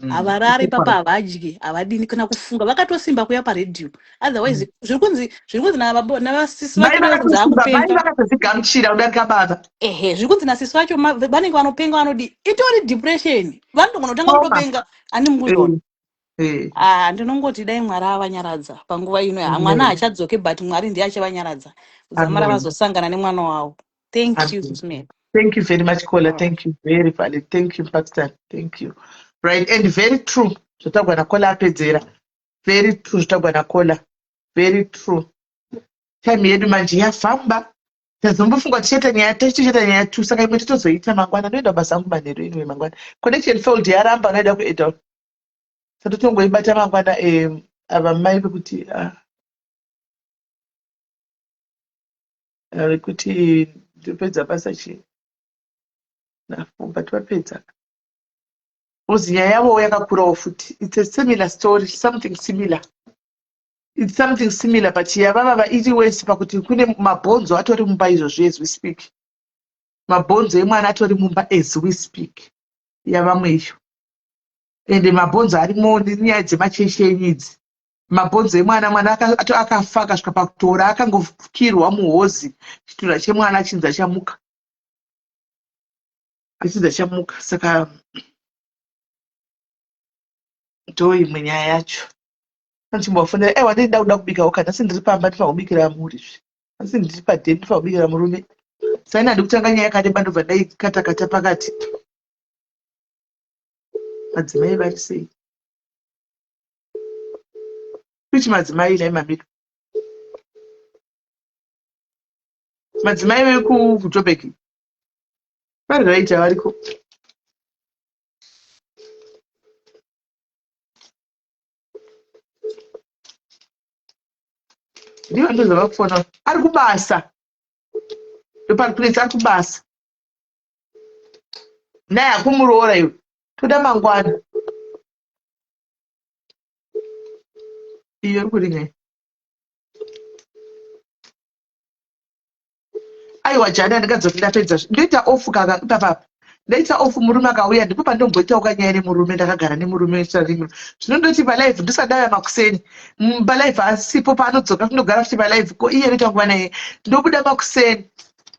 Havarari papa havadyi havadini kana kufunga vakatosimba kuya paredhiyo otherwise zviri kunzi navasisi zviri kunzi nasisi vacho vanenge vanopenga vanodi itori depression vanogona kutanga kutopenga ani munguzvaona. Ndinongoti dai Mwari avanyaradza panguva ino mwana hachadzoke but Mwari ndiye achavanyaradza kuzamara vazosangana nemwana wavo. Thank you. Thank you very much Kola. Thank you, very valid. Thank you Pakistan. Thank you. Right, and very true. Zvotagwana Kola apedzera. Very true zvotagwana Kola. Very true. Time yedu manje yafamba. Tazombofunga tichita nyaya 2 saka imwe titozoita mangwana noenda basa angu manheru inwe mangwana. Connection failed yaramba noida kuedwa. Saka tongoibata mangwana ava mai vekuti kuti ndopedza basa chi. But vapedza. Uzi nyaya yavo yakakurawo futi. It's a similar story, something similar. It's something similar but yavava iri wese pakuti kune mabhonzo atori mumba izvozvo as we speak. Mabhonzo emwana atori mumba as we speak. Yavamwe iyo. Ende mabhonzo arimo nenyaya dzemacheshenyi idzi. Mabhonzo emwana akafa akasvika pakutora akangofukirwa muhozi. Chitura chemwana chinza chamuka. Achinza chamuka saka ndo imwe nyaya yacho. Chimbofunda ndinda kuda kubika wakati asi ndiri pamba ndifa kubikira muri zvi. Asi ndiri padhe ndifa kubikira murume. Saka ndandi kutanga nyaya yakareba ndobva ndaikata pakati. Madzimai vari sei? Kuchi madzimai naimamiro. Madzimai vekujobheki. Vari vaita variko. Ndiyo ndozva kufona. Ari kubasa. Ndoparipuresi ari kubasa. Naye akumuroora iwe. Toda mangwana. Iyo uri kuri ngai. aiwa jani andingadzoki ndapedza ndoita off kaka ipapapa ndaita off murume akauya ndipo pandomboitawo nyaya nemurume ndakagara nemurume rimwe zvinondoti palive ndisadaya makuseni palive asipo paanodzoka kundogara futi palive ko iye noita nguva naye ndobuda makuseni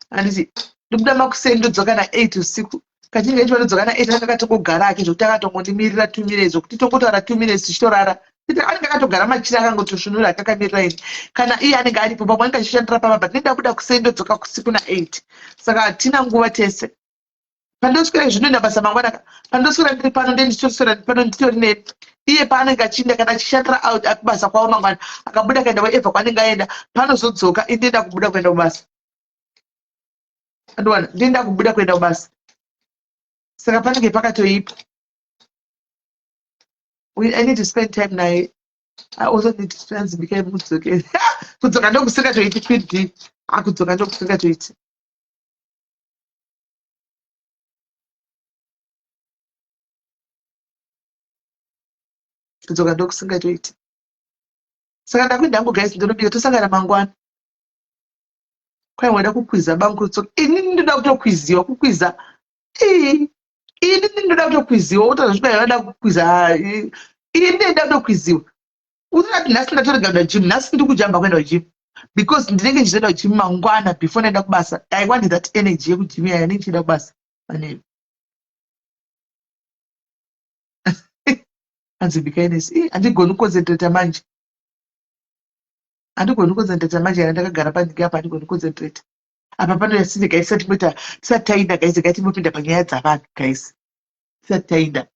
handiti ndobuda makuseni ndodzoka na8 usiku kachinge icho vanodzoka na8 akakatongogara ake zvokuti akatongondimirira 2 minutes zokuti tongotaura 2 minutes tichitorara anenge akatogara machira akangotosvinura akakamirira ini kana iye anenge aripo pamwe anenge achishandira pamaba ndinenda buda kuseni ndodzoka kusiku na8 saka hatina nguva tese pandoswera zvinoenda basa mangwana pandoswera ndiri pano ndenditoswera pano nditori neni iye paanenge achinda kana achishandira out akubasa kwavo mangwana akabuda kaenda kwaevha kwaanenge aenda panozodzoka indienda kubuda kuenda kubasa andiwana ndienda kubuda kuenda kubasa saka panenge pakatoipa I need to spend time naye. I also need to spend became mudzoke kudzoka ndokusingatoiti pd akudzoka ndokusingatoiti kudzoka ndokusingatoiti saka ndakuenda hangu guys ndinobika tosangana mangwana kwai wada kukwiza bangu kutsoka inini ndoda kutokwiziwa kukwiza inini ndoda kutokwiziwa utazvika wada kukwiza ini ndoda kutokwiziwa usati nhasi ndatorega kuenda gym nhasi ndiri kujamba kuenda gym because ndinenge ndichienda gym mangwana before ndaenda kubasa I want that energy yekugym yaya ndinenge ndichienda kubasa maneno anzibika inesi handigoni kuconcentrata manje handigoni kuconcentrata manje yana ndakagara pandinge apa handigoni kuconcentrata apa panoyasinde guys tisati tainda guys ngatimbopinda panyaya dzavanhu guys tisati tainda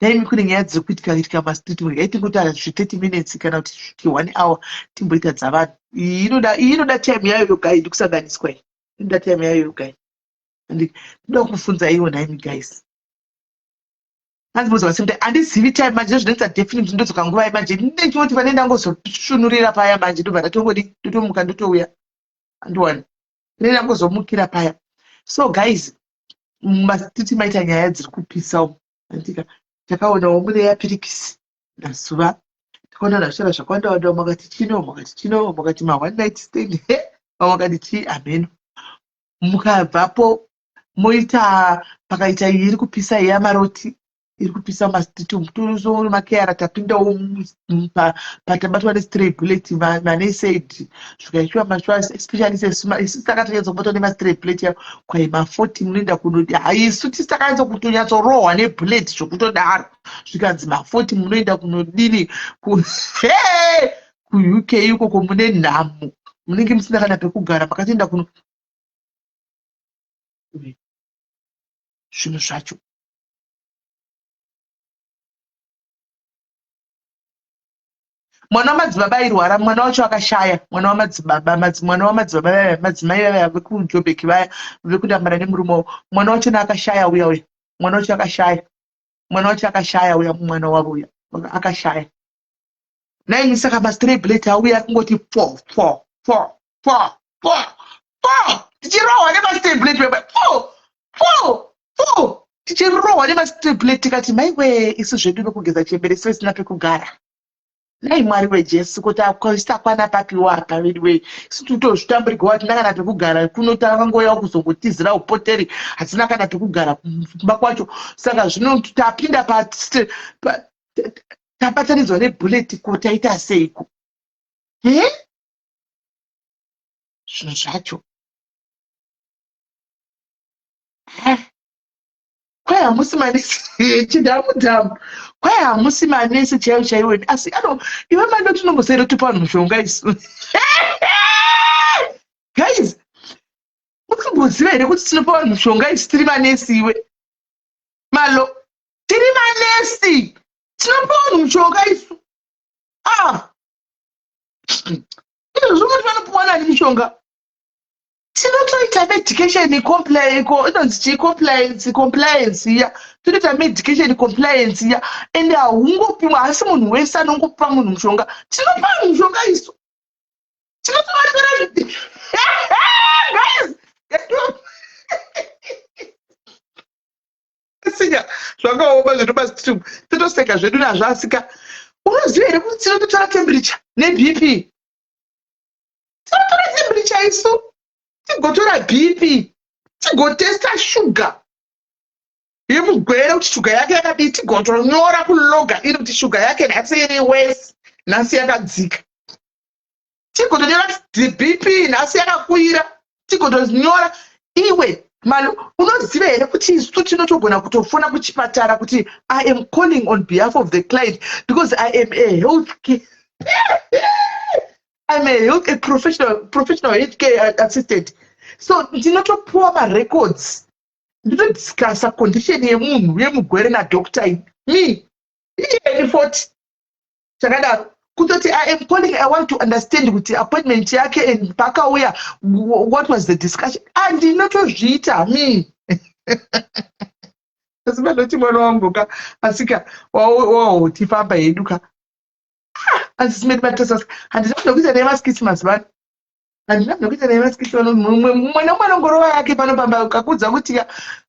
daimi kune nyaya dziri kuitika mastreet mwe gaitingotaura 30 minutes kana kuti 1 hour timboita dzavanhu iyi inoda time yayo gai ndikusanganiswa iyi inoda time yayo gai ndinoda kufunza iwo naimi guys hanzimboziva sekuti handizivi time manje ndozvinoita definitely ndodzoka nguva yemanje ndinechoti pane ndangozoshunurira paya manje ndobva ndatongodi ndotomuka ndotouya andiwani pane ndangozomukira paya so guys mastreet maita nyaya dziri kupisa umu andika takaonawo mune yapirikisi nazuva takaona zvashara zvakawandawanda makati chino makati ma1 night stand makati chii ameno mukabvapo moita pakaita iyi iri kupisa yamaroti iri kupisa mastreet mutuzo makeyara tapindawo patabatwa nestray bullet manesaid zvikaishiwa mashwas especially isu takatonyatsobatwa nemastray bullet yavo kwai ma40 munoenda kunodi haisu tisi takanyatsokutonyatsorohwa nebullet zvokutodaro zvikanzi ma40 munoenda kunodini kuuk ikoko mune nhamo munenge musina kana pekugara makatoenda kuno zvinhu zvacho mwana wamadzibaba airwara mwana wacho akashaya mwana wamadzibaba madzimai vaya vekujobheki vaya vekudambana nemurume wavo mwana wacho akashaya uya mwana wacho akashaya uya mwana wavo uya akashaya naini saka mastray bullet auya akungoti tichirohwa nemastray bullet tichirohwa nemastray bullet tikati maiwe isu zvedu nokugeza chembere sive sina pekugara nai mwari wejesu kuti akwana papiwa apa vediwei situtozvitamburigwa kuti ndakana pekugara kuno takangoya kuzongotizira upoteri hatina kana pekugara kumba kwacho saka zvino tapinda tapatanidzwa nebhuleti ko taita seiko zvinhu zvacho kwai hamusi manesi chidhamudhamu kwai hamusi manesi chaiwo chaiwo asi iwe mando tinombosere topa vanhu mushonga isu guys mukamboziva here kuti tinopa vanhu mushonga isu tiri manesi iwe malo tiri manesi tinopa vanhu mushonga isu izvozvo vanopuwa nani mushonga tinotoita medication inonzi compliance iya tonoita medication compliance iya ende haungopimwa hasi munhu wese anongopa munhu mushonga tinopa munhu mushonga isu tinotovaaa sinya zvakaoma zvetobasitum totoseka zvedu nazvasika unoziva here kuti tinototora temperature nebp tinotora temperature isu tigotora BP, tigotesta shuga yemugwere kuti shuga yake yakadii, tigotonyora kuloga iri kuti shuga yake nhasi iri wesi, nhasi yakadzika. Tigotonyora kuti BP nhasi yakakwira, tigotonyora. Iwe unoziva here kuti isu tinotogona kutofona kuchipatara kuti I am calling on behalf of the client because I am a healthcare I'm a professional healthcare assistant. So ndinotopuwa marecords, ndinodiscussa condition yemunhu yemugwere nadoctor me iyeni 40 chakadaro kutoti I am calling, I want to understand kuti appointment yake and mpaka uya what was the discussion, and ndinotozviita me. Asi vanoti mwana wangu ka asika tifamba hedu ka andisimeti matosasa handina kunokuita nemaskisi mazivano, handina kunokuita nemaskisi vano mwana ngorova yake panopamba kakudza kuti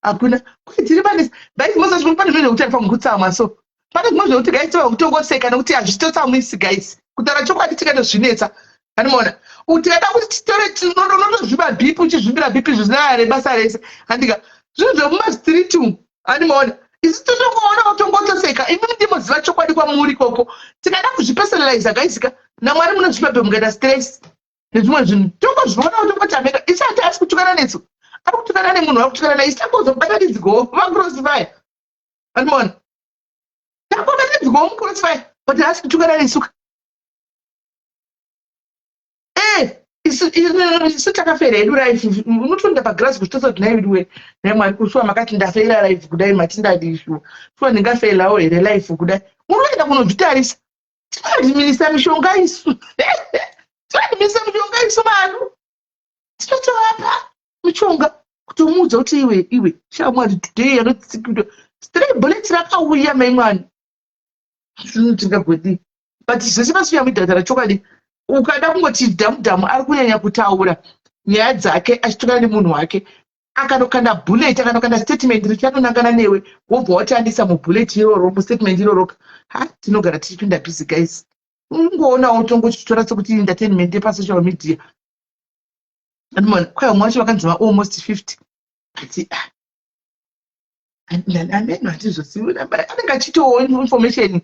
hakuna tiri pane baisi mosati pane zvinhu zvekuti arifa kutsamwa so pane zvimwe zvekuti gaisi vakutongoseka nekuti hazvitotsamwisi gaisi kutaura chokwadi tikatozvinetsa handimaona utida kuti titore tinotozviba bhipi uchizvibira bhipi zvisina nebasa rese handika zvinhu zvemumastriti umu handimaona isi totongoona kutongotoseka imi ndimoziva chokwadi kwamuri ikoko tikada kuzvipersonaliza gaisika namwari munozvipa mungaita stress nezvimwe zvinhu tongozviona kutongotameka isi hati asi kutukana netsu ari kutukana nemunhu ari kutukana naye isi takozobakanidzigowo vacrossfire handimaona takobatanidzigowo mucrossfire but asi kutukana nesuka isu takafera hedu life unotonda pagrasi kuchitosa kuti naiwe naimwari kusuwa makati ndafeira life kudai matindadishuwa suwa ndingafeirawo here life kudai unoenda kunozvitarisa tinoadhiminisa mishonga isu tinoadhiminisa mishonga isu vanhu tinotovapa mishonga kutomuudza kuti iwe shamwari today yanotsikidwa stray bullet rakauya maimwani zvinhu tingagwedii but zvese masuya midhadhara chokwadi ukada kungoti dhamu ari kunyanya kutaura nyaya dzake achitukana nemunhu wake akanokanda bullet akanokanda statement richanonangana newe wobva watandisa mubullet iroro mustatement iroroka tinogara tichipinda bhizi guys ungoonawo tongochitora sekuti entertainment yepasocial media andimona kwai umwe wacho vakanzima almost 50 ati ameno hatizozivi anenge achitowo information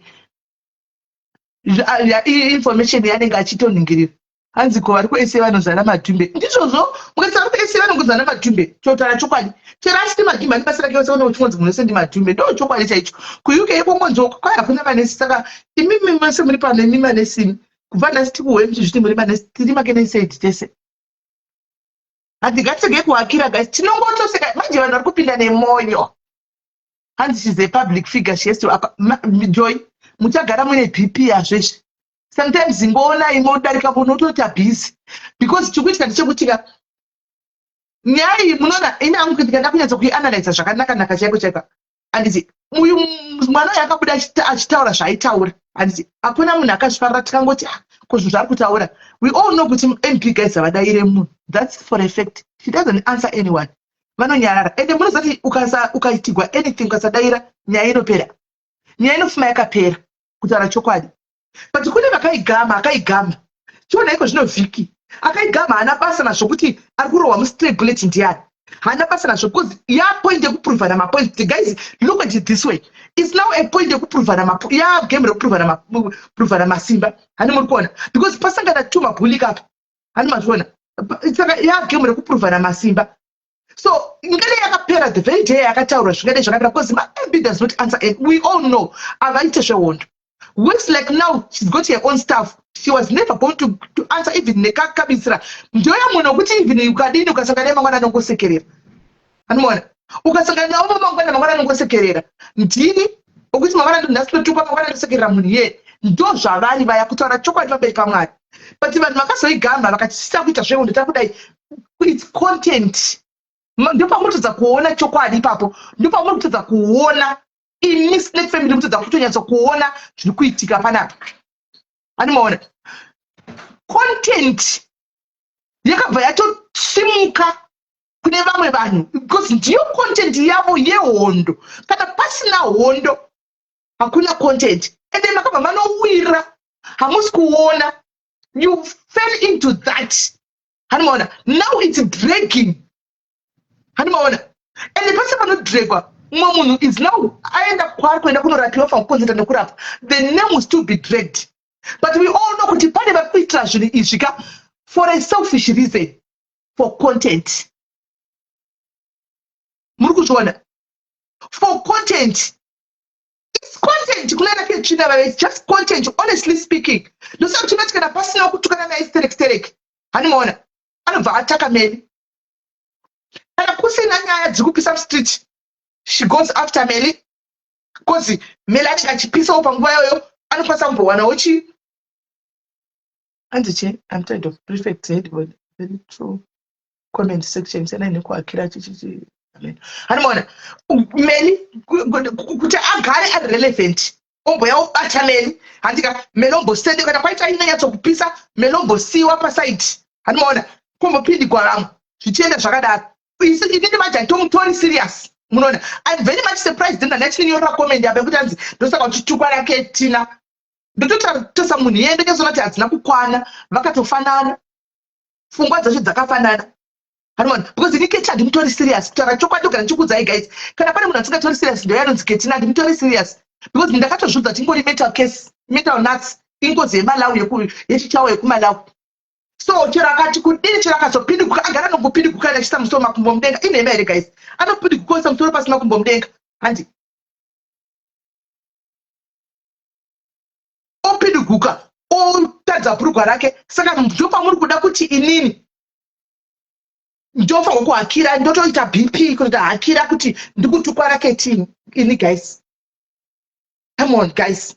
yanenge achitoningirira hanzi ko vari kuese vanozana madhumbe ndizvozvo mukasara kuese vanongozana madhumbe chotaura chokwadi chero asiti madhumbe ani basa rake wese une uchingonzi munhu wese ndi madhumbe ndo chokwadi chaicho kuuk ikongonzwa kwai hakuna manesi saka imimi mase muri pano imi manesi kubva nhasi tikuhwemchi zviti muri manesi tiri makenesedi tese handigatsege kuhakira gasi tinongotoseka manje vanhu vari kupinda nemwoyo hanzi she's a public figure she has to joy muchagara mune BP yazvezve sometimes ngoona imodarika munotota busy because chikuitika ndechekutika nyaya iyi munoona ine hangu ndikada kunyatsa kuianalyza zvakanaka chaiko handiti uyu mwana yakabuda achitaura zvaaitaura handiti hakuna munhu akazvifarira tikangoti kozvinhu zvaari kutaura we all know kuti MP guys havadaire munhu that's for a fact she doesn't answer anyone vanonyarara ende munozati ukaitigwa anything ukasadaira nyaya inopera nyaya inofuma yakapera kutaura chokwadi but kune vakaigama chiona iko zvino vhiki akaigama hana basa nazvokuti ari kurohwa mustray bullet ndiani hana basa nazvo because yapoint yekuprovana mapoint guys look at it this way it's now a point yekuprovana game rekuprovana masimba hani muri kuona because pasangana two mabulika apa hani mazviona saka game rekuprovana masimba so ngane yakapera the very day yakataura zvingadai zvakapera because MP does not answer and we all know avaite zvehondo works like now she's got her own staff she was never going to answer even nekakabisira ndoya munhu wekuti even ukadini ukasangana mangwana anongosekerera anoona ukasangana nawo mangwana anongosekerera ndini ukuti mangwana ndinasitotupa mangwana ndosekerera munhu iye ndo zvavari vaya kutaura chokwadi pamberi pamwari but vanhu vakazoigamba vakachisisa kuita zvehondo takudai its content ndopamutodza kuona chokwadi ipapo ndopamutodza kuona imi snake family mutodza kutonyatsa kuona zviri kuitika panapa animaona content yakabva yatosimuka kune vamwe vanhu because ndiyo content yavo yehondo kana pasina hondo hakuna content ende makabva manowira hamusi kuona you fell into that Hanimaona, now it's dragging. Hanimaona, and the person cannot drag. Mumunu is now aenda kwenda kunorapiwa from content and kurapa. The name will still be dragged. But we all know kuti pane vakuitira zvinhu izvi for a selfish reason, for content. Muri kuzviona? For content. It's content. It's just content, honestly speaking. Ndosa kuti kana pasina kutukana na sterek. Hanimaona? Anobva ataka Mary. Kana kusina nyaya dzikupisa street. She goes after Mary. Because Mary achipisa panguva yoyo anokwanisa kumbowana uchi. I'm tired of prefect headboard. Very true. Comment section. Hanimaona? Mary kuti agare ari relevant. Omboya ubata Mary. Handika melombo sende kana kwaita inyatso kupisa melombo siwa paside. Hanimaona? Kumbopindi kwalamu. Zvichienda zvakadaro. Inini maja ndomutori serious. Munoona? I'm very much surprised in the next thing you're comment yabe kuti anzi ndosaka kuti tukwa rake Tina. Ndotosa munhu yende kezona kuti hadzina kukwana vakatofanana. Pfungwa dzacho dzakafanana. Hanimaona? Because ini Keti handimutori serious. Kutaura chokwadi kana chikudzai guys. Kana pane munhu asingatori serious ndo yanonzi Keti handimutori serious. Because ndakatozvudza tingori mental case, mental nuts, ingozi yeMalawi yechichawo yekuMalawi. So chero akati kudini chero akazopinduka agara nongopinduka achisa musoro makumbo mudenga inhema here guys. Anopinduka musoro pasina makumbo mudenga. Handi. Opinduka. Otadza bhurugwa rake. Saka ndopa muri kuda kuti inini ndofa ngokuhakira ndotoita BP kuti hakira kuti ndikutukwa rake ini guys. Come on guys.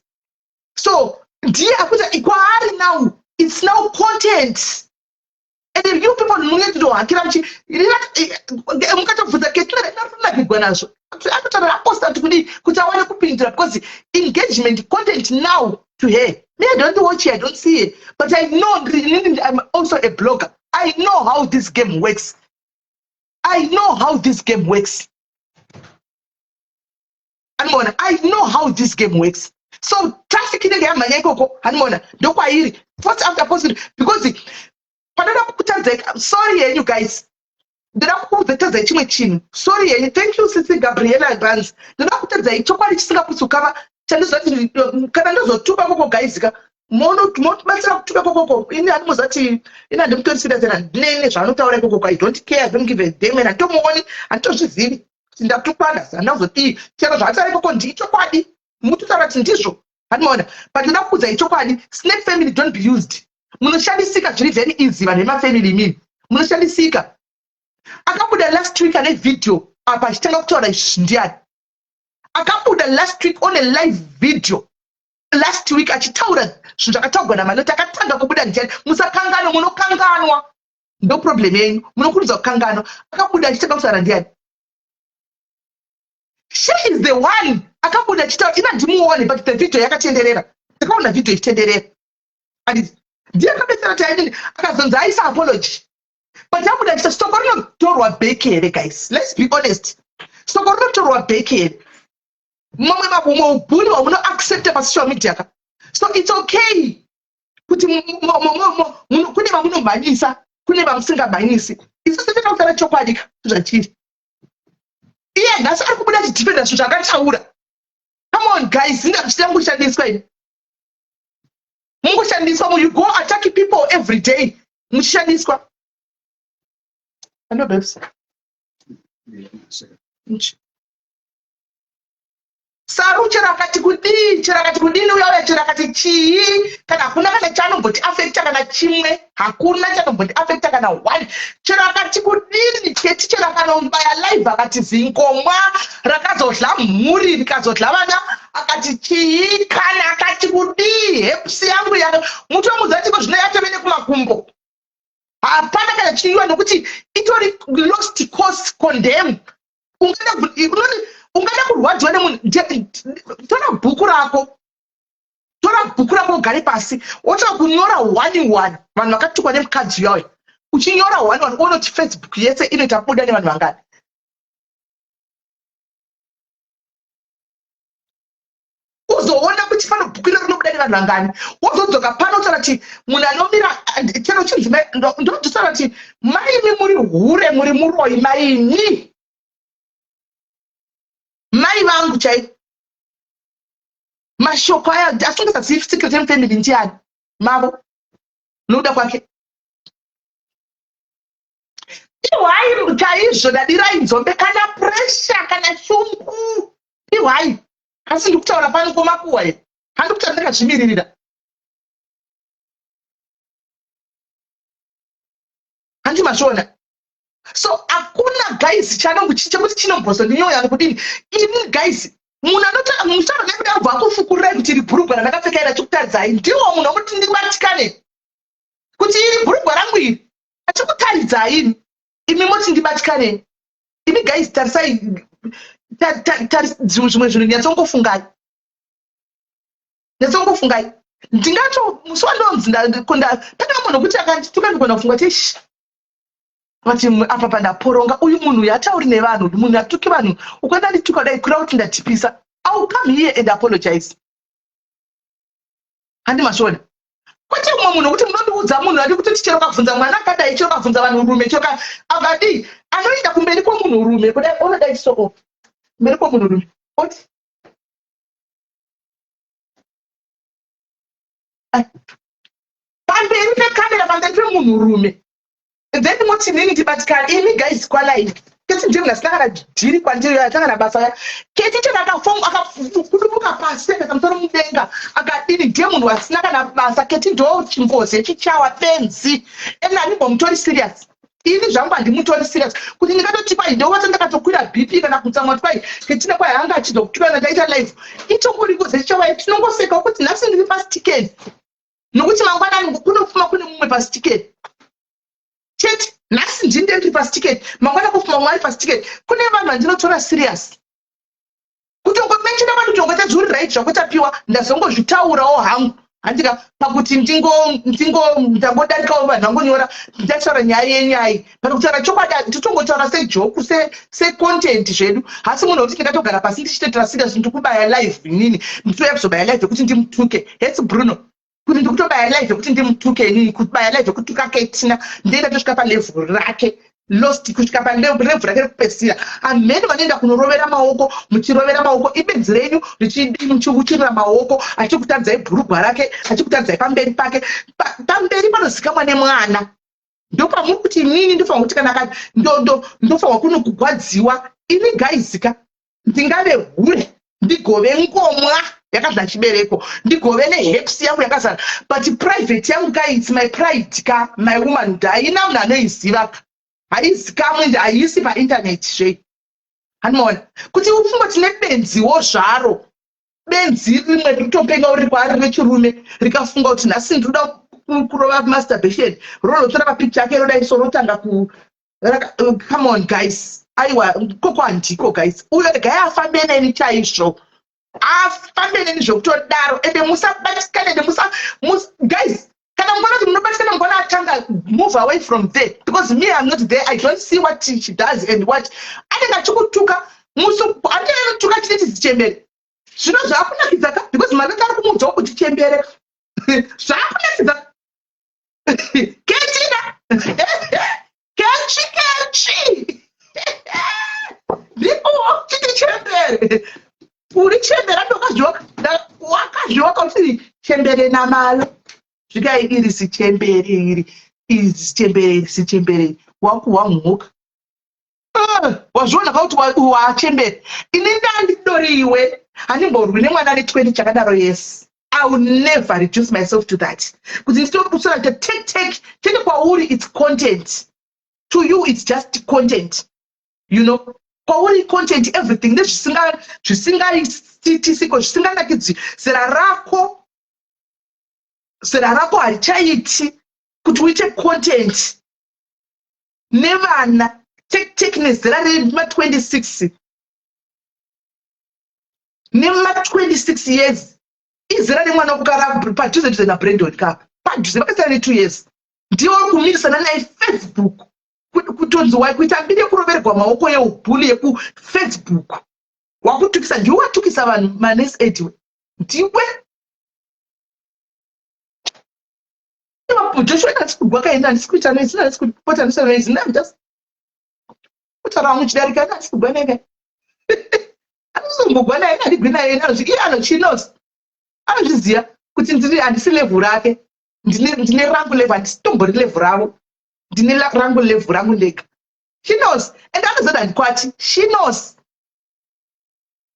So ndiye akuita ikwaari now. It's now content. And if you people need to do hakira mchi mukatobvunza Keti ndarikugwa nazvo. Akutaura posta kuti awane kupindura because engagement content now to her. Me, I don't watch it, I don't see it. But I know I'm also a blogger. I know how this game works. I know how this game works. Hanimaona? I know how this game works. So traffic in the game Hanimaona? Ndokwairi. First after post because panoda kutadza sorry you guys. Ndoda kutadza chimwe chinhu. Sorry thank you Sister Gabriela Banz. Ndoda kutadza chokwadi chisingapusukava chandizoti kana ndozotupa koko guys monobatsira kutupa koko ini hanimuzati ina ndimutorisira tena nene zvanotaura koko I don't care, I don't give a damn and atomuoni anditozvizivi kuti ndatukwana handazoti chero zvaataura koko ndichokwadi mutotaura kuti ndizvo. Hanimaona? But ndoda kuudza ichokwadi Snake family don't be used. Munoshandisika zviri very easy vanhu vemafamily imini munoshandisika. Akabuda last week ane video apa achitanga kutaura izvi ndiani. Akabuda last week on a live video last week achitaura zvinhu zvakataurwa namanoti akatanga kubuda ndiani. Musakanganwa, munokanganwa. Ndo problem yenyu. Munokurudzwa kukanganwa. Akabuda achitanga kutaura ndiani. She is the one. Akabuda achitaura ina ndimuone but the video yakatenderera. Ndakaona video ichitenderera. And ndiye akabetsera taini akazonzi aisa apology. But akabuda achita stoko rinotorwa bheki here guys. Let's be honest. Stoko rinotorwa bheki here. Mamwe mabumwe ubuni wamuno accept pa social media ka. So it's okay. Kuti kune vamunomhanyisa, kune vamusingamhanyisi. Isu sitenda kutaura chokwadi zvachiri. Iye nhasi ari kubuda achidhifenda zvinhu zvakataura. Come on guys, ndazvichangoshandiswa ini. Mungoshandiswa, you go attack people every day. Muchishandiswa. Hello babes. Saru chirakati kudini uya chirakati chii kana hakuna kana chanomboti affecta kana chimwe hakuna chanomboti affecta kana one chirakati kudini Keti chirakanombaya live akati zinkomwa rakazodla mhuri rikazodla vana akati chii kana akati kudii hepsi yangu yana mutomudza chiko zvinoyatovene kumakumbo hapana kana chiiwa nokuti itori lost cause condemn ungada kurwadziwa nemunhu. Tora bhuku rako ugare pasi wotsvaka kunyora 1-1 vanhu vakatukwa nemukadzi yayo. Uchinyora 1-1 unoti Facebook yese inoita buda nevanhu vangani. Uzoona kuti pano bhuku iro rinobuda vari vanhu vangani wozodzoka pano utsara kuti munhu anomira chero chinzimai ndodzosara kuti maimi muri hure muri muroi maini mai vangu chai mashoko aya asingasazivi secret yemufamily ndiani mavo nokuda kwake ihwai chaizvo dadirai nzombe kana pressure kana shungu ihwai asi ndikutaura pano komakuwa here handikutaura ndakazvimiririra handi mazviona so hakuna guys chekuti chinombozondinyoya nokudini ini guys munhu anotanga musoro nekuda kubva kufukurai kuti iri bhurugwa randakapfeka ira chikutaridzai ndiwo munhu wokuti ndibatikane kuti iri bhurugwa rangu iri achikutaridzai imi moti ndibatikane imi guys tarisai zvimwe zvinhu nyatsongofungai ndingato musi wandonzi tanga munhu kuti akandituka ndigona kufunga kuti vati apa pandaporonga uyu munhu yatauri nevanhu munhu atuki vanhu ukwenda ndituka dai kura kuti ndatipisa I'll come here and apologize handi masvona kwete umwe munhu kuti munondiudza munhu ati kuti tichero kabvunza mwana akadai chero kabvunza vanhu rume chero akadi anoenda kumberi kwomunhu rume kudai onodai soko kumberi kwomunhu rume oti pamberi pekamera pamberi pemunhu rume then moti nini ndibatikana imi guys kwalaini keti ndiye munhu asina kana dhiri kwandiri atanga nabasa keti chena akakudubuka pasi akamusoro mudenga akadini ndiye munhu asina kana basa keti ndo chimbozi chichawa benzi enanimbomutori serious ini zvangu handimutori serious kuti ndikatoti kwai ndowata ndakatokwira bp kana kutsamwa kwai ketina kwai hanga achizokutukana ndaita live itongorigoze chichawa tinongoseka kuti nhasi ndiri pasitikeni nokuti mangwanani kunofuma kune mumwe pasitikeni cheti nhasi ndinde ndiri pasitiketi mangwana kufuma mwari pasitiketi kune vanhu vandinotora serious kutongomenjera vanhu tongotadzurirai zvakotapiwa ndazongozvitaurawo hangu handika pakuti ndangodarikawo vanhu vangonyora ndataura nyaya yenyai pana kutaura chokwadi nditongotaura sejoku secontent zvedu asi munhu wekuti ndingatogara pasi ndichitetera serious ndikubaya live nini nditouya kuzobaya live yekuti ndimutuke hesi bruno kuti ndikutobaya live yekuti ndimutuke nini kubaya live yekutuka ketina ndienda tosvika palevhuru rake lost kusvika palevhuru rake rekupedzisira amene vanoenda kunorovera maoko muchirovera maoko ibenzi renyu muchiuchirira maoko achikutadzai bhurugwa rake achikutadzai pamberi pake pamberi panozikamwa nemwana ndopamuri kuti inini ndofanwa kuti kana ndofanwa kuno kugwadziwa ini gaizika ndingave hure ndigove ngomwa yakadla chibereko ndigove neheps yangu yakazara but private yangu ka it's my pride ka my womanhood haina munhu anoiziva haizikamwe haisi paintaneti zvei hanoona kuti upfuma tine benziwo zvaro benzi rimwe rikutopenga uri kwaari rechirume rikafunga kuti nhasi ndinoda kurova masturbation rorotora papicture yake roda isorotanga come on guys aiwa koko handiko guys uyo regai afambe neni chaizvo afambe neni zvokutodaro ende musabatikane guys kana mungona kuti munobatikana mungona atanga move away from there because me I'm not there I don't see what she does and what anenge achikutuka andinotuka chineti zichembere zvino zvaakunakidza ka because manenge ari kumuudzawo kuti chembere zvaakunakidza ketina kechi ndikuwo chiti chembere uri chembere wakazviwaka kuti chembere namalo zvikai iri sichembere iri sichembere wakuhwa mhuka wazviona kauti wachembere ini ndandidoriwe handimborwi nemwana ane 20 chakadaro yes I will never reduce myself to that kuti nditokusora take chete kwauri it's content to you it's just content you know kwauri content everything nezvisingaitiko zvisinganakidzi zera rako harichaiti kuti uite content nevana take nezera rema26 nema26 years izera remwana wekukara padhuze nabrandon kapa padhuze vakasara ne2 years ndiwo uri kumirisana naye Facebook kutonzi kuita mbiri yekurovererwa maoko yeubhuli yekufacebook wakutukisa ndiwe watukisa vanhu manesi ediwe ndiwe Joshua that's kugwakaenda ndisikuita nesina ndisikupota nesina nesina just kutaura muchidarika that's kugwaneka anozombogwana ina ndigwina ina anochinos anozviziva kuti ndiri handisi level rake ndine rangu level handisitombori level ravo ndine rangu level rangu ndega she knows and anozoda ndikwati she knows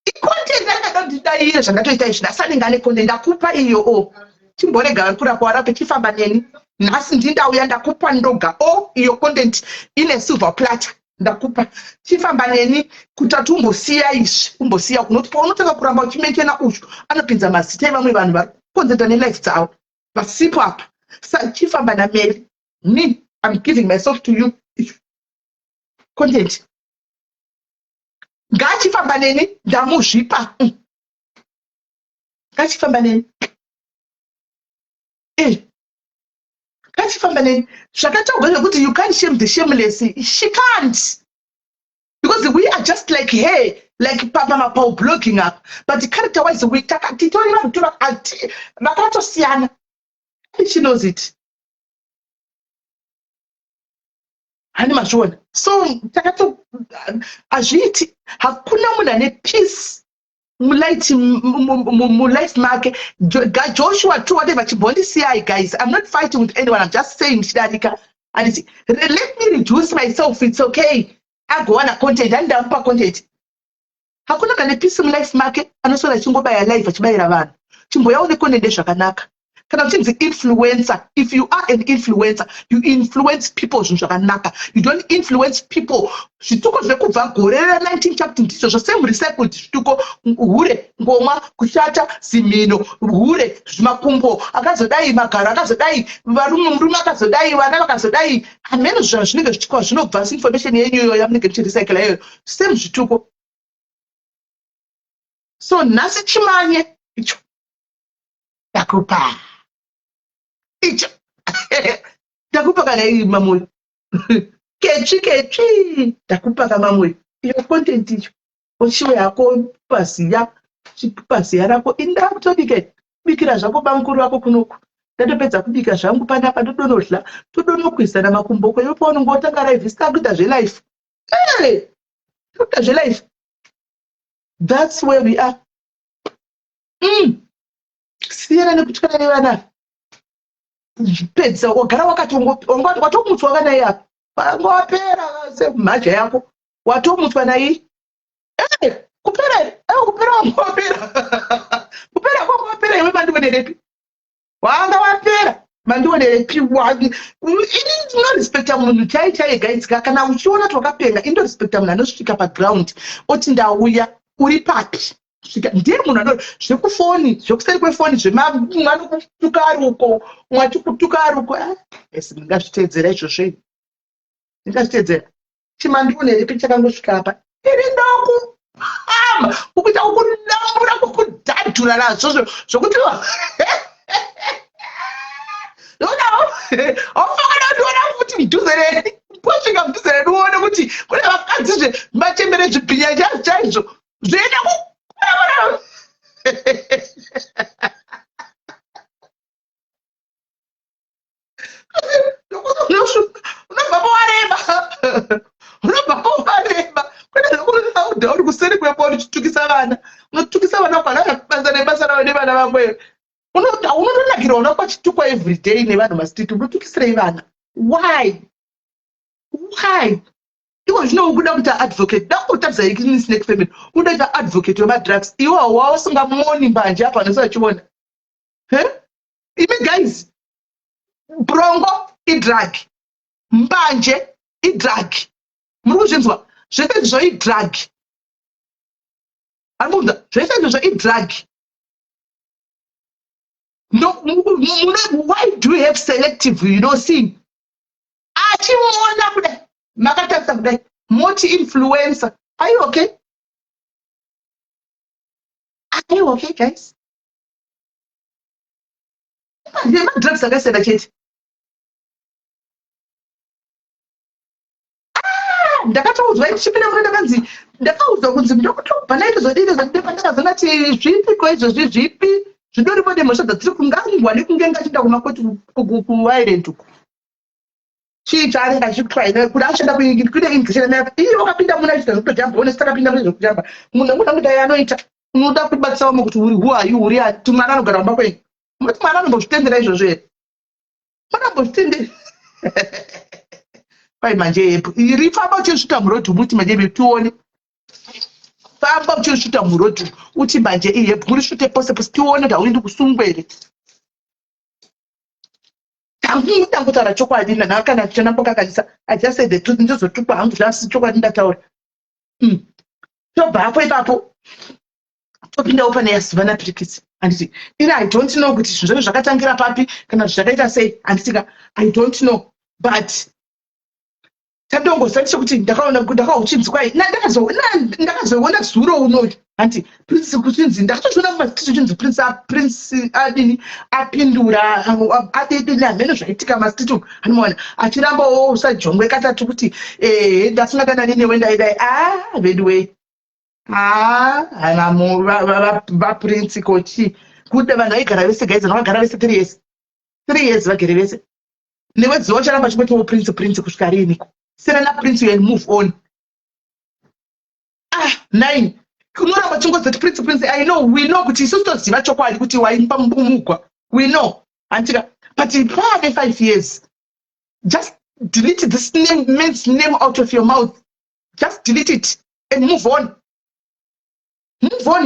icontent akada ndidaire zvangatoita izvi ndasaninga necontent ndakupa iyo chimborega kura kwarape chifamba neni nhasi ndindauya ndakupa ndoga iyo content ine silver platter ndakupa chifamba neni kuti umbosiya izvi umbosiya kunoti paunotanga kuramba uchimentena uchu anopinza mazita evamwe vanhu vari kukonzenta nelife dzavo vasipo apa sa chifamba naMary me I'm giving myself to you content ngachifamba neni ndamuzvipa ngachifamba neni ngachifamba neni zvakataurwa zvekuti you can't shame the shameless she can't because we are just like her like papa blogging up but character wise we takatitorera kutora ati vakatosiyana she knows it hani mazviona so takato azviti hakuna munhu ane peace life make Joshua too whatever chibondisiya guys I'm not fighting with anyone I'm just saying chidarika and let me reduce myself it's okay agowana content andamupa content hakuna kana peace life make anosora chingobaya life achibayira vanhu chimboyaone content zvakanaka kana uchinzi influencer if you are an influencer you influence people zvinhu zvakanaka you don't influence people zvituko zvekubva gore ra19 chapter ndizvo zvose recycled zvituko hure ngoma kushata zimino hure zvimakumbo akazodai magara akazodai murume akazodai vana vakazodai amene zvinhu zvinenge zvichikwa zvinobva information yenyu iyoyo yamunenge muchirecycla iyoyo same zvituko so nhasi chimanye icho ndakupa icho ndakupa kana iri mamuri ketri ndakupa kana mamuri iyo content icho ochiwe yako paziya rako inda kutobike bikira zvako bamukuru wako kunoku ndatopedza kubika zvangu panapa ndodonodla todonokwisa namakumbo kweyo paunongotanga live sitakuita zvelife tokuita zvelife that's where we are siyana nekutyana nevana pedza wagara wakati watomutswa kana iye apa wangowapera semhaja yako watomutswa naye kupera wangowapera kupera kwangowapera iwe mandionerepi wanga wapera mandionerepi inorespekta munhu chaichaiye gaitsika kana uchiona kuti wakapenga inorespekta munhu anosvika paground oti ndauya uri papi ndiye munhu ano zvekufoni zvekuseri kwefoni zvemwana kutuka ari uko mwati kutuka ari uko esi ndingazviteedzera izvozvo ndingazviteedzera chimandioneripi chakangosvika apa iri ndoku ukuita kukudambura kukudhadhura nazvo zvokuti aufana ndiona kuti mudhuze reni posvika mudhuze reni uone kuti kune vakadzizve machembere zvibhinya chaizvo zvoenda unobva wareba kune uri kuseri kwepo uchitukisa vana unotukisa vana kwanaabanza nebasa ravo nevana vamweyo unotonakira una kwachitukwa everyday nevanhu masititi unotukisirei vana why iwo zvino ukuda kuita advocate dakutarisa snake family unoita advocate wemadrugs iwo wausingamuoni mbanje apa nosachiona imi guys brongo idrug mbanje idrug muri kuzvinzwa zvese izvo idrug arimuudza zvese izvo idrug why do you have selective see achimuona kudai makatarisa kudai moti influencer are you okay guys drugs akasiyana chete ndakataudzwa ichipinda muno ndakaudzwa kunzi ndokutobva naito zvodini zvandinepandakazonati zvipi ko izvozvi zvipi zvidori pode mhosva dzatiri kungangwa nekunge ngachinda kumakoti kuireland uku chii chaanenge achitwaina kuti achada kuine english iyo wakapinda muna chita zvekutotamba one sitakapinda mune zvekutamba munhu anguda kuti anoita unoda kubatisa wamwe kuti uri huayu uri ati mwana anogara mumba kwenyu muti mwana anombozvitendera izvozvo here manombozvitendera kwai manje yepo iri famba uchizvita murodhi muti manje yepo tione famba uchizvita murodhi uti manje iyepo muri svute pose pose tione kuti hauendi kusungwa here tangu kutaura chokwadi kana tichonambokakanyisa I just said the truth ndizotupa hangu zvasi chokwadi ndataura tobva apo ipapo topindawo pane yasivana pirikisi handiti iri I don't know kuti zvinhu zvakatangira papi kana zvakaita sei handitika I don't know but tandongosati sekuti ndakauchinzwai ndakazoona zuro unoyu hanti prince kuchinzi ndakatozviona kumazitiso chinzi prince adini apindura adedini hamene zvaitika mazitiso hanimaona achirambawo usajongwe katatu kuti ndasingatana nenewe ndaidai vedway vaprince kochi kuda vanhu vaigara vese gaiza vakagara vese 3 years vagere vese newe dziwa charamba chikotiwo prince kusvika riniko serena prince and move on 9 kunoramba chingozati prince I know we know kuti isusu toziva chokwadi kuti waimba mumugwa we know antika but paane 5 years just delete this man's name out of your mouth just delete it and move on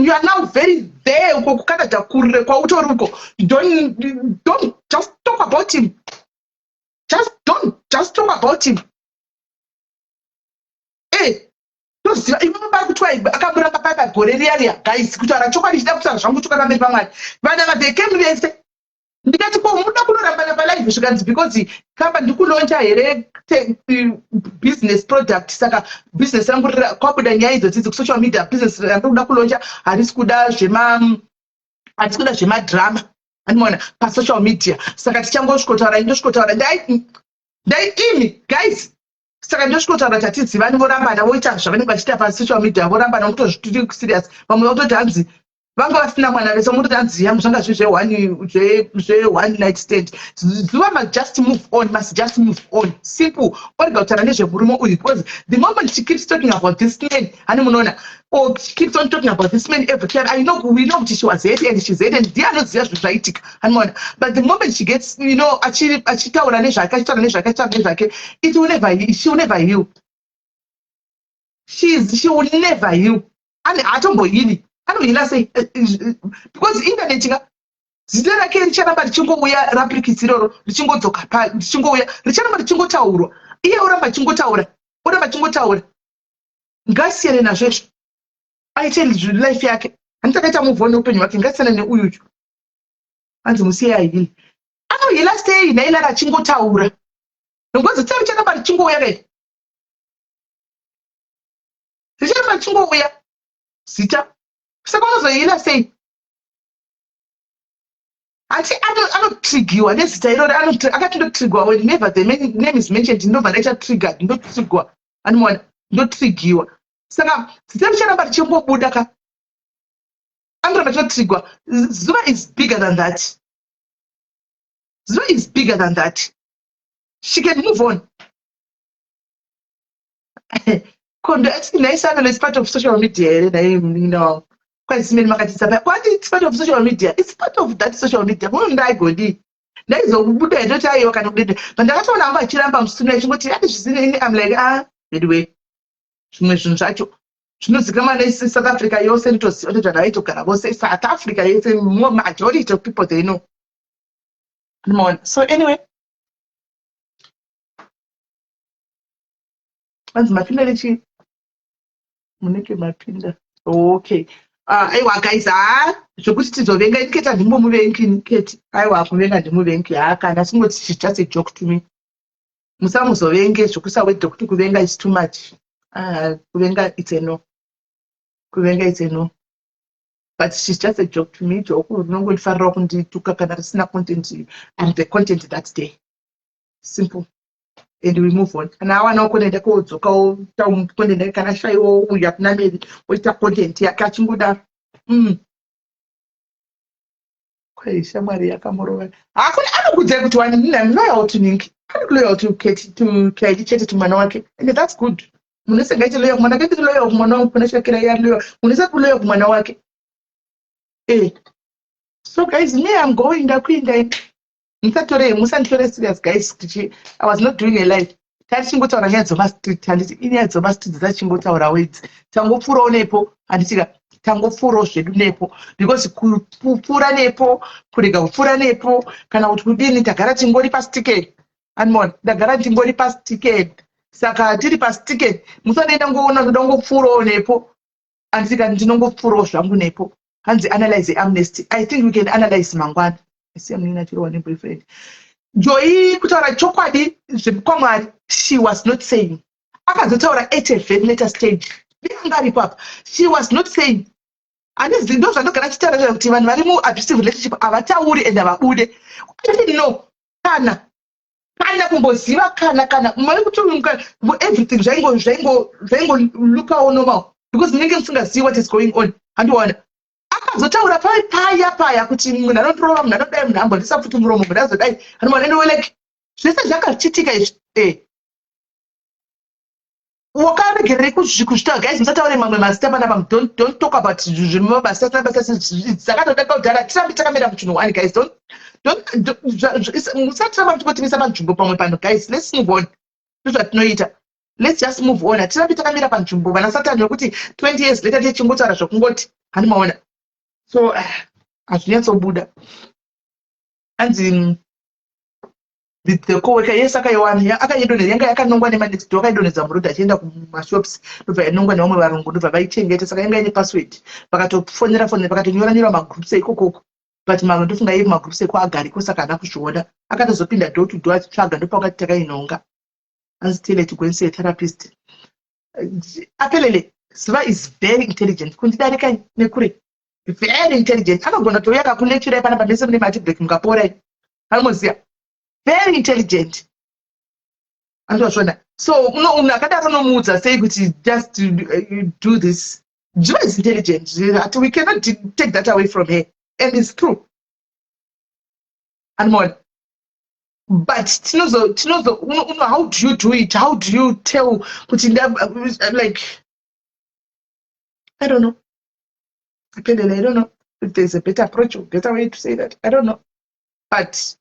you are now very there ukokukadadha kurire kwautoriko don't just talk about him just talk about him toziva ivavo vari kuti akamuramba paka gore riya guys kutaura chokwadi chida kutaura zvangu chokanamberi pamwari vana vabhekemu vese ndikati ko muda kunorambana palive zvikanzi because kamba ndikulonja here business product saka business rangu kwabuda nyaya idzodzi kusocial media business rangu kuda kulonja harisi kuda zvemadrama animona pasocial media saka tichangosvikotaura ndosvikotaura ndaitimi guys saka ndosvikotaura tatizivani vorambana voita zvavanenge vachiita pasocial media vorambana mutozvitiri serious vamwe vototi hanzi vanga vasina mwana vese mutoti hanzi yangu zvanga zve-one night stand zuva must just move on simple orega kutaura nezvemurume uyu because the moment she keeps talking about this man hani munoona or she keeps on talking about this man every time we know kuti she was hate and she's hate and ndiye anoziva zvinhu zvaitika hani munoona but the moment she gets achitaura nezvake it will never she will never heal she will never heal ani hatombohili anohila sei because internet zita rake richaramba richingouya rapirikitsi iroro richingodzoka richingouya richaramba richingotaurwa iye oramba achingotaura ngasiyane nazvezvo aite life yake handitakaita muvhoni upenyu hwake ngasiyane neuyuyu hanzi musiye ahili anohila sei naila rachingotaura nongozi tsa richaramba richingouya kai richaramba richingouya zita saka unozohila sei ati anotrigiwa nezita irori akatondotrigwa whenever the name is mentioned ndobva ndaita triggered ndotrigwa animona ndotrigiwa saka zita richaramba richingobuda ka anoramba chinotrigwa zuva is bigger than that she can move on kondo naisano is part of social media here naino kwazisimeni makatisa paya kwati it's part of social media it's part of that social media muno ndaigodi ndaizobuda ndoti aiwa kana kudede pandakatoona amba achiramba musuna ichingoti ati zvisinei I'm like anyway zvimwe zvinhu zvacho zvinozikamwa neSouth Africa yose nditoziva kuti vanhu vaitogara vose South Africa yese majority of people they know so anyway anzi mapinda nechi muneke mapinda okay aiwa guys zvokuti tizovenga ndiketa ndimbomuvengi niketi aiwa kuvenga ndimuvengi kana singoti just a joke to me musamuzovenge zvokusawedha kuti kuvenga is too much kuvenga it's a no but she's just a joke to me joke rinongoifarira kundituka kana risina content and the content that day simple and we move on kana awanawo konenda kodzokawo konenda kana shaiwo uya kuna meri oita content yake achingoda kwai shamwari yakamurova hakuna anokudzai kuti wani I'm loyal to Ninki. I'm loyal to Kaidi chete to mwana wake and that's good. Munesengaite loyal kumwana wake loyal kumwana wake kuna shakira ya loyal munesa kuloyal kumwana wake. So guys, me I'm going ndakuinda musanditore serious guys. I was not doing a live. Tachingotaura nyaya dzemastreet handiti inyaya dzemastreet dzachingotaura wedzi tangopfuurawo nepo handitika tangopfuurawo zvedu nepo because kupfuura nepo kurega kupfuura nepo kana kuti kudini tagara tingori pastikeni anmon ndagara tingori pastikeni saka tiri pastikeni musanoenda ngoona ndoda ngopfuurawo nepo handitika ndinongopfuurawo zvangu nepo hanzi analyze amnesty. I think we can analyze mangwana asiyamunina chiriwa neboyfriend Joy kutaura chokwadi zvekwamwari she was not saying akazotaura at a very later stage ndingari papa she was not saying handizii ndo zvandogara chitaura kuti vanhu vari muabusive relationship havatauri and havabude. I didn't know kana kumboziva kana mari kuturumuka everything zvaingolukawo normal because munenge musingazivi what is going on handiwana akazotaura paya kuti munhu anotorova munhu anodai munhu ambondisa futi muromo munhu azodai handiwana like zvese zvakachitika izvi wakaregerei kuzvitaura guys musataure mamwe mazita panapa don't talk about zvemabasa dzakatodaka kudhara tirambi takamira muchinhu one guys musatiramba muchikotimisa panzvimbo pamwe pano guys let's move on ndozvatinoita let's just move on hatirambi takamira panzvimbo vana satani wekuti 20 years later techingotaura zvokungoti handimaona so hazvinyatsobuda hanzi the coworker yes akaiwana akaidonhedza yanga yakanongwa nemanextdo akaidonhedza murodha achienda kumashops ndobva yanongwa nevamwe varungu ndobva vaichengeta saka yanga ine password vakatofonera vakatonyora magroups ikokoko but mamwe ndofunga iye magroups eko agariko saka haana kuzviona akatozopinda door to door achitsvaga ndopakati takainhonga hanzi tele to go and see a therapist apelele Siva is very intelligent kundidarika nekure very intelligent anogona touya akakulecturai panapa mese mune matibreak mukapora anoziya very intelligent andozvona so munhu akadaro nomuudza sei kuti just do this. Jiva is intelligent. We cannot take that away from her and it's true and more. But how do you do it? How do you tell like I don't know. I don't know if there's a better approach or better way to say that. I don't know. But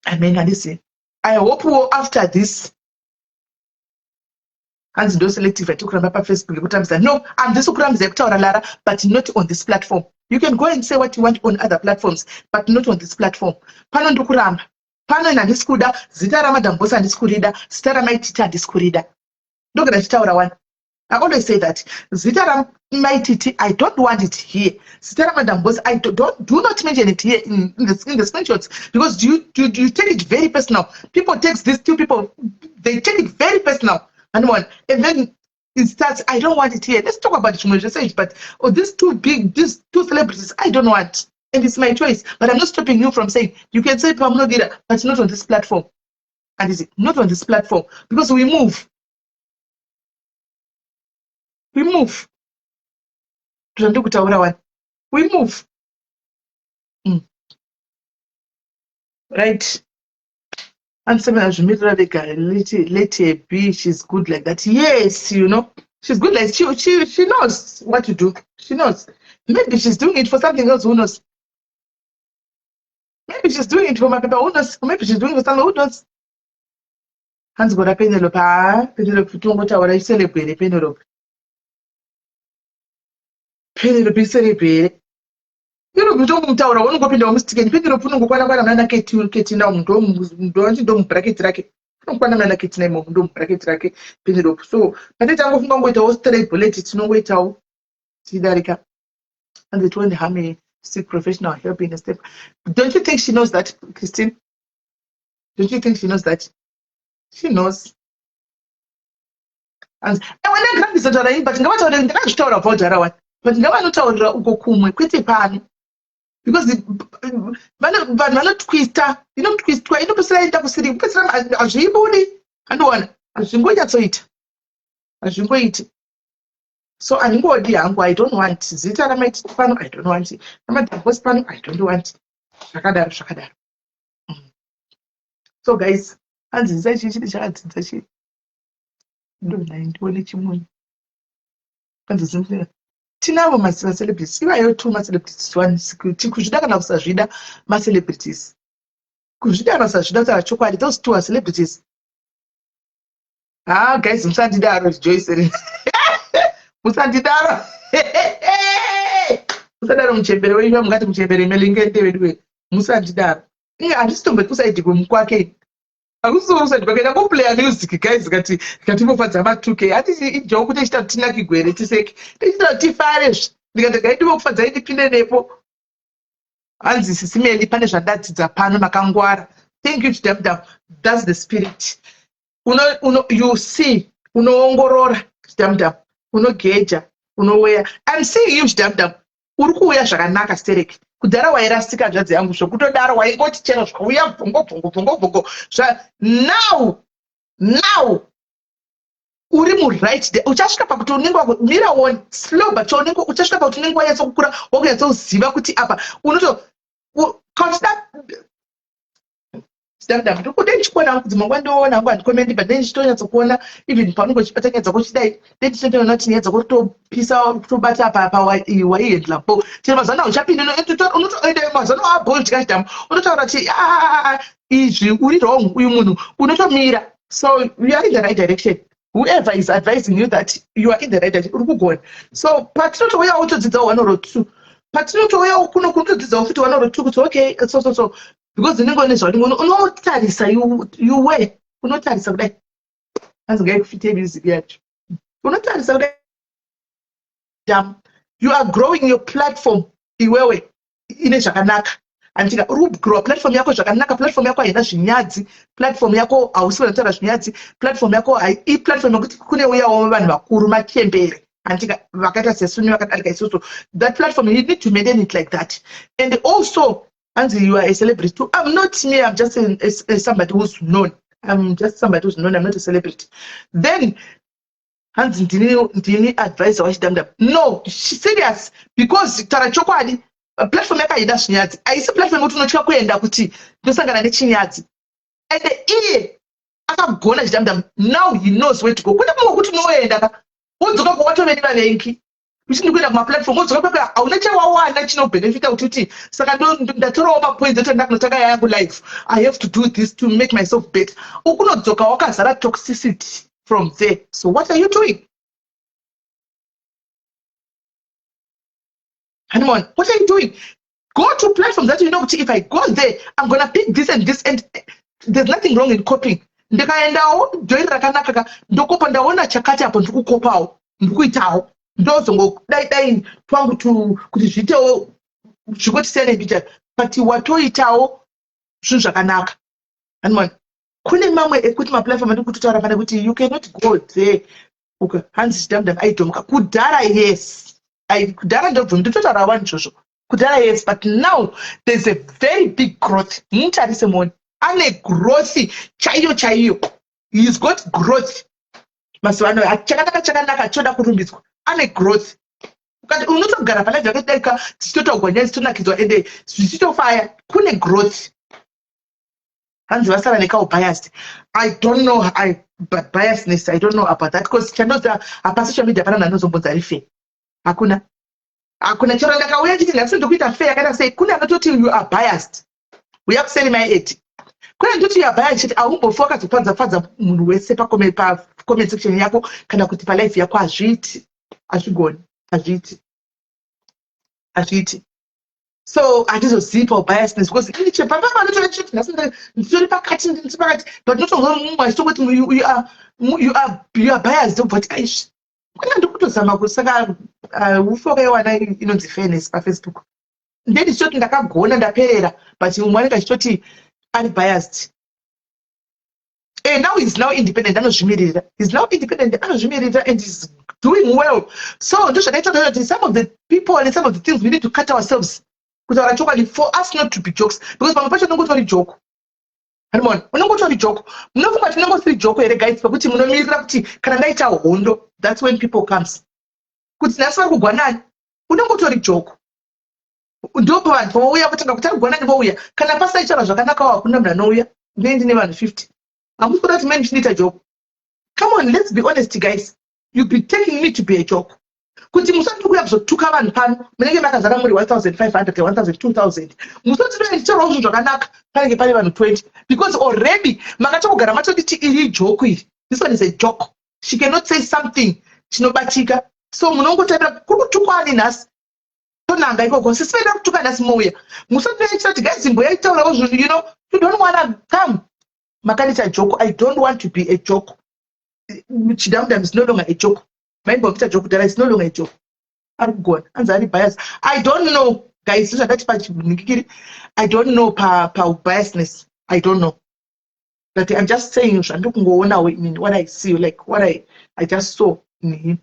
I mean, I hope after this, and those selective I took on Facebook. No, I'm this Lara, but not on this platform. You can go and say what you want on other platforms, but not on this platform. Pano ndukuramba. Pano na diskuda, zita ramadambosa ndiskurida, zita ramaitita ndiskurida. Dogara chitaura one. I always say that zita ramaititi, I don't want it here. Zita ramadambosa, I do not mention it here in the screenshots because you take it very personal. People text these two people, they take it very personal. And then it starts, I don't want it here. Let's talk about it, but these two celebrities, I don't want. And it's my choice. But I'm not stopping you from saying, you can say Pamela Dida, but not on this platform. And is it not on this platform? Because we move. We move. We move. Right. And some let her be, she's good like that. Yes, you know, she's good like she knows what to do. She knows. Maybe she's doing it for something else, who knows? Maybe she's doing it for my people, who knows? Or maybe she's doing it for someone who knows. Hans got a Penelope, Penelope, what I celebrate, Penelope. Penelope celebrate. You know, don't tell her, I won't go in the mistake. And Penelope, go on another kitchen now, don't bracket racket. Don't want another kitchen name, don't bracket racket, Penelope. So, but it's going to go to straight, it's no way out. See, Darica. And they told her me seek professional help in a step. Don't you think she knows that, Christine? Don't you think she knows that? She knows. And when I grab this, but never told them to talk about Jarawan. But never not told Ugokum, quit a pan. Because the not quister, you know, twist, you know, beside the city, as she body, and one, as you go to it. As you go it. So andingodi hangu, I don't want zita ramaiti pano, I don't want ramadivorce pano, I don't want zvakadaro. So guys, anzisa ichi chiri chakadzidza chi ndonai ndione chimunyu kanzozindira tinavo macelebrities ivayo tu macelebrities kuzvida kana kusazvida macelebrities kuzvida kana kusazvida kutaura chokwadi those two are celebrities. Guys, musandidaro Joyce musandidaro musadaro muchembere wenyu mungati muchembere melingende wedu musandidaro handisitombokusaidi kwemukwake akusiusaidi kwake ndakoplaya music guys kati mofadza ma2k hatisi ijoke kuti ichita kuti tinakigwere tiseke tichita kuti tifarezve ndikati gaidimo kufadzai ndipinde nepo hanzi sisimeni pane zvandadzidza pano makangwara. Thank you chidamdam, that's the spirit. You see, unoongorora chidamdam, unogeja, unoweya. I'm seeing you chidamdam, uri kuuya zvakanaka stereki. Kudhara wairasika zvanzi yangu zvokutodaro waingoti chero zvauya bhongo. Now uri muright day. Uchasvika pakuti unenge mira one slow but uchasvika pakuti unenge wanyatsa kukura wakanyatsoziva kuti apa unoto consider ndamdam ndikude ndichikuona kuti mangwa ndoona ngo andikomendi but then ndichitonyatsa kuona even panongo chipatanyadza kuchidai ndetichitoona kuti nyadza kutopisa kutobata apa waihendla po chero mazana uchapinda unotoenda mazana abold kashidam unotaura kuti izvi uri wrong uyu munhu unotomira. So you are in the right direction. Whoever is advising you that you are in the right direction uri kugona. So patinotouya utodzidza 1 or 2 patinotouya kuno kunotodzidza futi 1 or 2 kuti okay so because unenge nezvaunenge unotarisa you were unotarisa kudai hanzi ngaikufite music yacho unotarisa kudai you are growing your platform iwewe ine zvakanaka andika uri kugrowa platform yako zvakanaka. Platform yako haina zvinyadzi, platform yako hausi kutaura zvinyadzi, platform yako platform yokuti kune uyawo vanhu vakuru machembere andika vakaita sesuni vakadarika isusu. That platform you need to maintain it like that. And also Anzi, you are a celebrity too. I'm not me, I'm just somebody who's known. I'm just somebody who's known, I'm not a celebrity. Then, Anzi, ndini advisor wachidamdam. No, serious. Because tarachokwadi, platform yaka ida chinyadzi. Aisi platform kuti unochika kuenda kuti ndosangana nechinyadzi. And iye akagona chidamdam. Now he knows where to go. Kuna munhu kuti unoenda ka. Udzoka kuwatomeni vavengi. Uchinikuenda kumaplatform udzoka kwaka hauna chawawana chinobenefita kuti saka ndatorawo mapoints ekuti ndakunotaka yangu life. I have to do this to make myself better. Ukunodzoka wakazara toxicity from there. So what are you doing? Hanuman, what are you doing? Go to platforms that you know if I go there, I'm gonna pick this and there's nothing wrong in copying. Ndikaendawo join rakanaka ndokopa ndaona chakati apo ndikukopawo ndikuitawo ndozongodai twangu kuti zvitewo zvikotisiyane picha but watoitawo zvinhu zvakanaka. Hanuman, kune mamwe ekuti maplatform andi kutotaura pane kuti you cannot go there. Okay, hanzi chidamdam aitomka kudhara yes. Kudhara ndobva nditotaura vanhu izvozvo kudhara yes, but now there's a very big growth. Mutarise moni ane growth chaiyo. He's got growth. Masivano chakanaka choda kurumbidzwa ane growth. Ukati unotogara palive yakadaika tichitotogonya tichitonakidzwa ende zvichitofaya kune growth. Hanzi vasara nekawo biased. I don't know but biasness I don't know about that because chandoza apa social media pana nanozombonza rife. Hakuna chero ndakauya chiti nhasi ndokuita fair yakaita sei kune anototi you are biased. We have sell my aid. Kune anototi you are biased chiti aumbofocus kupanza munhu wese pa comment section yako kana kuti pa live yako azvigoni azviti. So hatizozipa biasness because ini chepapa vanotora chiti nhasi nditori pakati but notongomumwe achitongoti you are biased but aishi kune ndikutozama kusaka ufoka yewana inonzi fairness paFacebook ndichitoti ndakagona ndaperera but mumwe anenge achitoti ari biased. And now he's now independent anozvimirira. He's now independent anozvimirira and he's doing well. So ndozvakaita some of the people and some of the things we need to cut ourselves kutaura chokwadi for us not to be jokes because pamwe pacho unongotori joke. Hanuman, unongotori joke. Munofunga kuti unongosiri joke here guys pakuti munomirira kuti kana ndaita hondo that's when people comes. kuti nhasi vari kugwanani unongotori joko ndopa vanhu vouya kutanga kuti ari kugwanani vouya kana pasaichara zvakanakawo hakuna munhu anouya ndine ndine vanhu 50 hamusi kuda kuti meni chinoita joko. Come on, let's be honest guys, you be taking me to be a joke. Kuti musati kuya kuzotuka vanhu pano munenge makazara muri 1500 2000 musati ndoichitaurawo zvinhu zvakanaka panenge pane vanhu 20 because already makatogara matoditi iri joke iri. This one is a joke. She cannot say something chinobatika. So munongotaura kuri kutukwa ani nhasi tonanga ikoko sisipenda kutuka nhasi mouya musati ndoichita kuti guys imboyaitaurawo zvinhu you know you don't wanna come makanita joke. I don't want to be a joke. Chidamdam is no longer a joke. My Mr. Joke is no longer a joke. I'm gone. I'm bias. I don't know, guys. I don't know pa biasness. I don't know. But I'm just saying, I'm looking what I see, like what I just saw in him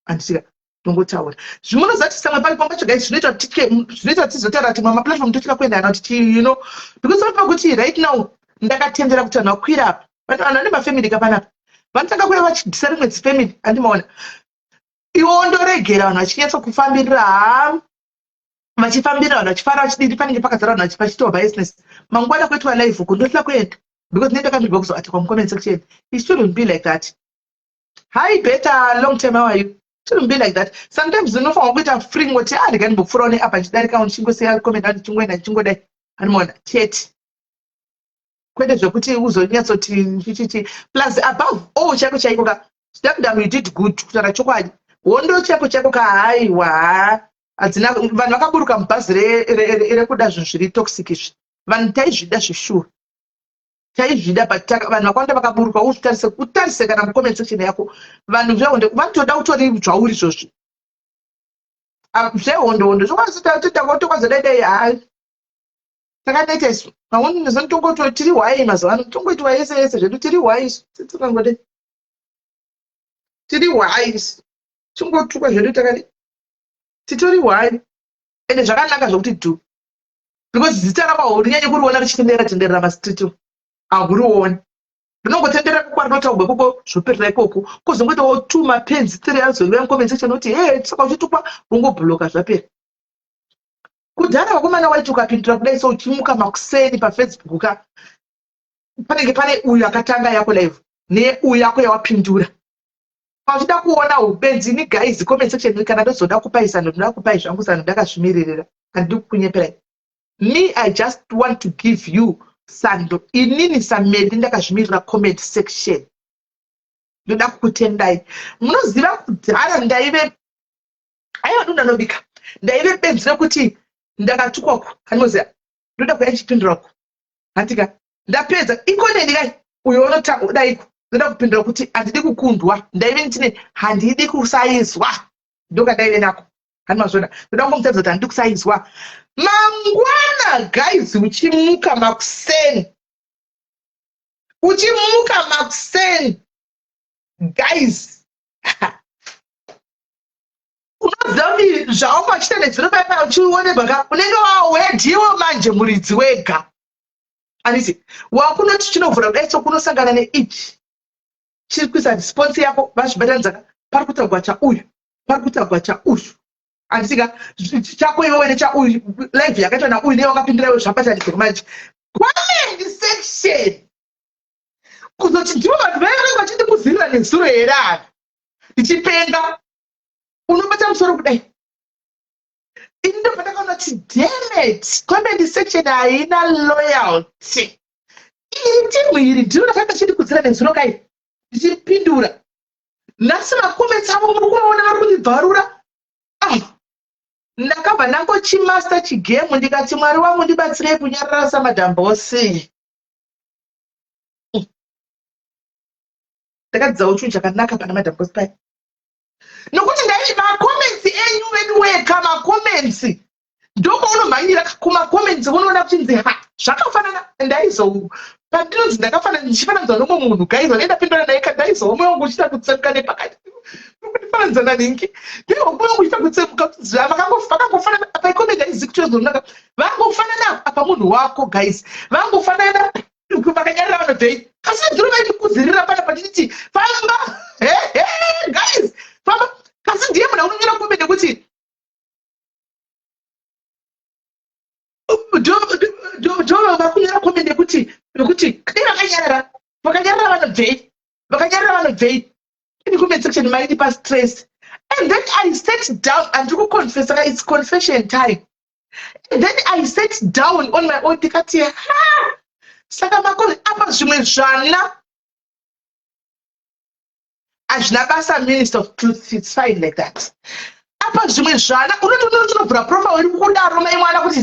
and see. Don't go tower. You know that some guys need to teach mama platform to you know, because I'm right now. Ndakatendera kuti vanhu vakwira apa vanhu vane mafamily kapanapa vanotanga kuya vachidisa rimwe dzifamily handimaona iwo ndoregera vanhu vachinyatsa kufambirira vachifambirira vanhu vachifara vachidiri panenge pakazara vanhu vachitaura business mangwana kuitwa live uku ndosila kuenda because nende kambirwa kuzoatikwa mucomment section. It shouldn't be like that. Hi better long time, how are you? Shouldn't be like that. Sometimes unofanwa kuita free ngoti ndikani mbofura one apa chidarika unichingoseya comment ati chingoenda chingodai handimaona chete kwete zvokuti uzonyatsoti chichichi plus above all chako chaiko ka you did good kutaura chokwadi hondo chako ka haiwa hadzina vanhu vakaburuka mubhazi rekuda zvinhu zviri toxic izvi vanhu taizvida zvishura taizvida but vanhu vakawanda vakaburuka utarise kana mucomment section yako vanhu zvehondo vanotoda kutori zvauri izvozvi zvehondo zvokwazotokwazodaidai hai takadaita isu maoni nezanotongoto tiri hwai mazuvano tongoitwa yese zvedu tiri hwai isu tikangode tiri hwai isu tingotukwa zvedu takadi titori hwai ende zvakanaka zvokuti do because zita rako rinyanye kuriona richitenderera mastreet ahurioni rinongotendera kukwarinotaugwe koko zvoperera ikoko kozongoitawo 2 mapenzi 3 azovea mucomment section kuti saka uchitukwa rongobhloka zvapera kudhara vakomana waiti ukapindura kudai so uchimuka makuseni pafacebook ka panenge pane uyu akatanga yako live neuyu yako yawapindura uchida kuona ubenzi ni guys comment section kana ndozoda kupaisa ndoda kupai zvangu sana ndakazvimiririra handidi kukunyeperai. Me I just want to give you sando inini samedi ndakazvimirira comment section ndoda kukutendai munoziva kudhara ndaive aiwa ndinobika ndaive benzi rekuti ndakatukwa kanoziya ndoda kuya chipindurako handika ndapedza ikoneni kai uyo unotauraiko ndoda kupindura kuti handidi kukundwa ndaive ndine handidi kusaizwa ndokadaive nako handimazvona ndoda kungomutaridza kuti handidi kusaizwa mangwana guys uchimuka makuseni guys unoziva kuti zvaumachita nezvinopaipa uchionebaka unenge wawediwo manje muridzi wega anditi wakunoti chinovhura kudai so kunosangana neichi chiri kuisa response yako vazvibatanidza pari kutagwa chauyu pari kutagwa chauyu anditika chako iwe wene chauyu live yakaitwa nauyu neye wakapindira iwe zvapatanidza manje comment section kuzoti ndivo vanhu vaenga vachiti kuzirira nezuro here ana ndichipenga unobata musoro kudai ini ndobva ndakaona kuti dammit comment section haina loyalty iri timu iri ndinonafamba chiti kuzira nezuro kai ndichipindura nhasi makoments avo muri kuvaona vari kundibvarura ndakabva ndangochimaster chigemu ndikati mwari wangu ndibatsirei kunyarara samadhambosi ndakadzidzawo chinhu chakanaka pana madhambosi pai nokuti ndaiti makoments enyu vedu weka makoments ndokaunomhanyira kumakoments unoona kuchinzi zvakafanana ndaizo pandinonzi ndakafanana ndichifananidzwa nomwe munhu gaizo ndaendapindura naye kadaizo umwe wangu uchida kutsemuka nepakati nokutifanidzana ningi ndiwo umwe wangu uchida kutsemuka vakangofanana apa ikomenti haizi kuchozonaka vangofanana apa munhu wako guys vangofanana vakanyarira vanobvei asi ndiro vaiti kuzirira pana patiti famba guys famba asi ndiye munhu unonyora komende kuti vakunyora komende kuti vakanyarara vanobvei in comment section maidi pa stress. And then I sat down and to confess, it's confession time. And then I sat down on my own tikati saka makoni apa zvimwe zvana azvina basa minister of truth, it's fine like that. Apa zvimwe zvana unotonobvura profile uri kudaro mai mwana kuti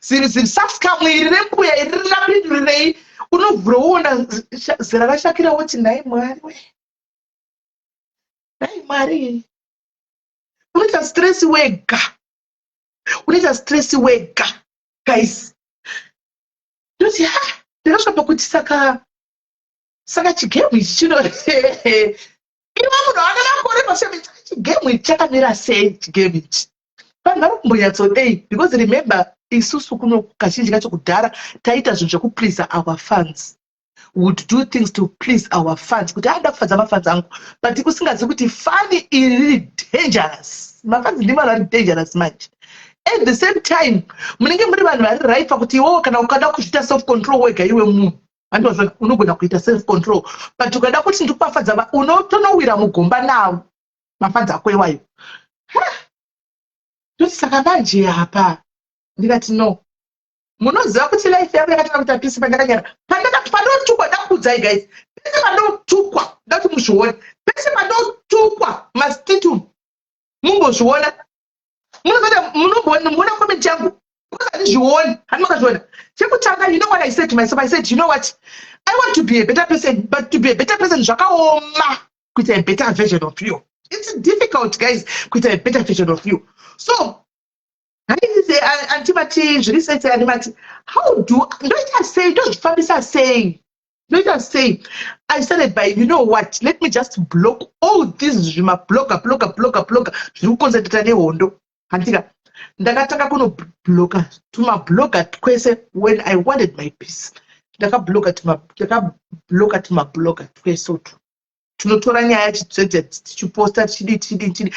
zisaska mwiri rembuya iri rinapindurirei unovhura uona zera rashakira woti nai mwari we nai mwari unoita stress wega guys ndoti ndakasvapa kuti saka chigemu ichi chino iwe munhu ana makore maseme chigemu ichi chakamira sei chigemu ichi vanhu vari kumboyatsodei because remember isusu kuno kazhinji kacho kudhara taita zvinhu zvekuplease our fans, would do things to please our fans kuti ada kufadza mafans angu, but kusingazi kuti fani iri dangerous. Mafans ndi vanhu vari dangerous manje. At the same time munenge muri vanhu vari right pakuti iwewe kana ukada kuita self control wega iwe munhu andozvo unogona kuita self control, but ukada kuti ndikupafadza unotonowira mugomba nawo mafans ako iwayo. Ndoti saka manje apa ndikati no, munoziva kuti life yangu yakatanga kuita pisi pandakanyara pandotukwa ndakuudzai guys, pese pandotukwa ndati muzvione, pese pandotukwa mastitum mumbozviona, munoona comment yangu kusandizvioni handimangazviona. Chekutanga, you know what I said to myself? I said, you know what, I want to be a better person, but to be a better person zvakaoma kuita a better version of you. It's difficult guys kuita a better version of you. So antimati zvirisetse animati how do don't say I started by, you know what, let me just block all these blogger zviri kukonzerteta nehondo. Handika ndakatanga kuno blogger twese when I wanted my peace. Ndakabloga blogger twese utu tunotora nyaya tichiposta tichidi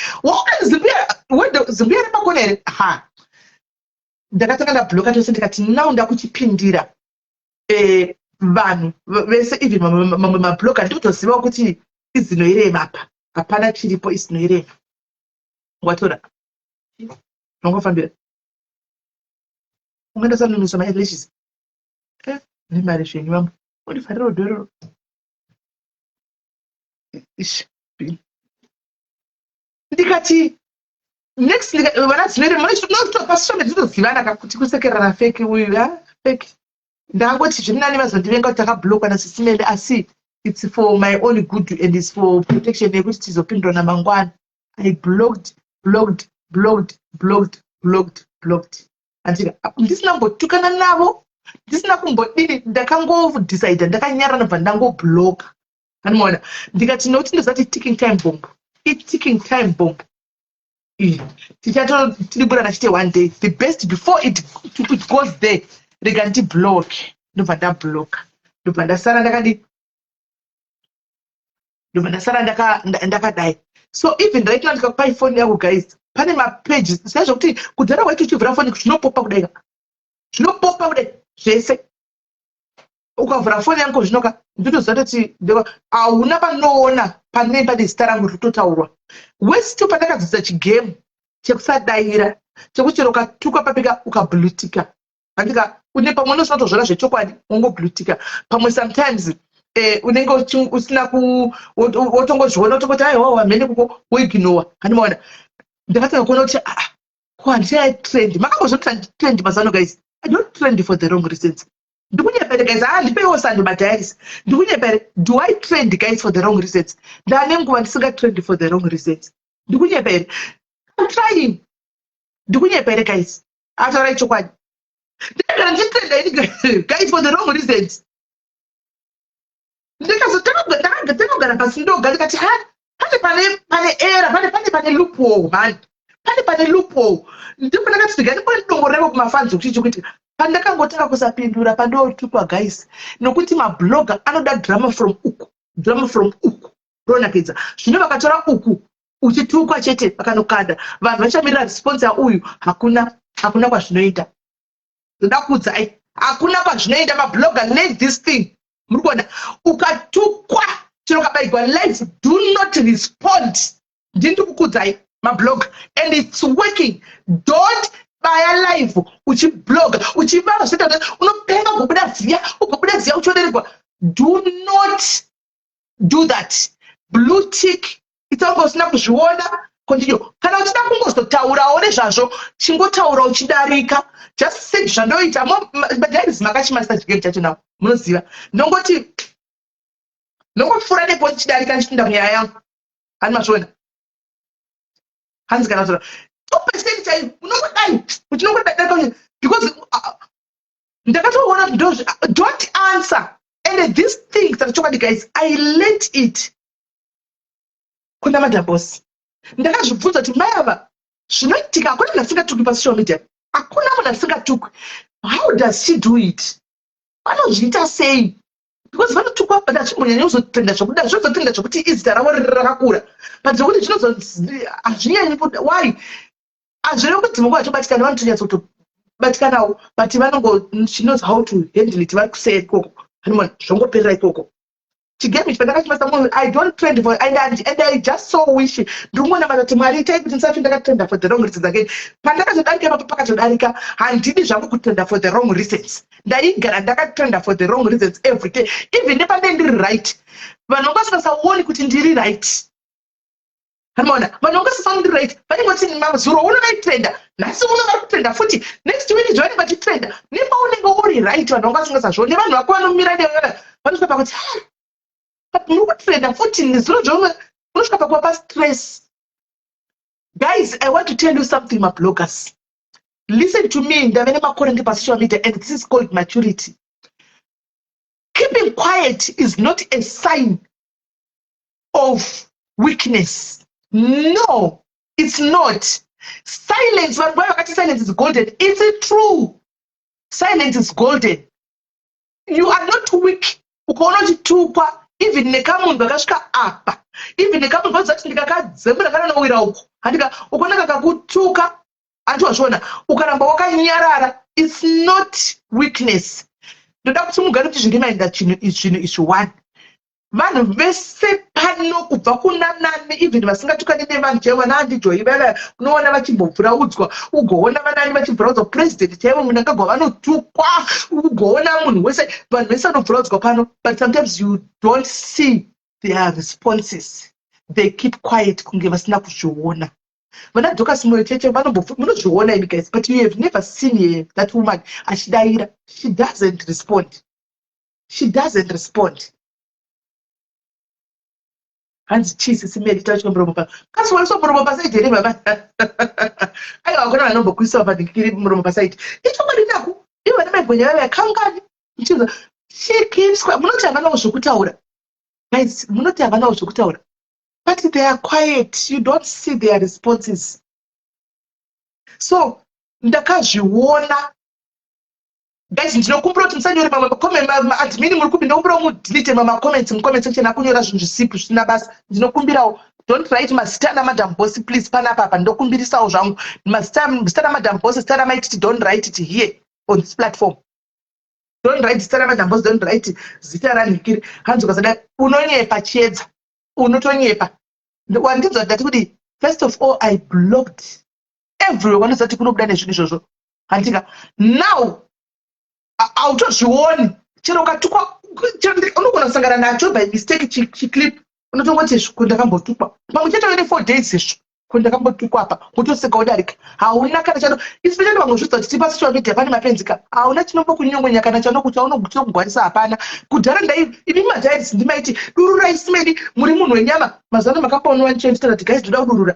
zimbia remakonere ndakatanga ndabloka tose ndikati now ndakuchipindira vanhu vese even mamwe mabloga ndikutoziva kuti izinoirema apa hapana chiripo izinoirema watora nongofambira ungendasanunisa maelashes nemari zvenyu vamwe undifarira udhororo ndikati next vanazvinotopasishome ndinozivana kuti kusekerana feki uyu feki ndangoti zviri nani vazondivenga kuti takablokwa nasisimende asi it's for my own good and it's for protection yekuti tizopindwa namangwana. I blocked andika ndisina kumbotukana navo, ndisina kumbodini, ndakangodecide ndakanyara nobva ndangobloka. Handimona ndikati nokuti ndozati ticking time bomb tichatiribura nachite one day the best before it goes there rega ndiblock ndobva ndabloka ndobva ndasara ndakadai. So even right now ndikakupa ifoni yangu guys pane mapages saizvo kuti kudhara waiti uchivhura foni zvinopopa kudai zvese ukavhura foni yangu zvinoka nditoziva kuti hauna panoona pane zita rangu ritotaurwa. Westi pandakadzisa chigemu chekusadaira chekuti chero ukatukwa papika ukablutika andika une pamwe unosinatozvona zvechokwadi ungoblutika pamwe sometimes unenge usina wotongozviona utongoti aiwa mhene kuko woiginowa. Handimaona ndakatanga kuona kuti handinaitrend makambozvoti trend mazano guys. I don't trend for the wrong reasons. Ndikunyepere guys, ndipeiwo sando madiaries. Ndikunyepere, do I trend guys for the wrong reasons? Ndane nguva ndisinga trend for the wrong reasons. Ndikunyepere, I'm trying. Ndikunyepere guys, ataura chokwadi. Ndikagara nditrend guys for the wrong reasons. Ndakazotanga pasi ndoga ndikati pane error, pane loophole man. Pane loophole. Ndipo ndakati ndikati ndongoreva kumafans kuti kuti pandakangotanga kusapindura pandotukwa guys nokuti mablogger anoda drama from uku ronakidza zvino vakatora uku uchitukwa chete pakanokanda vanhu vachamirira response yauyu hakuna kwazvinoita. Ndoda kuudzai hakuna kwazvinoita. Mablogger late this thing muri kuona ukatukwa chero kabaigwa live do not respond. Ndiri kukuudzai mablogger and it's working. Don't baya live uchibloga uchivara zvita unopenga kubuda ziya uchodererwa. Do not do that. Blue tick itsangosina kuzviona. Continue. Kana uchida kungozotaurawo nezvazvo chingotaura uchidarika. Just say zvandoita madhairis makachimasa chigeri chacho nawo munoziva. Nongopfuura nepo chidarika ndichipinda munyaya yangu. Hani mazviona hanzi kana zora 2% chaivo unongodai uchinongodarika because ndakatoona don't answer. And these things that chocolate guys, I let it. Kuna madambos. Ndakazvibvunza kuti mayava zvinoitika hakuna munhu asingatuki pasocial media. Hakuna munhu asingatuki. How does she do it? Vanozviita sei? Because vanotukwa but achimbonyanya kuzotrenda zvokuda zvozotrenda zvokuti izita ravo rakakura. But zvokuti hazvinyanyi why? Hazviri kuti mungu vachobatikana vanotonyatsa kutobatikanawo but she knows how to handle it. Vari kusei ikoko. Zvongoperera ikoko. Chigemi chipandakachimasa munhu I don't trend for and I just so wish ndikuona kuti Mwari itai kuti ndisati ndakatrenda for the wrong reasons again. Pandakazodarika papo pakatodarika handidi zvangu kutrenda for the wrong reasons. Ndaigara ndakatrenda for the wrong reasons every day. Even nepande ndiri right. Vanhu vasingasaoni kuti ndiri right. Hanoona vanhu vangasasaoni ndiri right. Vanengoti mazuro unovatrenda nhasi unovatrenda futi next week zvane vachitrenda nepaunenge uri right. Vanhu vangasingazazvioni vanhu vako vanomira nevana vanosvika pakuti stress. Guys, I want to tell you something, my bloggers. Listen to me, social media, and this is called maturity. Keeping quiet is not a sign of weakness. No, it's not. Silence, silence is golden. Is it true? Silence is golden. You are not weak. Even nekamunhu akasvika apa, even nekamunhu vazati ndikakadzembera kana nowira uko handika ukonaka kakutuka andiwazviona ukaramba wakanyarara. It's not weakness. Ndoda kuti mugare kuti zvirimainda zvinhu izvi. Vanhu vese pano kubva kunanani even vasingatukani nevanhu chaivo naandijoi vaya unoona vachimbobvura udzwa ugoona vanani vachibvura udzwa president chaivo munhu akagwa vanotukwa ugoona munhu wese vanhu vese vanobvura udzwa pano. But sometimes you don't see their responses. They keep quiet kunge vasina kuzviona. Vana Dorcas Mocheche munozviona imi guys, but you have never seen that woman achidaira. She doesn't respond. Hands cheese simeli tacho muromo pa. Kasi waliso muromo pa side ere baba. Ayo akona anombo kuisa pa dikiri muromo pa side. Icho mali naku. Iwe na mebonye ya kangani. Nchiza. She keeps quiet. Munoti avana uzvokutaura. Guys, munoti avana uzvokutaura. But they are quiet. You don't see their responses. So, ndakazviona. Guys, ndinokumbura kuti musanyore admin muri kupinda kumbura mudelete comments section akunyora zvinhu zvisipi zvisina basa. Ndinokumbirawo don't write mazita namadam boss please panapa apa ndokumbirisawo zvangu mazita namadam boss zita ramaititi don't write it here on this platform. Don't write zita namadam boss, don't write zita ranikiri. Hanzi ukasada unonyepa chiedza unotonyepa. Wandinzwa ndati kuti first of all I blocked everyone zati kunobuda nezvinhu izvozvo. Handika now autozvioni chero ukatukwa unogona kusangana nacho by mistake chiclip unotongoti kundakambotukwa pamwe chete ine 4 days izvo kundakambotukwa apa kutoseka udarika hauna kana chano especially vamwe zvizwa kuti tipa social media pane mapenzika hauna chinombokunyongonya kana chano kuti aunogutokugwarisa hapana kudhara ini madhairis ndimaiti durura isimedi muri munhu wenyama mazano makapaonwa nichenditana kuti guys ndoda kudurura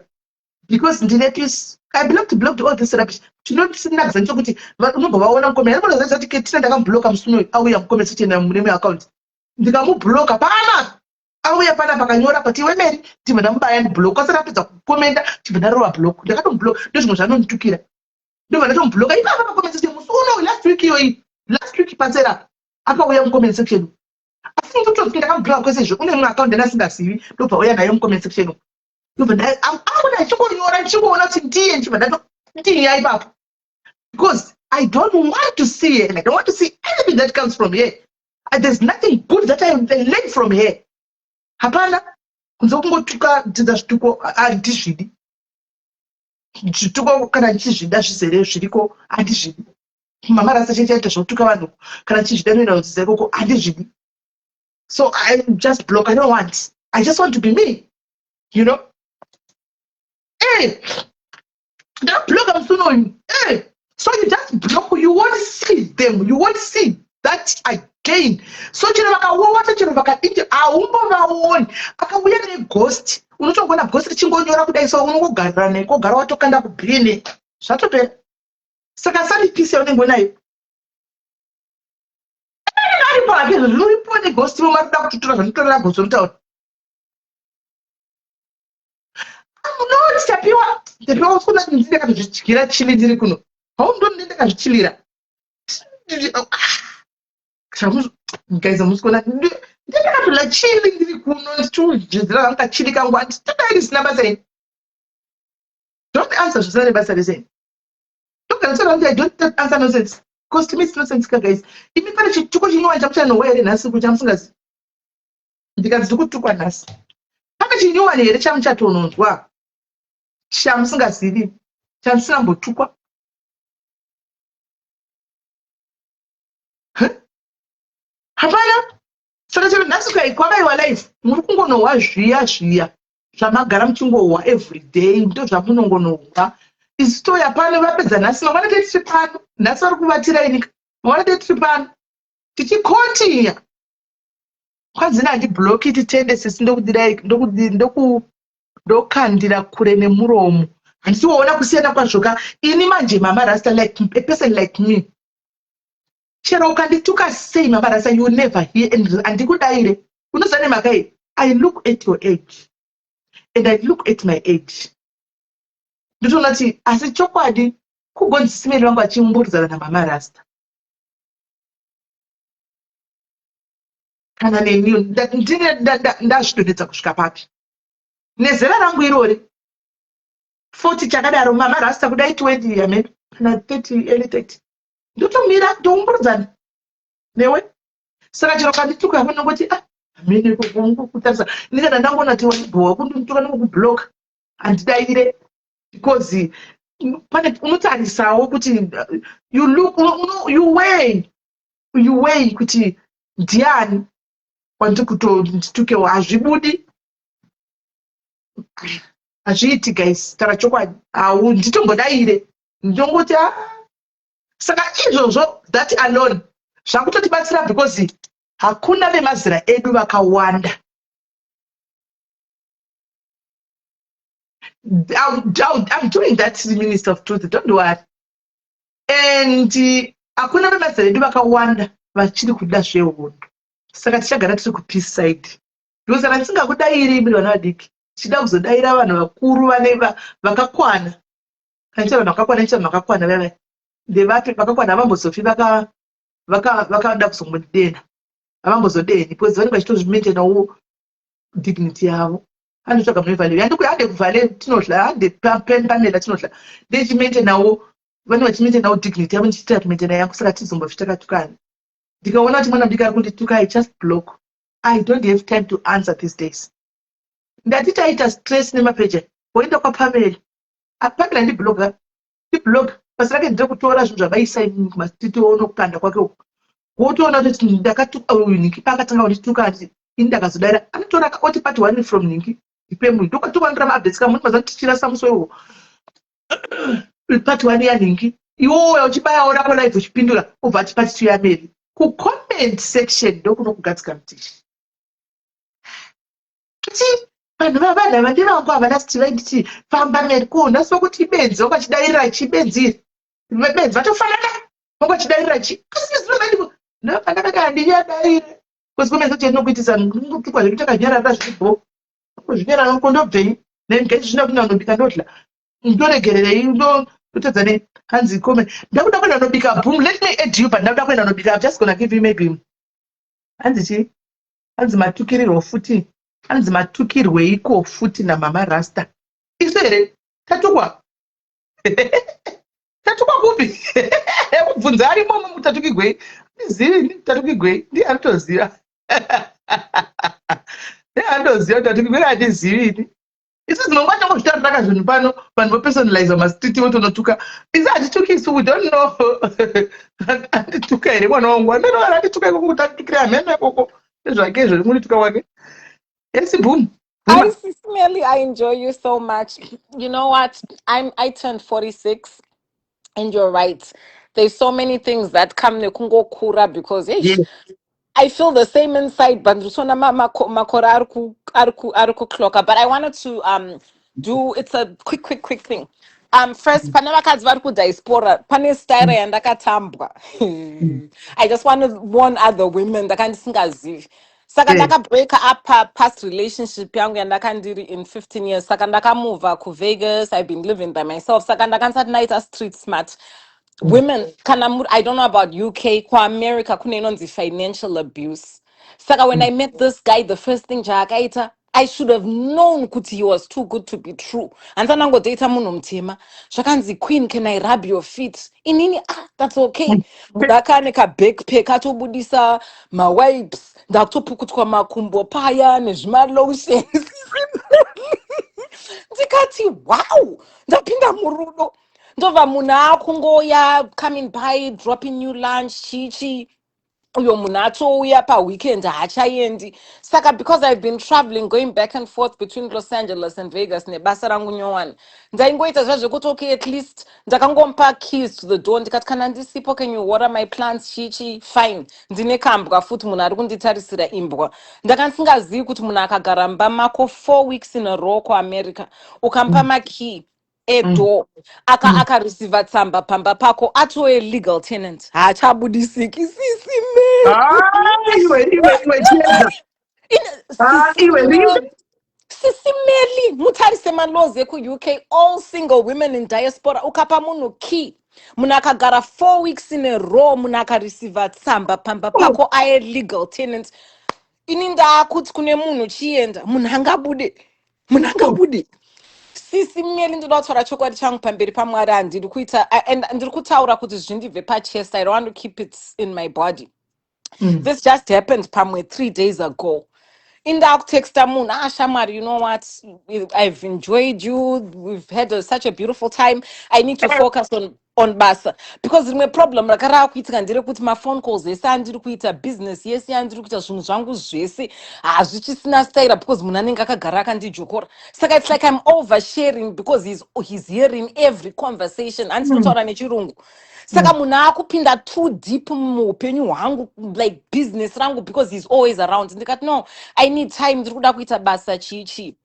because ndine peace. I blocked all this rubbish. Chinonakisa nchokuti unombovaona mukomera anobonazarisa kuti tina ndakambloka musuno auya mukomera section mune account ndikamubloka pana auya pana pakanyora kuti wemeri ndibva ndamubaya ndibloka asati apedza kukomenda ndibva ndarova block ndakatomubloka ndozvimwe zvanonditukira ndobva ndatomubloka ipapa pakomment section musuno last week pasera akauya mukomment section asi ndototi ndakambloka kwese izvo une mumwe account andasingazivi ndobva uya nayo mukomment section I'm going to because I don't want to see it, and I don't want to see anything that comes from here. And there's nothing good that I learned from here. Hapana, kunzokungotuka dzidashituko andizvidi. Zvituko kana chizvida zvisere zviriko andizvidi. Mama rasa chaita zvotuka vanhu kana chizvida noenda kudzeko andizvidi. So I just block. I don't want. I just want to be me. You know? Hey, that block I'm so knowing. Hey, so you just block. You won't see them. You won't see that again. So chirivaka what chirivaka iti aumba vaoni. Akauya ne ghost. Unotogona ghost chingonyora kudai so unongogarira neko gara watokanda kubhine. Zvatopera. Saka sari peace yaunenge nayo. Uripo ne ghost mumarida kututura zvanotorera ghost mutaura. I'm not tapiwa. Tapiwa usikuona ndinde kazvichira chili ndiri kuno. Haundo ndinde kazvichilira. Guys, I'm just gonna ndakatola chili ndiri kuno ndichizvira vakachilika ngwati tataisina basa ine. Don't answer zvisina nebasa rese. Don't answer nonsense. Because to me it's nonsense, guys. Imi pane chituko chinova chamuchanowa here nhasi kuti chamusingazi. Ndikazi kutukwa nhasi. Pane chinyowani here chamuchatononzwa. Chamusingazivi. Chamusina mbotukwa. Hapana. Saka chero nhasi kai kwavaiwa life. Muri kungonohwa zviya zvamagara muchingohwa every day. Ndo zvamunongonohwa. Isto yapano vapedza nhasi mangwana tiri pano. Nhasi vari kuvatira inika. Mangwana tiri pano. Tichikontinya. Kwanzi handiblock it tendencies ndokandira kure nemuromo. Handisiwaona kusiyana kwazvoka. Ini manje Mama Rasta, like a person like me. Chero ukandituka sei Mama Rasta, you will never hear and ndikudaire. Unozane makai. I look at your age. And I look at my age. Ndototi asi chokwadi kugonzisimiri wangu achimburudzana naMama Rasta. Kana neni ndazvidonetsa kusvika papi. Nezera rangu irori 40 chakadaro Mama Rasta kudai 20 yamene kana 30 early 30 ndotomira ndoumburudzana newe. Saka chero kandituka hapo nongoti amene kutarisa ndikana ndangona ti waibowa kundituka nokublock andidaire because pane unotarisawo kuti you look you weigh kuti ndiani kwandi kutonditukewo hazvibudi. Hazviiti guys, tara chokwadi nditongodaire ndongoti saka izvozvo that alone zvakutotibatsira because hakuna vemazera edu vakawanda. I'm doing that Minister of Truth, don't worry. And hakuna vemazera edu vakawanda vachiri kuda zvehondo. Saka tichagara tiri kupeace side. Because handisingakudairi muri vana vadiki. Chida kuzodaira vanhu vakuru vakakwana. Kanita vanhu vakakwana nechita vanhu vakakwana veve. Ndevapi vakakwana havambozofi vakada kuzombodena. Havambozodeni because vanenge vachitozvimaintainawo dignity yavo. Anotsvaga mune value. Hande kuvale tinodla, hande panela tinodla. Ndechimaintainawo vanenge vachimaintainawo dignity yavo ndichitira kumaintaina yangu saka tizombofi takatukana. Ndikaona kuti mwana mudiki ari kundituka I just block. I don't have time to answer these days. Ndatitaita stress nemapeja woenda kwaPamela. Apamela ndibloga. Basi rake ndikutora zvinhu zvavaisaini kumasititoona kukanda kwake uko. Wotoona kuti ndakatuka uyu Ningi pakatanga kundituka ati ini ndakazodaira anotora oti part 1 from Ningi ipemwe ndokatuwanira maupdates kama muri mazati tichira samuswewo. Part 1 ya Ningi. Iwo uchibaya ora kwa live uchipindura ubva ati part 2 ya Mary. Ku comment section ndokunokugadzika mutishi. Kuti vanhu vavana vandi vangu havana sitiva nditi famba Mary kuona sokuti benzi wakachidairira chibenziri. Benzi vatofanana wakachidairira chi. Kasi zvinova ndopandakati handinyadaire. Because kumenza kuti ndinokuitisa ndikutukwa zvekuti takanyarara zvibho. Kuzvinyarara kondobvei nengezi zvina kuti ndinobika ndodla. Ndoregererei ndotedza ne hanzi comment. Ndakuda kwenda ndobika boom. Let me add you but ndakuda kwenda ndobika. I'm just gonna give you maybe hanzi chi hanzi matukiriro futi anzi matukirweiko futi namama rasta isu here tatukwa tatukwa kupi kubvunza arimo mutatukigwei ndizivi tatukigwei ndiye anotoziva ndiye anotoziva kuti tatukigwei handizivini isu zinonga tongozvitauraka zvinhu pano vanhu vopersonaliza mastriti votonotuka isi handituki isu we don't know andituka here mwana wangu andinoara andituka ikoko tatukire hameme koko nezvake izvo rimunituka wake. Yes, boom. I sincerely, I enjoy you so much. You know what? I turned 46, and you're right. There's so many things that come nekungo kura because I feel the same inside. But But I wanted to do it's a quick thing. First, panamakads vari kudiaspora pane style yandakatambwa. I just want to warn other women ndakandisingazivi. Saka ndakabreaka up past relationship yangu yandakandiri in 15 years. Saka ndakamuva ku Vegas. I've been living by myself. Saka ndakansati naita street smart. Women, I don't know about UK, kwa America, kune inonzi financial abuse. Saka when I met this guy, the first thing jakaita, I should have known kuti he was too good to be true. And then nango data munhu mutema. Shakanzi, Queen, can I rub your feet? Inini, that's okay. Ndakane ka backpack atobudisa ma wipes, ndakutopukutwa makumbo paya nezvima lotions. Ndikati, wow, ndapinda murudo. Ndova munhu akungoya coming by dropping new lunch chichi uyo munhu atouya paweekend haachaendi. Saka because I've been traveling going back and forth between Los Angeles and Vegas nebasa rangu nyowani ndaingoita zvazvekuti okay at least ndakangomupa keys to the door ndikati kana ndisipo can you water my plants chichi fine ndine kambwa futi munhu ari kunditarisira imbwa ndakandisingazivi kuti munhu akagara mumba mako 4 weeks in a row kuAmerica ukamupa makey edo akareceiva tsamba pamba pako atove legal tenant haachabudisiki sisimeli mutarise malozi ekuuk all single women in diaspora ukapa munhu key munhu akagara 4 weeks in a row munhu akareceiva tsamba pamba pako aye legal tenant ini ndaakuti kune munhu chienda munhu angabude sisimeli ndinoda kutaura chokwadi changu pamberi pamwari handiri kuita and ndiri kutaura kuti zvindibve pachest I don't want to keep it in my body. This just happened pamwe 3 days ago. Indakutexta munhu shamwari, you know what, I've enjoyed you, we've had such a beautiful time, I need to focus on basa because rimwe problem rakarava kuitika nderekuti mafone calls ese andiri kuita business yese andiri kuita zvinhu zvangu zvese hazvichisina style because munhu anenge akagara akandijokora. Saka it's like I'm oversharing because he's hearing every conversation andinotaura nechirungu. Saka munhu akupinda too deep muupenyu hwangu like business rangu because he's always around. Ndikati no, I need time, ndiri kuda kuita basa chichi.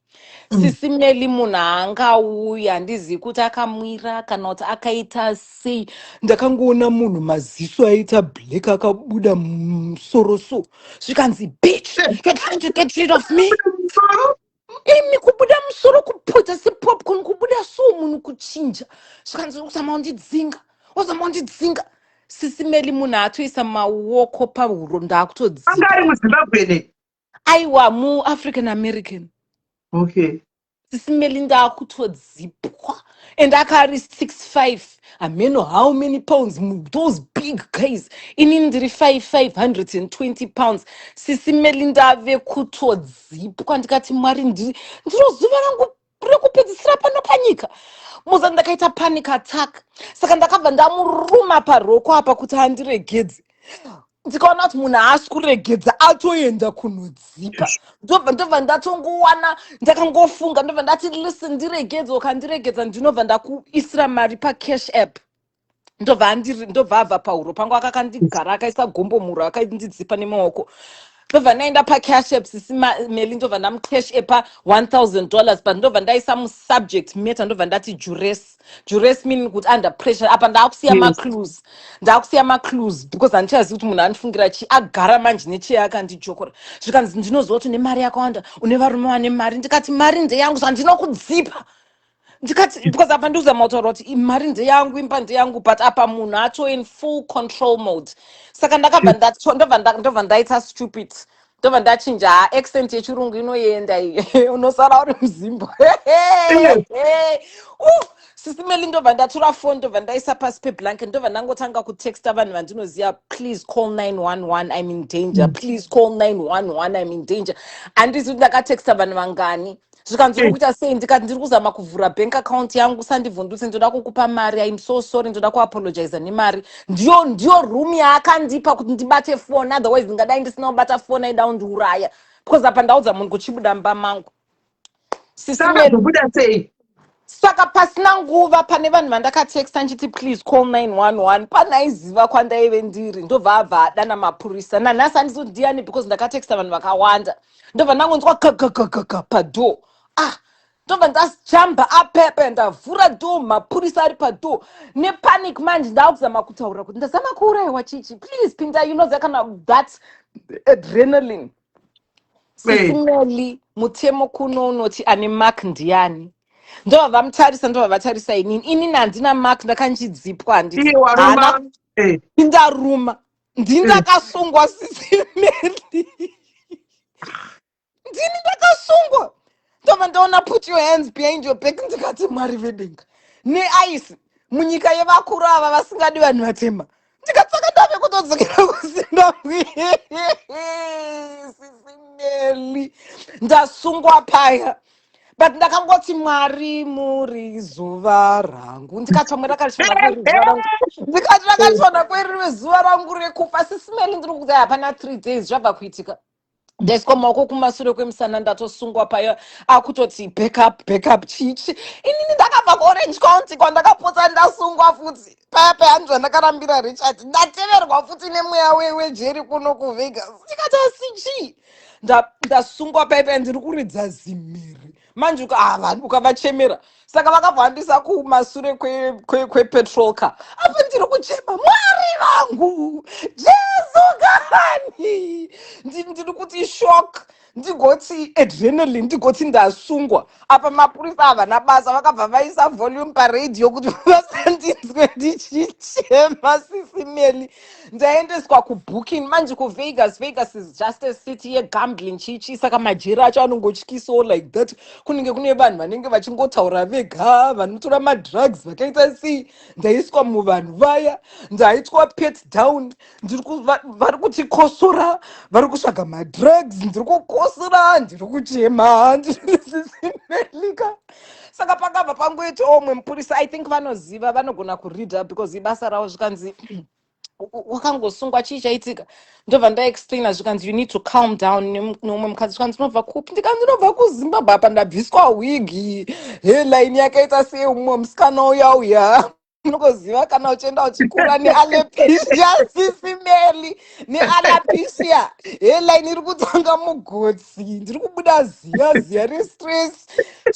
Sisimeli munhu angauya handizivi kuti akamwira kana kuti akaita sei. Ndakangoona munhu maziso aita black akabuda musoro so zvikanzi bitch you're trying to get rid of me. Imi kubuda musoro kupota sepopcorn kubuda so munhu kuchinja zvikanzi uzama undidzinga. Sisimeli munhu atoisa maoko pahuro ndakutodzinga. Anga ari muZimbabwe ne? Aiwa mu-African American. Okay. Sisimeli ndakutodzipwa and akari 6'5". I mean how many pounds, those big guys. Ini ndiri 520 pounds. Sisimeli ndave kutodzipwa ndikati mwari ndinozuva rangu rekupedzisira pano panyika. Muza ndakaita panic attack. Saka ndakabva ndamuruma paroko apa kuti andiregedze. Ndikaona kuti munhu haasi kuregedza atoenda kunodzipa. Ndobva ndatongowana ndakangofunga ndobva ndati listen ndiregedze ukandiregedza ndinobva ndakuisira mari pacash app. Ndobva abva pahuro pangu akakandigara akaisa gombo muro akandidzipa nemaoko. Ndobva ndaenda pacash app sisimeli ndobva ndamucash appa $1,000 but ndobva ndaisa musubject matter ndobva ndati duress meaning kuti under pressure apa ndakusiya maclues because handichazivi kuti munhu andifungira chi agara manje necheye akandijokora zvikanzi ndinoziva kuti une mari yakawanda une varume vane mari. Ndikati mari ndeyangu zvandinokudzipa ndikati because apa ndikuzama kutaura kuti mari ndeyangu imba ndeyangu but apa munhu ato in full control mode. Saka ndobva ndaita stupid ndobva ndachinja accent yechirungu inoenda iyi unosara uri muzimbabwe sisimeli ndobva ndatora phone ndobva ndaisa pasi peblanket ndobva ndangotanga kutexta vanhu vandinoziva, please call 911 I'm in danger, please call 911 I'm in danger. Handisi kuti ndakatexta vanhu vangani zvikanzi uri kuita sei, ndikati ndiri kuzama kuvhura bank account yangu, usandivhundutse, ndoda kukupa mari, I'm so sorry, ndoda kuapologiza nemari. Ndiyo room yaakandipa kuti ndibate phone, otherwise ndingadai ndisina kubata phone aida kundiuraya, because apa ndaudza munhu kuchibuda mumba mangu. Saka pasina nguva pane vanhu vandakatexta nchiti please call 911 panaiziva kwandaive ndiri, ndobva abva adana mapurisa. Nanhasi handisi kuti ndiani because ndakatexta vanhu vakawanda, ndobva ndangonzwa gagagagaga padoor. Ndobva ndajamba apepe ndavhura door, mapurisa ari padoor nepanic manje ndakuzama kutaura kuti ndazama kuurayiwa chichi, please pinda, you know that kind of that adrenaline. Sisimeli mutemo kuno unoti ane mark ndiani, ndobva vamutarisa, ndobva vatarisa inini handina mark, ndakanchidzipwa, handiti hana ndaruma, ndindakasungwa sisimeli, ndini ndakasungwa. Ndobva ndaona put your hands behind your back, ndikati mwari vedenga neaisi munyika yevakuru ava vasingadi vanhu vatema, ndikatsaka ndave kutodzokera kuzimbabwe. Sisimeli ndasungwa paya, but ndakangoti mwari muri zuva rangu, ndikati pamwe rakationa kweri zuva rangu, ndikati rakationa kweri zuva rangu rekufa. Sisimeli ndiri kuti hapana 3 days zvabva kuitika, ndaiswa maoko kumashure kwemusana ndatosungwa paya, akutoti backup chichi. Inini ndakabva kuorange county kwandakapota ndasungwa futi paya hanzi zvandakarambira Richard, ndateverwa futi nemweya wejeri kuno kuvegas. Ndikati asichi ndasungwa paya ndiri kuridza zimiri manje vanhu ukavachemera, saka vakabvandisa kumashure kwepetrol car. Apa ndiri kuchema mwari vangu Jesu garani, ndiri kuti shock, ndigoti adrenaline, ndigoti ndasungwa. Apa mapurisa havana basa, vakabva vaisa volume paradio kuti vasandinzwe ndichichema. Sisimeli ndaendeswa kubooking manje kuvegas. Vegas is just a city yegambling chichi, saka majeri acho anongotyisawo like that. Kunenge kune vanhu vanenge vachingotaura vega, vanotora madrugs vakaita sei. Ndaiswa muvanhu vaya, ndaitwa pet down, vari kutikosora, vari kutsvaga madrugs, ndiri kukosora, ndiri kuchema. Sisimelika saka pakabva pangoitawo mumwe mupurisa, I think vanoziva, vanogona kureada because ibasa ravo. Zvikanzi wakangosungwa chii chaitika, ndobva ndaexplaina zvikanzi you need to calm down. Nomumwe mukadzi zvikanzi unobva kupi, ndikanzi ndinobva kuzimbabwe. Apa ndabviswa wigi, helaini yakaita sei, umwe musikana uya unoziva kana uchienda uchikura nealepecia. Sisimeli nealepecia, helaini iri kutanga mugotsi, ndiri kubuda ziya restress.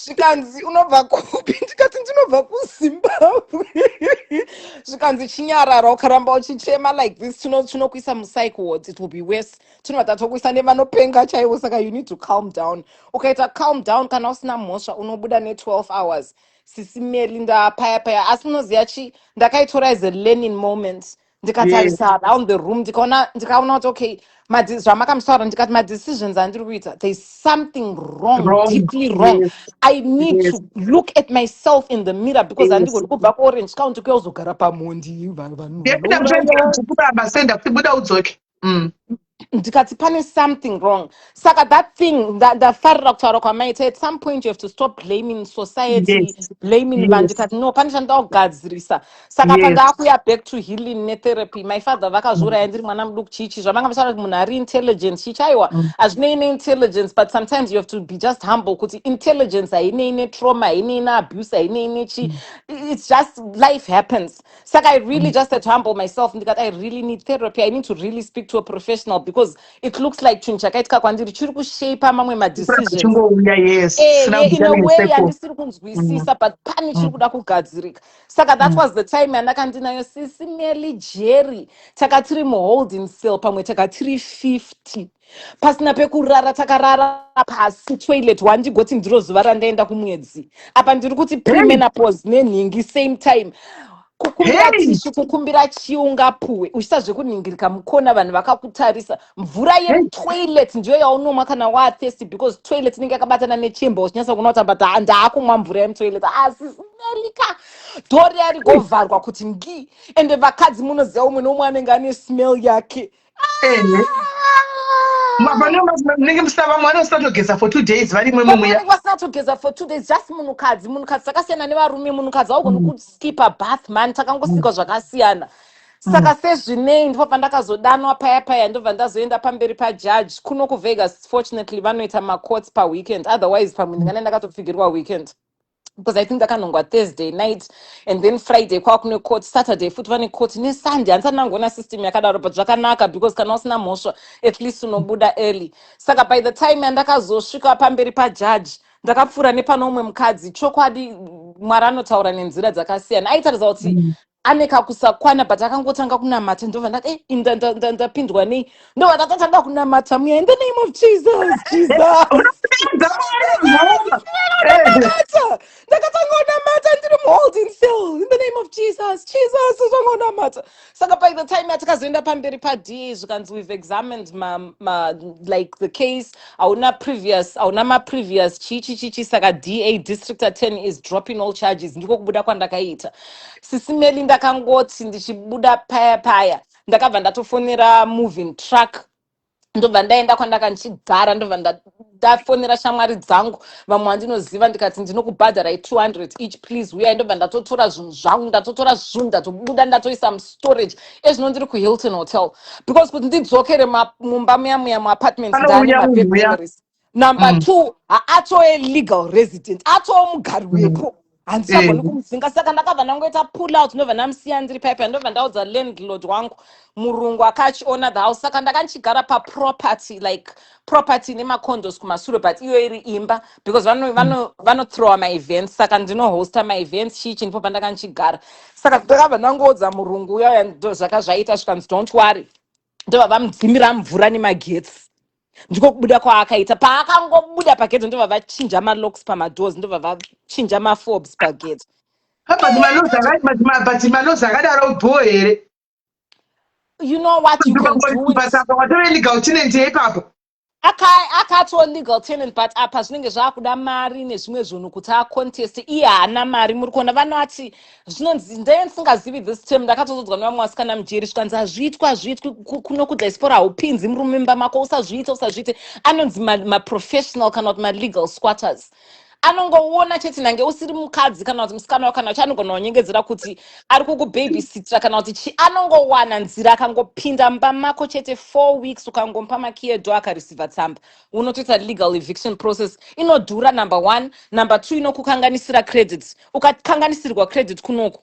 Zvikanzi unobva kupi, ndikati ndinobva kuzimbabwe. Zvikanzi chinyarara ukaramba uchichema like this, tinokuisa mupsych ward, it will be worse. Tinobva tokuisa nevanopenga chaivo, saka you need to calm down. Ukaita calm down, kana usina mhosva unobuda ne12 hours. Sisimeli ndapaya, asi unoziva chi, ndakaitora as a learning moment. Ndikatarisa around the room, ndikaona kuti okay, zvamakamusaura, ndikati madecisions andiri kuita, there is something wrong, deeply wrong. I need to look at myself in the mirror because handigoni kubva kuorange county kuyozogara pamondi. Ndikati pane something wrong. Saka that thing ndafarira kutaura kwamaita, at some point you have to stop blaming society, blaming vanhu. Ndikati no, pane chandawo kugadzirisa. Saka pandakuya back to healing netherapy. My father vakazviuraya ndiri mwana muduku chichi, zvamanga musaura kuti munhu ari intelligent chichi, aiwa hazvinei neintelligence, but sometimes you have to be just humble kuti intelligence hainei netrauma, hainei neabuse, hainei nechi, it's just life happens. Saka I really just had to humble myself. Ndikati I really need therapy, I need to really speak to a professional because it looks like chinhu chakaitika kwandiri chiri kushape mamwe madecisions in a way handisiri kunzwisisa, but pane chiri kuda kugadzirika. Saka that was the time yandakandinayo Sisimeli Jerry, takatiri muholding cell, pamwe takatiri 50 pasina pekurara, takarara pasi toilet. Wandigoti ndiro zuva randaenda kumwedzi. Apa ndiri kuti premenopause nenhingi same time. kukumbira Hey! tishu kukumbira chiungapuwe uchisazve kuningirika mukona vanhu vakakutarisa mvura Hey! yemutoilet ndiyo yaunomwa kana wathirsti because toilet inenge yakabatana nechemba uchinyatsa kuona kuti but ndaakumwa mvura yemutoilet asi smelika dhori yarigovharwa kuti ngi ende vakadzi munoziva umwe noumwe anenge ane smell yake Munenge musina vamwe vanosatogeza for 2 days vari imwe vanenge muya. vasatogeza for 2 days just munhukadzi takasiyana nevarume munhukadzi augoni kuskipa bath man takangosikwa zvakasiyana saka sezvinei ndipo pandakazodanwa paya ndobva ndazoenda pamberi pajaji kuno kuvegas fortunately vanoita macourts paweekend otherwise pamwe ndingane ndakatopfigirwa weekend because I think ndakanongwa Thursday night and then Friday kwakune court, Saturday futi vane court neSunday handisati ndangoona system yakadaro but zvakanaka because kana usina mhosva at least unobuda early saka by the time yandakazosvika pamberi pajaji ndakapfuura nepano umwe mukadzi chokwadi Mwari anotaura nenzira dzakasiyana aitaridza kuti ane kakusakwana but akangotanga kunamata ndobva ndati ndapindwa nei ndobva ndatotanga kunamata muya in the name of Jesus ndakatanga kunamata ndiri muholding cell in the name of Jesus zvangonamata saka by the time yatakazoenda pamberi paDA zvikanzi we've examined like the case hauna maprevious chichi saka DA district attorney is dropping all charges ndiko kubuda kwandakaita sisimeli ndakangoti ndichibuda paya ndakabva ndatofonera moving truck ndobva ndaenda kwandaka ndichigara ndobva ndafonera shamwari dzangu vamwe vandinoziva ndikati ndinokubhadharai 200 each please uyai ndobva ndatotora zvinhu zvangu ndatobuda ndatoisa mustorage ezvino ndiri kuHilton Hotel because kuti ndidzokere mumba muya muapartments ndane mabed memories number 2 haatove legal resident atove mugari wepo handichagoni kumudzinga saka ndakabva ndangoita pull out ndobva ndamusiya ndiri paipa ndobva ndaudza landlord wangu murungu akachiona the house saka ndakanchigara paproperty like property nemacondos kumashure but iyo iri imba because vanothrowa maevents saka ndinohosta maevents chichi ndipo pandakanchigara saka ndakabva ndangoudza murungu uya ndo zvaka zvaita zvikanzi don't worry ndobva vamudzimira mvura nemagetsi ndiko kubuda kwaakaita paakangobuda pagedhi ndobva vachinja malocks pamadoors ndobva vachinja mafobs pagedhi But manozi akadaro bho here. You know what you can do with watove legal tenant ipapo. Akatova legal tenant but apa zvinenge zvakuda mari nezvimwe zvinhu kuti acontest iye haana mari muri kuona vanoti zvinonzi ndeye ndisingazivi this term ndakatozodzwa nevamwe vasikana mujeri zvikanzi hazviitwa kuno kudiaspora haupinzi murume mumba mako usazviite anonzi maprofessional kana kuti malegal squatters anongoona chete nange usiri mukadzi kana kuti musikana wakana uchi anogona kunyengedzera kuti ari kukubabysitira kana kuti anongowana nzira akangopinda mumba mako chete 4 weeks ukangomupa maki edo akareceiva tsamba unotoita legal eviction process inodhura number 1 number 2 inokukanganisira credit ukakanganisirwa credit kunoku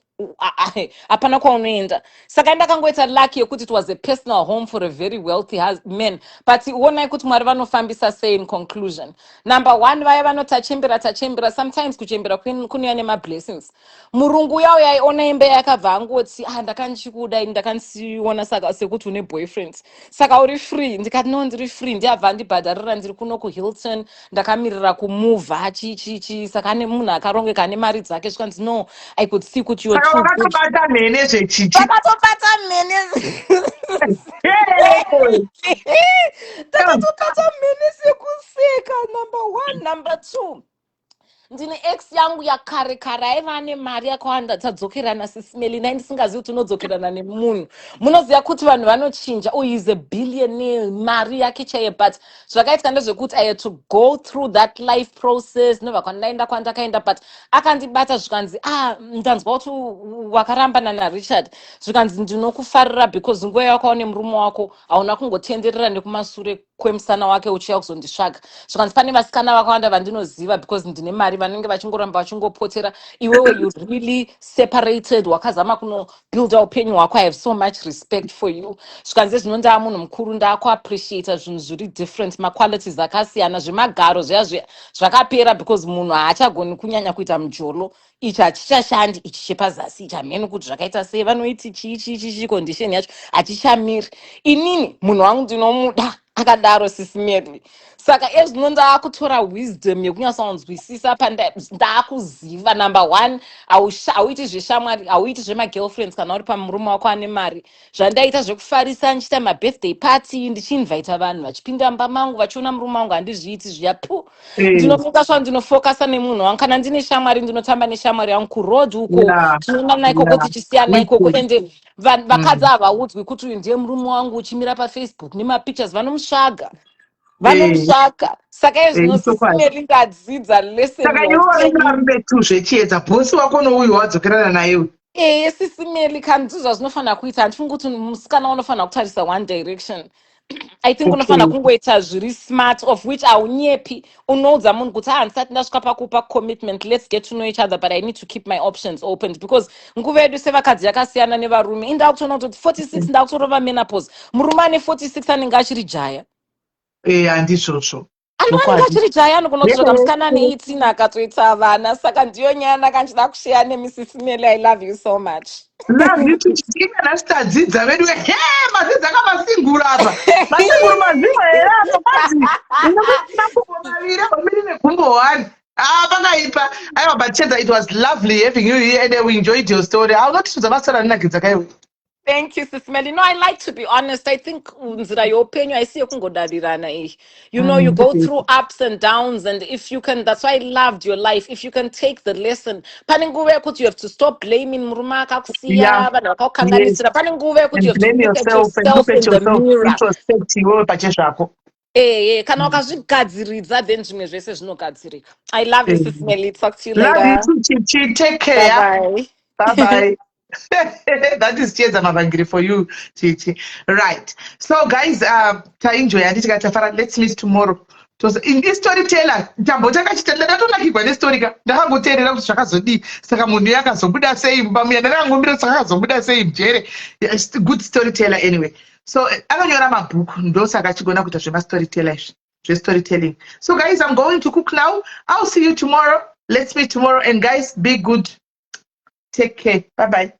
hapana kwaunoenda saka ndakangoita lucky yekuti it was a personal home for a very wealthy man but onai kuti Mwari vanofambisa sei in conclusion number 1 vaya vanotachembera sometimes kuchembera kunouya nemablessings murungu uya yaiona imba yakabva angoti ndakanchikudai ndakansiona saka sekuti une boyfriend saka uri free ndikati no ndiri free ndiabva ndibhadharira ndiri kuno kuHilton ndakamirira kumuvha chichi saka ane munhu akarongeka ane mari dzake zvikanzi no I could see kuti Wakatobata mhene zvechichi. Takatobata mhene sekuseka number 1 number 2 ndine ex yangu yakare aiva ane mari yakawanda tadzokerana sisimeli nai ndisingazivi kuti unodzokerana nemunhu munoziva kuti vanhu vanochinja he is a billionaire mari yake chaiye but zvakaitika ndezvekuti I had to go through that life process ndobva kwandaenda kwandakaenda but akandibata zvikanzi ndanzwa kuti wakarambana naRichard zvikanzi ndinokufarira because nguva yawakaone murume wako hauna kungotenderera nekumashure kwemusana wake uchiya kuzondisvaga zvikanzi pane vasikana vakawanda vandinoziva because ndine mari vanenge vachingoramba vachingopotera iwewe you really separated wakazama kunobuilda upenyu hwako I have so much respect for you zvikanzi zvino ndaa munhu mukuru ndaakuappreciata zvinhu zviri different maqualities akasiyana zvemagaro zviya zvakapera because munhu haachagoni kunyanya kuita mujolo ichi hachichashandi ichi chepazasi ichi hamene kuti zvakaita sei vanoiti chii condition yacho hachichamiri inini munhu wangu ndinomuda akadaro sisimeri saka ezvino ndaakutora wisdom yekunyatsonzwisisa pandakuziva. Number one, hauiti zveshamwari, hauiti zvemagirlfriends kana uri pamurume wako ane mari. Zvandaita zvekufarisa ndichita mabirthday party ndichiinvita vanhu vachipinda mumba mangu vachiona murume wangu handizviiti zviya pu. Ndinofunga sva ndinofokasa nemunhu wangu. Kana ndine shamwari ndinotamba neshamwari yangu kuroad uko tinoonana ikoko tichisiyana ikoko. Ende vakadzi havaudzwi kuti uyu ndiye murume wangu uchimira pafacebook nemapictures vanomutsvaga. Vanomutsvaka. Saka izvino sisimeli ngadzidza lesson. Saka iwe waringarambe tu zvechiedza bhosi wako nouyu wadzokerana naye. Sisimeli kana ndizvo zvinofanira kuita. Handifungi kuti musikana unofanira kutarisa one direction. I think unofanira kungoita zviri smart, of which haunyepi. Unoudza munhu kuti handisati ndasvika pakupa commitment, let's get to know each other, but I need to keep my options open. Because nguva yedu sevakadzi yakasiyana nevarume. Indakutoona kuti 46 ndakutorova menopause. Murume ane 46 anenge achiri jaya. Handizvozvo. Anenge achiri jaya anogona kutsvaga musikana ane 18 akatoita vana. Saka ndiyo nyaya ndakandida kusheya neMrs. I love you so much. Love you too. Kana sitadzidza vedu madzidzi akavasingura apa. Masinguru mazviwa here apa kwazi. Ndinokuti maviri pamiri negumbo 1. Pakaipa. Aiwa but Chedza, it was lovely having you here and we enjoyed your story. I'll not to the master and nakidza kai. Thank you, Sis Melly. No, I like to be honest. I think your opinion, I see you know, you go through ups and downs, and if you can, that's why I loved your life. If you can take the lesson, you have to stop blaming Murumaka. Yes. And blame yourself and look at yourself introspectively. I love you, Sis Melly. Talk to you later. Love you too, Chichi. Take care. Bye-bye. Bye-bye. That is Chedza Mavangiri for you, Chichi. Right. So, guys, let's meet tomorrow. In this storyteller, Jambo Takachitella, don't like story. The Hambo Taylor of Shakazodi, Sakamuniaka, so good as saying, Bamia, and I'm going to so good as saying, Jerry. It's a good storyteller anyway. So, I don't know my book, those are actually going to put storytelling. So, guys, I'm going to cook now. I'll see you tomorrow. Let's meet tomorrow. And, guys, be good. Take care. Bye-bye.